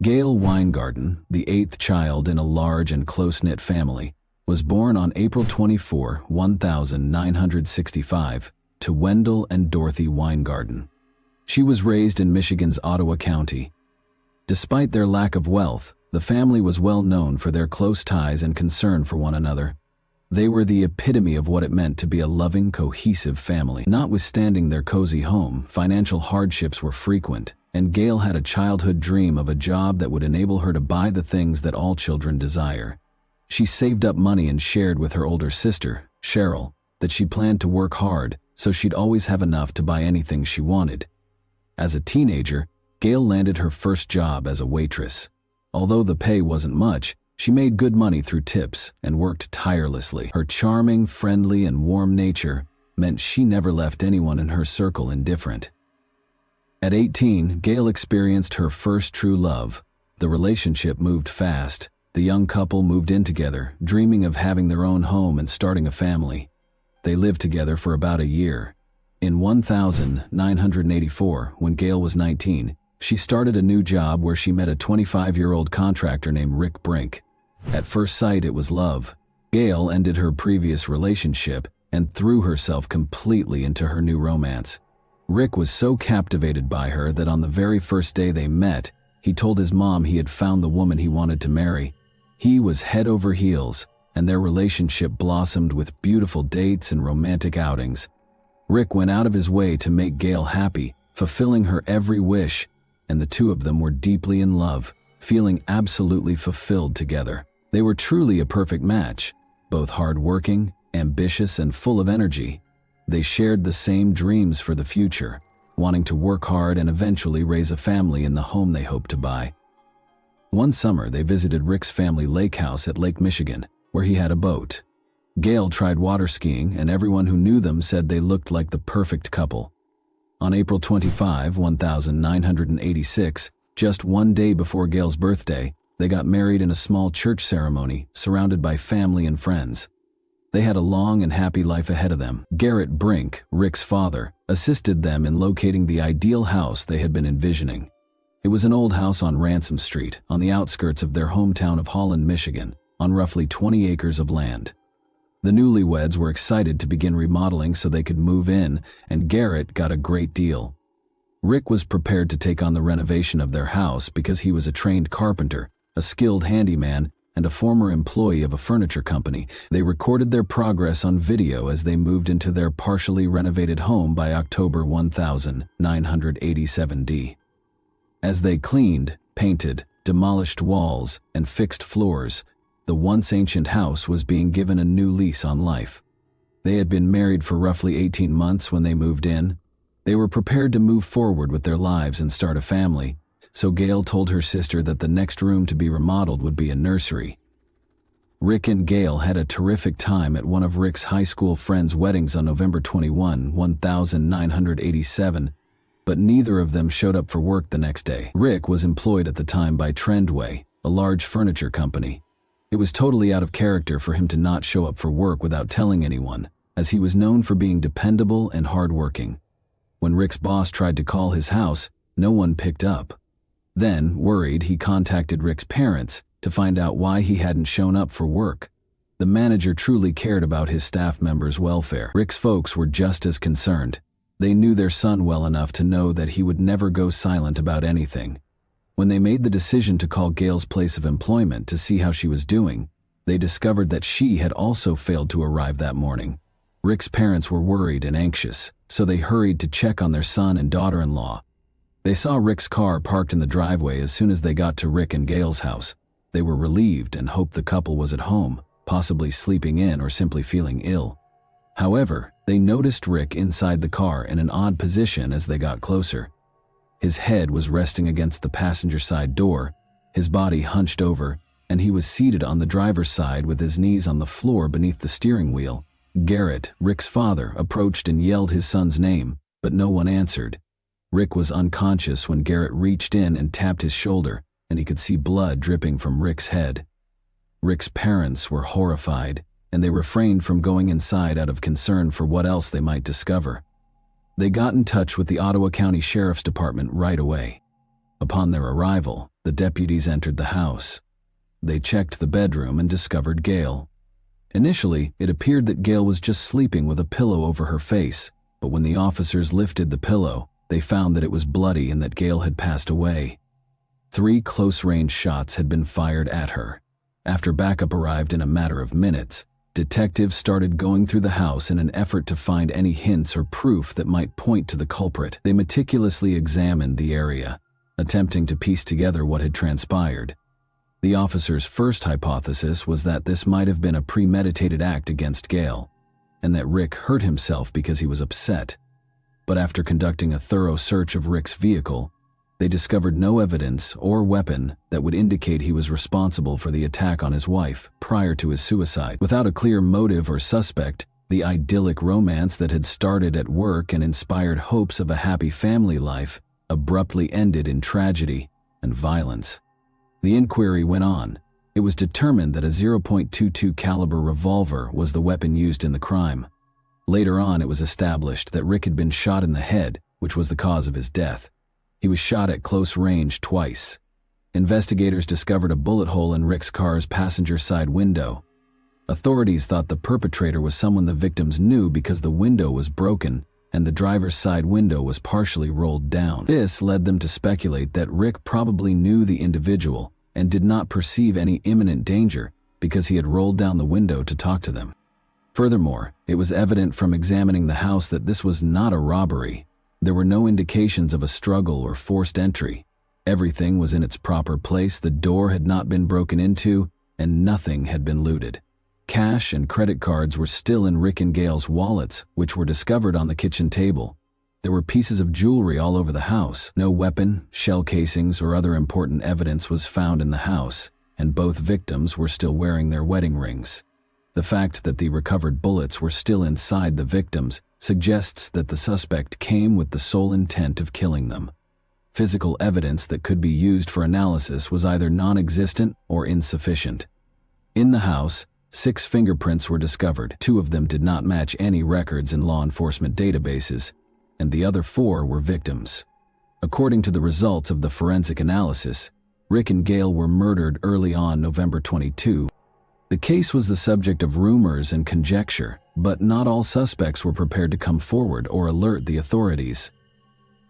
Gail Weingarten, the 8th child in a large and close-knit family, was born on April 24, 1965, to Wendell and Dorothy Weingarten. She was raised in Michigan's Ottawa County. Despite their lack of wealth, the family was well known for their close ties and concern for one another. They were the epitome of what it meant to be a loving, cohesive family. Notwithstanding their cozy home, financial hardships were frequent, and Gail had a childhood dream of a job that would enable her to buy the things that all children desire. She saved up money and shared with her older sister, Cheryl, that she planned to work hard so she'd always have enough to buy anything she wanted. As a teenager, Gail landed her first job as a waitress. Although the pay wasn't much, she made good money through tips and worked tirelessly. Her charming, friendly, and warm nature meant she never left anyone in her circle indifferent. At 18, Gail experienced her first true love. The relationship moved fast. The young couple moved in together, dreaming of having their own home and starting a family. They lived together for about a year. In 1984, when Gail was 19, she started a new job where she met a 25-year-old contractor named Rick Brink. At first sight, it was love. Gail ended her previous relationship and threw herself completely into her new romance. Rick was so captivated by her that on the very first day they met, he told his mom he had found the woman he wanted to marry. He was head over heels, and their relationship blossomed with beautiful dates and romantic outings. Rick went out of his way to make Gail happy, fulfilling her every wish, and the two of them were deeply in love, feeling absolutely fulfilled together. They were truly a perfect match, both hard-working, ambitious, and full of energy. They shared the same dreams for the future, wanting to work hard and eventually raise a family in the home they hoped to buy. One summer, they visited Rick's family lake house at Lake Michigan, where he had a boat. Gail tried water skiing, and everyone who knew them said they looked like the perfect couple. On April 25, 1986, just one day before Gail's birthday, they got married in a small church ceremony, surrounded by family and friends. They had a long and happy life ahead of them. Garrett Brink, Rick's father, assisted them in locating the ideal house they had been envisioning. It was an old house on Ransom Street, on the outskirts of their hometown of Holland, Michigan, on roughly 20 acres of land. The newlyweds were excited to begin remodeling so they could move in, and Garrett got a great deal. Rick was prepared to take on the renovation of their house because he was a trained carpenter, a skilled handyman, and a former employee of a furniture company. They recorded their progress on video as they moved into their partially renovated home by October 1987. As they cleaned, painted, demolished walls, and fixed floors, the once ancient house was being given a new lease on life. They had been married for roughly 18 months when they moved in. They were prepared to move forward with their lives and start a family, so Gail told her sister that the next room to be remodeled would be a nursery. Rick and Gail had a terrific time at one of Rick's high school friends' weddings on November 21, 1987, but neither of them showed up for work the next day. Rick was employed at the time by Trendway, a large furniture company. It was totally out of character for him to not show up for work without telling anyone, as he was known for being dependable and hardworking. When Rick's boss tried to call his house, no one picked up. Then, worried, he contacted Rick's parents to find out why he hadn't shown up for work. The manager truly cared about his staff members' welfare. Rick's folks were just as concerned. They knew their son well enough to know that he would never go silent about anything. When they made the decision to call Gail's place of employment to see how she was doing, they discovered that she had also failed to arrive that morning. Rick's parents were worried and anxious, so they hurried to check on their son and daughter-in-law. They saw Rick's car parked in the driveway as soon as they got to Rick and Gail's house. They were relieved and hoped the couple was at home, possibly sleeping in or simply feeling ill. However, they noticed Rick inside the car in an odd position as they got closer. His head was resting against the passenger side door, his body hunched over, and he was seated on the driver's side with his knees on the floor beneath the steering wheel. Garrett, Rick's father, approached and yelled his son's name, but no one answered. Rick was unconscious when Garrett reached in and tapped his shoulder, and he could see blood dripping from Rick's head. Rick's parents were horrified, and they refrained from going inside out of concern for what else they might discover. They got in touch with the Ottawa County Sheriff's Department right away. Upon their arrival, the deputies entered the house. They checked the bedroom and discovered Gail. Initially, it appeared that Gail was just sleeping with a pillow over her face, but when the officers lifted the pillow, they found that it was bloody and that Gail had passed away. 3 close-range shots had been fired at her. After backup arrived in a matter of minutes, detectives started going through the house in an effort to find any hints or proof that might point to the culprit. They meticulously examined the area, attempting to piece together what had transpired. The officers' first hypothesis was that this might have been a premeditated act against Gail, and that Rick hurt himself because he was upset. But after conducting a thorough search of Rick's vehicle, they discovered no evidence or weapon that would indicate he was responsible for the attack on his wife prior to his suicide. Without a clear motive or suspect, the idyllic romance that had started at work and inspired hopes of a happy family life abruptly ended in tragedy and violence. The inquiry went on. It was determined that a .22 caliber revolver was the weapon used in the crime. Later on, it was established that Rick had been shot in the head, which was the cause of his death. He was shot at close range twice. Investigators discovered a bullet hole in Rick's car's passenger side window. Authorities thought the perpetrator was someone the victims knew because the window was broken and the driver's side window was partially rolled down. This led them to speculate that Rick probably knew the individual and did not perceive any imminent danger because he had rolled down the window to talk to them. Furthermore, it was evident from examining the house that this was not a robbery. There were no indications of a struggle or forced entry. Everything was in its proper place, the door had not been broken into, and nothing had been looted. Cash and credit cards were still in Rick and Gail's wallets, which were discovered on the kitchen table. There were pieces of jewelry all over the house. No weapon, shell casings, or other important evidence was found in the house, and both victims were still wearing their wedding rings. The fact that the recovered bullets were still inside the victims suggests that the suspect came with the sole intent of killing them. Physical evidence that could be used for analysis was either non-existent or insufficient. In the house, 6 fingerprints were discovered. 2 of them did not match any records in law enforcement databases, and the other 4 were victims. According to the results of the forensic analysis, Rick and Gail were murdered early on November 22. The case was the subject of rumors and conjecture, but not all suspects were prepared to come forward or alert the authorities.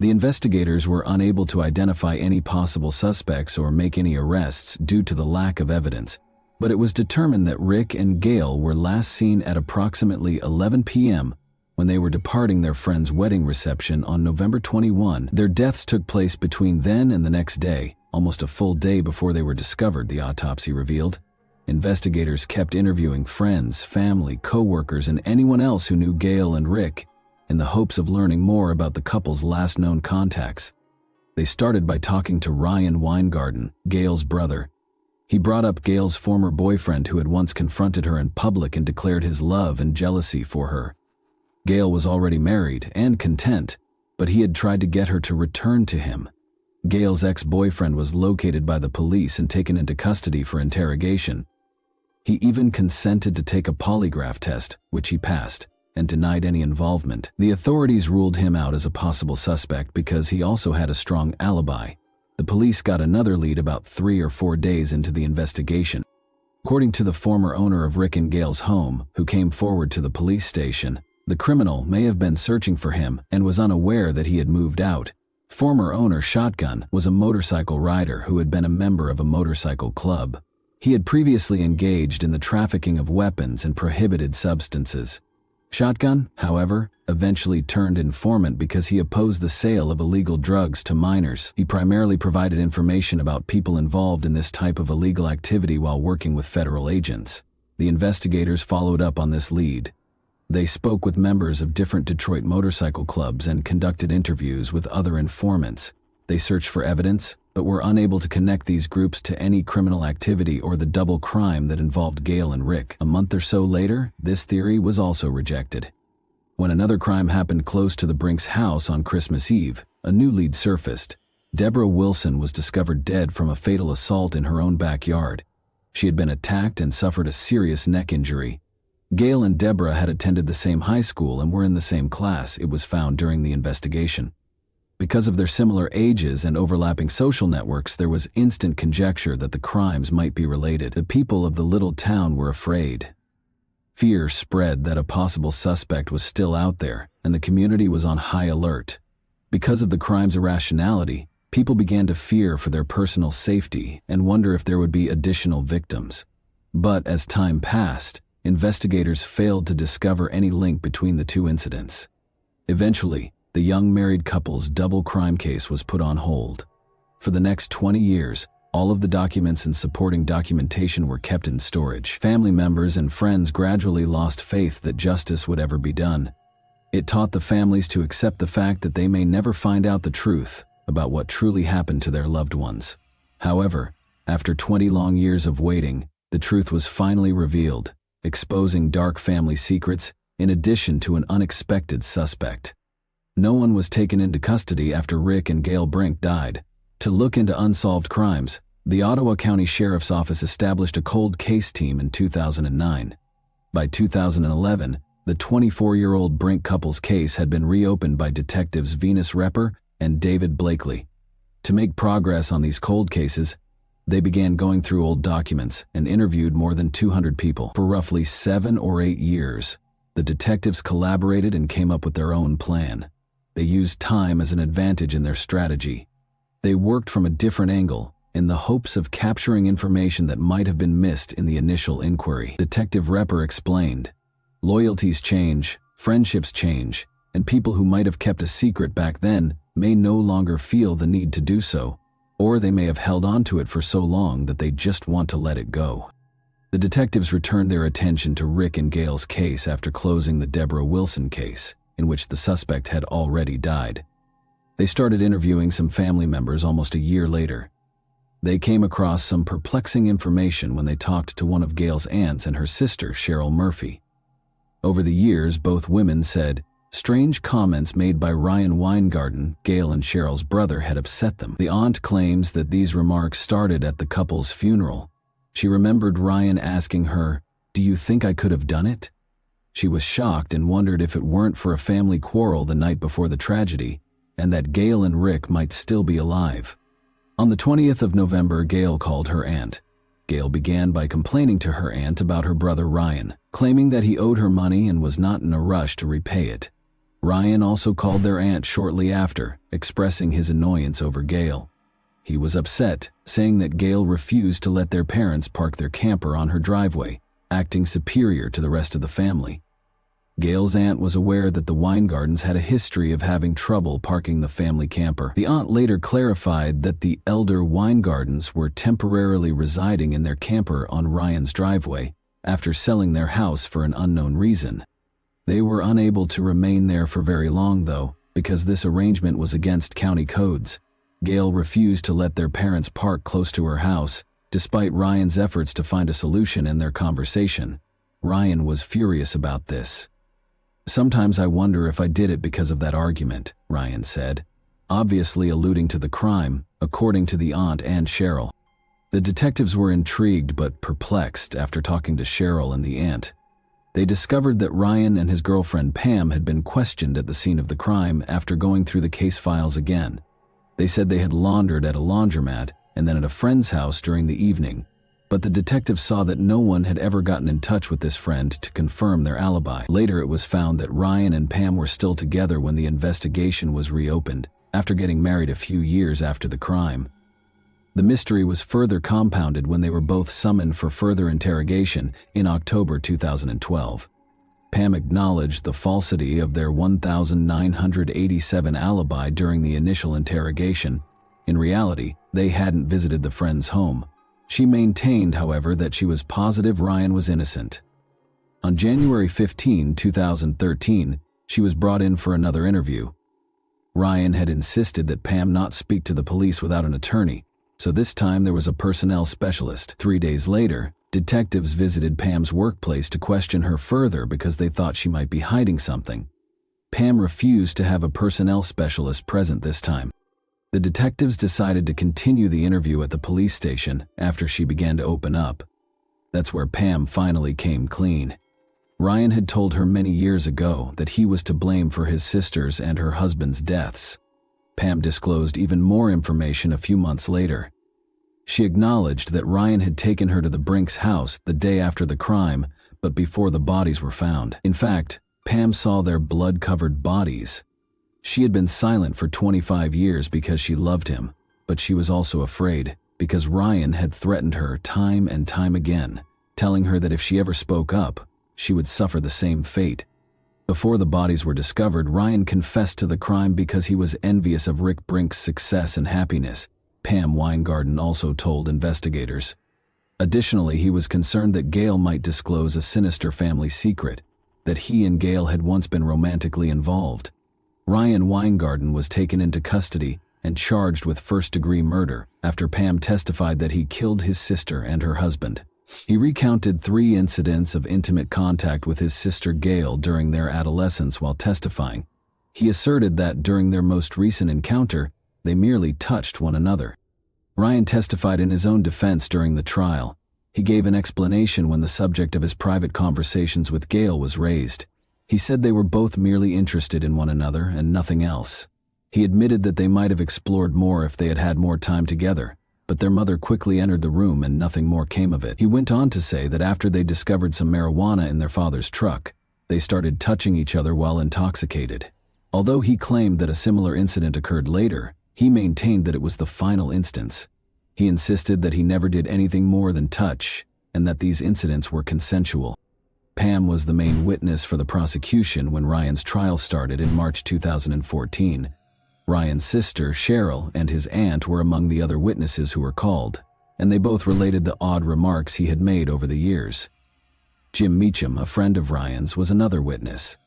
The investigators were unable to identify any possible suspects or make any arrests due to the lack of evidence, but it was determined that Rick and Gail were last seen at approximately 11 p.m. when they were departing their friend's wedding reception on November 21. Their deaths took place between then and the next day, almost a full day before they were discovered, the autopsy revealed. Investigators kept interviewing friends, family, co-workers, and anyone else who knew Gail and Rick in the hopes of learning more about the couple's last known contacts. They started by talking to Ryan Weingarten, Gail's brother. He brought up Gail's former boyfriend who had once confronted her in public and declared his love and jealousy for her. Gail was already married and content, but he had tried to get her to return to him. Gail's ex-boyfriend was located by the police and taken into custody for interrogation. He even consented to take a polygraph test, which he passed, and denied any involvement. The authorities ruled him out as a possible suspect because he also had a strong alibi. The police got another lead about 3 or 4 days into the investigation. According to the former owner of Rick and Gail's home, who came forward to the police station, the criminal may have been searching for him and was unaware that he had moved out. Former owner Shotgun was a motorcycle rider who had been a member of a motorcycle club. He had previously engaged in the trafficking of weapons and prohibited substances. Shotgun, however, eventually turned informant because he opposed the sale of illegal drugs to minors. He primarily provided information about people involved in this type of illegal activity while working with federal agents. The investigators followed up on this lead. They spoke with members of different Detroit motorcycle clubs and conducted interviews with other informants. They searched for evidence, but were unable to connect these groups to any criminal activity or the double crime that involved Gail and Rick. A month or so later, this theory was also rejected. When another crime happened close to the Brinks house on Christmas Eve, a new lead surfaced. Deborah Wilson was discovered dead from a fatal assault in her own backyard. She had been attacked and suffered a serious neck injury. Gail and Deborah had attended the same high school and were in the same class, it was found during the investigation. Because of their similar ages and overlapping social networks, there was instant conjecture that the crimes might be related. The people of the little town were afraid. Fear spread that a possible suspect was still out there, and the community was on high alert. Because of the crime's irrationality, people began to fear for their personal safety and wonder if there would be additional victims. But as time passed, investigators failed to discover any link between the two incidents. Eventually, the young married couple's double crime case was put on hold. For the next 20 years, all of the documents and supporting documentation were kept in storage. Family members and friends gradually lost faith that justice would ever be done. It taught the families to accept the fact that they may never find out the truth about what truly happened to their loved ones. However, after 20 long years of waiting, the truth was finally revealed, exposing dark family secrets in addition to an unexpected suspect. No one was taken into custody after Rick and Gail Brink died. To look into unsolved crimes, the Ottawa County Sheriff's Office established a cold case team in 2009. By 2011, the 24-year-old Brink couple's case had been reopened by detectives Venus Repper and David Blakely. To make progress on these cold cases, they began going through old documents and interviewed more than 200 people for roughly 7 or 8 years. The detectives collaborated and came up with their own plan. They used time as an advantage in their strategy. They worked from a different angle, in the hopes of capturing information that might have been missed in the initial inquiry. Detective Repper explained, "Loyalties change, friendships change, and people who might have kept a secret back then may no longer feel the need to do so, or they may have held on to it for so long that they just want to let it go." The detectives returned their attention to Rick and Gail's case after closing the Deborah Wilson case, in which the suspect had already died. They started interviewing some family members almost a year later. They came across some perplexing information when they talked to one of Gail's aunts and her sister, Cheryl Murphy. Over the years, both women said strange comments made by Ryan Weingarten, Gail and Cheryl's brother, had upset them. The aunt claims that these remarks started at the couple's funeral. She remembered Ryan asking her, "Do you think I could have done it?" She was shocked and wondered if it weren't for a family quarrel the night before the tragedy, and that Gail and Rick might still be alive. On the 20th of November, Gail called her aunt. Gail began by complaining to her aunt about her brother Ryan, claiming that he owed her money and was not in a rush to repay it. Ryan also called their aunt shortly after, expressing his annoyance over Gail. He was upset, saying that Gail refused to let their parents park their camper on her driveway, acting superior to the rest of the family. Gail's aunt was aware that the Weingardens had a history of having trouble parking the family camper. The aunt later clarified that the elder Weingardens were temporarily residing in their camper on Ryan's driveway after selling their house for an unknown reason. They were unable to remain there for very long, though, because this arrangement was against county codes. Gail refused to let their parents park close to her house, despite Ryan's efforts to find a solution in their conversation. Ryan was furious about this. "Sometimes I wonder if I did it because of that argument," Ryan said, obviously alluding to the crime, according to the aunt and Cheryl. The detectives were intrigued but perplexed after talking to Cheryl and the aunt. They discovered that Ryan and his girlfriend Pam had been questioned at the scene of the crime after going through the case files again. They said they had laundered at a laundromat and then at a friend's house during the evening, but the detectives saw that no one had ever gotten in touch with this friend to confirm their alibi. Later, it was found that Ryan and Pam were still together when the investigation was reopened, after getting married a few years after the crime. The mystery was further compounded when they were both summoned for further interrogation in October 2012. Pam acknowledged the falsity of their 1987 alibi during the initial interrogation. In reality, they hadn't visited the friend's home. She maintained, however, that she was positive Ryan was innocent. On January 15, 2013, she was brought in for another interview. Ryan had insisted that Pam not speak to the police without an attorney, so this time there was a personnel specialist. 3 days later, detectives visited Pam's workplace to question her further because they thought she might be hiding something. Pam refused to have a personnel specialist present this time. The detectives decided to continue the interview at the police station after she began to open up. That's where Pam finally came clean. Ryan had told her many years ago that he was to blame for his sister's and her husband's deaths. Pam disclosed even more information a few months later. She acknowledged that Ryan had taken her to the Brinks house the day after the crime, but before the bodies were found. In fact, Pam saw their blood-covered bodies. She had been silent for 25 years because she loved him, but she was also afraid because Ryan had threatened her time and time again, telling her that if she ever spoke up, she would suffer the same fate. Before the bodies were discovered, Ryan confessed to the crime because he was envious of Rick Brink's success and happiness, Pam Weingarten also told investigators. Additionally, he was concerned that Gail might disclose a sinister family secret, that he and Gail had once been romantically involved. Ryan Weingarten was taken into custody and charged with first-degree murder after Pam testified that he killed his sister and her husband. He recounted 3 incidents of intimate contact with his sister Gail during their adolescence while testifying. He asserted that during their most recent encounter, they merely touched one another. Ryan testified in his own defense during the trial. He gave an explanation when the subject of his private conversations with Gail was raised. He said they were both merely interested in one another and nothing else. He admitted that they might have explored more if they had had more time together, but their mother quickly entered the room and nothing more came of it. He went on to say that after they discovered some marijuana in their father's truck, They started touching each other while intoxicated. Although he claimed that a similar incident occurred later, he maintained that it was the final instance. He insisted that he never did anything more than touch, and that these incidents were consensual. Pam was the main witness for the prosecution when Ryan's trial started in March 2014. Ryan's sister, Cheryl, and his aunt were among the other witnesses who were called, and they both related the odd remarks he had made over the years. Jim Meacham, a friend of Ryan's, was another witness.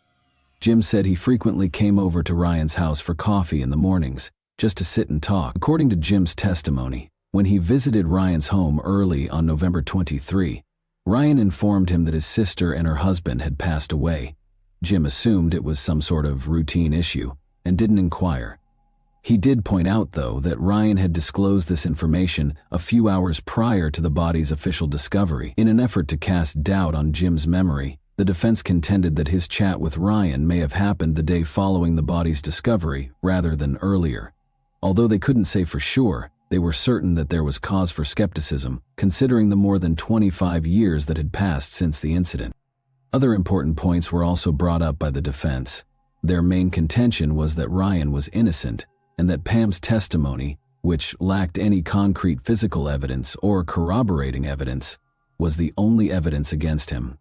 Jim said he frequently came over to Ryan's house for coffee in the mornings, just to sit and talk. According to Jim's testimony, when he visited Ryan's home early on November 23, Ryan informed him that his sister and her husband had passed away. Jim assumed it was some sort of routine issue and didn't inquire. He did point out, though, that Ryan had disclosed this information a few hours prior to the body's official discovery. In an effort to cast doubt on Jim's memory, the defense contended that his chat with Ryan may have happened the day following the body's discovery rather than earlier. Although they couldn't say for sure, they were certain that there was cause for skepticism, considering the more than 25 years that had passed since the incident. Other important points were also brought up by the defense. Their main contention was that Ryan was innocent, and that Pam's testimony, which lacked any concrete physical evidence or corroborating evidence, was the only evidence against him.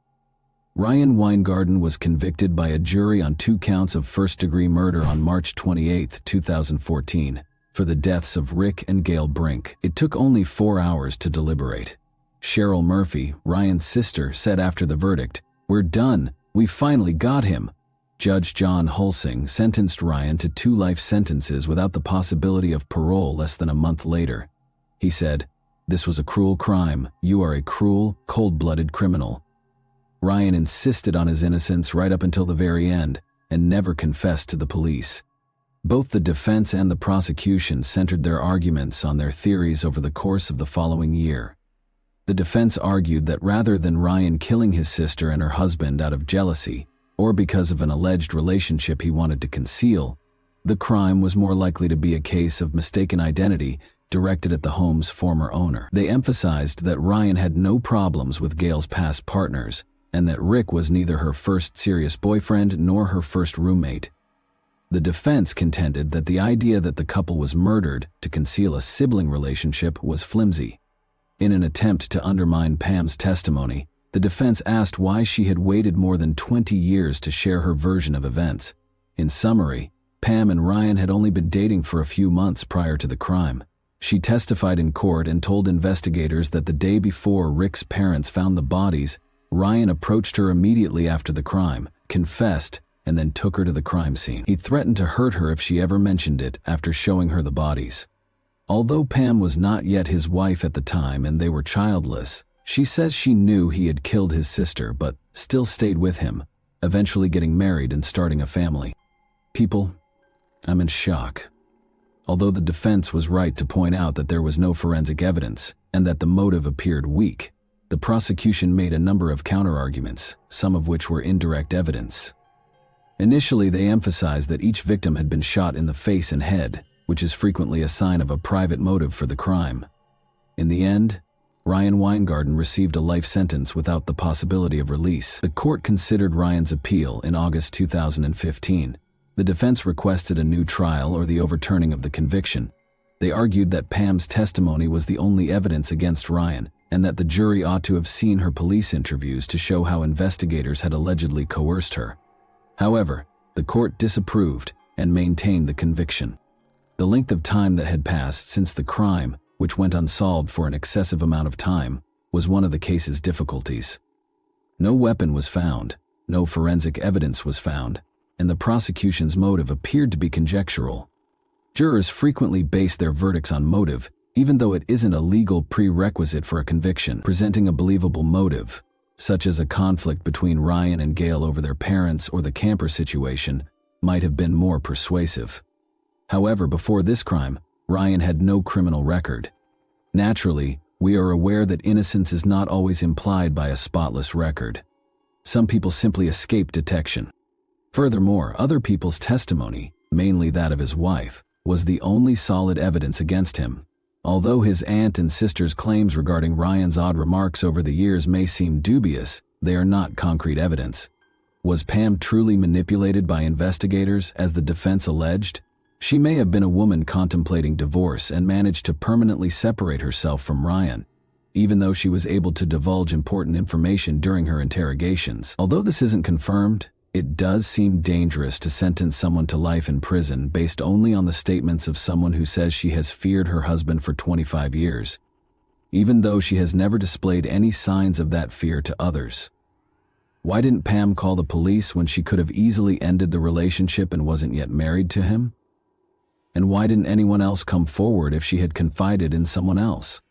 Ryan Weingarten was convicted by a jury on 2 counts of first-degree murder on March 28, 2014. For the deaths of Rick and Gail Brink. It took only 4 hours to deliberate. Cheryl Murphy, Ryan's sister, said after the verdict, "We're done. We finally got him." Judge John Hulsing sentenced Ryan to 2 life sentences without the possibility of parole less than a month later. He said, "This was a cruel crime. You are a cruel, cold-blooded criminal." Ryan insisted on his innocence right up until the very end and never confessed to the police. Both the defense and the prosecution centered their arguments on their theories over the course of the following year. The defense argued that rather than Ryan killing his sister and her husband out of jealousy, or because of an alleged relationship he wanted to conceal, the crime was more likely to be a case of mistaken identity directed at the home's former owner. They emphasized that Ryan had no problems with Gail's past partners, and that Rick was neither her first serious boyfriend nor her first roommate. The defense contended that the idea that the couple was murdered to conceal a sibling relationship was flimsy. In an attempt to undermine Pam's testimony, the defense asked why she had waited more than 20 years to share her version of events. In summary, Pam and Ryan had only been dating for a few months prior to the crime. She testified in court and told investigators that the day before Rick's parents found the bodies, Ryan approached her immediately after the crime, confessed, and then took her to the crime scene. He threatened to hurt her if she ever mentioned it after showing her the bodies. Although Pam was not yet his wife at the time and they were childless, she says she knew he had killed his sister but still stayed with him, eventually getting married and starting a family. People, I'm in shock. Although the defense was right to point out that there was no forensic evidence and that the motive appeared weak, the prosecution made a number of counterarguments, some of which were indirect evidence. Initially, they emphasized that each victim had been shot in the face and head, which is frequently a sign of a private motive for the crime. In the end, Ryan Weingarten received a life sentence without the possibility of release. The court considered Ryan's appeal in August 2015. The defense requested a new trial or the overturning of the conviction. They argued that Pam's testimony was the only evidence against Ryan, and that the jury ought to have seen her police interviews to show how investigators had allegedly coerced her. However, the court disapproved and maintained the conviction. The length of time that had passed since the crime, which went unsolved for an excessive amount of time, was one of the case's difficulties. No weapon was found, no forensic evidence was found, and the prosecution's motive appeared to be conjectural. Jurors frequently base their verdicts on motive, even though it isn't a legal prerequisite for a conviction. Presenting a believable motive, such as a conflict between Ryan and Gail over their parents or the camper situation, might have been more persuasive. However, before this crime, Ryan had no criminal record. Naturally, we are aware that innocence is not always implied by a spotless record. Some people simply escape detection. Furthermore, other people's testimony, mainly that of his wife, was the only solid evidence against him. Although his aunt and sister's claims regarding Ryan's odd remarks over the years may seem dubious, they are not concrete evidence. Was Pam truly manipulated by investigators, as the defense alleged? She may have been a woman contemplating divorce and managed to permanently separate herself from Ryan, even though she was able to divulge important information during her interrogations. Although this isn't confirmed, it does seem dangerous to sentence someone to life in prison based only on the statements of someone who says she has feared her husband for 25 years, even though she has never displayed any signs of that fear to others. Why didn't Pam call the police when she could have easily ended the relationship and wasn't yet married to him? And why didn't anyone else come forward if she had confided in someone else?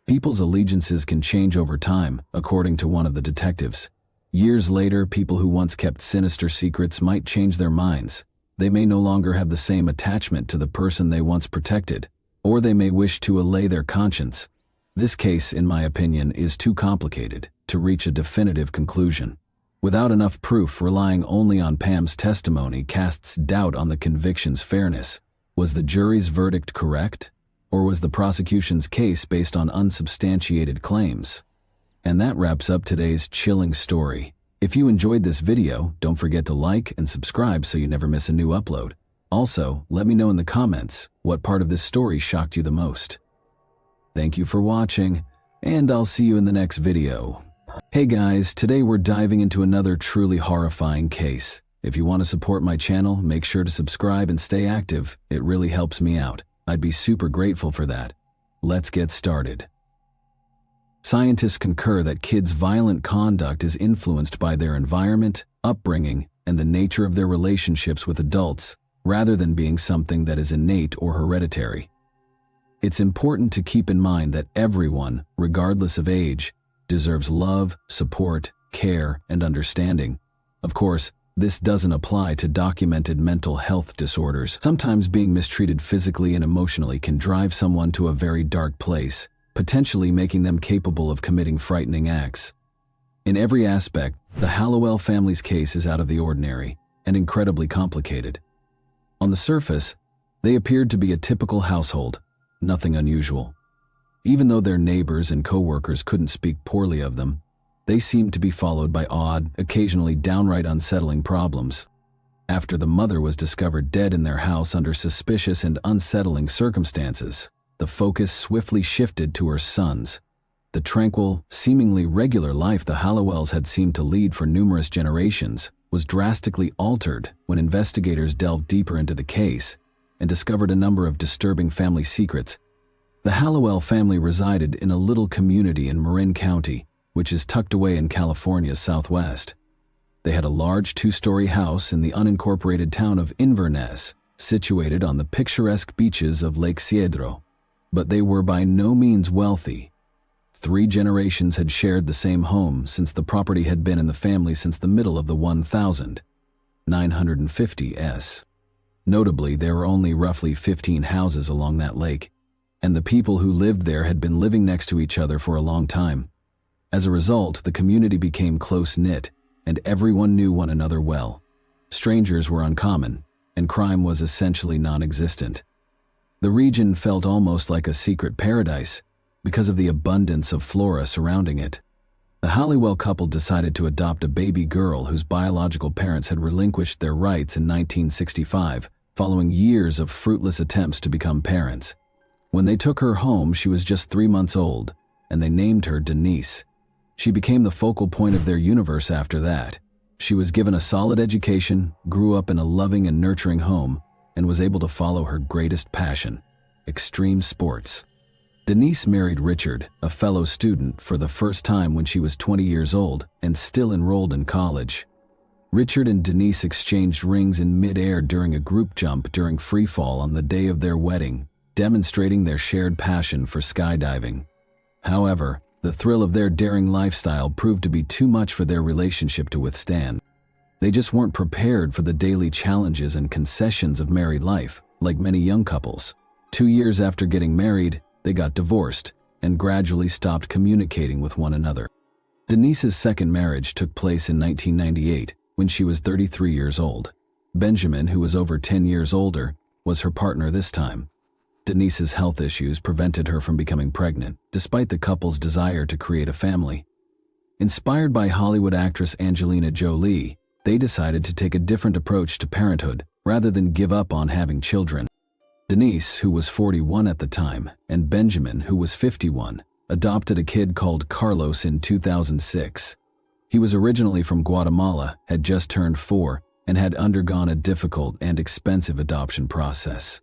People's allegiances can change over time, according to one of the detectives. Years later, people who once kept sinister secrets might change their minds. They may no longer have the same attachment to the person they once protected, or they may wish to allay their conscience. This case, in my opinion, is too complicated to reach a definitive conclusion. Without enough proof, relying only on Pam's testimony casts doubt on the conviction's fairness. Was the jury's verdict correct? Or was the prosecution's case based on unsubstantiated claims? And that wraps up today's chilling story. If you enjoyed this video, don't forget to like and subscribe so you never miss a new upload. Also, let me know in the comments what part of this story shocked you the most. Thank you for watching, and I'll see you in the next video. Hey guys, today we're diving into another truly horrifying case. If you want to support my channel, make sure to subscribe and stay active. It really helps me out. I'd be super grateful for that. Let's get started. Scientists concur that kids' violent conduct is influenced by their environment, upbringing, and the nature of their relationships with adults, rather than being something that is innate or hereditary. It's important to keep in mind that everyone, regardless of age, deserves love, support, care, and understanding. Of course, this doesn't apply to documented mental health disorders. Sometimes being mistreated physically and emotionally can drive someone to a very dark place, potentially making them capable of committing frightening acts. In every aspect, the Hallowell family's case is out of the ordinary and incredibly complicated. On the surface, they appeared to be a typical household, nothing unusual. Even though their neighbors and co-workers couldn't speak poorly of them, they seemed to be followed by odd, occasionally downright unsettling problems. After the mother was discovered dead in their house under suspicious and unsettling circumstances, the focus swiftly shifted to her sons. The tranquil, seemingly regular life the Hallowells had seemed to lead for numerous generations was drastically altered when investigators delved deeper into the case and discovered a number of disturbing family secrets. The Hallowell family resided in a little community in Marin County, which is tucked away in California's southwest. They had a large two-story house in the unincorporated town of Inverness, situated on the picturesque beaches of Lake Cedro. But they were by no means wealthy. 3 generations had shared the same home since the property had been in the family since the middle of the 1950s. Notably, there were only roughly 15 houses along that lake, and the people who lived there had been living next to each other for a long time. As a result, the community became close-knit, and everyone knew one another well. Strangers were uncommon, and crime was essentially non-existent. The region felt almost like a secret paradise because of the abundance of flora surrounding it. The Hallowell couple decided to adopt a baby girl whose biological parents had relinquished their rights in 1965, following years of fruitless attempts to become parents. When they took her home, she was just 3 months old, and they named her Denise. She became the focal point of their universe after that. She was given a solid education, grew up in a loving and nurturing home, and was able to follow her greatest passion, extreme sports. Denise married Richard, a fellow student, for the first time when she was 20 years old and still enrolled in college. Richard and Denise exchanged rings in mid-air during a group jump during free fall on the day of their wedding, demonstrating their shared passion for skydiving. However, the thrill of their daring lifestyle proved to be too much for their relationship to withstand. They just weren't prepared for the daily challenges and concessions of married life, like many young couples. 2 years after getting married, they got divorced and gradually stopped communicating with one another. Denise's second marriage took place in 1998, when she was 33 years old. Benjamin, who was over 10 years older, was her partner this time. Denise's health issues prevented her from becoming pregnant, despite the couple's desire to create a family. Inspired by Hollywood actress Angelina Jolie, They decided to take a different approach to parenthood rather than give up on having children. Denise, who was 41 at the time, and Benjamin, who was 51, adopted a kid called Carlos in 2006. He was originally from Guatemala, had just turned 4, and had undergone a difficult and expensive adoption process.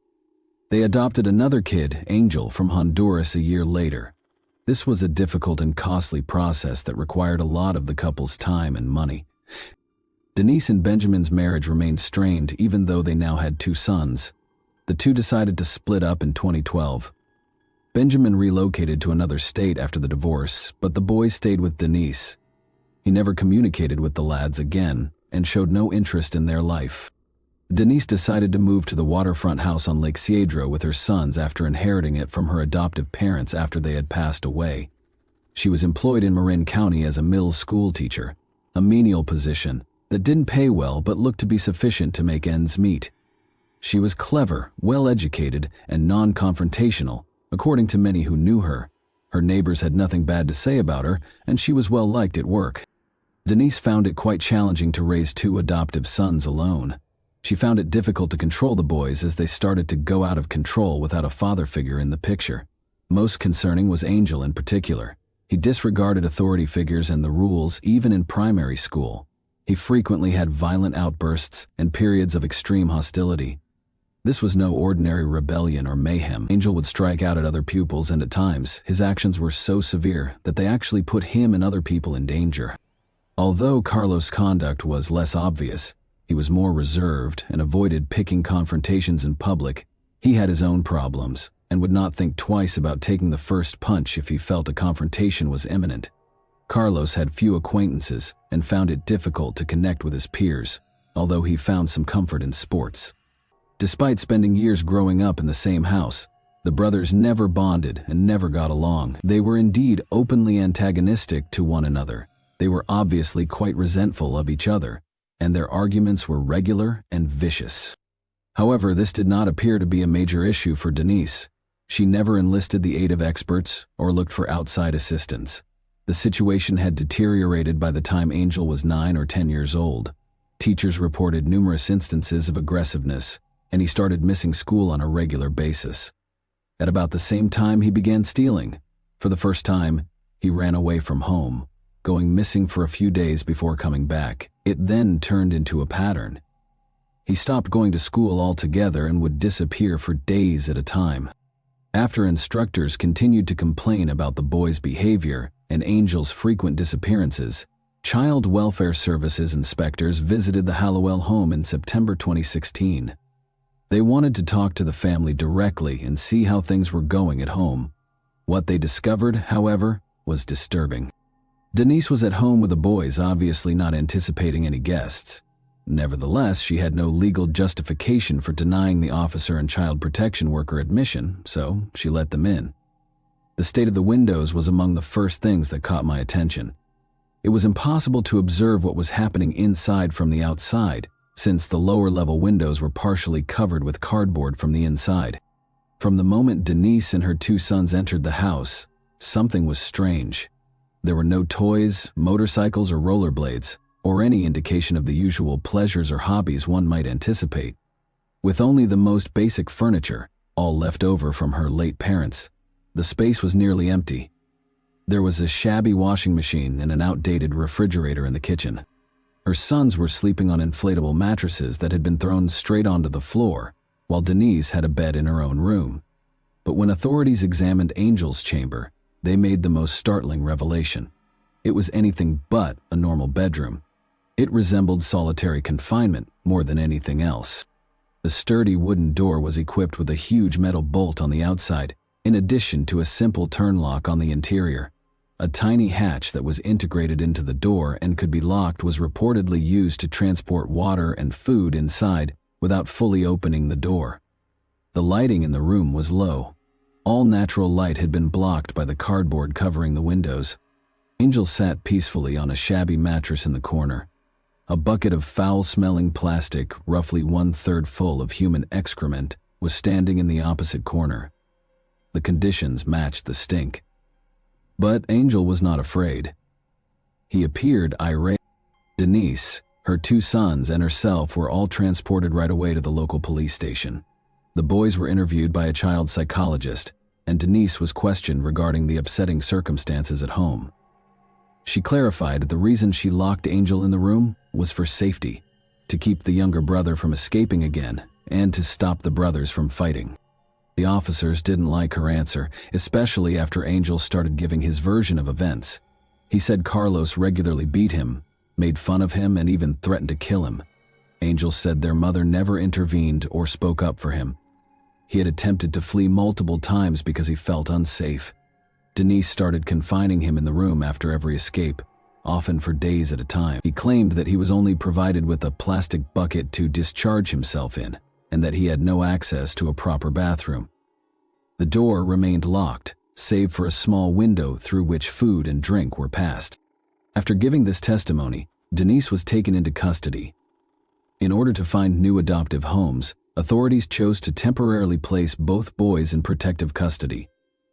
They adopted another kid, Angel, from Honduras a year later. This was a difficult and costly process that required a lot of the couple's time and money. Denise and Benjamin's marriage remained strained even though they now had 2 sons. The two decided to split up in 2012. Benjamin relocated to another state after the divorce, but the boys stayed with Denise. He never communicated with the lads again and showed no interest in their life. Denise decided to move to the waterfront house on Lake Cedro with her sons after inheriting it from her adoptive parents after they had passed away. She was employed in Marin County as a middle school teacher, a menial position that didn't pay well but looked to be sufficient to make ends meet. She was clever, well-educated, and non-confrontational, according to many who knew her. Her neighbors had nothing bad to say about her, and she was well-liked at work. Denise found it quite challenging to raise 2 adoptive sons alone. She found it difficult to control the boys as they started to go out of control without a father figure in the picture. Most concerning was Angel in particular. He disregarded authority figures and the rules even in primary school. He frequently had violent outbursts and periods of extreme hostility. This was no ordinary rebellion or mayhem. Angel would strike out at other pupils, and at times, his actions were so severe that they actually put him and other people in danger. Although Carlos' conduct was less obvious, he was more reserved and avoided picking confrontations in public. He had his own problems and would not think twice about taking the first punch if he felt a confrontation was imminent. Carlos had few acquaintances and found it difficult to connect with his peers, although he found some comfort in sports. Despite spending years growing up in the same house, the brothers never bonded and never got along. They were indeed openly antagonistic to one another. They were obviously quite resentful of each other, and their arguments were regular and vicious. However, this did not appear to be a major issue for Denise. She never enlisted the aid of experts or looked for outside assistance. The situation had deteriorated by the time Angel was 9 or 10 years old. Teachers reported numerous instances of aggressiveness, and he started missing school on a regular basis. At about the same time, he began stealing. For the first time, he ran away from home, going missing for a few days before coming back. It then turned into a pattern. He stopped going to school altogether and would disappear for days at a time. After instructors continued to complain about the boy's behavior and Angel's frequent disappearances, Child Welfare Services inspectors visited the Hallowell home in September 2016. They wanted to talk to the family directly and see how things were going at home. What they discovered, however, was disturbing. Denise was at home with the boys, obviously not anticipating any guests. Nevertheless, she had no legal justification for denying the officer and child protection worker admission, so she let them in. The state of the windows was among the first things that caught my attention. It was impossible to observe what was happening inside from the outside, since the lower-level windows were partially covered with cardboard from the inside. From the moment Denise and her 2 sons entered the house, something was strange. There were no toys, motorcycles, or rollerblades, or any indication of the usual pleasures or hobbies one might anticipate. With only the most basic furniture, all left over from her late parents, the space was nearly empty. There was a shabby washing machine and an outdated refrigerator in the kitchen. Her sons were sleeping on inflatable mattresses that had been thrown straight onto the floor, while Denise had a bed in her own room. But when authorities examined Angel's chamber, they made the most startling revelation. It was anything but a normal bedroom. It resembled solitary confinement more than anything else. The sturdy wooden door was equipped with a huge metal bolt on the outside, in addition to a simple turn lock on the interior. A tiny hatch that was integrated into the door and could be locked was reportedly used to transport water and food inside without fully opening the door. The lighting in the room was low. All natural light had been blocked by the cardboard covering the windows. Angel sat peacefully on a shabby mattress in the corner. A bucket of foul-smelling plastic, roughly 1/3 full of human excrement, was standing in the opposite corner. The conditions matched the stink. But Angel was not afraid. He appeared irate. Denise, Her 2 sons and herself were all transported right away to the local police station. The boys were interviewed by a child psychologist, and Denise was questioned regarding the upsetting circumstances at home. She clarified that the reason she locked Angel in the room was for safety, to keep the younger brother from escaping again, and to stop the brothers from fighting. The officers didn't like her answer, especially after Angel started giving his version of events. He said Carlos regularly beat him, made fun of him, and even threatened to kill him. Angel said their mother never intervened or spoke up for him. He had attempted to flee multiple times because he felt unsafe. Denise started confining him in the room after every escape, often for days at a time. He claimed that he was only provided with a plastic bucket to discharge himself in, and that he had no access to a proper bathroom. The door remained locked, save for a small window through which food and drink were passed. After giving this testimony, Denise was taken into custody. In order to find new adoptive homes, authorities chose to temporarily place both boys in protective custody.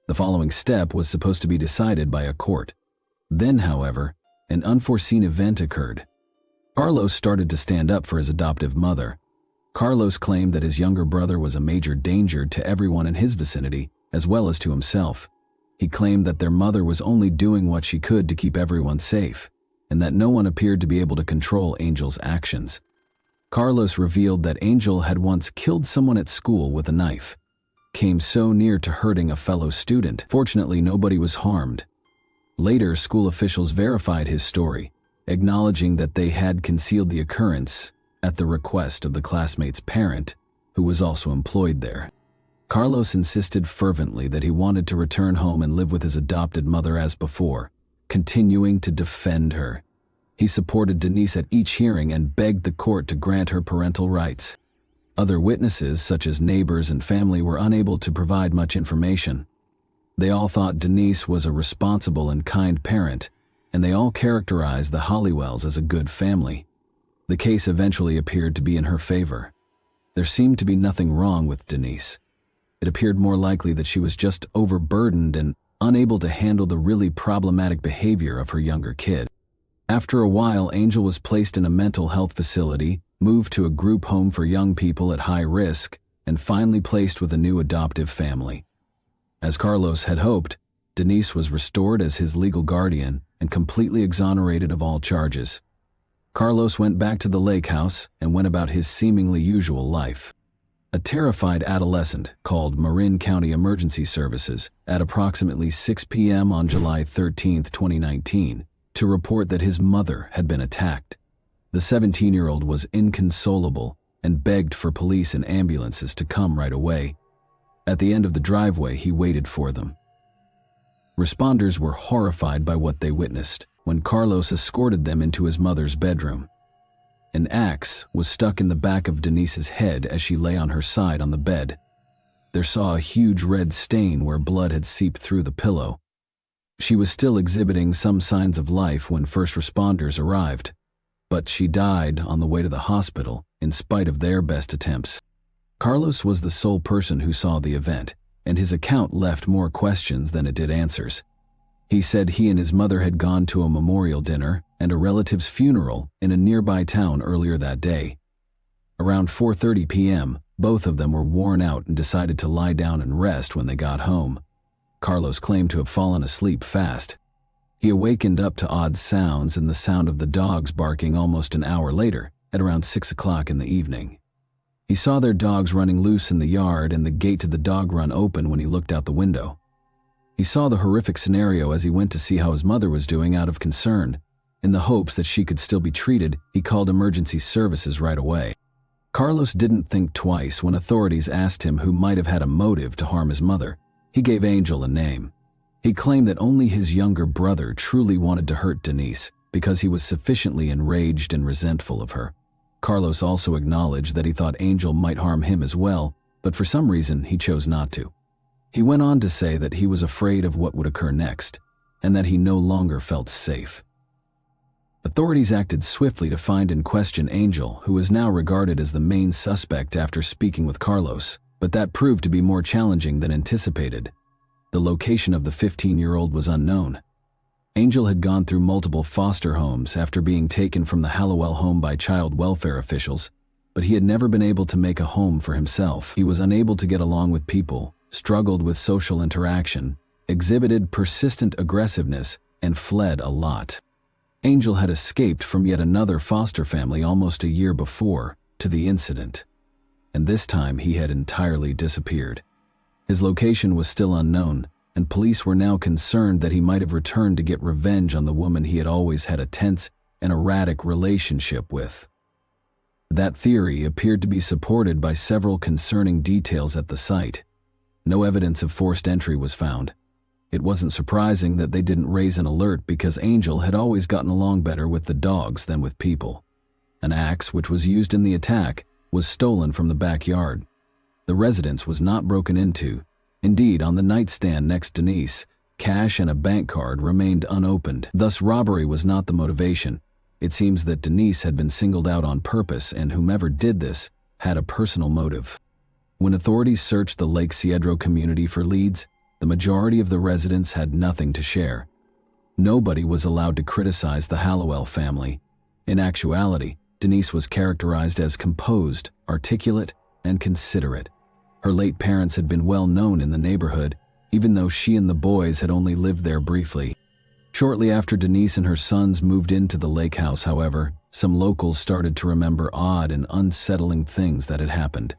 The following step was supposed to be decided by a court. Then, however, an unforeseen event occurred. Carlos started to stand up for his adoptive mother. Carlos claimed that his younger brother was a major danger to everyone in his vicinity, as well as to himself. He claimed that their mother was only doing what she could to keep everyone safe, and that no one appeared to be able to control Angel's actions. Carlos revealed that Angel had once killed someone at school with a knife, came so near to hurting a fellow student. Fortunately, nobody was harmed. Later, school officials verified his story, acknowledging that they had concealed the occurrence at the request of the classmate's parent, who was also employed there. Carlos insisted fervently that he wanted to return home and live with his adopted mother as before, continuing to defend her. He supported Denise at each hearing and begged the court to grant her parental rights. Other witnesses, such as neighbors and family, were unable to provide much information. They all thought Denise was a responsible and kind parent, and they all characterized the Hollywells as a good family. The case eventually appeared to be in her favor. There seemed to be nothing wrong with Denise. It appeared more likely that she was just overburdened and unable to handle the really problematic behavior of her younger kid. After a while, Angel was placed in a mental health facility, moved to a group home for young people at high risk, and finally placed with a new adoptive family. As Carlos had hoped, Denise was restored as his legal guardian and completely exonerated of all charges. Carlos went back to the lake house and went about his seemingly usual life. A terrified adolescent called Marin County Emergency Services at approximately 6 p.m. on July 13, 2019, to report that his mother had been attacked. The 17-year-old was inconsolable and begged for police and ambulances to come right away. At the end of the driveway, he waited for them. Responders were horrified by what they witnessed when Carlos escorted them into his mother's bedroom. An axe was stuck in the back of Denise's head as she lay on her side on the bed. They saw a huge red stain where blood had seeped through the pillow. She was still exhibiting some signs of life when first responders arrived, but she died on the way to the hospital in spite of their best attempts. Carlos was the sole person who saw the event, and his account left more questions than it did answers. He said he and his mother had gone to a memorial dinner and a relative's funeral in a nearby town earlier that day. Around 4:30 p.m., both of them were worn out and decided to lie down and rest when they got home. Carlos claimed to have fallen asleep fast. He awakened up to odd sounds and the sound of the dogs barking almost an hour later, at around 6 o'clock in the evening. He saw their dogs running loose in the yard and the gate to the dog run open when he looked out the window. He saw the horrific scenario as he went to see how his mother was doing out of concern. In the hopes that she could still be treated, he called emergency services right away. Carlos didn't think twice when authorities asked him who might have had a motive to harm his mother. He gave Angel a name. He claimed that only his younger brother truly wanted to hurt Denise because he was sufficiently enraged and resentful of her. Carlos also acknowledged that he thought Angel might harm him as well, but for some reason he chose not to. He went on to say that he was afraid of what would occur next, and that he no longer felt safe. Authorities acted swiftly to find and question Angel, who is now regarded as the main suspect after speaking with Carlos, but that proved to be more challenging than anticipated. The location of the 15-year-old was unknown. Angel had gone through multiple foster homes after being taken from the Hallowell home by child welfare officials, but he had never been able to make a home for himself. He was unable to get along with people, struggled with social interaction, exhibited persistent aggressiveness, and fled a lot. Angel had escaped from yet another foster family almost a year before to the incident, and this time he had entirely disappeared. His location was still unknown, and police were now concerned that he might have returned to get revenge on the woman he had always had a tense and erratic relationship with. That theory appeared to be supported by several concerning details at the site. No evidence of forced entry was found. It wasn't surprising that they didn't raise an alert because Angel had always gotten along better with the dogs than with people. An axe, which was used in the attack, was stolen from the backyard. The residence was not broken into. Indeed, on the nightstand next to Denise, cash and a bank card remained unopened. Thus, robbery was not the motivation. It seems that Denise had been singled out on purpose, and whomever did this had a personal motive. When authorities searched the Lake Cedro community for leads, the majority of the residents had nothing to share. Nobody was allowed to criticize the Hallowell family. In actuality, Denise was characterized as composed, articulate, and considerate. Her late parents had been well known in the neighborhood, even though she and the boys had only lived there briefly. Shortly after Denise and her sons moved into the lake house, however, some locals started to remember odd and unsettling things that had happened.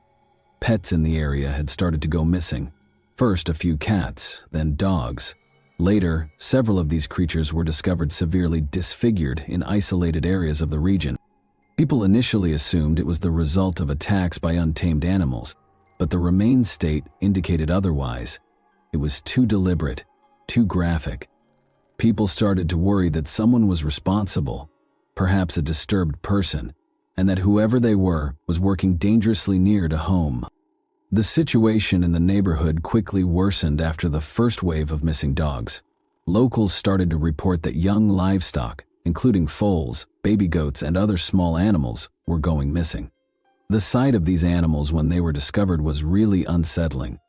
Pets in the area had started to go missing. First a few cats, then dogs. Later, several of these creatures were discovered severely disfigured in isolated areas of the region. People initially assumed it was the result of attacks by untamed animals, but the remains state indicated otherwise. It was too deliberate, too graphic. People started to worry that someone was responsible, perhaps a disturbed person, and that whoever they were was working dangerously near to home. The situation in the neighborhood quickly worsened after the first wave of missing dogs. Locals started to report that young livestock, including foals, baby goats, and other small animals, were going missing. The sight of these animals when they were discovered was really unsettling.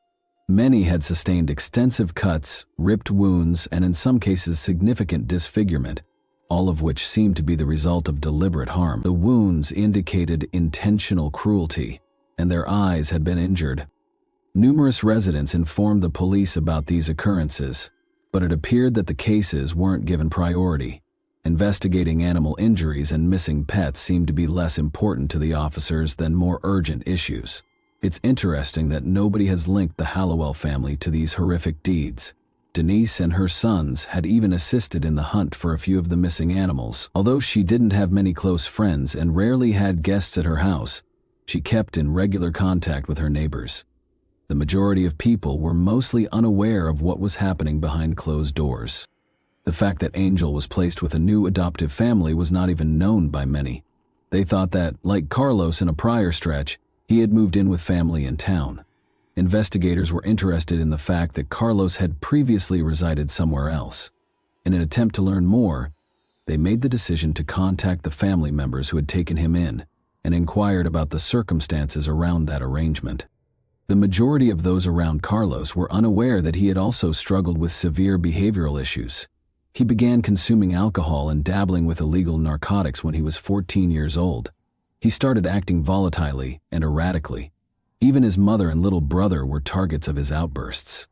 Many had sustained extensive cuts, ripped wounds, and in some cases significant disfigurement, all of which seemed to be the result of deliberate harm. The wounds indicated intentional cruelty, and their eyes had been injured. Numerous residents informed the police about these occurrences, but it appeared that the cases weren't given priority. Investigating animal injuries and missing pets seemed to be less important to the officers than more urgent issues. It's interesting that nobody has linked the Hallowell family to these horrific deeds. Denise and her sons had even assisted in the hunt for a few of the missing animals. Although she didn't have many close friends and rarely had guests at her house, she kept in regular contact with her neighbors. The majority of people were mostly unaware of what was happening behind closed doors. The fact that Angel was placed with a new adoptive family was not even known by many. They thought that, like Carlos in a prior stretch, he had moved in with family in town. Investigators were interested in the fact that Carlos had previously resided somewhere else. In an attempt to learn more, they made the decision to contact the family members who had taken him in and inquired about the circumstances around that arrangement. The majority of those around Carlos were unaware that he had also struggled with severe behavioral issues. He began consuming alcohol and dabbling with illegal narcotics when he was 14 years old. He started acting volatilely and erratically. Even his mother and little brother were targets of his outbursts.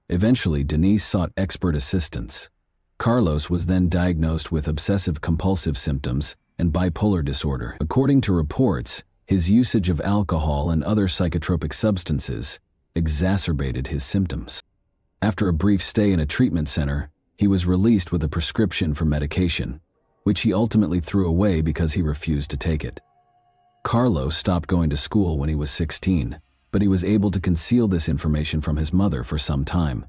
Eventually, Denise sought expert assistance. Carlos was then diagnosed with obsessive-compulsive symptoms and bipolar disorder. According to reports, his usage of alcohol and other psychotropic substances exacerbated his symptoms. After a brief stay in a treatment center, he was released with a prescription for medication, which he ultimately threw away because he refused to take it. Carlos stopped going to school when he was 16, but he was able to conceal this information from his mother for some time.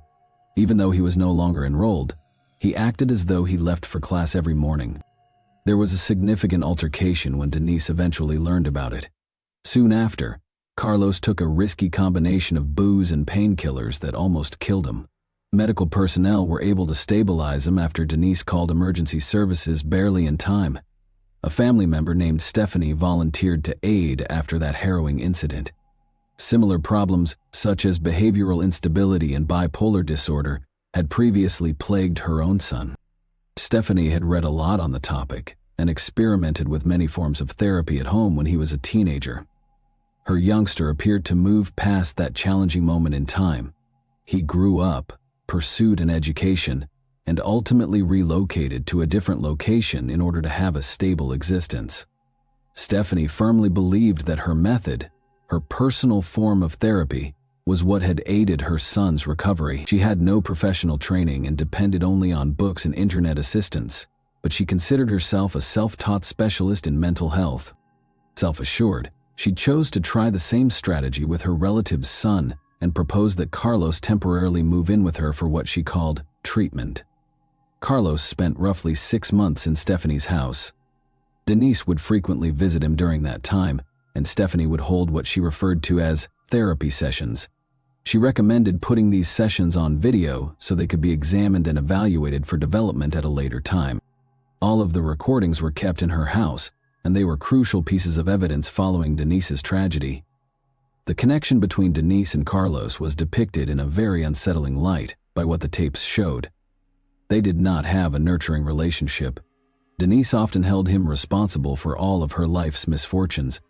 Even though he was no longer enrolled, he acted as though he left for class every morning. There was a significant altercation when Denise eventually learned about it. Soon after, Carlos took a risky combination of booze and painkillers that almost killed him. Medical personnel were able to stabilize him after Denise called emergency services barely in time. A family member named Stephanie volunteered to aid after that harrowing incident. Similar problems, such as behavioral instability and bipolar disorder, had previously plagued her own son. Stephanie had read a lot on the topic and experimented with many forms of therapy at home when he was a teenager. Her youngster appeared to move past that challenging moment in time. He grew up, pursued an education, and ultimately relocated to a different location in order to have a stable existence. Stephanie firmly believed that her method, her personal form of therapy, was what had aided her son's recovery. She had no professional training and depended only on books and internet assistance, but she considered herself a self-taught specialist in mental health. Self-assured, she chose to try the same strategy with her relative's son and proposed that Carlos temporarily move in with her for what she called treatment. Carlos spent roughly 6 months in Stephanie's house. Denise would frequently visit him during that time, and Stephanie would hold what she referred to as therapy sessions. She recommended putting these sessions on video so they could be examined and evaluated for development at a later time. All of the recordings were kept in her house, and they were crucial pieces of evidence following Denise's tragedy. The connection between Denise and Carlos was depicted in a very unsettling light by what the tapes showed. They did not have a nurturing relationship. Denise often held him responsible for all of her life's misfortunes.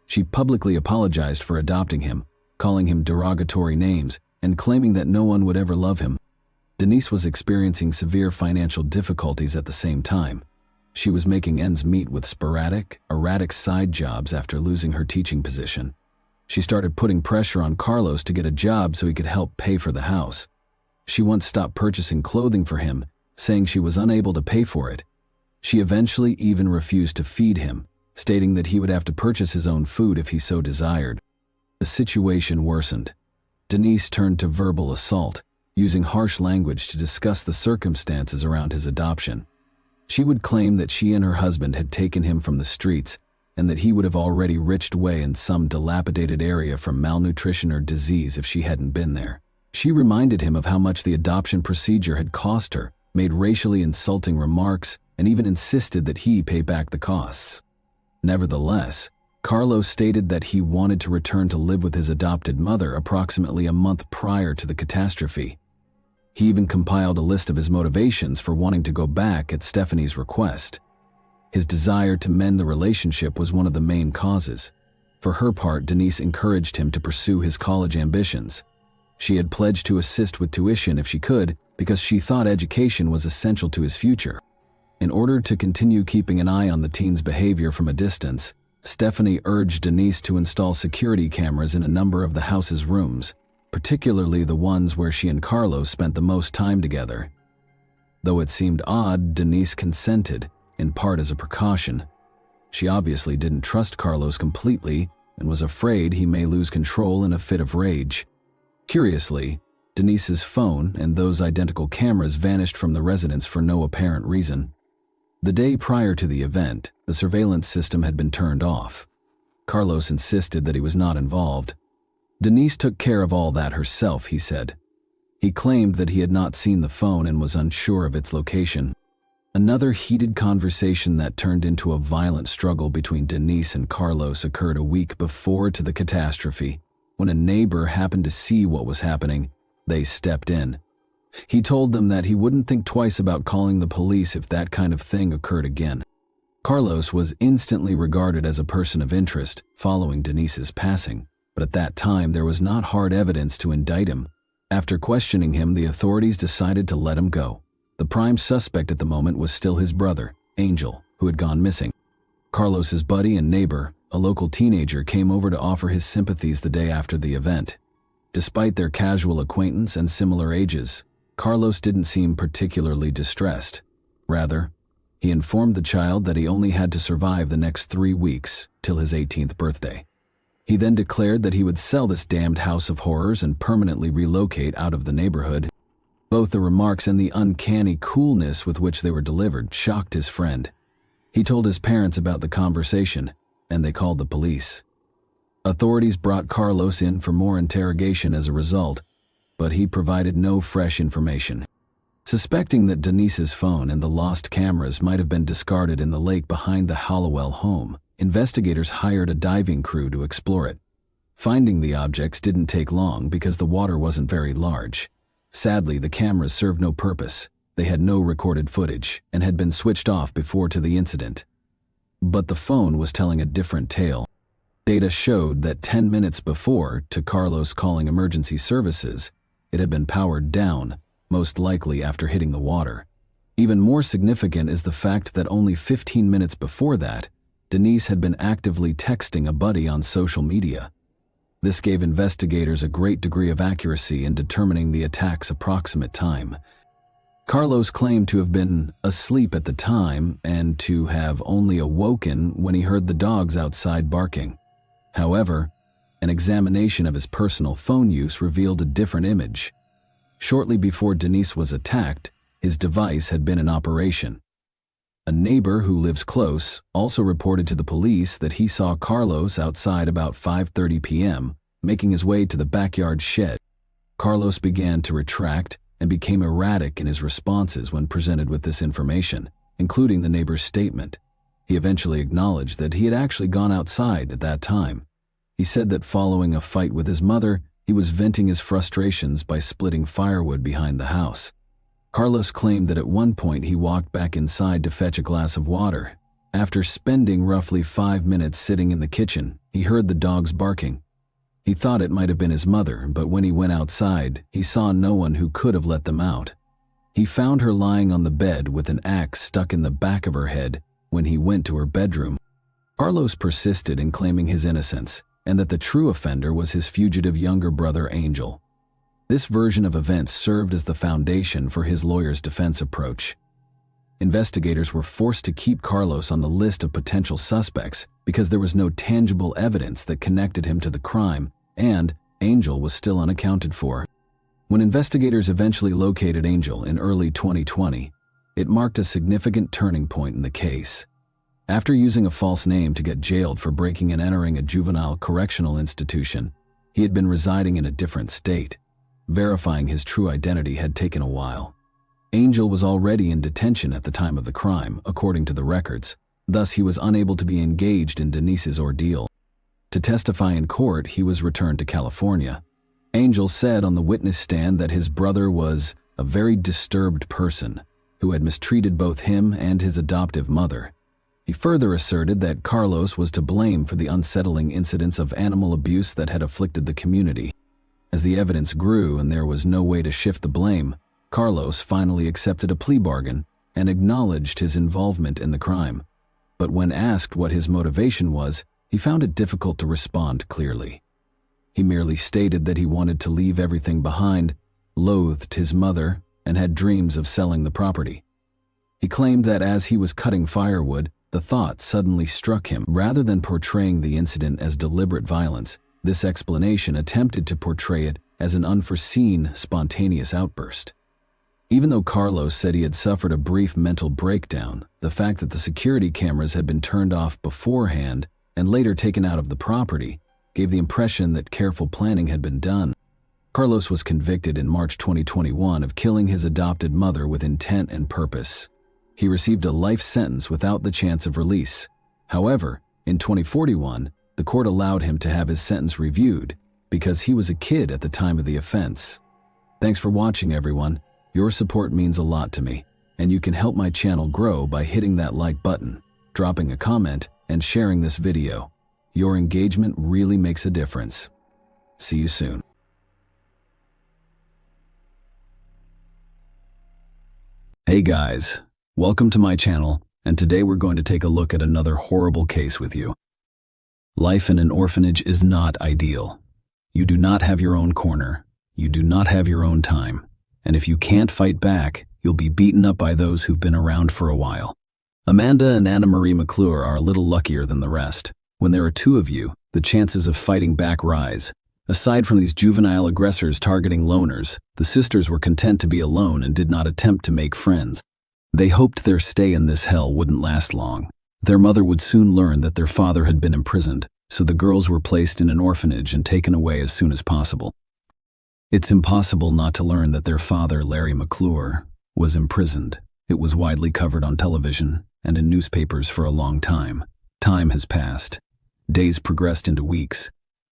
She publicly apologized for adopting him, calling him derogatory names, and claiming that no one would ever love him. Denise was experiencing severe financial difficulties at the same time. She was making ends meet with sporadic, erratic side jobs after losing her teaching position. She started putting pressure on Carlos to get a job so he could help pay for the house. She once stopped purchasing clothing for him, saying she was unable to pay for it. She eventually even refused to feed him, stating that he would have to purchase his own food if he so desired. The situation worsened. Denise turned to verbal assault, using harsh language to discuss the circumstances around his adoption. She would claim that she and her husband had taken him from the streets and that he would have already writhed away in some dilapidated area from malnutrition or disease if she hadn't been there. She reminded him of how much the adoption procedure had cost her, made racially insulting remarks, and even insisted that he pay back the costs. Nevertheless, Carlos stated that he wanted to return to live with his adopted mother approximately a month prior to the catastrophe. He even compiled a list of his motivations for wanting to go back at Stephanie's request. His desire to mend the relationship was one of the main causes. For her part, Denise encouraged him to pursue his college ambitions. She had pledged to assist with tuition if she could because she thought education was essential to his future. In order to continue keeping an eye on the teen's behavior from a distance, Stephanie urged Denise to install security cameras in a number of the house's rooms, particularly the ones where she and Carlos spent the most time together. Though it seemed odd, Denise consented, in part as a precaution. She obviously didn't trust Carlos completely and was afraid he may lose control in a fit of rage. Curiously, Denise's phone and those identical cameras vanished from the residence for no apparent reason. The day prior to the event, the surveillance system had been turned off. Carlos insisted that he was not involved. Denise took care of all that herself, he said. He claimed that he had not seen the phone and was unsure of its location. Another heated conversation that turned into a violent struggle between Denise and Carlos occurred a week before to the catastrophe. When a neighbor happened to see what was happening, they stepped in. He told them that he wouldn't think twice about calling the police if that kind of thing occurred again. Carlos was instantly regarded as a person of interest following Denise's passing, but at that time there was not hard evidence to indict him. After questioning him, the authorities decided to let him go. The prime suspect at the moment was still his brother, Angel, who had gone missing. Carlos's buddy and neighbor, a local teenager, came over to offer his sympathies the day after the event. Despite their casual acquaintance and similar ages, Carlos didn't seem particularly distressed. Rather, he informed the child that he only had to survive the next 3 weeks till his 18th birthday. He then declared that he would sell this damned house of horrors and permanently relocate out of the neighborhood. Both the remarks and the uncanny coolness with which they were delivered shocked his friend. He told his parents about the conversation, and they called the police. Authorities brought Carlos in for more interrogation as a result, but he provided no fresh information. Suspecting that Denise's phone and the lost cameras might have been discarded in the lake behind the Hollowell home, investigators hired a diving crew to explore it. Finding the objects didn't take long because the water wasn't very large. Sadly, the cameras served no purpose. They had no recorded footage and had been switched off before to the incident. But the phone was telling a different tale. Data showed that 10 minutes before, to Carlos calling emergency services, it had been powered down, most likely after hitting the water. Even more significant is the fact that only 15 minutes before that, Denise had been actively texting a buddy on social media. This gave investigators a great degree of accuracy in determining the attack's approximate time. Carlos claimed to have been asleep at the time and to have only awoken when he heard the dogs outside barking. However, an examination of his personal phone use revealed a different image. Shortly before Denise was attacked, his device had been in operation. A neighbor who lives close also reported to the police that he saw Carlos outside about 5:30 p.m., making his way to the backyard shed. Carlos began to retract and became erratic in his responses when presented with this information, including the neighbor's statement. He eventually acknowledged that he had actually gone outside at that time. He said that following a fight with his mother, he was venting his frustrations by splitting firewood behind the house. Carlos claimed that at one point he walked back inside to fetch a glass of water. After spending roughly 5 minutes sitting in the kitchen, he heard the dogs barking. He thought it might have been his mother, but when he went outside, he saw no one who could have let them out. He found her lying on the bed with an axe stuck in the back of her head when he went to her bedroom. Carlos persisted in claiming his innocence and that the true offender was his fugitive younger brother, Angel. This version of events served as the foundation for his lawyer's defense approach. Investigators were forced to keep Carlos on the list of potential suspects because there was no tangible evidence that connected him to the crime, and Angel was still unaccounted for. When investigators eventually located Angel in early 2020, it marked a significant turning point in the case. After using a false name to get jailed for breaking and entering a juvenile correctional institution, he had been residing in a different state. Verifying his true identity had taken a while. Angel was already in detention at the time of the crime, according to the records. Thus, he was unable to be engaged in Denise's ordeal. To testify in court, he was returned to California. Angel said on the witness stand that his brother was a very disturbed person who had mistreated both him and his adoptive mother. He further asserted that Carlos was to blame for the unsettling incidents of animal abuse that had afflicted the community. As the evidence grew and there was no way to shift the blame, Carlos finally accepted a plea bargain and acknowledged his involvement in the crime. But when asked what his motivation was, he found it difficult to respond clearly. He merely stated that he wanted to leave everything behind, loathed his mother, and had dreams of selling the property. He claimed that as he was cutting firewood, the thought suddenly struck him. Rather than portraying the incident as deliberate violence, this explanation attempted to portray it as an unforeseen, spontaneous outburst. Even though Carlos said he had suffered a brief mental breakdown, the fact that the security cameras had been turned off beforehand and later taken out of the property gave the impression that careful planning had been done. Carlos was convicted in March 2021 of killing his adopted mother with intent and purpose. He received a life sentence without the chance of release. However, in 2041, the court allowed him to have his sentence reviewed because he was a kid at the time of the offense. Thanks for watching, everyone. Your support means a lot to me, and you can help my channel grow by hitting that like button, dropping a comment, and sharing this video. Your engagement really makes a difference. See you soon. Hey guys, welcome to my channel, and today we're going to take a look at another horrible case with you. Life in an orphanage is not ideal. You do not have your own corner. You do not have your own time. And if you can't fight back, you'll be beaten up by those who've been around for a while. Amanda and Anna Marie McClure are a little luckier than the rest. When there are two of you, the chances of fighting back rise. Aside from these juvenile aggressors targeting loners, the sisters were content to be alone and did not attempt to make friends. They hoped their stay in this hell wouldn't last long. Their mother would soon learn that their father had been imprisoned, so the girls were placed in an orphanage and taken away as soon as possible. It's impossible not to learn that their father, Larry McClure, was imprisoned. It was widely covered on television and in newspapers for a long time. Time has passed. Days progressed into weeks.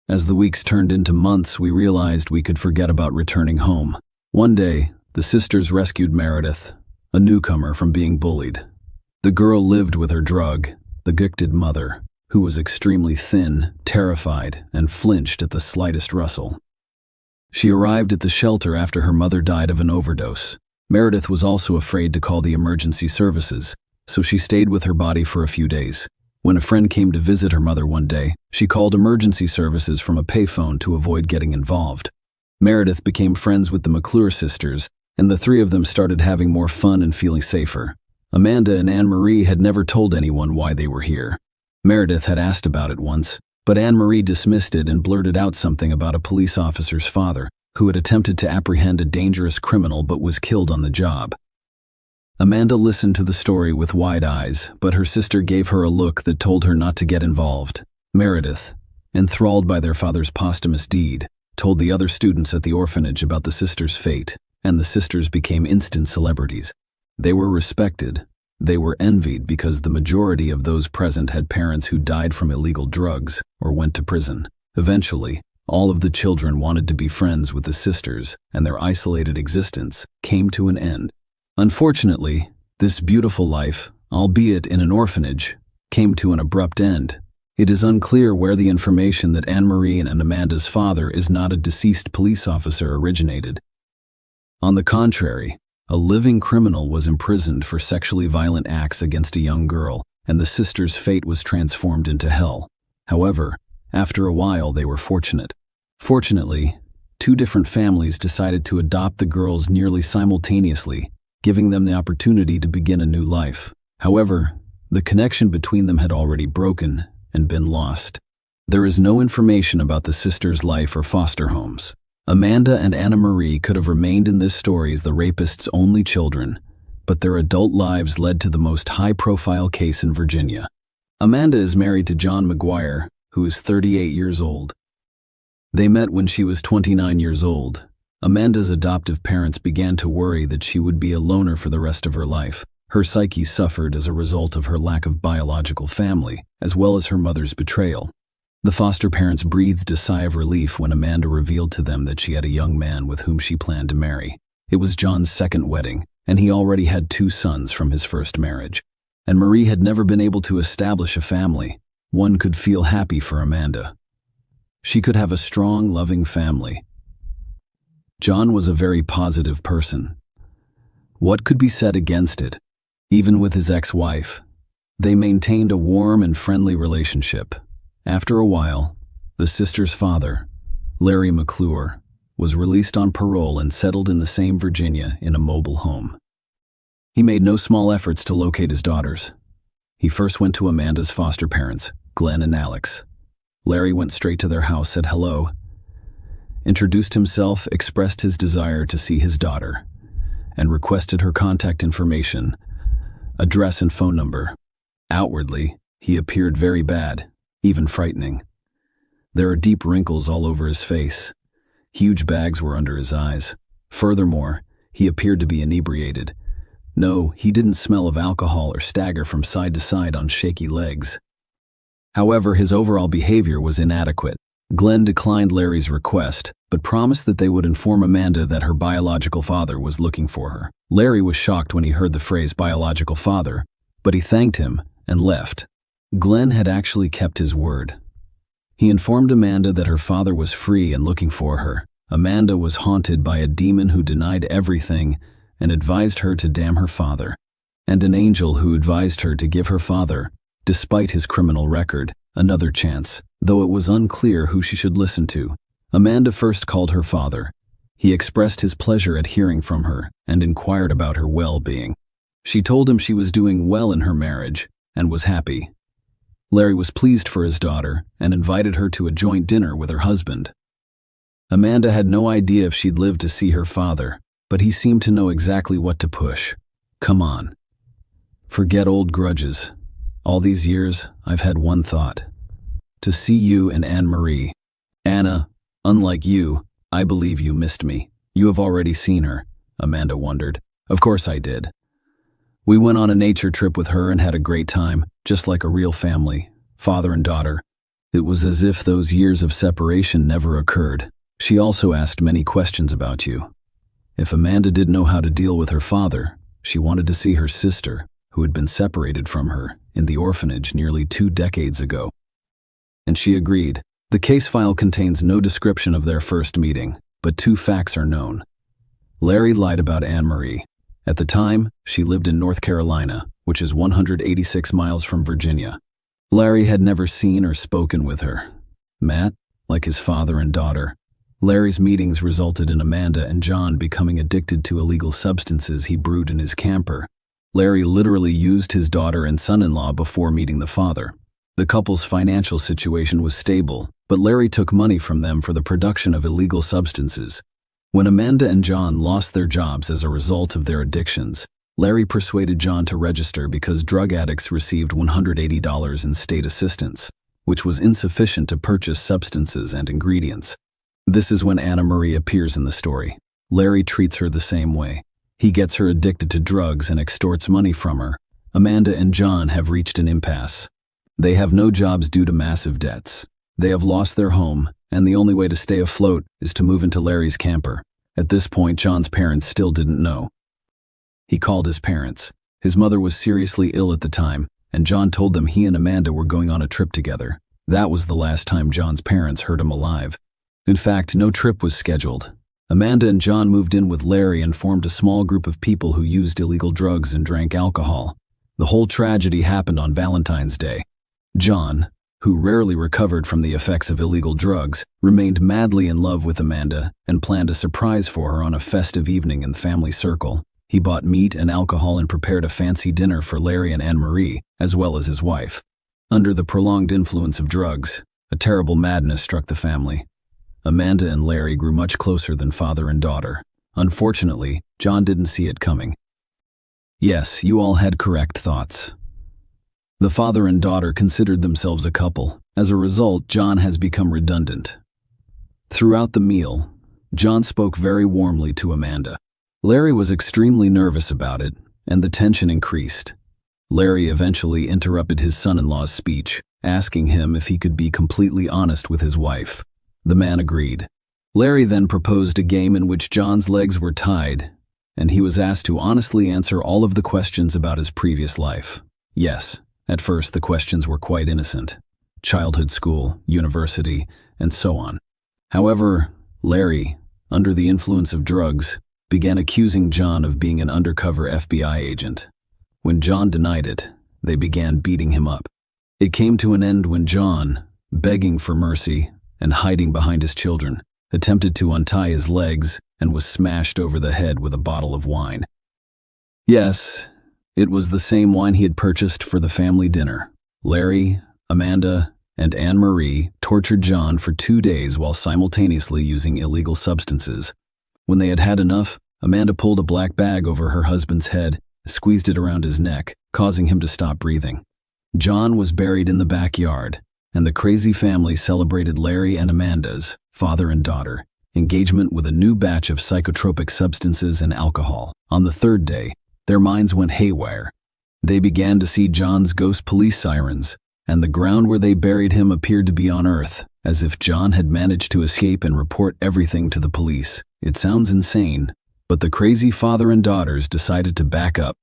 As the weeks turned into months, we realized we could forget about returning home. One day, the sisters rescued Meredith, a newcomer from being bullied. The girl lived with her addicted mother, who was extremely thin, terrified, and flinched at the slightest rustle. She arrived at the shelter after her mother died of an overdose. Meredith was also afraid to call the emergency services, so she stayed with her body for a few days. When a friend came to visit her mother one day, she called emergency services from a payphone to avoid getting involved. Meredith became friends with the McClure sisters, and the three of them started having more fun and feeling safer. Amanda and Anne-Marie had never told anyone why they were here. Meredith had asked about it once, but Anne-Marie dismissed it and blurted out something about a police officer's father who had attempted to apprehend a dangerous criminal but was killed on the job. Amanda listened to the story with wide eyes, but her sister gave her a look that told her not to get involved. Meredith, enthralled by their father's posthumous deed, told the other students at the orphanage about the sisters' fate, and the sisters became instant celebrities. They were respected. They were envied because the majority of those present had parents who died from illegal drugs or went to prison. Eventually, all of the children wanted to be friends with the sisters, and their isolated existence came to an end. Unfortunately, this beautiful life, albeit in an orphanage, came to an abrupt end. It is unclear where the information that Anne-Marie and Amanda's father is not a deceased police officer originated. On the contrary, a living criminal was imprisoned for sexually violent acts against a young girl, and the sisters' fate was transformed into hell. However, after a while they were fortunate. Fortunately, two different families decided to adopt the girls nearly simultaneously, giving them the opportunity to begin a new life. However, the connection between them had already broken and been lost. There is no information about the sisters' life or foster homes. Amanda and Anna-Marie could have remained in this story as the rapist's only children, but their adult lives led to the most high-profile case in Virginia. Amanda is married to John McGuire, who is 38 years old. They met when she was 29 years old. Amanda's adoptive parents began to worry that she would be a loner for the rest of her life. Her psyche suffered as a result of her lack of biological family, as well as her mother's betrayal. The foster parents breathed a sigh of relief when Amanda revealed to them that she had a young man with whom she planned to marry. It was John's second wedding, and he already had 2 sons from his first marriage. And Marie had never been able to establish a family. One could feel happy for Amanda. She could have a strong, loving family. John was a very positive person. What could be said against it? Even with his ex-wife, they maintained a warm and friendly relationship. After a while, the sisters' father, Larry McClure, was released on parole and settled in the same Virginia in a mobile home. He made no small efforts to locate his daughters. He first went to Amanda's foster parents, Glenn and Alex. Larry went straight to their house, said hello, introduced himself, expressed his desire to see his daughter, and requested her contact information, address and phone number. Outwardly, he appeared very bad, even frightening. There are deep wrinkles all over his face. Huge bags were under his eyes. Furthermore, he appeared to be inebriated. No, he didn't smell of alcohol or stagger from side to side on shaky legs. However, his overall behavior was inadequate. Glenn declined Larry's request, but promised that they would inform Amanda that her biological father was looking for her. Larry was shocked when he heard the phrase biological father, but he thanked him and left. Glenn had actually kept his word. He informed Amanda that her father was free and looking for her. Amanda was haunted by a demon who denied everything and advised her to damn her father, and an angel who advised her to give her father, despite his criminal record, another chance, though it was unclear who she should listen to. Amanda first called her father. He expressed his pleasure at hearing from her and inquired about her well-being. She told him she was doing well in her marriage and was happy. Larry was pleased for his daughter and invited her to a joint dinner with her husband. Amanda had no idea if she'd live to see her father, but he seemed to know exactly what to push. Come on. Forget old grudges. All these years, I've had one thought. To see you and Anne-Marie. Anna, unlike you, I believe you missed me. You have already seen her, Amanda wondered. Of course I did. We went on a nature trip with her and had a great time, just like a real family, father and daughter. It was as if those years of separation never occurred. She also asked many questions about you. If Amanda didn't know how to deal with her father, She wanted to see her sister, who had been separated from her in the orphanage nearly 2 decades ago. And she agreed. The case file contains no description of their first meeting, but 2 facts are known. Larry lied about Anne-Marie. At the time, she lived in North Carolina, which is 186 miles from Virginia. Larry had never seen or spoken with her. Matt, like his father and daughter. Larry's meetings resulted in Amanda and John becoming addicted to illegal substances he brewed in his camper. Larry literally used his daughter and son-in-law before meeting the father. The couple's financial situation was stable, but Larry took money from them for the production of illegal substances. When Amanda and John lost their jobs as a result of their addictions, Larry persuaded John to register because drug addicts received $180 in state assistance, which was insufficient to purchase substances and ingredients. This is when Anne-Marie appears in the story. Larry treats her the same way. He gets her addicted to drugs and extorts money from her. Amanda and John have reached an impasse. They have no jobs due to massive debts. They have lost their home, and the only way to stay afloat is to move into Larry's camper. At this point, John's parents still didn't know. He called his parents. His mother was seriously ill at the time, and John told them he and Amanda were going on a trip together. That was the last time John's parents heard him alive. In fact, no trip was scheduled. Amanda and John moved in with Larry and formed a small group of people who used illegal drugs and drank alcohol. The whole tragedy happened on Valentine's Day. John, who rarely recovered from the effects of illegal drugs, remained madly in love with Amanda and planned a surprise for her on a festive evening in the family circle. He bought meat and alcohol and prepared a fancy dinner for Larry and Anne-Marie, as well as his wife. Under the prolonged influence of drugs, a terrible madness struck the family. Amanda and Larry grew much closer than father and daughter. Unfortunately, John didn't see it coming. Yes, you all had correct thoughts. The father and daughter considered themselves a couple. As a result, John has become redundant. Throughout the meal, John spoke very warmly to Amanda. Larry was extremely nervous about it, and the tension increased. Larry eventually interrupted his son-in-law's speech, asking him if he could be completely honest with his wife. The man agreed. Larry then proposed a game in which John's legs were tied, and he was asked to honestly answer all of the questions about his previous life. Yes, at first the questions were quite innocent. Childhood school, university, and so on. However, Larry, under the influence of drugs, began accusing John of being an undercover FBI agent. When John denied it, they began beating him up. It came to an end when John, begging for mercy and hiding behind his children, attempted to untie his legs and was smashed over the head with a bottle of wine. Yes, it was the same wine he had purchased for the family dinner. Larry, Amanda, and Anne-Marie tortured John for 2 days while simultaneously using illegal substances. When they had had enough, Amanda pulled a black bag over her husband's head, squeezed it around his neck, causing him to stop breathing. John was buried in the backyard, and the crazy family celebrated Larry and Amanda's, father and daughter, engagement with a new batch of psychotropic substances and alcohol. On the 3rd day, their minds went haywire. They began to see John's ghost police sirens, and the ground where they buried him appeared to be on Earth, as if John had managed to escape and report everything to the police. It sounds insane, but the crazy father and daughters decided to back up.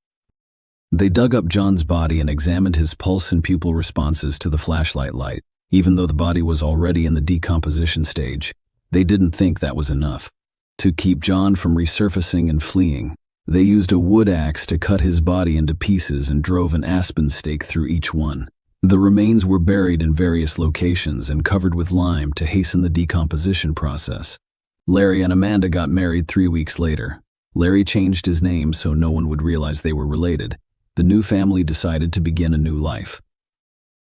They dug up John's body and examined his pulse and pupil responses to the flashlight light. Even though the body was already in the decomposition stage, they didn't think that was enough. To keep John from resurfacing and fleeing, they used a wood axe to cut his body into pieces and drove an aspen stake through each one. The remains were buried in various locations and covered with lime to hasten the decomposition process. Larry and Amanda got married 3 weeks later. Larry changed his name so no one would realize they were related. The new family decided to begin a new life.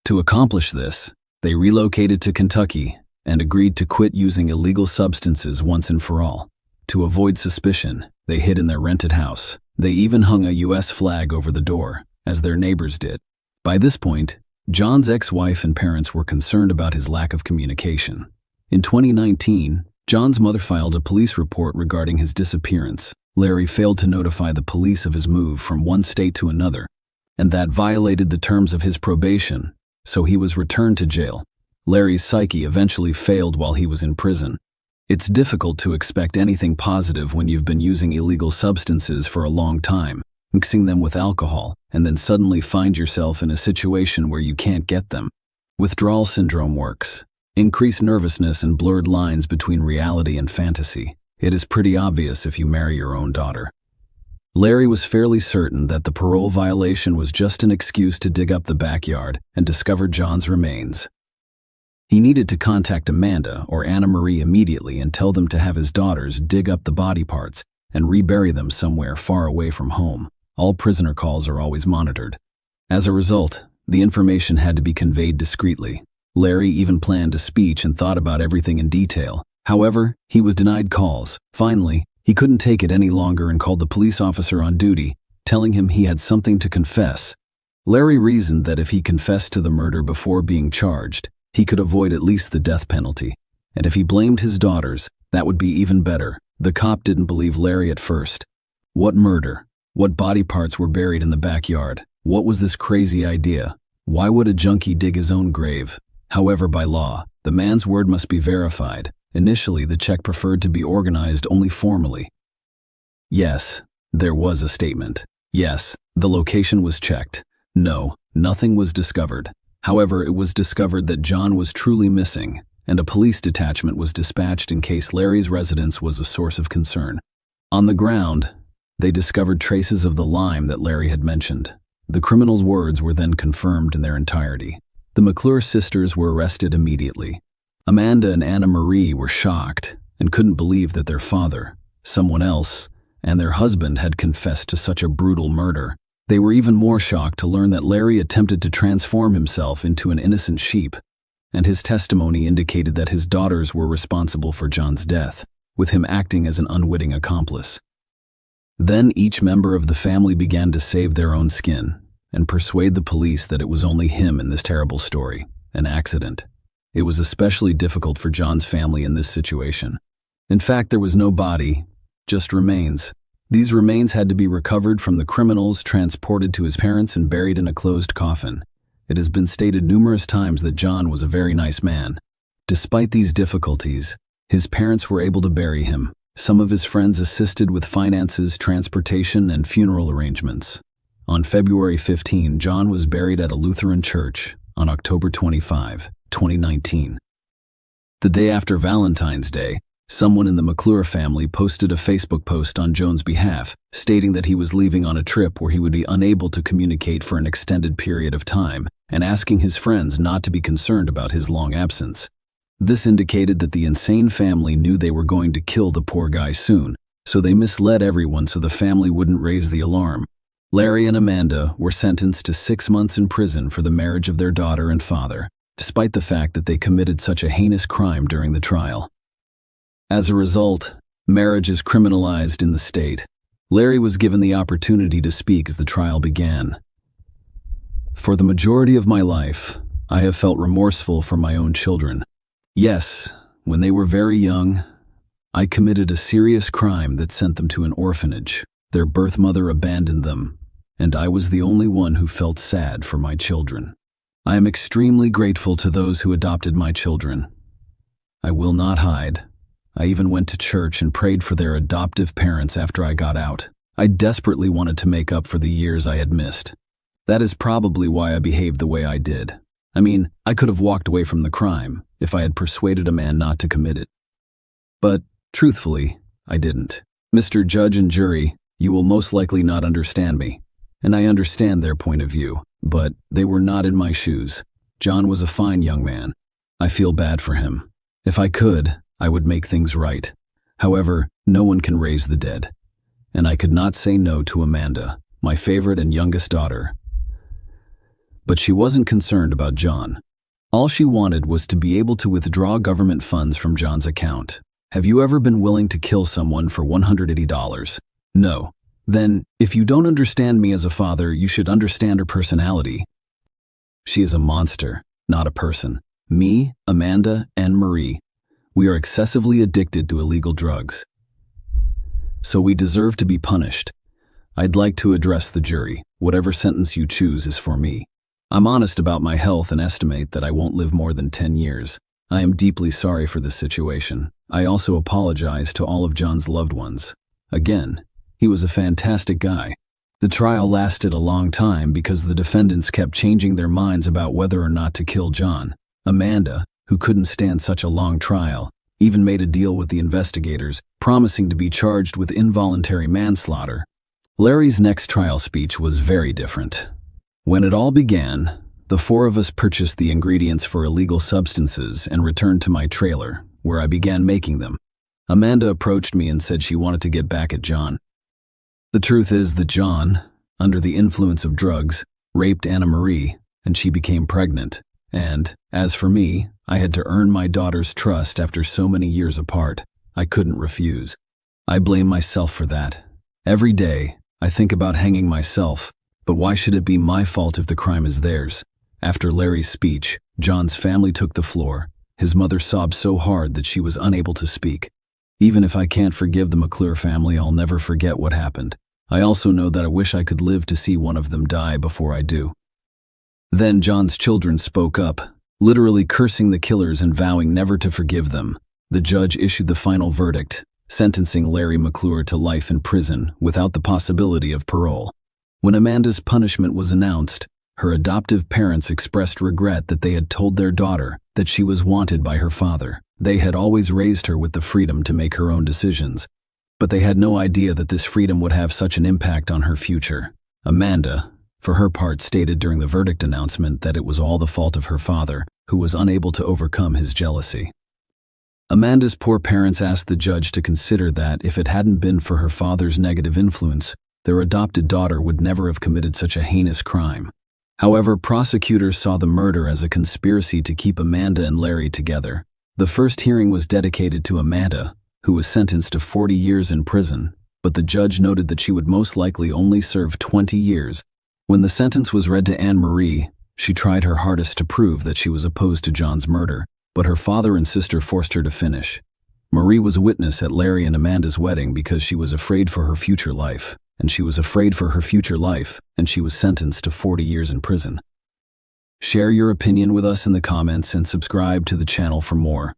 To accomplish this, they relocated to Kentucky and agreed to quit using illegal substances once and for all. To avoid suspicion, they hid in their rented house. They even hung a U.S. flag over the door, as their neighbors did. By this point, John's ex-wife and parents were concerned about his lack of communication. In 2019, John's mother filed a police report regarding his disappearance. Larry failed to notify the police of his move from one state to another, and that violated the terms of his probation, so he was returned to jail. Larry's psyche eventually failed while he was in prison. It's difficult to expect anything positive when you've been using illegal substances for a long time. mixing them with alcohol, and then suddenly find yourself in a situation where you can't get them. Withdrawal syndrome works. Increased nervousness and blurred lines between reality and fantasy. It is pretty obvious if you marry your own daughter. Larry was fairly certain that the parole violation was just an excuse to dig up the backyard and discover John's remains. He needed to contact Amanda or Anna Marie immediately and tell them to have his daughters dig up the body parts and rebury them somewhere far away from home. All prisoner calls are always monitored. As a result, the information had to be conveyed discreetly. Larry even planned a speech and thought about everything in detail. However, he was denied calls. Finally, he couldn't take it any longer and called the police officer on duty, telling him he had something to confess. Larry reasoned that if he confessed to the murder before being charged, he could avoid at least the death penalty. And if he blamed his daughters, that would be even better. The cop didn't believe Larry at first. What murder? What body parts were buried in the backyard? What was this crazy idea? Why would a junkie dig his own grave? However, by law, the man's word must be verified. Initially, the check preferred to be organized only formally. Yes, there was a statement. Yes, the location was checked. No, nothing was discovered. However, it was discovered that John was truly missing, and a police detachment was dispatched in case Larry's residence was a source of concern. On the ground, they discovered traces of the lime that Larry had mentioned. The criminal's words were then confirmed in their entirety. The McClure sisters were arrested immediately. Amanda and Anna Marie were shocked and couldn't believe that their father, someone else, and their husband had confessed to such a brutal murder. They were even more shocked to learn that Larry attempted to transform himself into an innocent sheep, and his testimony indicated that his daughters were responsible for John's death, with him acting as an unwitting accomplice. Then each member of the family began to save their own skin and persuade the police that it was only him in this terrible story, an accident. It was especially difficult for John's family in this situation. In fact, there was no body, just remains. These remains had to be recovered from the criminals, transported to his parents, and buried in a closed coffin. It has been stated numerous times that John was a very nice man. Despite these difficulties, his parents were able to bury him. Some of his friends assisted with finances, transportation, and funeral arrangements. On February 15, John was buried at a Lutheran church on October 25, 2019. The day after Valentine's Day, someone in the McClure family posted a Facebook post on John's behalf, stating that he was leaving on a trip where he would be unable to communicate for an extended period of time, and asking his friends not to be concerned about his long absence. This indicated that the insane family knew they were going to kill the poor guy soon, so they misled everyone so the family wouldn't raise the alarm. Larry and Amanda were sentenced to 6 months in prison for the marriage of their daughter and father, despite the fact that they committed such a heinous crime during the trial. As a result, marriage is criminalized in the state. Larry was given the opportunity to speak as the trial began. For the majority of my life, I have felt remorseful for my own children. Yes, when they were very young, I committed a serious crime that sent them to an orphanage. Their birth mother abandoned them, and I was the only one who felt sad for my children. I am extremely grateful to those who adopted my children. I will not hide. I even went to church and prayed for their adoptive parents after I got out. I desperately wanted to make up for the years I had missed. That is probably why I behaved the way I did. I mean, I could have walked away from the crime if I had persuaded a man not to commit it. But, truthfully, I didn't. Mr. Judge and jury, you will most likely not understand me, and I understand their point of view, but they were not in my shoes. John was a fine young man. I feel bad for him. If I could, I would make things right. However, no one can raise the dead, and I could not say no to Amanda, my favorite and youngest daughter. But she wasn't concerned about John. All she wanted was to be able to withdraw government funds from John's account. Have you ever been willing to kill someone for $180? No. Then, if you don't understand me as a father, you should understand her personality. She is a monster, not a person. Me, Amanda, and Marie, we are excessively addicted to illegal drugs. So we deserve to be punished. I'd like to address the jury. Whatever sentence you choose is for me. I'm honest about my health and estimate that I won't live more than 10 years. I am deeply sorry for this situation. I also apologize to all of John's loved ones. Again, he was a fantastic guy. The trial lasted a long time because the defendants kept changing their minds about whether or not to kill John. Amanda, who couldn't stand such a long trial, even made a deal with the investigators, promising to be charged with involuntary manslaughter. Larry's next trial speech was very different. When it all began, the four of us purchased the ingredients for illegal substances and returned to my trailer, where I began making them. Amanda approached me and said she wanted to get back at John. The truth is that John, under the influence of drugs, raped Anna Marie, and she became pregnant. And, as for me, I had to earn my daughter's trust after so many years apart. I couldn't refuse. I blame myself for that. Every day, I think about hanging myself, but why should it be my fault if the crime is theirs? After Larry's speech, John's family took the floor. His mother sobbed so hard that she was unable to speak. Even if I can't forgive the McClure family, I'll never forget what happened. I also know that I wish I could live to see one of them die before I do. Then John's children spoke up, literally cursing the killers and vowing never to forgive them. The judge issued the final verdict, sentencing Larry McClure to life in prison without the possibility of parole. When Amanda's punishment was announced, her adoptive parents expressed regret that they had told their daughter that she was wanted by her father. They had always raised her with the freedom to make her own decisions, but they had no idea that this freedom would have such an impact on her future. Amanda, for her part, stated during the verdict announcement that it was all the fault of her father, who was unable to overcome his jealousy. Amanda's poor parents asked the judge to consider that if it hadn't been for her father's negative influence, their adopted daughter would never have committed such a heinous crime. However, prosecutors saw the murder as a conspiracy to keep Amanda and Larry together. The first hearing was dedicated to Amanda, who was sentenced to 40 years in prison, but the judge noted that she would most likely only serve 20 years. When the sentence was read to Anne Marie, she tried her hardest to prove that she was opposed to John's murder, but her father and sister forced her to finish. Marie was a witness at Larry and Amanda's wedding because she was afraid for her future life, and she was sentenced to 40 years in prison. Share your opinion with us in the comments and subscribe to the channel for more.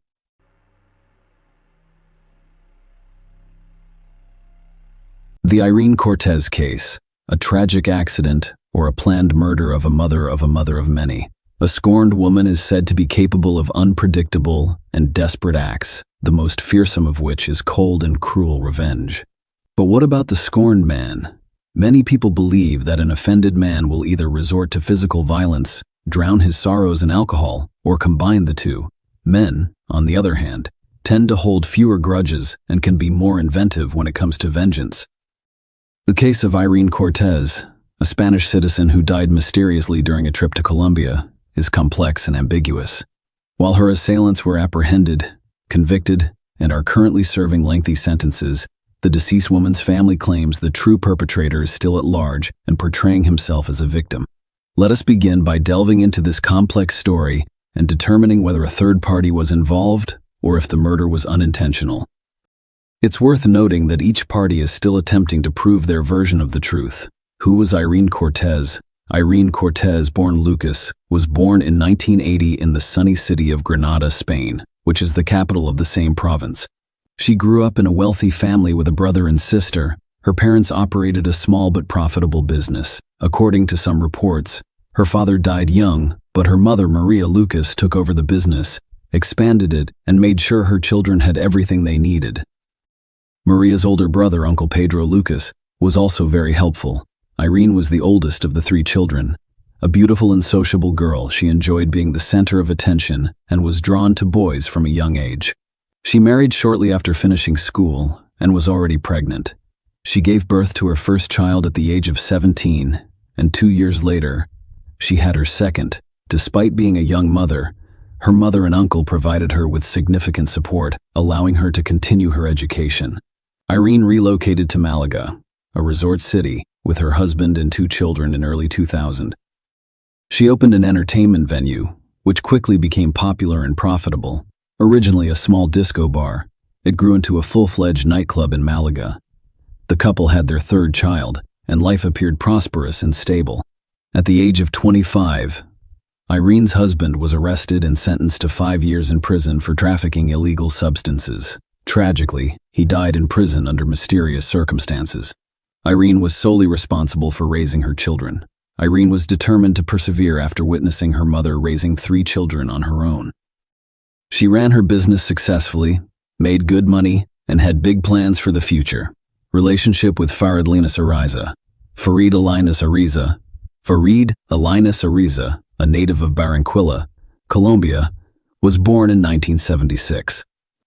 The Irene Cortez case, a tragic accident or a planned murder of a mother of many. A scorned woman is said to be capable of unpredictable and desperate acts, the most fearsome of which is cold and cruel revenge. But what about the scorned man? Many people believe that an offended man will either resort to physical violence, drown his sorrows in alcohol, or combine the two. Men, on the other hand, tend to hold fewer grudges and can be more inventive when it comes to vengeance. The case of Irene Cortez, a Spanish citizen who died mysteriously during a trip to Colombia, is complex and ambiguous. While her assailants were apprehended, convicted, and are currently serving lengthy sentences, the deceased woman's family claims the true perpetrator is still at large and portraying himself as a victim. Let us begin by delving into this complex story and determining whether a third party was involved or if the murder was unintentional. It's worth noting that each party is still attempting to prove their version of the truth. Who was Irene Cortez? Irene Cortez, born Lucas, was born in 1980 in the sunny city of Granada, Spain, which is the capital of the same province. She grew up in a wealthy family with a brother and sister. Her parents operated a small but profitable business. According to some reports, her father died young, but her mother, Maria Lucas, took over the business, expanded it, and made sure her children had everything they needed. Maria's older brother, Uncle Pedro Lucas, was also very helpful. Irene was the oldest of the three children. A beautiful and sociable girl, she enjoyed being the center of attention and was drawn to boys from a young age. She married shortly after finishing school and was already pregnant. She gave birth to her first child at the age of 17, and 2 years later, she had her second. Despite being a young mother, her mother and uncle provided her with significant support, allowing her to continue her education. Irene relocated to Malaga, a resort city, with her husband and 2 children in early 2000. She opened an entertainment venue, which quickly became popular and profitable. Originally a small disco bar, it grew into a full-fledged nightclub in Malaga. The couple had their third child, and life appeared prosperous and stable. At the age of 25, Irene's husband was arrested and sentenced to 5 years in prison for trafficking illegal substances. Tragically, he died in prison under mysterious circumstances. Irene was solely responsible for raising her children. Irene was determined to persevere after witnessing her mother raising 3 children on her own. She ran her business successfully, made good money, and had big plans for the future. Relationship with Farid Linus Ariza. Farid Linus Ariza, a native of Barranquilla, Colombia, was born in 1976.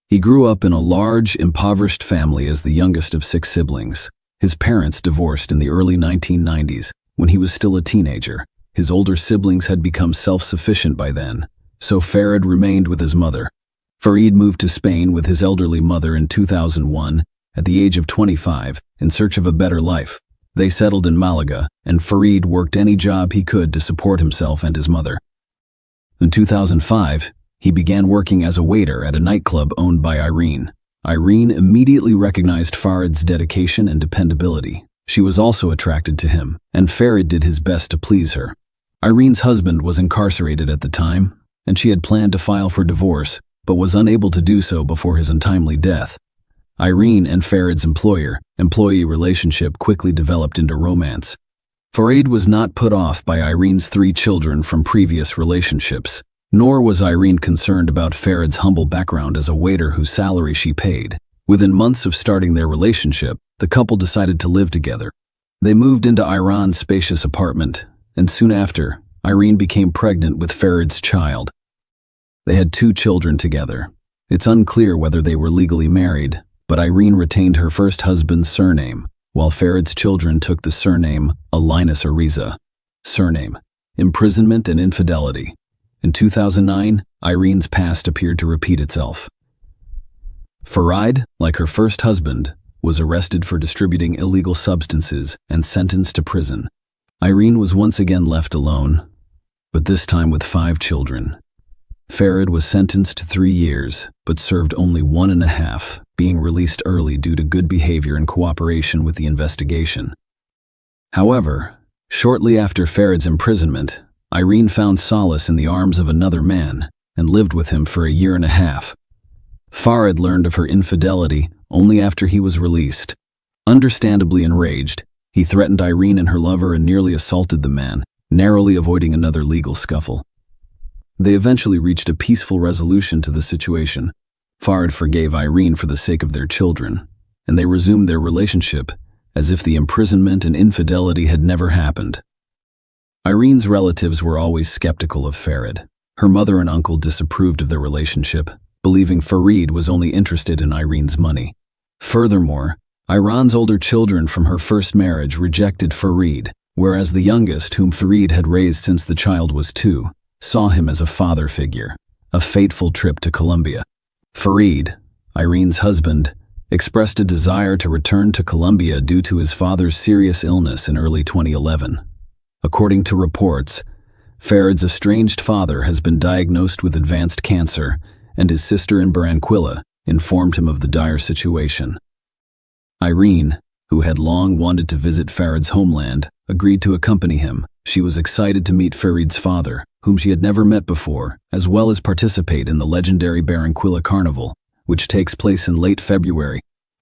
He grew up in a large, impoverished family as the youngest of 6 siblings. His parents divorced in the early 1990s when he was still a teenager. His older siblings had become self-sufficient by then, so Farid remained with his mother. Farid moved to Spain with his elderly mother in 2001 at the age of 25 in search of a better life. They settled in Malaga, and Farid worked any job he could to support himself and his mother. In 2005, he began working as a waiter at a nightclub owned by Irene. Irene immediately recognized Farid's dedication and dependability. She was also attracted to him, and Farid did his best to please her. Irene's husband was incarcerated at the time, and she had planned to file for divorce, but was unable to do so before his untimely death. Irene and Farid's employer-employee relationship quickly developed into romance. Farid was not put off by Irene's 3 children from previous relationships, nor was Irene concerned about Farid's humble background as a waiter whose salary she paid. Within months of starting their relationship, the couple decided to live together. They moved into Irene's spacious apartment, and soon after, Irene became pregnant with Farid's child. They had 2 children together. It's unclear whether they were legally married, but Irene retained her first husband's surname, while Farid's children took the surname Linus Ariza. Surname: imprisonment and infidelity. In 2009, Irene's past appeared to repeat itself. Farid, like her first husband, was arrested for distributing illegal substances and sentenced to prison. Irene was once again left alone, but this time with 5 children. Farid was sentenced to 3 years, but served only 1.5, being released early due to good behavior and cooperation with the investigation. However, shortly after Farid's imprisonment, Irene found solace in the arms of another man and lived with him for 1.5 years. Farid learned of her infidelity only after he was released. Understandably enraged, he threatened Irene and her lover and nearly assaulted the man, narrowly avoiding another legal scuffle. They eventually reached a peaceful resolution to the situation. Farid forgave Irene for the sake of their children, and they resumed their relationship as if the imprisonment and infidelity had never happened. Irene's relatives were always skeptical of Farid. Her mother and uncle disapproved of their relationship, believing Farid was only interested in Irene's money. Furthermore, Irene's older children from her first marriage rejected Farid, whereas the youngest, whom Farid had raised since the child was 2, saw him as a father figure. A fateful trip to Colombia. Farid, Irene's husband, expressed a desire to return to Colombia due to his father's serious illness in early 2011. According to reports, Farid's estranged father has been diagnosed with advanced cancer, and his sister in Barranquilla informed him of the dire situation. Irene, who had long wanted to visit Farid's homeland, agreed to accompany him. She was excited to meet Farid's father, whom she had never met before, as well as participate in the legendary Barranquilla Carnival, which takes place in late February.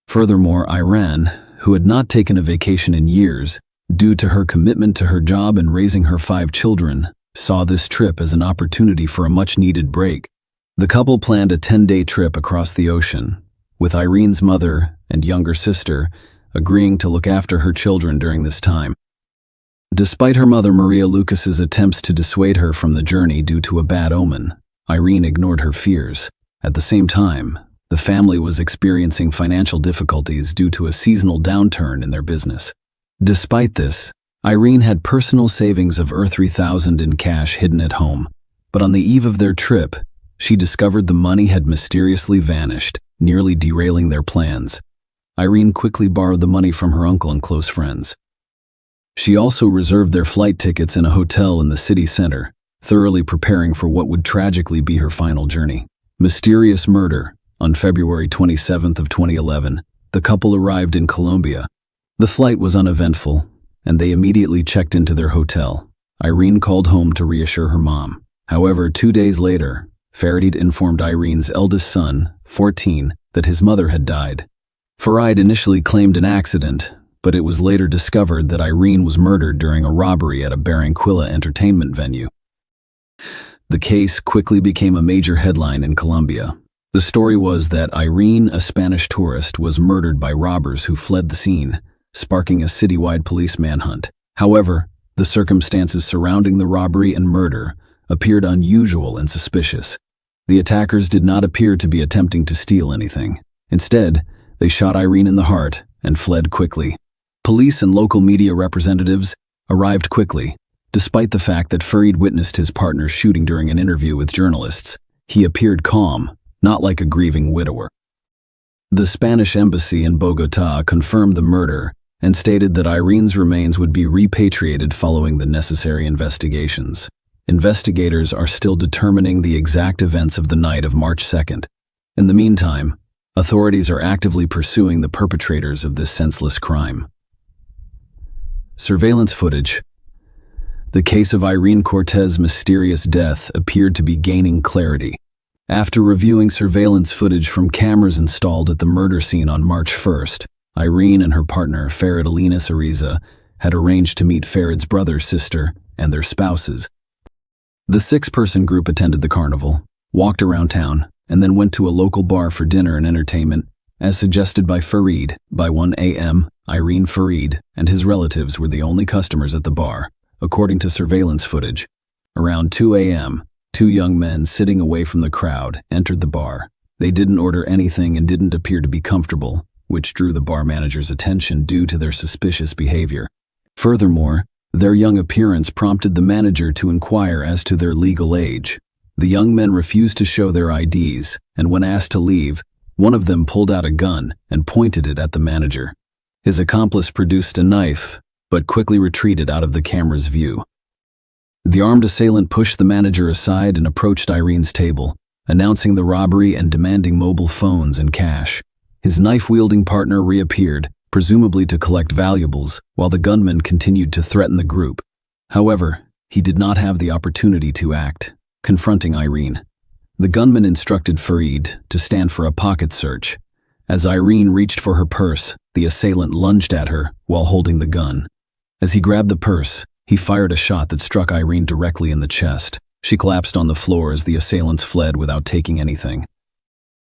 Furthermore, Irene, who had not taken a vacation in years, due to her commitment to her job and raising her 5 children, saw this trip as an opportunity for a much-needed break. The couple planned a 10-day trip across the ocean, with Irene's mother and younger sister agreeing to look after her children during this time. Despite her mother Maria Lucas's attempts to dissuade her from the journey due to a bad omen, Irene ignored her fears. At the same time, the family was experiencing financial difficulties due to a seasonal downturn in their business. Despite this, Irene had personal savings of $3,000 in cash hidden at home, but on the eve of their trip, she discovered the money had mysteriously vanished, nearly derailing their plans. Irene quickly borrowed the money from her uncle and close friends. She also reserved their flight tickets in a hotel in the city center, thoroughly preparing for what would tragically be her final journey. Mysterious murder. On February 27th of 2011, the couple arrived in Colombia. The flight was uneventful, and they immediately checked into their hotel. Irene called home to reassure her mom. However, 2 days later, Farid informed Irene's eldest son, 14, that his mother had died. Farid initially claimed an accident, but it was later discovered that Irene was murdered during a robbery at a Barranquilla entertainment venue. The case quickly became a major headline in Colombia. The story was that Irene, a Spanish tourist, was murdered by robbers who fled the scene, sparking a citywide police manhunt. However, the circumstances surrounding the robbery and murder appeared unusual and suspicious. The attackers did not appear to be attempting to steal anything. Instead, they shot Irene in the heart and fled quickly. Police and local media representatives arrived quickly. Despite the fact that Farid witnessed his partner's shooting during an interview with journalists, he appeared calm, not like a grieving widower. The Spanish embassy in Bogotá confirmed the murder and stated that Irene's remains would be repatriated following the necessary investigations. Investigators are still determining the exact events of the night of March 2nd. In the meantime, authorities are actively pursuing the perpetrators of this senseless crime. Surveillance footage. The case of Irene Cortez's mysterious death appeared to be gaining clarity. After reviewing surveillance footage from cameras installed at the murder scene on March 1st, Irene and her partner, Farid Alinas Ariza, had arranged to meet Farid's brother, sister, and their spouses. The 6-person group attended the carnival, walked around town, and then went to a local bar for dinner and entertainment, as suggested by Farid. By 1 a.m., Irene, Farid, and his relatives were the only customers at the bar, according to surveillance footage. Around 2 a.m., 2 young men sitting away from the crowd entered the bar. They didn't order anything and didn't appear to be comfortable, which drew the bar manager's attention due to their suspicious behavior. Furthermore, their young appearance prompted the manager to inquire as to their legal age. The young men refused to show their IDs, and when asked to leave, one of them pulled out a gun and pointed it at the manager. His accomplice produced a knife, but quickly retreated out of the camera's view. The armed assailant pushed the manager aside and approached Irene's table, announcing the robbery and demanding mobile phones and cash. His knife-wielding partner reappeared, presumably to collect valuables, while the gunman continued to threaten the group. However, he did not have the opportunity to act, confronting Irene. The gunman instructed Farid to stand for a pocket search. As Irene reached for her purse, the assailant lunged at her while holding the gun. As he grabbed the purse, he fired a shot that struck Irene directly in the chest. She collapsed on the floor as the assailants fled without taking anything.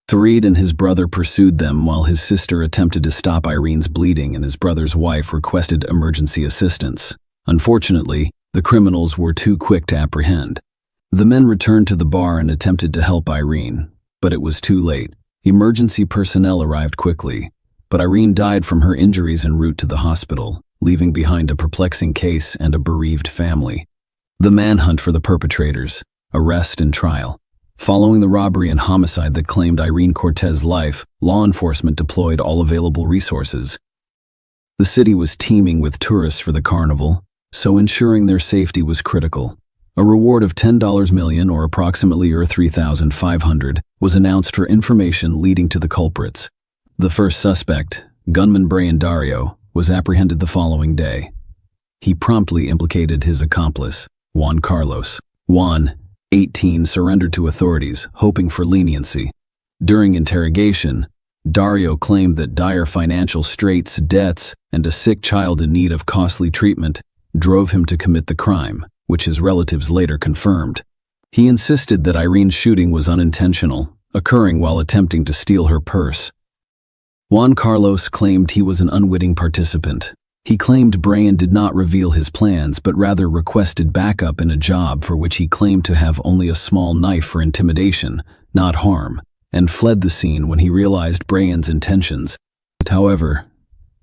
Farid and his brother pursued them while his sister attempted to stop Irene's bleeding and his brother's wife requested emergency assistance. Unfortunately, the criminals were too quick to apprehend. The men returned to the bar and attempted to help Irene, but it was too late. Emergency personnel arrived quickly, but Irene died from her injuries en route to the hospital, leaving behind a perplexing case and a bereaved family. The manhunt for the perpetrators, arrest and trial. Following the robbery and homicide that claimed Irene Cortez's life, law enforcement deployed all available resources. The city was teeming with tourists for the carnival, so ensuring their safety was critical. A reward of $10 million, or approximately $3,500, was announced for information leading to the culprits. The first suspect, gunman Brian Dario, was apprehended the following day. He promptly implicated his accomplice, Juan Carlos. Juan, 18, surrendered to authorities, hoping for leniency. During interrogation, Dario claimed that dire financial straits, debts, and a sick child in need of costly treatment drove him to commit the crime, which his relatives later confirmed. He insisted that Irene's shooting was unintentional, occurring while attempting to steal her purse. Juan Carlos claimed he was an unwitting participant. He claimed Brian did not reveal his plans but rather requested backup in a job for which he claimed to have only a small knife for intimidation, not harm, and fled the scene when he realized Brian's intentions. However,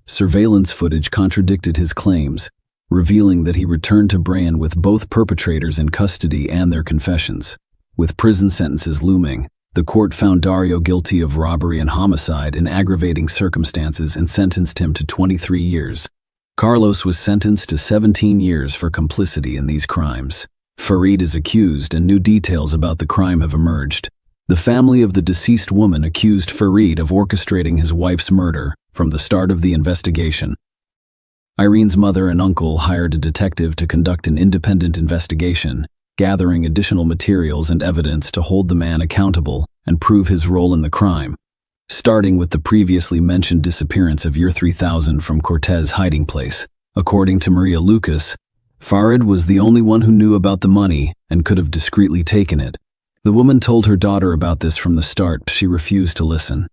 surveillance footage contradicted his claims, revealing that he returned to Brian with both perpetrators in custody and their confessions. With prison sentences looming, the court found Dario guilty of robbery and homicide in aggravating circumstances and sentenced him to 23 years. Carlos was sentenced to 17 years for complicity in these crimes. Farid is accused and new details about the crime have emerged. The family of the deceased woman accused Farid of orchestrating his wife's murder from the start of the investigation. Irene's mother and uncle hired a detective to conduct an independent investigation, gathering additional materials and evidence to hold the man accountable and prove his role in the crime. starting with the previously mentioned disappearance of Year 3000 from Cortez's hiding place. According to Maria Lucas, Farid was the only one who knew about the money and could have discreetly taken it. The woman told her daughter about this from the start, but she refused to listen.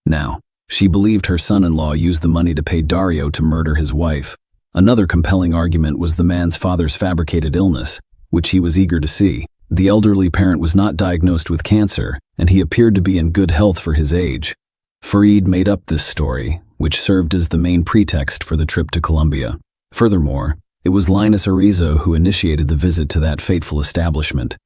Now, she believed her son-in-law used the money to pay Dario to murder his wife. Another compelling argument was the man's father's fabricated illness, which he was eager to see. The elderly parent was not diagnosed with cancer, and he appeared to be in good health for his age. Farid made up this story, which served as the main pretext for the trip to Colombia. Furthermore, it was Linus Ariza who initiated the visit to that fateful establishment.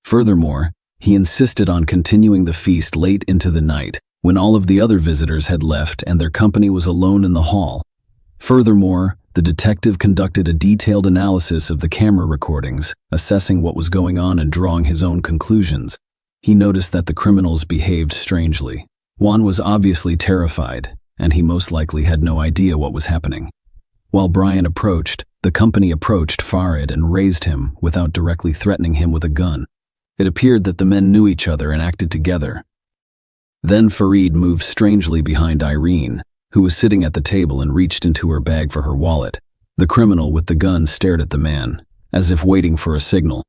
Furthermore, he insisted on continuing the feast late into the night, when all of the other visitors had left and their company was alone in the hall. Furthermore, the detective conducted a detailed analysis of the camera recordings, assessing what was going on and drawing his own conclusions. He noticed that the criminals behaved strangely. Juan was obviously terrified, and he most likely had no idea what was happening. While Brian approached, the company approached Farid and raised him without directly threatening him with a gun. It appeared that the men knew each other and acted together. Then Farid moved strangely behind Irene, who was sitting at the table, and reached into her bag for her wallet. The criminal with the gun stared at the man, as if waiting for a signal.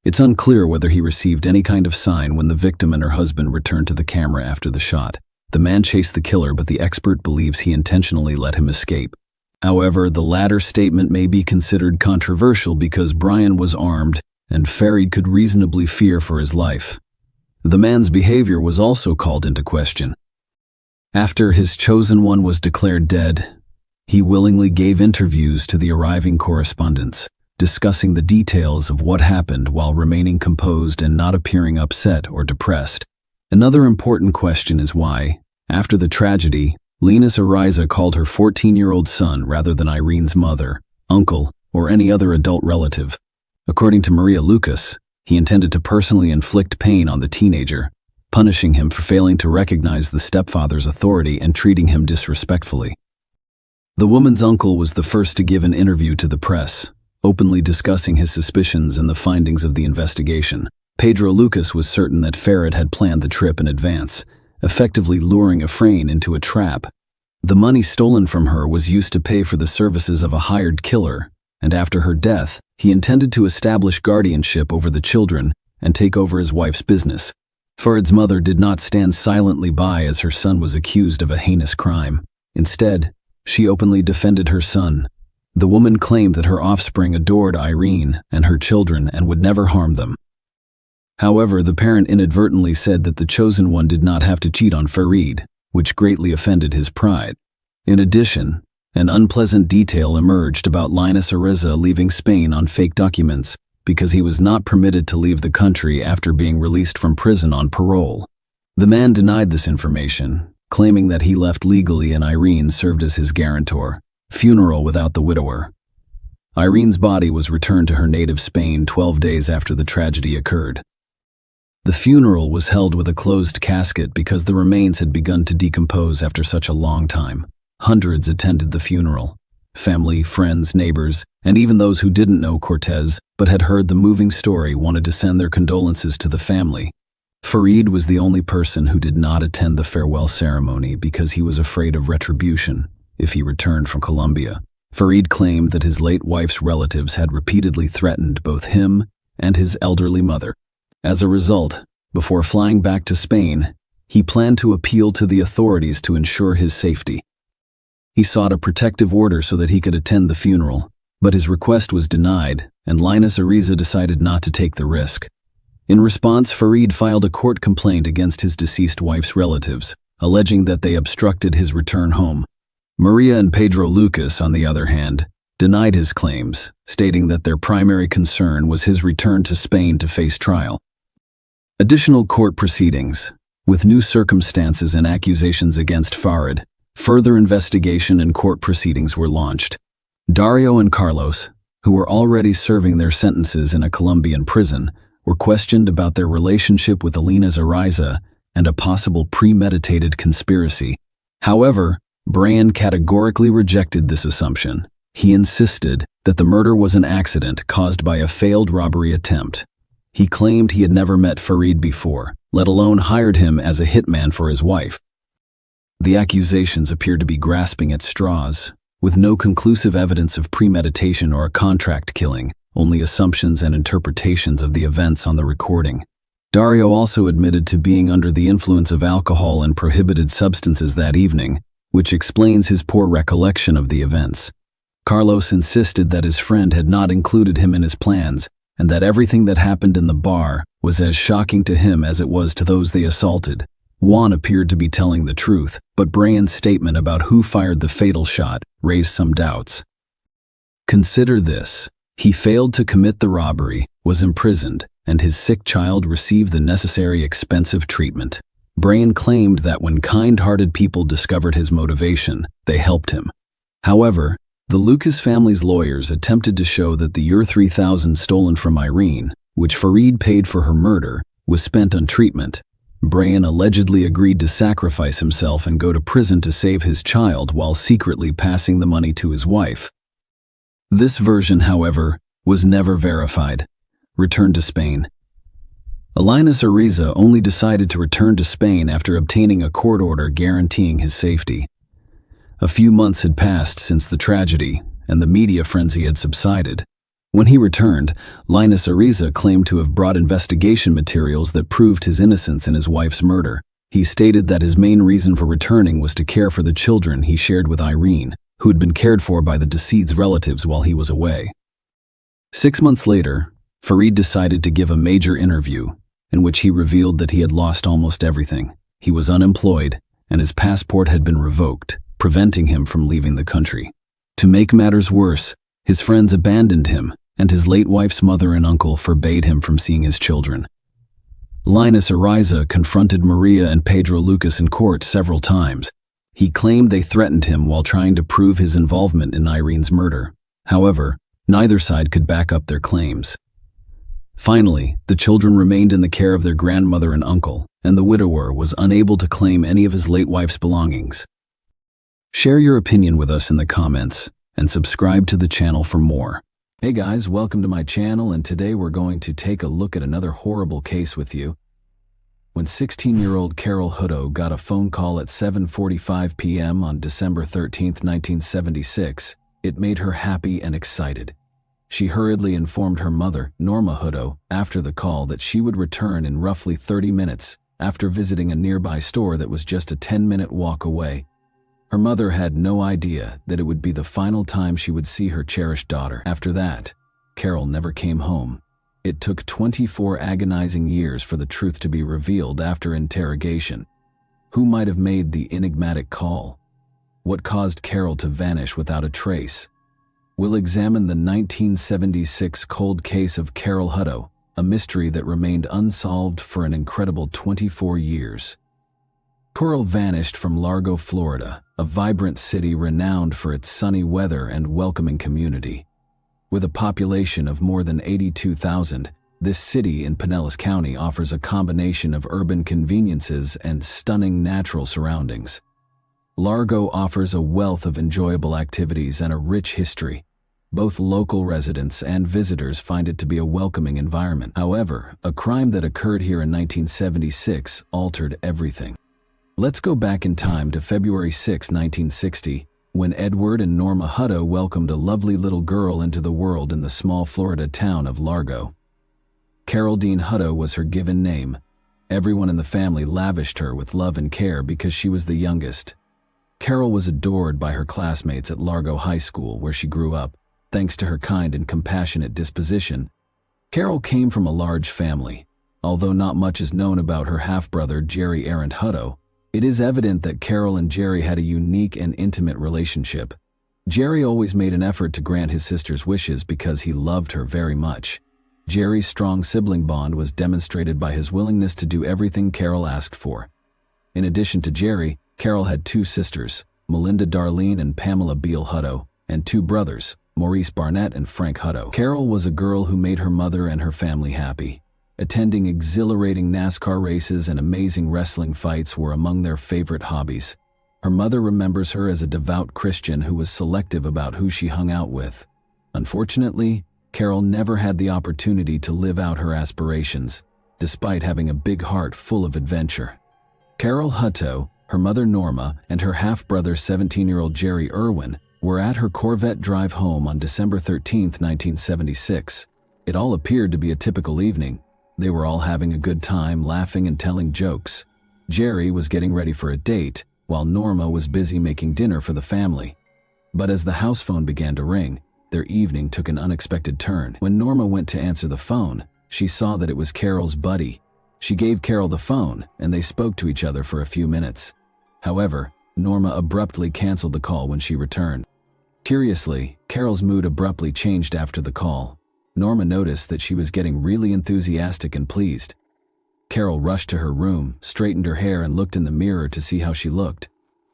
It's unclear whether he received any kind of sign when the victim and her husband returned to the camera after the shot. The man chased the killer, but the expert believes he intentionally let him escape. However, the latter statement may be considered controversial because Brian was armed and Farid could reasonably fear for his life. The man's behavior was also called into question. After his chosen one was declared dead, he willingly gave interviews to the arriving correspondents, discussing the details of what happened while remaining composed and not appearing upset or depressed. Another important question is why, after the tragedy, Linus Ariza called her 14-year-old son rather than Irene's mother, uncle, or any other adult relative. According to Maria Lucas, he intended to personally inflict pain on the teenager, punishing him for failing to recognize the stepfather's authority and treating him disrespectfully. The woman's uncle was the first to give an interview to the press, openly discussing his suspicions and the findings of the investigation. Pedro Lucas was certain that Farid had planned the trip in advance, effectively luring Efrain into a trap. The money stolen from her was used to pay for the services of a hired killer, and after her death, he intended to establish guardianship over the children and take over his wife's business. Farid's mother did not stand silently by as her son was accused of a heinous crime. Instead, she openly defended her son. The woman claimed that her offspring adored Irene and her children and would never harm them. However, the parent inadvertently said that the chosen one did not have to cheat on Farid, which greatly offended his pride. In addition, an unpleasant detail emerged about Linus Ariza leaving Spain on fake documents because he was not permitted to leave the country after being released from prison on parole. The man denied this information, claiming that he left legally and Irene served as his guarantor. Funeral without the widower. Irene's body was returned to her native Spain 12 days after the tragedy occurred. The funeral was held with a closed casket because the remains had begun to decompose after such a long time. Hundreds attended the funeral. Family, friends, neighbors, and even those who didn't know Cortez but had heard the moving story wanted to send their condolences to the family. Farid was the only person who did not attend the farewell ceremony because he was afraid of retribution if he returned from Colombia. Farid claimed that his late wife's relatives had repeatedly threatened both him and his elderly mother. As a result, before flying back to Spain, he planned to appeal to the authorities to ensure his safety. He sought a protective order so that he could attend the funeral, but his request was denied, and Linus Ariza decided not to take the risk. In response, Farid filed a court complaint against his deceased wife's relatives, alleging that they obstructed his return home. Maria and Pedro Lucas, on the other hand, denied his claims, stating that their primary concern was his return to Spain to face trial. Additional court proceedings, with new circumstances and accusations against Farid, further investigation and court proceedings were launched. Dario and Carlos, who were already serving their sentences in a Colombian prison, were questioned about their relationship with Linus Ariza and a possible premeditated conspiracy. However, Brian categorically rejected this assumption. He insisted that the murder was an accident caused by a failed robbery attempt. He claimed he had never met Farid before, let alone hired him as a hitman for his wife. The accusations appeared to be grasping at straws, with no conclusive evidence of premeditation or a contract killing, only assumptions and interpretations of the events on the recording. Dario also admitted to being under the influence of alcohol and prohibited substances that evening, which explains his poor recollection of the events. Carlos insisted that his friend had not included him in his plans, and that everything that happened in the bar was as shocking to him as it was to those they assaulted. Juan appeared to be telling the truth, but Brian's statement about who fired the fatal shot raised some doubts. Consider this. He failed to commit the robbery, was imprisoned, and his sick child received the necessary expensive treatment. Brian claimed that when kind-hearted people discovered his motivation, they helped him. However, the Lucas family's lawyers attempted to show that the year 3000 stolen from Irene, which Farid paid for her murder, was spent on treatment. Brian allegedly agreed to sacrifice himself and go to prison to save his child while secretly passing the money to his wife. This version, however, was never verified. Returned to Spain. Linus Ariza only decided to return to Spain after obtaining a court order guaranteeing his safety. A few months had passed since the tragedy, and the media frenzy had subsided. When he returned, Linus Ariza claimed to have brought investigation materials that proved his innocence in his wife's murder. He stated that his main reason for returning was to care for the children he shared with Irene, who had been cared for by the deceased's relatives while he was away. 6 months later, Farid decided to give a major interview, in which he revealed that he had lost almost everything. He was unemployed, and his passport had been revoked, preventing him from leaving the country. To make matters worse, his friends abandoned him, and his late wife's mother and uncle forbade him from seeing his children. Linus Ariza confronted Maria and Pedro Lucas in court several times. He claimed they threatened him while trying to prove his involvement in Irene's murder. However, neither side could back up their claims. Finally, the children remained in the care of their grandmother and uncle, and the widower was unable to claim any of his late wife's belongings. Share your opinion with us in the comments, and subscribe to the channel for more. Hey guys, welcome to my channel, and today we're going to take a look at another horrible case with you. When 16-year-old Carol Hutto got a phone call at 7:45 p.m. on December 13, 1976, it made her happy and excited. She hurriedly informed her mother, Norma Hutto, after the call that she would return in roughly 30 minutes after visiting a nearby store that was just a 10-minute walk away. Her mother had no idea that it would be the final time she would see her cherished daughter. After that, Carol never came home. It took 24 agonizing years for the truth to be revealed after interrogation. Who might have made the enigmatic call? What caused Carol to vanish without a trace? We'll examine the 1976 cold case of Carol Hutto, a mystery that remained unsolved for an incredible 24 years. Carol vanished from Largo, Florida, a vibrant city renowned for its sunny weather and welcoming community. With a population of more than 82,000, this city in Pinellas County offers a combination of urban conveniences and stunning natural surroundings. Largo offers a wealth of enjoyable activities and a rich history. Both local residents and visitors find it to be a welcoming environment. However, a crime that occurred here in 1976 altered everything. Let's go back in time to February 6, 1960, when Edward and Norma Hutto welcomed a lovely little girl into the world in the small Florida town of Largo. Carol Dean Hutto was her given name. Everyone in the family lavished her with love and care because she was the youngest. Carol was adored by her classmates at Largo High School, where she grew up, thanks to her kind and compassionate disposition. Carol came from a large family. Although not much is known about her half-brother Jerry Arent Hutto, it is evident that Carol and Jerry had a unique and intimate relationship. Jerry always made an effort to grant his sister's wishes because he loved her very much. Jerry's strong sibling bond was demonstrated by his willingness to do everything Carol asked for. In addition to Jerry, Carol had two sisters, Melinda Darlene and Pamela Beale Hutto, and two brothers, Maurice Barnett and Frank Hutto. Carol was a girl who made her mother and her family happy. Attending exhilarating NASCAR races and amazing wrestling fights were among their favorite hobbies. Her mother remembers her as a devout Christian who was selective about who she hung out with. Unfortunately, Carol never had the opportunity to live out her aspirations. despite having a big heart full of adventure. Carol Hutto, her mother Norma, and her half-brother 17-year-old Jerry Irwin were at her Corvette drive home on December 13, 1976. It all appeared to be a typical evening. They were all having a good time, laughing and telling jokes. Jerry was getting ready for a date, while Norma was busy making dinner for the family. But as the house phone began to ring, their evening took an unexpected turn. When Norma went to answer the phone, she saw that it was Carol's buddy. She gave Carol the phone, and they spoke to each other for a few minutes. However, Norma abruptly canceled the call when she returned. Curiously, Carol's mood abruptly changed after the call. Norma noticed that she was getting really enthusiastic and pleased. Carol rushed to her room, straightened her hair, and looked in the mirror to see how she looked.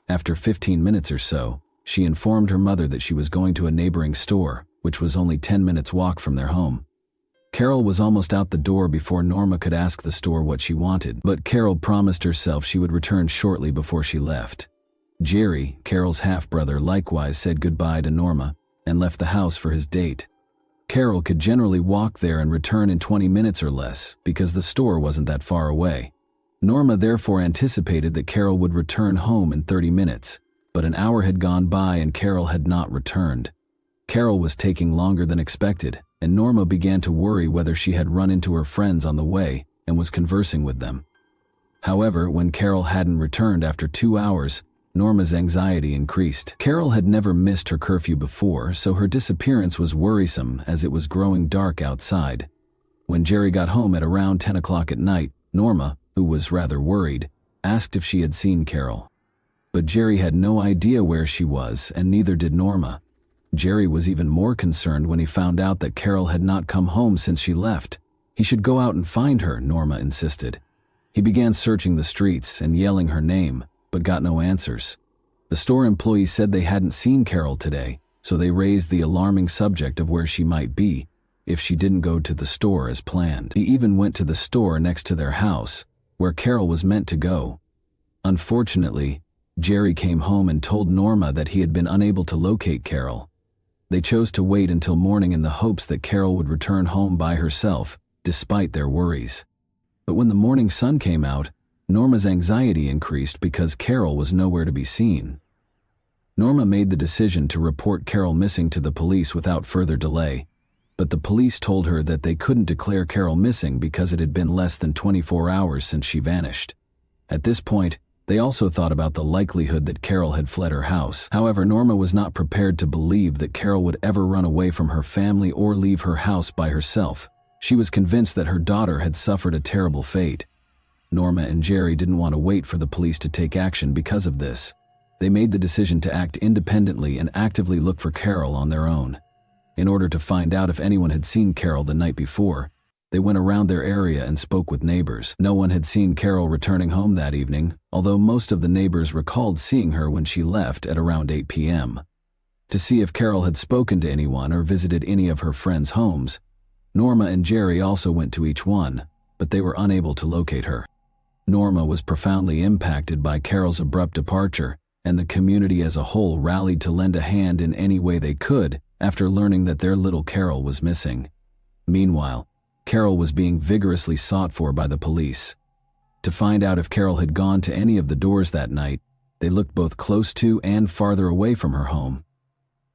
After 15 minutes or so, she informed her mother that she was going to a neighboring store, which was only 10 minutes' walk from their home. Carol was almost out the door before Norma could ask the store what she wanted, but Carol promised herself she would return shortly before she left. Jerry, Carol's half-brother, likewise said goodbye to Norma and left the house for his date. Carol could generally walk there and return in 20 minutes or less because the store wasn't that far away. Norma therefore anticipated that Carol would return home in 30 minutes, but an hour had gone by and Carol had not returned. Carol was taking longer than expected, and Norma began to worry whether she had run into her friends on the way and was conversing with them. However, when Carol hadn't returned after 2 hours, Norma's anxiety increased. Carol had never missed her curfew before, so her disappearance was worrisome as it was growing dark outside. When Jerry got home at around 10 o'clock at night, Norma, who was rather worried, asked if she had seen Carol. But Jerry had no idea where she was, and neither did Norma. Jerry was even more concerned when he found out that Carol had not come home since she left. He should go out and find her, Norma insisted. He began searching the streets and yelling her name, but got no answers. The store employees said they hadn't seen Carol today, so they raised the alarming subject of where she might be if she didn't go to the store as planned. He even went to the store next to their house, where Carol was meant to go. Unfortunately, Jerry came home and told Norma that he had been unable to locate Carol. They chose to wait until morning in the hopes that Carol would return home by herself, despite their worries. But when the morning sun came out, Norma's anxiety increased because Carol was nowhere to be seen. Norma made the decision to report Carol missing to the police without further delay, but the police told her that they couldn't declare Carol missing because it had been less than 24 hours since she vanished. At this point, they also thought about the likelihood that Carol had fled her house. However, Norma was not prepared to believe that Carol would ever run away from her family or leave her house by herself. She was convinced that her daughter had suffered a terrible fate. Norma and Jerry didn't want to wait for the police to take action because of this. They made the decision to act independently and actively look for Carol on their own. In order to find out if anyone had seen Carol the night before, they went around their area and spoke with neighbors. No one had seen Carol returning home that evening, although most of the neighbors recalled seeing her when she left at around 8 p.m. To see if Carol had spoken to anyone or visited any of her friends' homes, Norma and Jerry also went to each one, but they were unable to locate her. Norma was profoundly impacted by Carol's abrupt departure, and the community as a whole rallied to lend a hand in any way they could after learning that their little Carol was missing. Meanwhile, Carol was being vigorously sought for by the police. To find out if Carol had gone to any of the doors that night, they looked both close to and farther away from her home.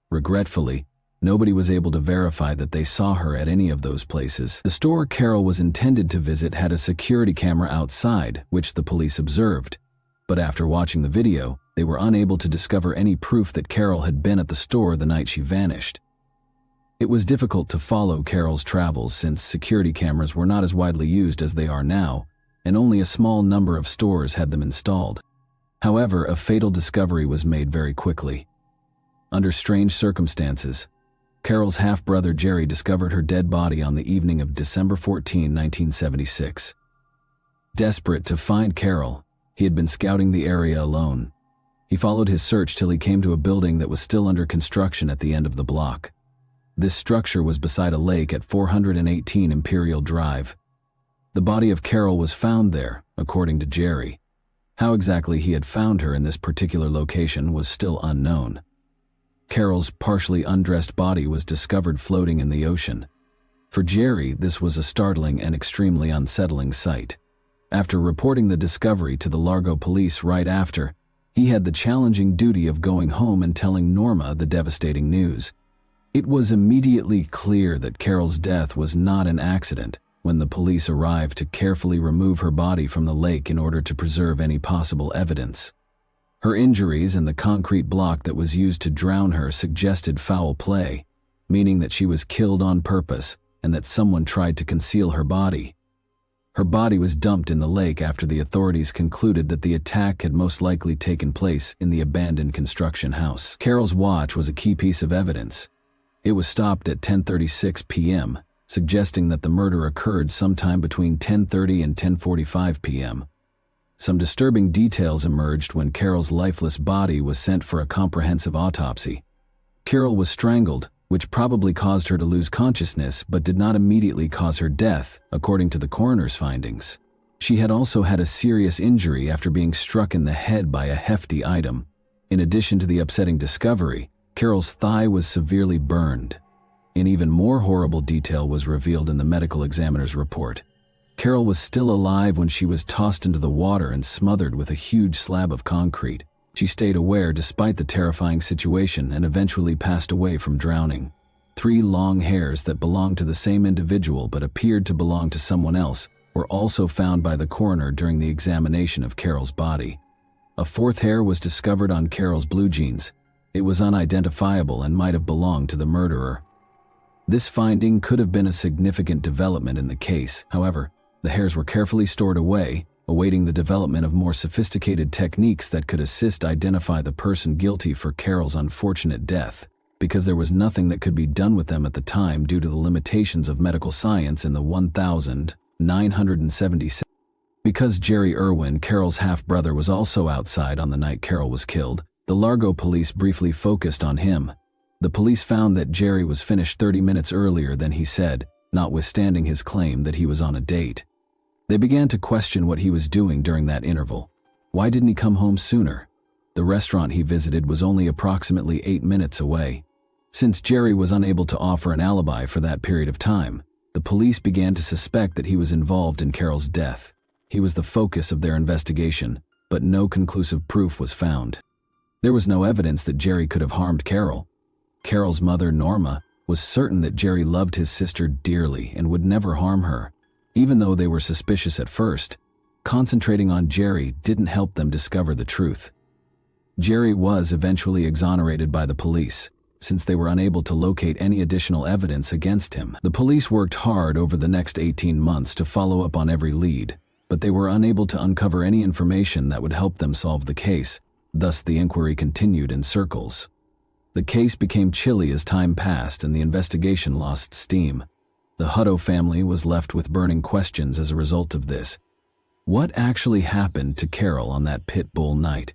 Regretfully, nobody was able to verify that they saw her at any of those places. The store Carol was intended to visit had a security camera outside, which the police observed. But after watching the video, they were unable to discover any proof that Carol had been at the store the night she vanished. It was difficult to follow Carol's travels since security cameras were not as widely used as they are now, and only a small number of stores had them installed. However, a fatal discovery was made very quickly. Under strange circumstances, Carol's half-brother Jerry discovered her dead body on the evening of December 14, 1976. Desperate to find Carol, he had been scouting the area alone. He followed his search till he came to a building that was still under construction at the end of the block. This structure was beside a lake at 418 Imperial Drive. The body of Carol was found there, according to Jerry. How exactly he had found her in this particular location was still unknown. Carol's partially undressed body was discovered floating in the ocean. For Jerry, this was a startling and extremely unsettling sight. After reporting the discovery to the Largo police right after, he had the challenging duty of going home and telling Norma the devastating news. It was immediately clear that Carol's death was not an accident when the police arrived to carefully remove her body from the lake in order to preserve any possible evidence. Her injuries and the concrete block that was used to drown her suggested foul play, meaning that she was killed on purpose and that someone tried to conceal her body. Her body was dumped in the lake after the authorities concluded that the attack had most likely taken place in the abandoned construction house. Carol's watch was a key piece of evidence. It was stopped at 10:36 p.m., suggesting that the murder occurred sometime between 10:30 and 10:45 p.m. Some disturbing details emerged when Carol's lifeless body was sent for a comprehensive autopsy. Carol was strangled, which probably caused her to lose consciousness but did not immediately cause her death, according to the coroner's findings. She had also had a serious injury after being struck in the head by a hefty item. In addition to the upsetting discovery, Carol's thigh was severely burned. An even more horrible detail was revealed in the medical examiner's report. Carol was still alive when she was tossed into the water and smothered with a huge slab of concrete. She stayed aware despite the terrifying situation and eventually passed away from drowning. 3 long hairs that belonged to the same individual but appeared to belong to someone else were also found by the coroner during the examination of Carol's body. A 4th hair was discovered on Carol's blue jeans. It was unidentifiable and might have belonged to the murderer. This finding could have been a significant development in the case. However, the hairs were carefully stored away, awaiting the development of more sophisticated techniques that could assist identify the person guilty for Carol's unfortunate death, because there was nothing that could be done with them at the time due to the limitations of medical science in the 1977. Because Jerry Irwin, Carol's half-brother, was also outside on the night Carol was killed, the Largo police briefly focused on him. The police found that Jerry was finished 30 minutes earlier than he said, notwithstanding his claim that he was on a date. They began to question what he was doing during that interval. Why didn't he come home sooner? The restaurant he visited was only approximately 8 minutes away. Since Jerry was unable to offer an alibi for that period of time, the police began to suspect that he was involved in Carol's death. He was the focus of their investigation, but no conclusive proof was found. There was no evidence that Jerry could have harmed Carol. Carol's mother, Norma, was certain that Jerry loved his sister dearly and would never harm her. Even though they were suspicious at first, concentrating on Jerry didn't help them discover the truth. Jerry was eventually exonerated by the police, since they were unable to locate any additional evidence against him. The police worked hard over the next 18 months to follow up on every lead, but they were unable to uncover any information that would help them solve the case. Thus, the inquiry continued in circles. The case became chilly as time passed and the investigation lost steam. The Hutto family was left with burning questions as a result of this. What actually happened to Carol on that pit bull night?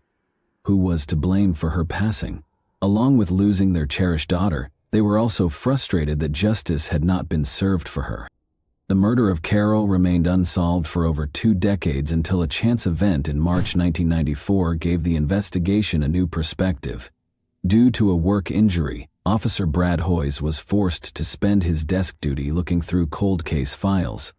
Who was to blame for her passing? Along with losing their cherished daughter, they were also frustrated that justice had not been served for her. The murder of Carol remained unsolved for over 2 decades until a chance event in March 1994 gave the investigation a new perspective. Due to a work injury, Officer Brad Hoyes was forced to spend his desk duty looking through cold case files.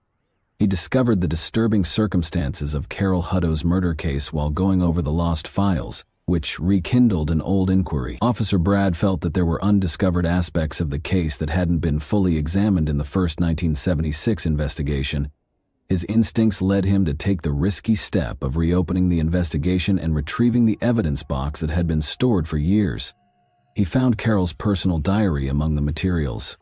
He discovered the disturbing circumstances of Carol Hutto's murder case while going over the lost files, which rekindled an old inquiry. Officer Brad felt that there were undiscovered aspects of the case that hadn't been fully examined in the first 1976 investigation. His instincts led him to take the risky step of reopening the investigation and retrieving the evidence box that had been stored for years. He found Carol's personal diary among the materials.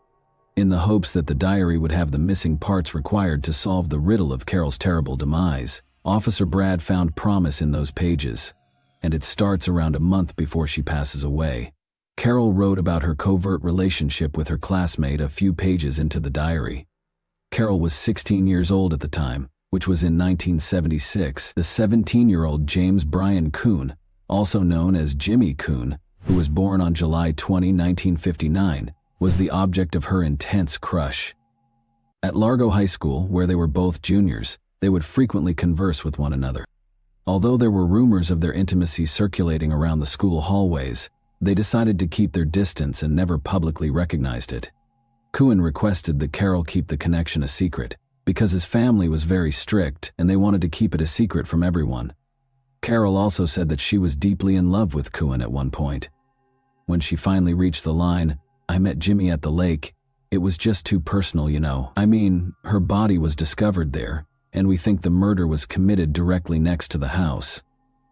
In the hopes that the diary would have the missing parts required to solve the riddle of Carol's terrible demise, Officer Brad found promise in those pages, and it starts around a month before she passes away. Carol wrote about her covert relationship with her classmate a few pages into the diary. Carol was 16 years old at the time, which was in 1976. The 17-year-old James Brian Kuhn, also known as Jimmy Kuhn, who was born on July 20, 1959, was the object of her intense crush. At Largo High School, where they were both juniors, they would frequently converse with one another. Although there were rumors of their intimacy circulating around the school hallways, they decided to keep their distance and never publicly recognized it. Kuhn requested that Carol keep the connection a secret, because his family was very strict and they wanted to keep it a secret from everyone. Carol also said that she was deeply in love with Kuhn at one point. When she finally reached the line, "I met Jimmy at the lake," it was just too personal, you know. I mean, her body was discovered there, and we think the murder was committed directly next to the house.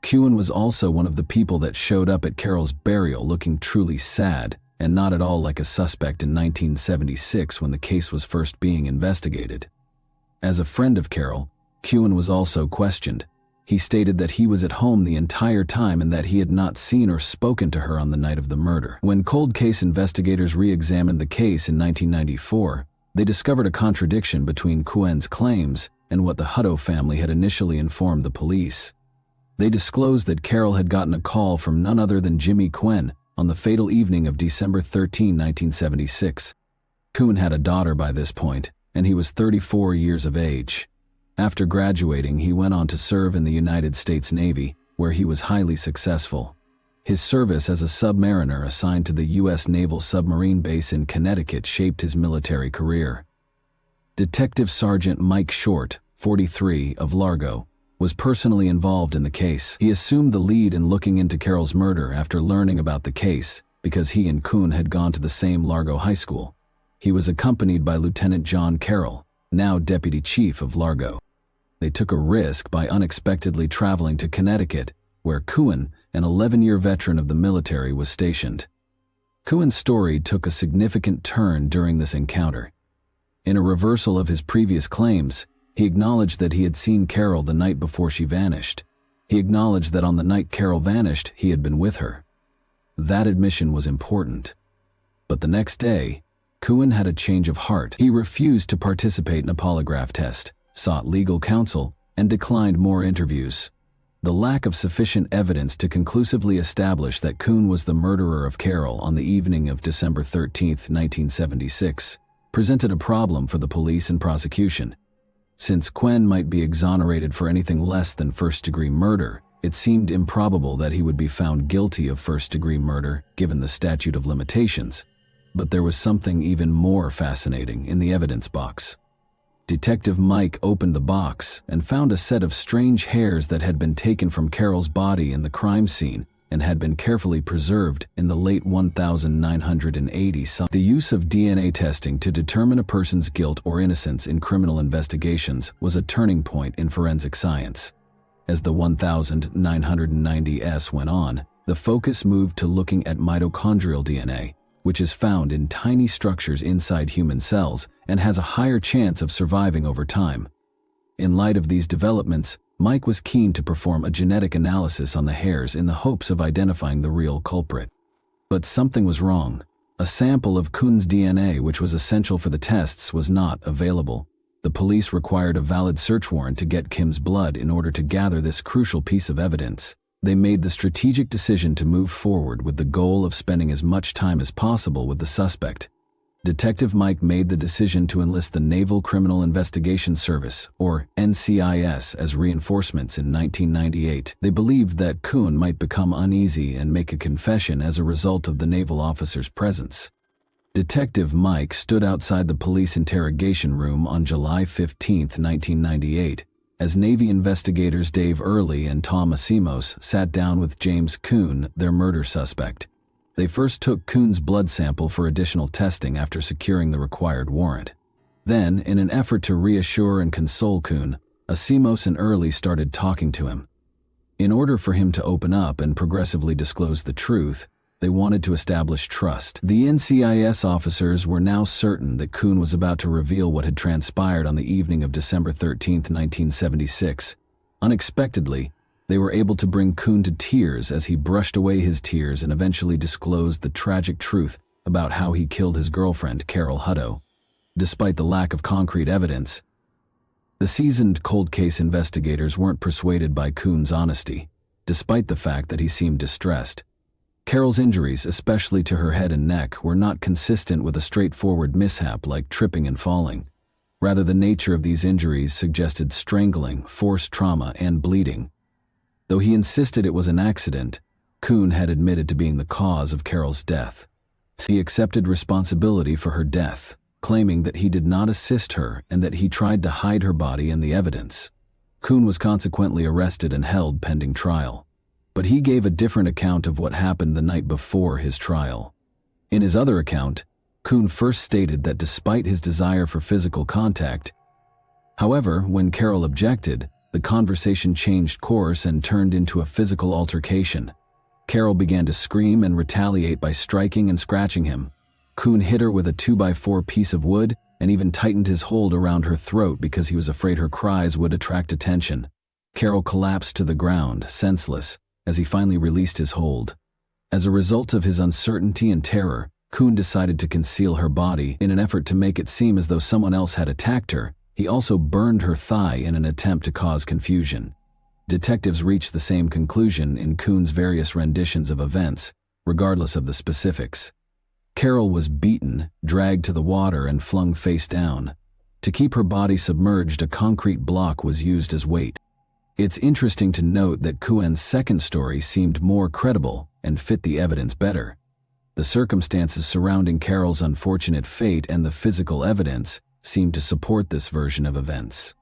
Kuhn was also one of the people that showed up at Carol's burial looking truly sad and not at all like a suspect in 1976 when the case was first being investigated. As a friend of Carol, Kuhn was also questioned. He stated that he was at home the entire time and that he had not seen or spoken to her on the night of the murder. When cold case investigators re-examined the case in 1994, they discovered a contradiction between Kuhn's claims and what the Hutto family had initially informed the police. They disclosed that Carol had gotten a call from none other than Jimmy Kuhn on the fatal evening of December 13, 1976. Kuhn had a daughter by this point, and he was 34 years of age. After graduating, he went on to serve in the United States Navy, where he was highly successful. His service as a submariner assigned to the U.S. Naval Submarine Base in Connecticut shaped his military career. Detective Sergeant Mike Short, 43, of Largo, was personally involved in the case. He assumed the lead in looking into Carol's murder after learning about the case because he and Kuhn had gone to the same Largo High School. He was accompanied by Lieutenant John Carroll, now Deputy Chief of Largo. They took a risk by unexpectedly traveling to Connecticut, where Kuhn, an 11-year veteran of the military, was stationed. Kuhn's story took a significant turn during this encounter. In a reversal of his previous claims, he acknowledged that he had seen Carol the night before she vanished. He acknowledged that on the night Carol vanished, he had been with her. That admission was important. But the next day, Kuhn had a change of heart. He refused to participate in a polygraph test, sought legal counsel, and declined more interviews. The lack of sufficient evidence to conclusively establish that Kuhn was the murderer of Carol on the evening of December 13, 1976, presented a problem for the police and prosecution. Since Kuhn might be exonerated for anything less than first-degree murder, it seemed improbable that he would be found guilty of first-degree murder, given the statute of limitations. But there was something even more fascinating in the evidence box. Detective Mike opened the box and found a set of strange hairs that had been taken from Carol's body in the crime scene and had been carefully preserved in the late 1980s. The use of DNA testing to determine a person's guilt or innocence in criminal investigations was a turning point in forensic science. As the 1990s went on, the focus moved to looking at mitochondrial DNA, which is found in tiny structures inside human cells and has a higher chance of surviving over time. In light of these developments, Mike was keen to perform a genetic analysis on the hairs in the hopes of identifying the real culprit. But something was wrong. A sample of Kuhn's DNA, which was essential for the tests, was not available. The police required a valid search warrant to get Kim's blood in order to gather this crucial piece of evidence. They made the strategic decision to move forward with the goal of spending as much time as possible with the suspect. Detective Mike made the decision to enlist the Naval Criminal Investigation Service, or NCIS, as reinforcements in 1998. They believed that Kuhn might become uneasy and make a confession as a result of the naval officer's presence. Detective Mike stood outside the police interrogation room on July 15, 1998, as Navy investigators Dave Early and Tom Asimos sat down with James Kuhn, their murder suspect. They first took Kuhn's blood sample for additional testing after securing the required warrant. Then, in an effort to reassure and console Kuhn, Asimos and Early started talking to him. In order for him to open up and progressively disclose the truth, they wanted to establish trust. The NCIS officers were now certain that Kuhn was about to reveal what had transpired on the evening of December 13, 1976. Unexpectedly, they were able to bring Kuhn to tears as he brushed away his tears and eventually disclosed the tragic truth about how he killed his girlfriend, Carol Hutto. Despite the lack of concrete evidence, the seasoned cold case investigators weren't persuaded by Kuhn's honesty, despite the fact that he seemed distressed. Carol's injuries, especially to her head and neck, were not consistent with a straightforward mishap like tripping and falling. Rather, the nature of these injuries suggested strangling, forced trauma, and bleeding. Though he insisted it was an accident, Kuhn had admitted to being the cause of Carol's death. He accepted responsibility for her death, claiming that he did not assist her and that he tried to hide her body and the evidence. Kuhn was consequently arrested and held pending trial. But he gave a different account of what happened the night before his trial. In his other account, Kuhn first stated that despite his desire for physical contact, however, when Carol objected, the conversation changed course and turned into a physical altercation. Carol began to scream and retaliate by striking and scratching him. Kuhn hit her with a 2x4 piece of wood and even tightened his hold around her throat because he was afraid her cries would attract attention. Carol collapsed to the ground, senseless, as he finally released his hold. As a result of his uncertainty and terror, Kuhn decided to conceal her body in an effort to make it seem as though someone else had attacked her. He also burned her thigh in an attempt to cause confusion. Detectives reached the same conclusion in Kuhn's various renditions of events, regardless of the specifics. Carol was beaten, dragged to the water, and flung face down. To keep her body submerged, a concrete block was used as weight. It's interesting to note that Kuhn's second story seemed more credible and fit the evidence better. The circumstances surrounding Carol's unfortunate fate and the physical evidence seemed to support this version of events.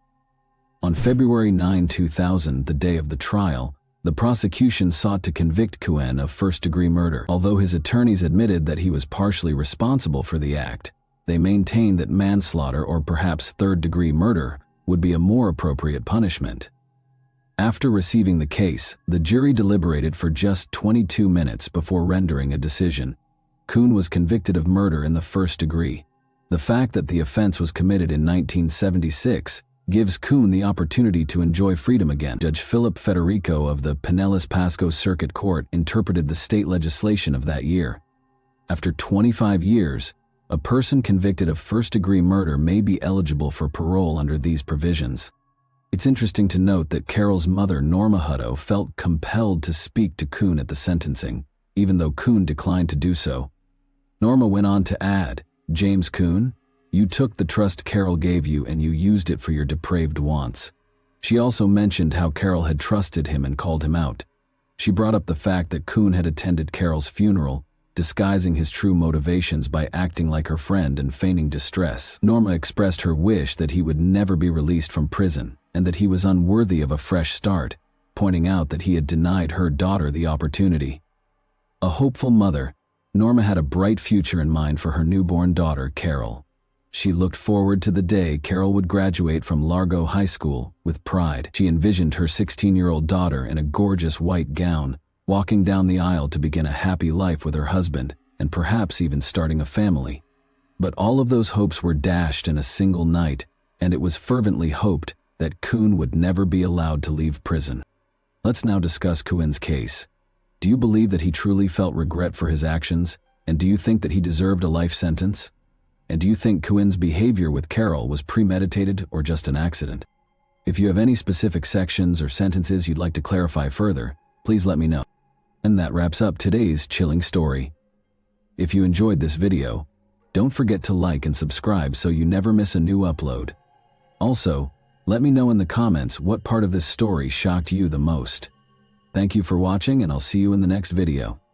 On February 9, 2000, the day of the trial, the prosecution sought to convict Kuhn of first-degree murder. Although his attorneys admitted that he was partially responsible for the act, they maintained that manslaughter or perhaps third-degree murder would be a more appropriate punishment. After receiving the case, the jury deliberated for just 22 minutes before rendering a decision. Kuhn was convicted of murder in the first degree. The fact that the offense was committed in 1976 gives Kuhn the opportunity to enjoy freedom again. Judge Philip Federico of the Pinellas Pasco Circuit Court interpreted the state legislation of that year. After 25 years, a person convicted of first-degree murder may be eligible for parole under these provisions. It's interesting to note that Carol's mother, Norma Hutto, felt compelled to speak to Kuhn at the sentencing, even though Kuhn declined to do so. Norma went on to add, "James Kuhn, you took the trust Carol gave you and you used it for your depraved wants." She also mentioned how Carol had trusted him and called him out. She brought up the fact that Kuhn had attended Carol's funeral, disguising his true motivations by acting like her friend and feigning distress. Norma expressed her wish that he would never be released from prison and that he was unworthy of a fresh start, pointing out that he had denied her daughter the opportunity. A hopeful mother, Norma had a bright future in mind for her newborn daughter, Carol. She looked forward to the day Carol would graduate from Largo High School with pride. She envisioned her 16-year-old daughter in a gorgeous white gown, walking down the aisle to begin a happy life with her husband and perhaps even starting a family. But all of those hopes were dashed in a single night, and it was fervently hoped that Kuhn would never be allowed to leave prison. Let's now discuss Kuhn's case. Do you believe that he truly felt regret for his actions, and do you think that he deserved a life sentence? And do you think Kuhn's behavior with Carol was premeditated or just an accident? If you have any specific sections or sentences you'd like to clarify further, please let me know. And that wraps up today's chilling story. If you enjoyed this video, don't forget to like and subscribe so you never miss a new upload. Also, let me know in the comments what part of this story shocked you the most. Thank you for watching, and I'll see you in the next video.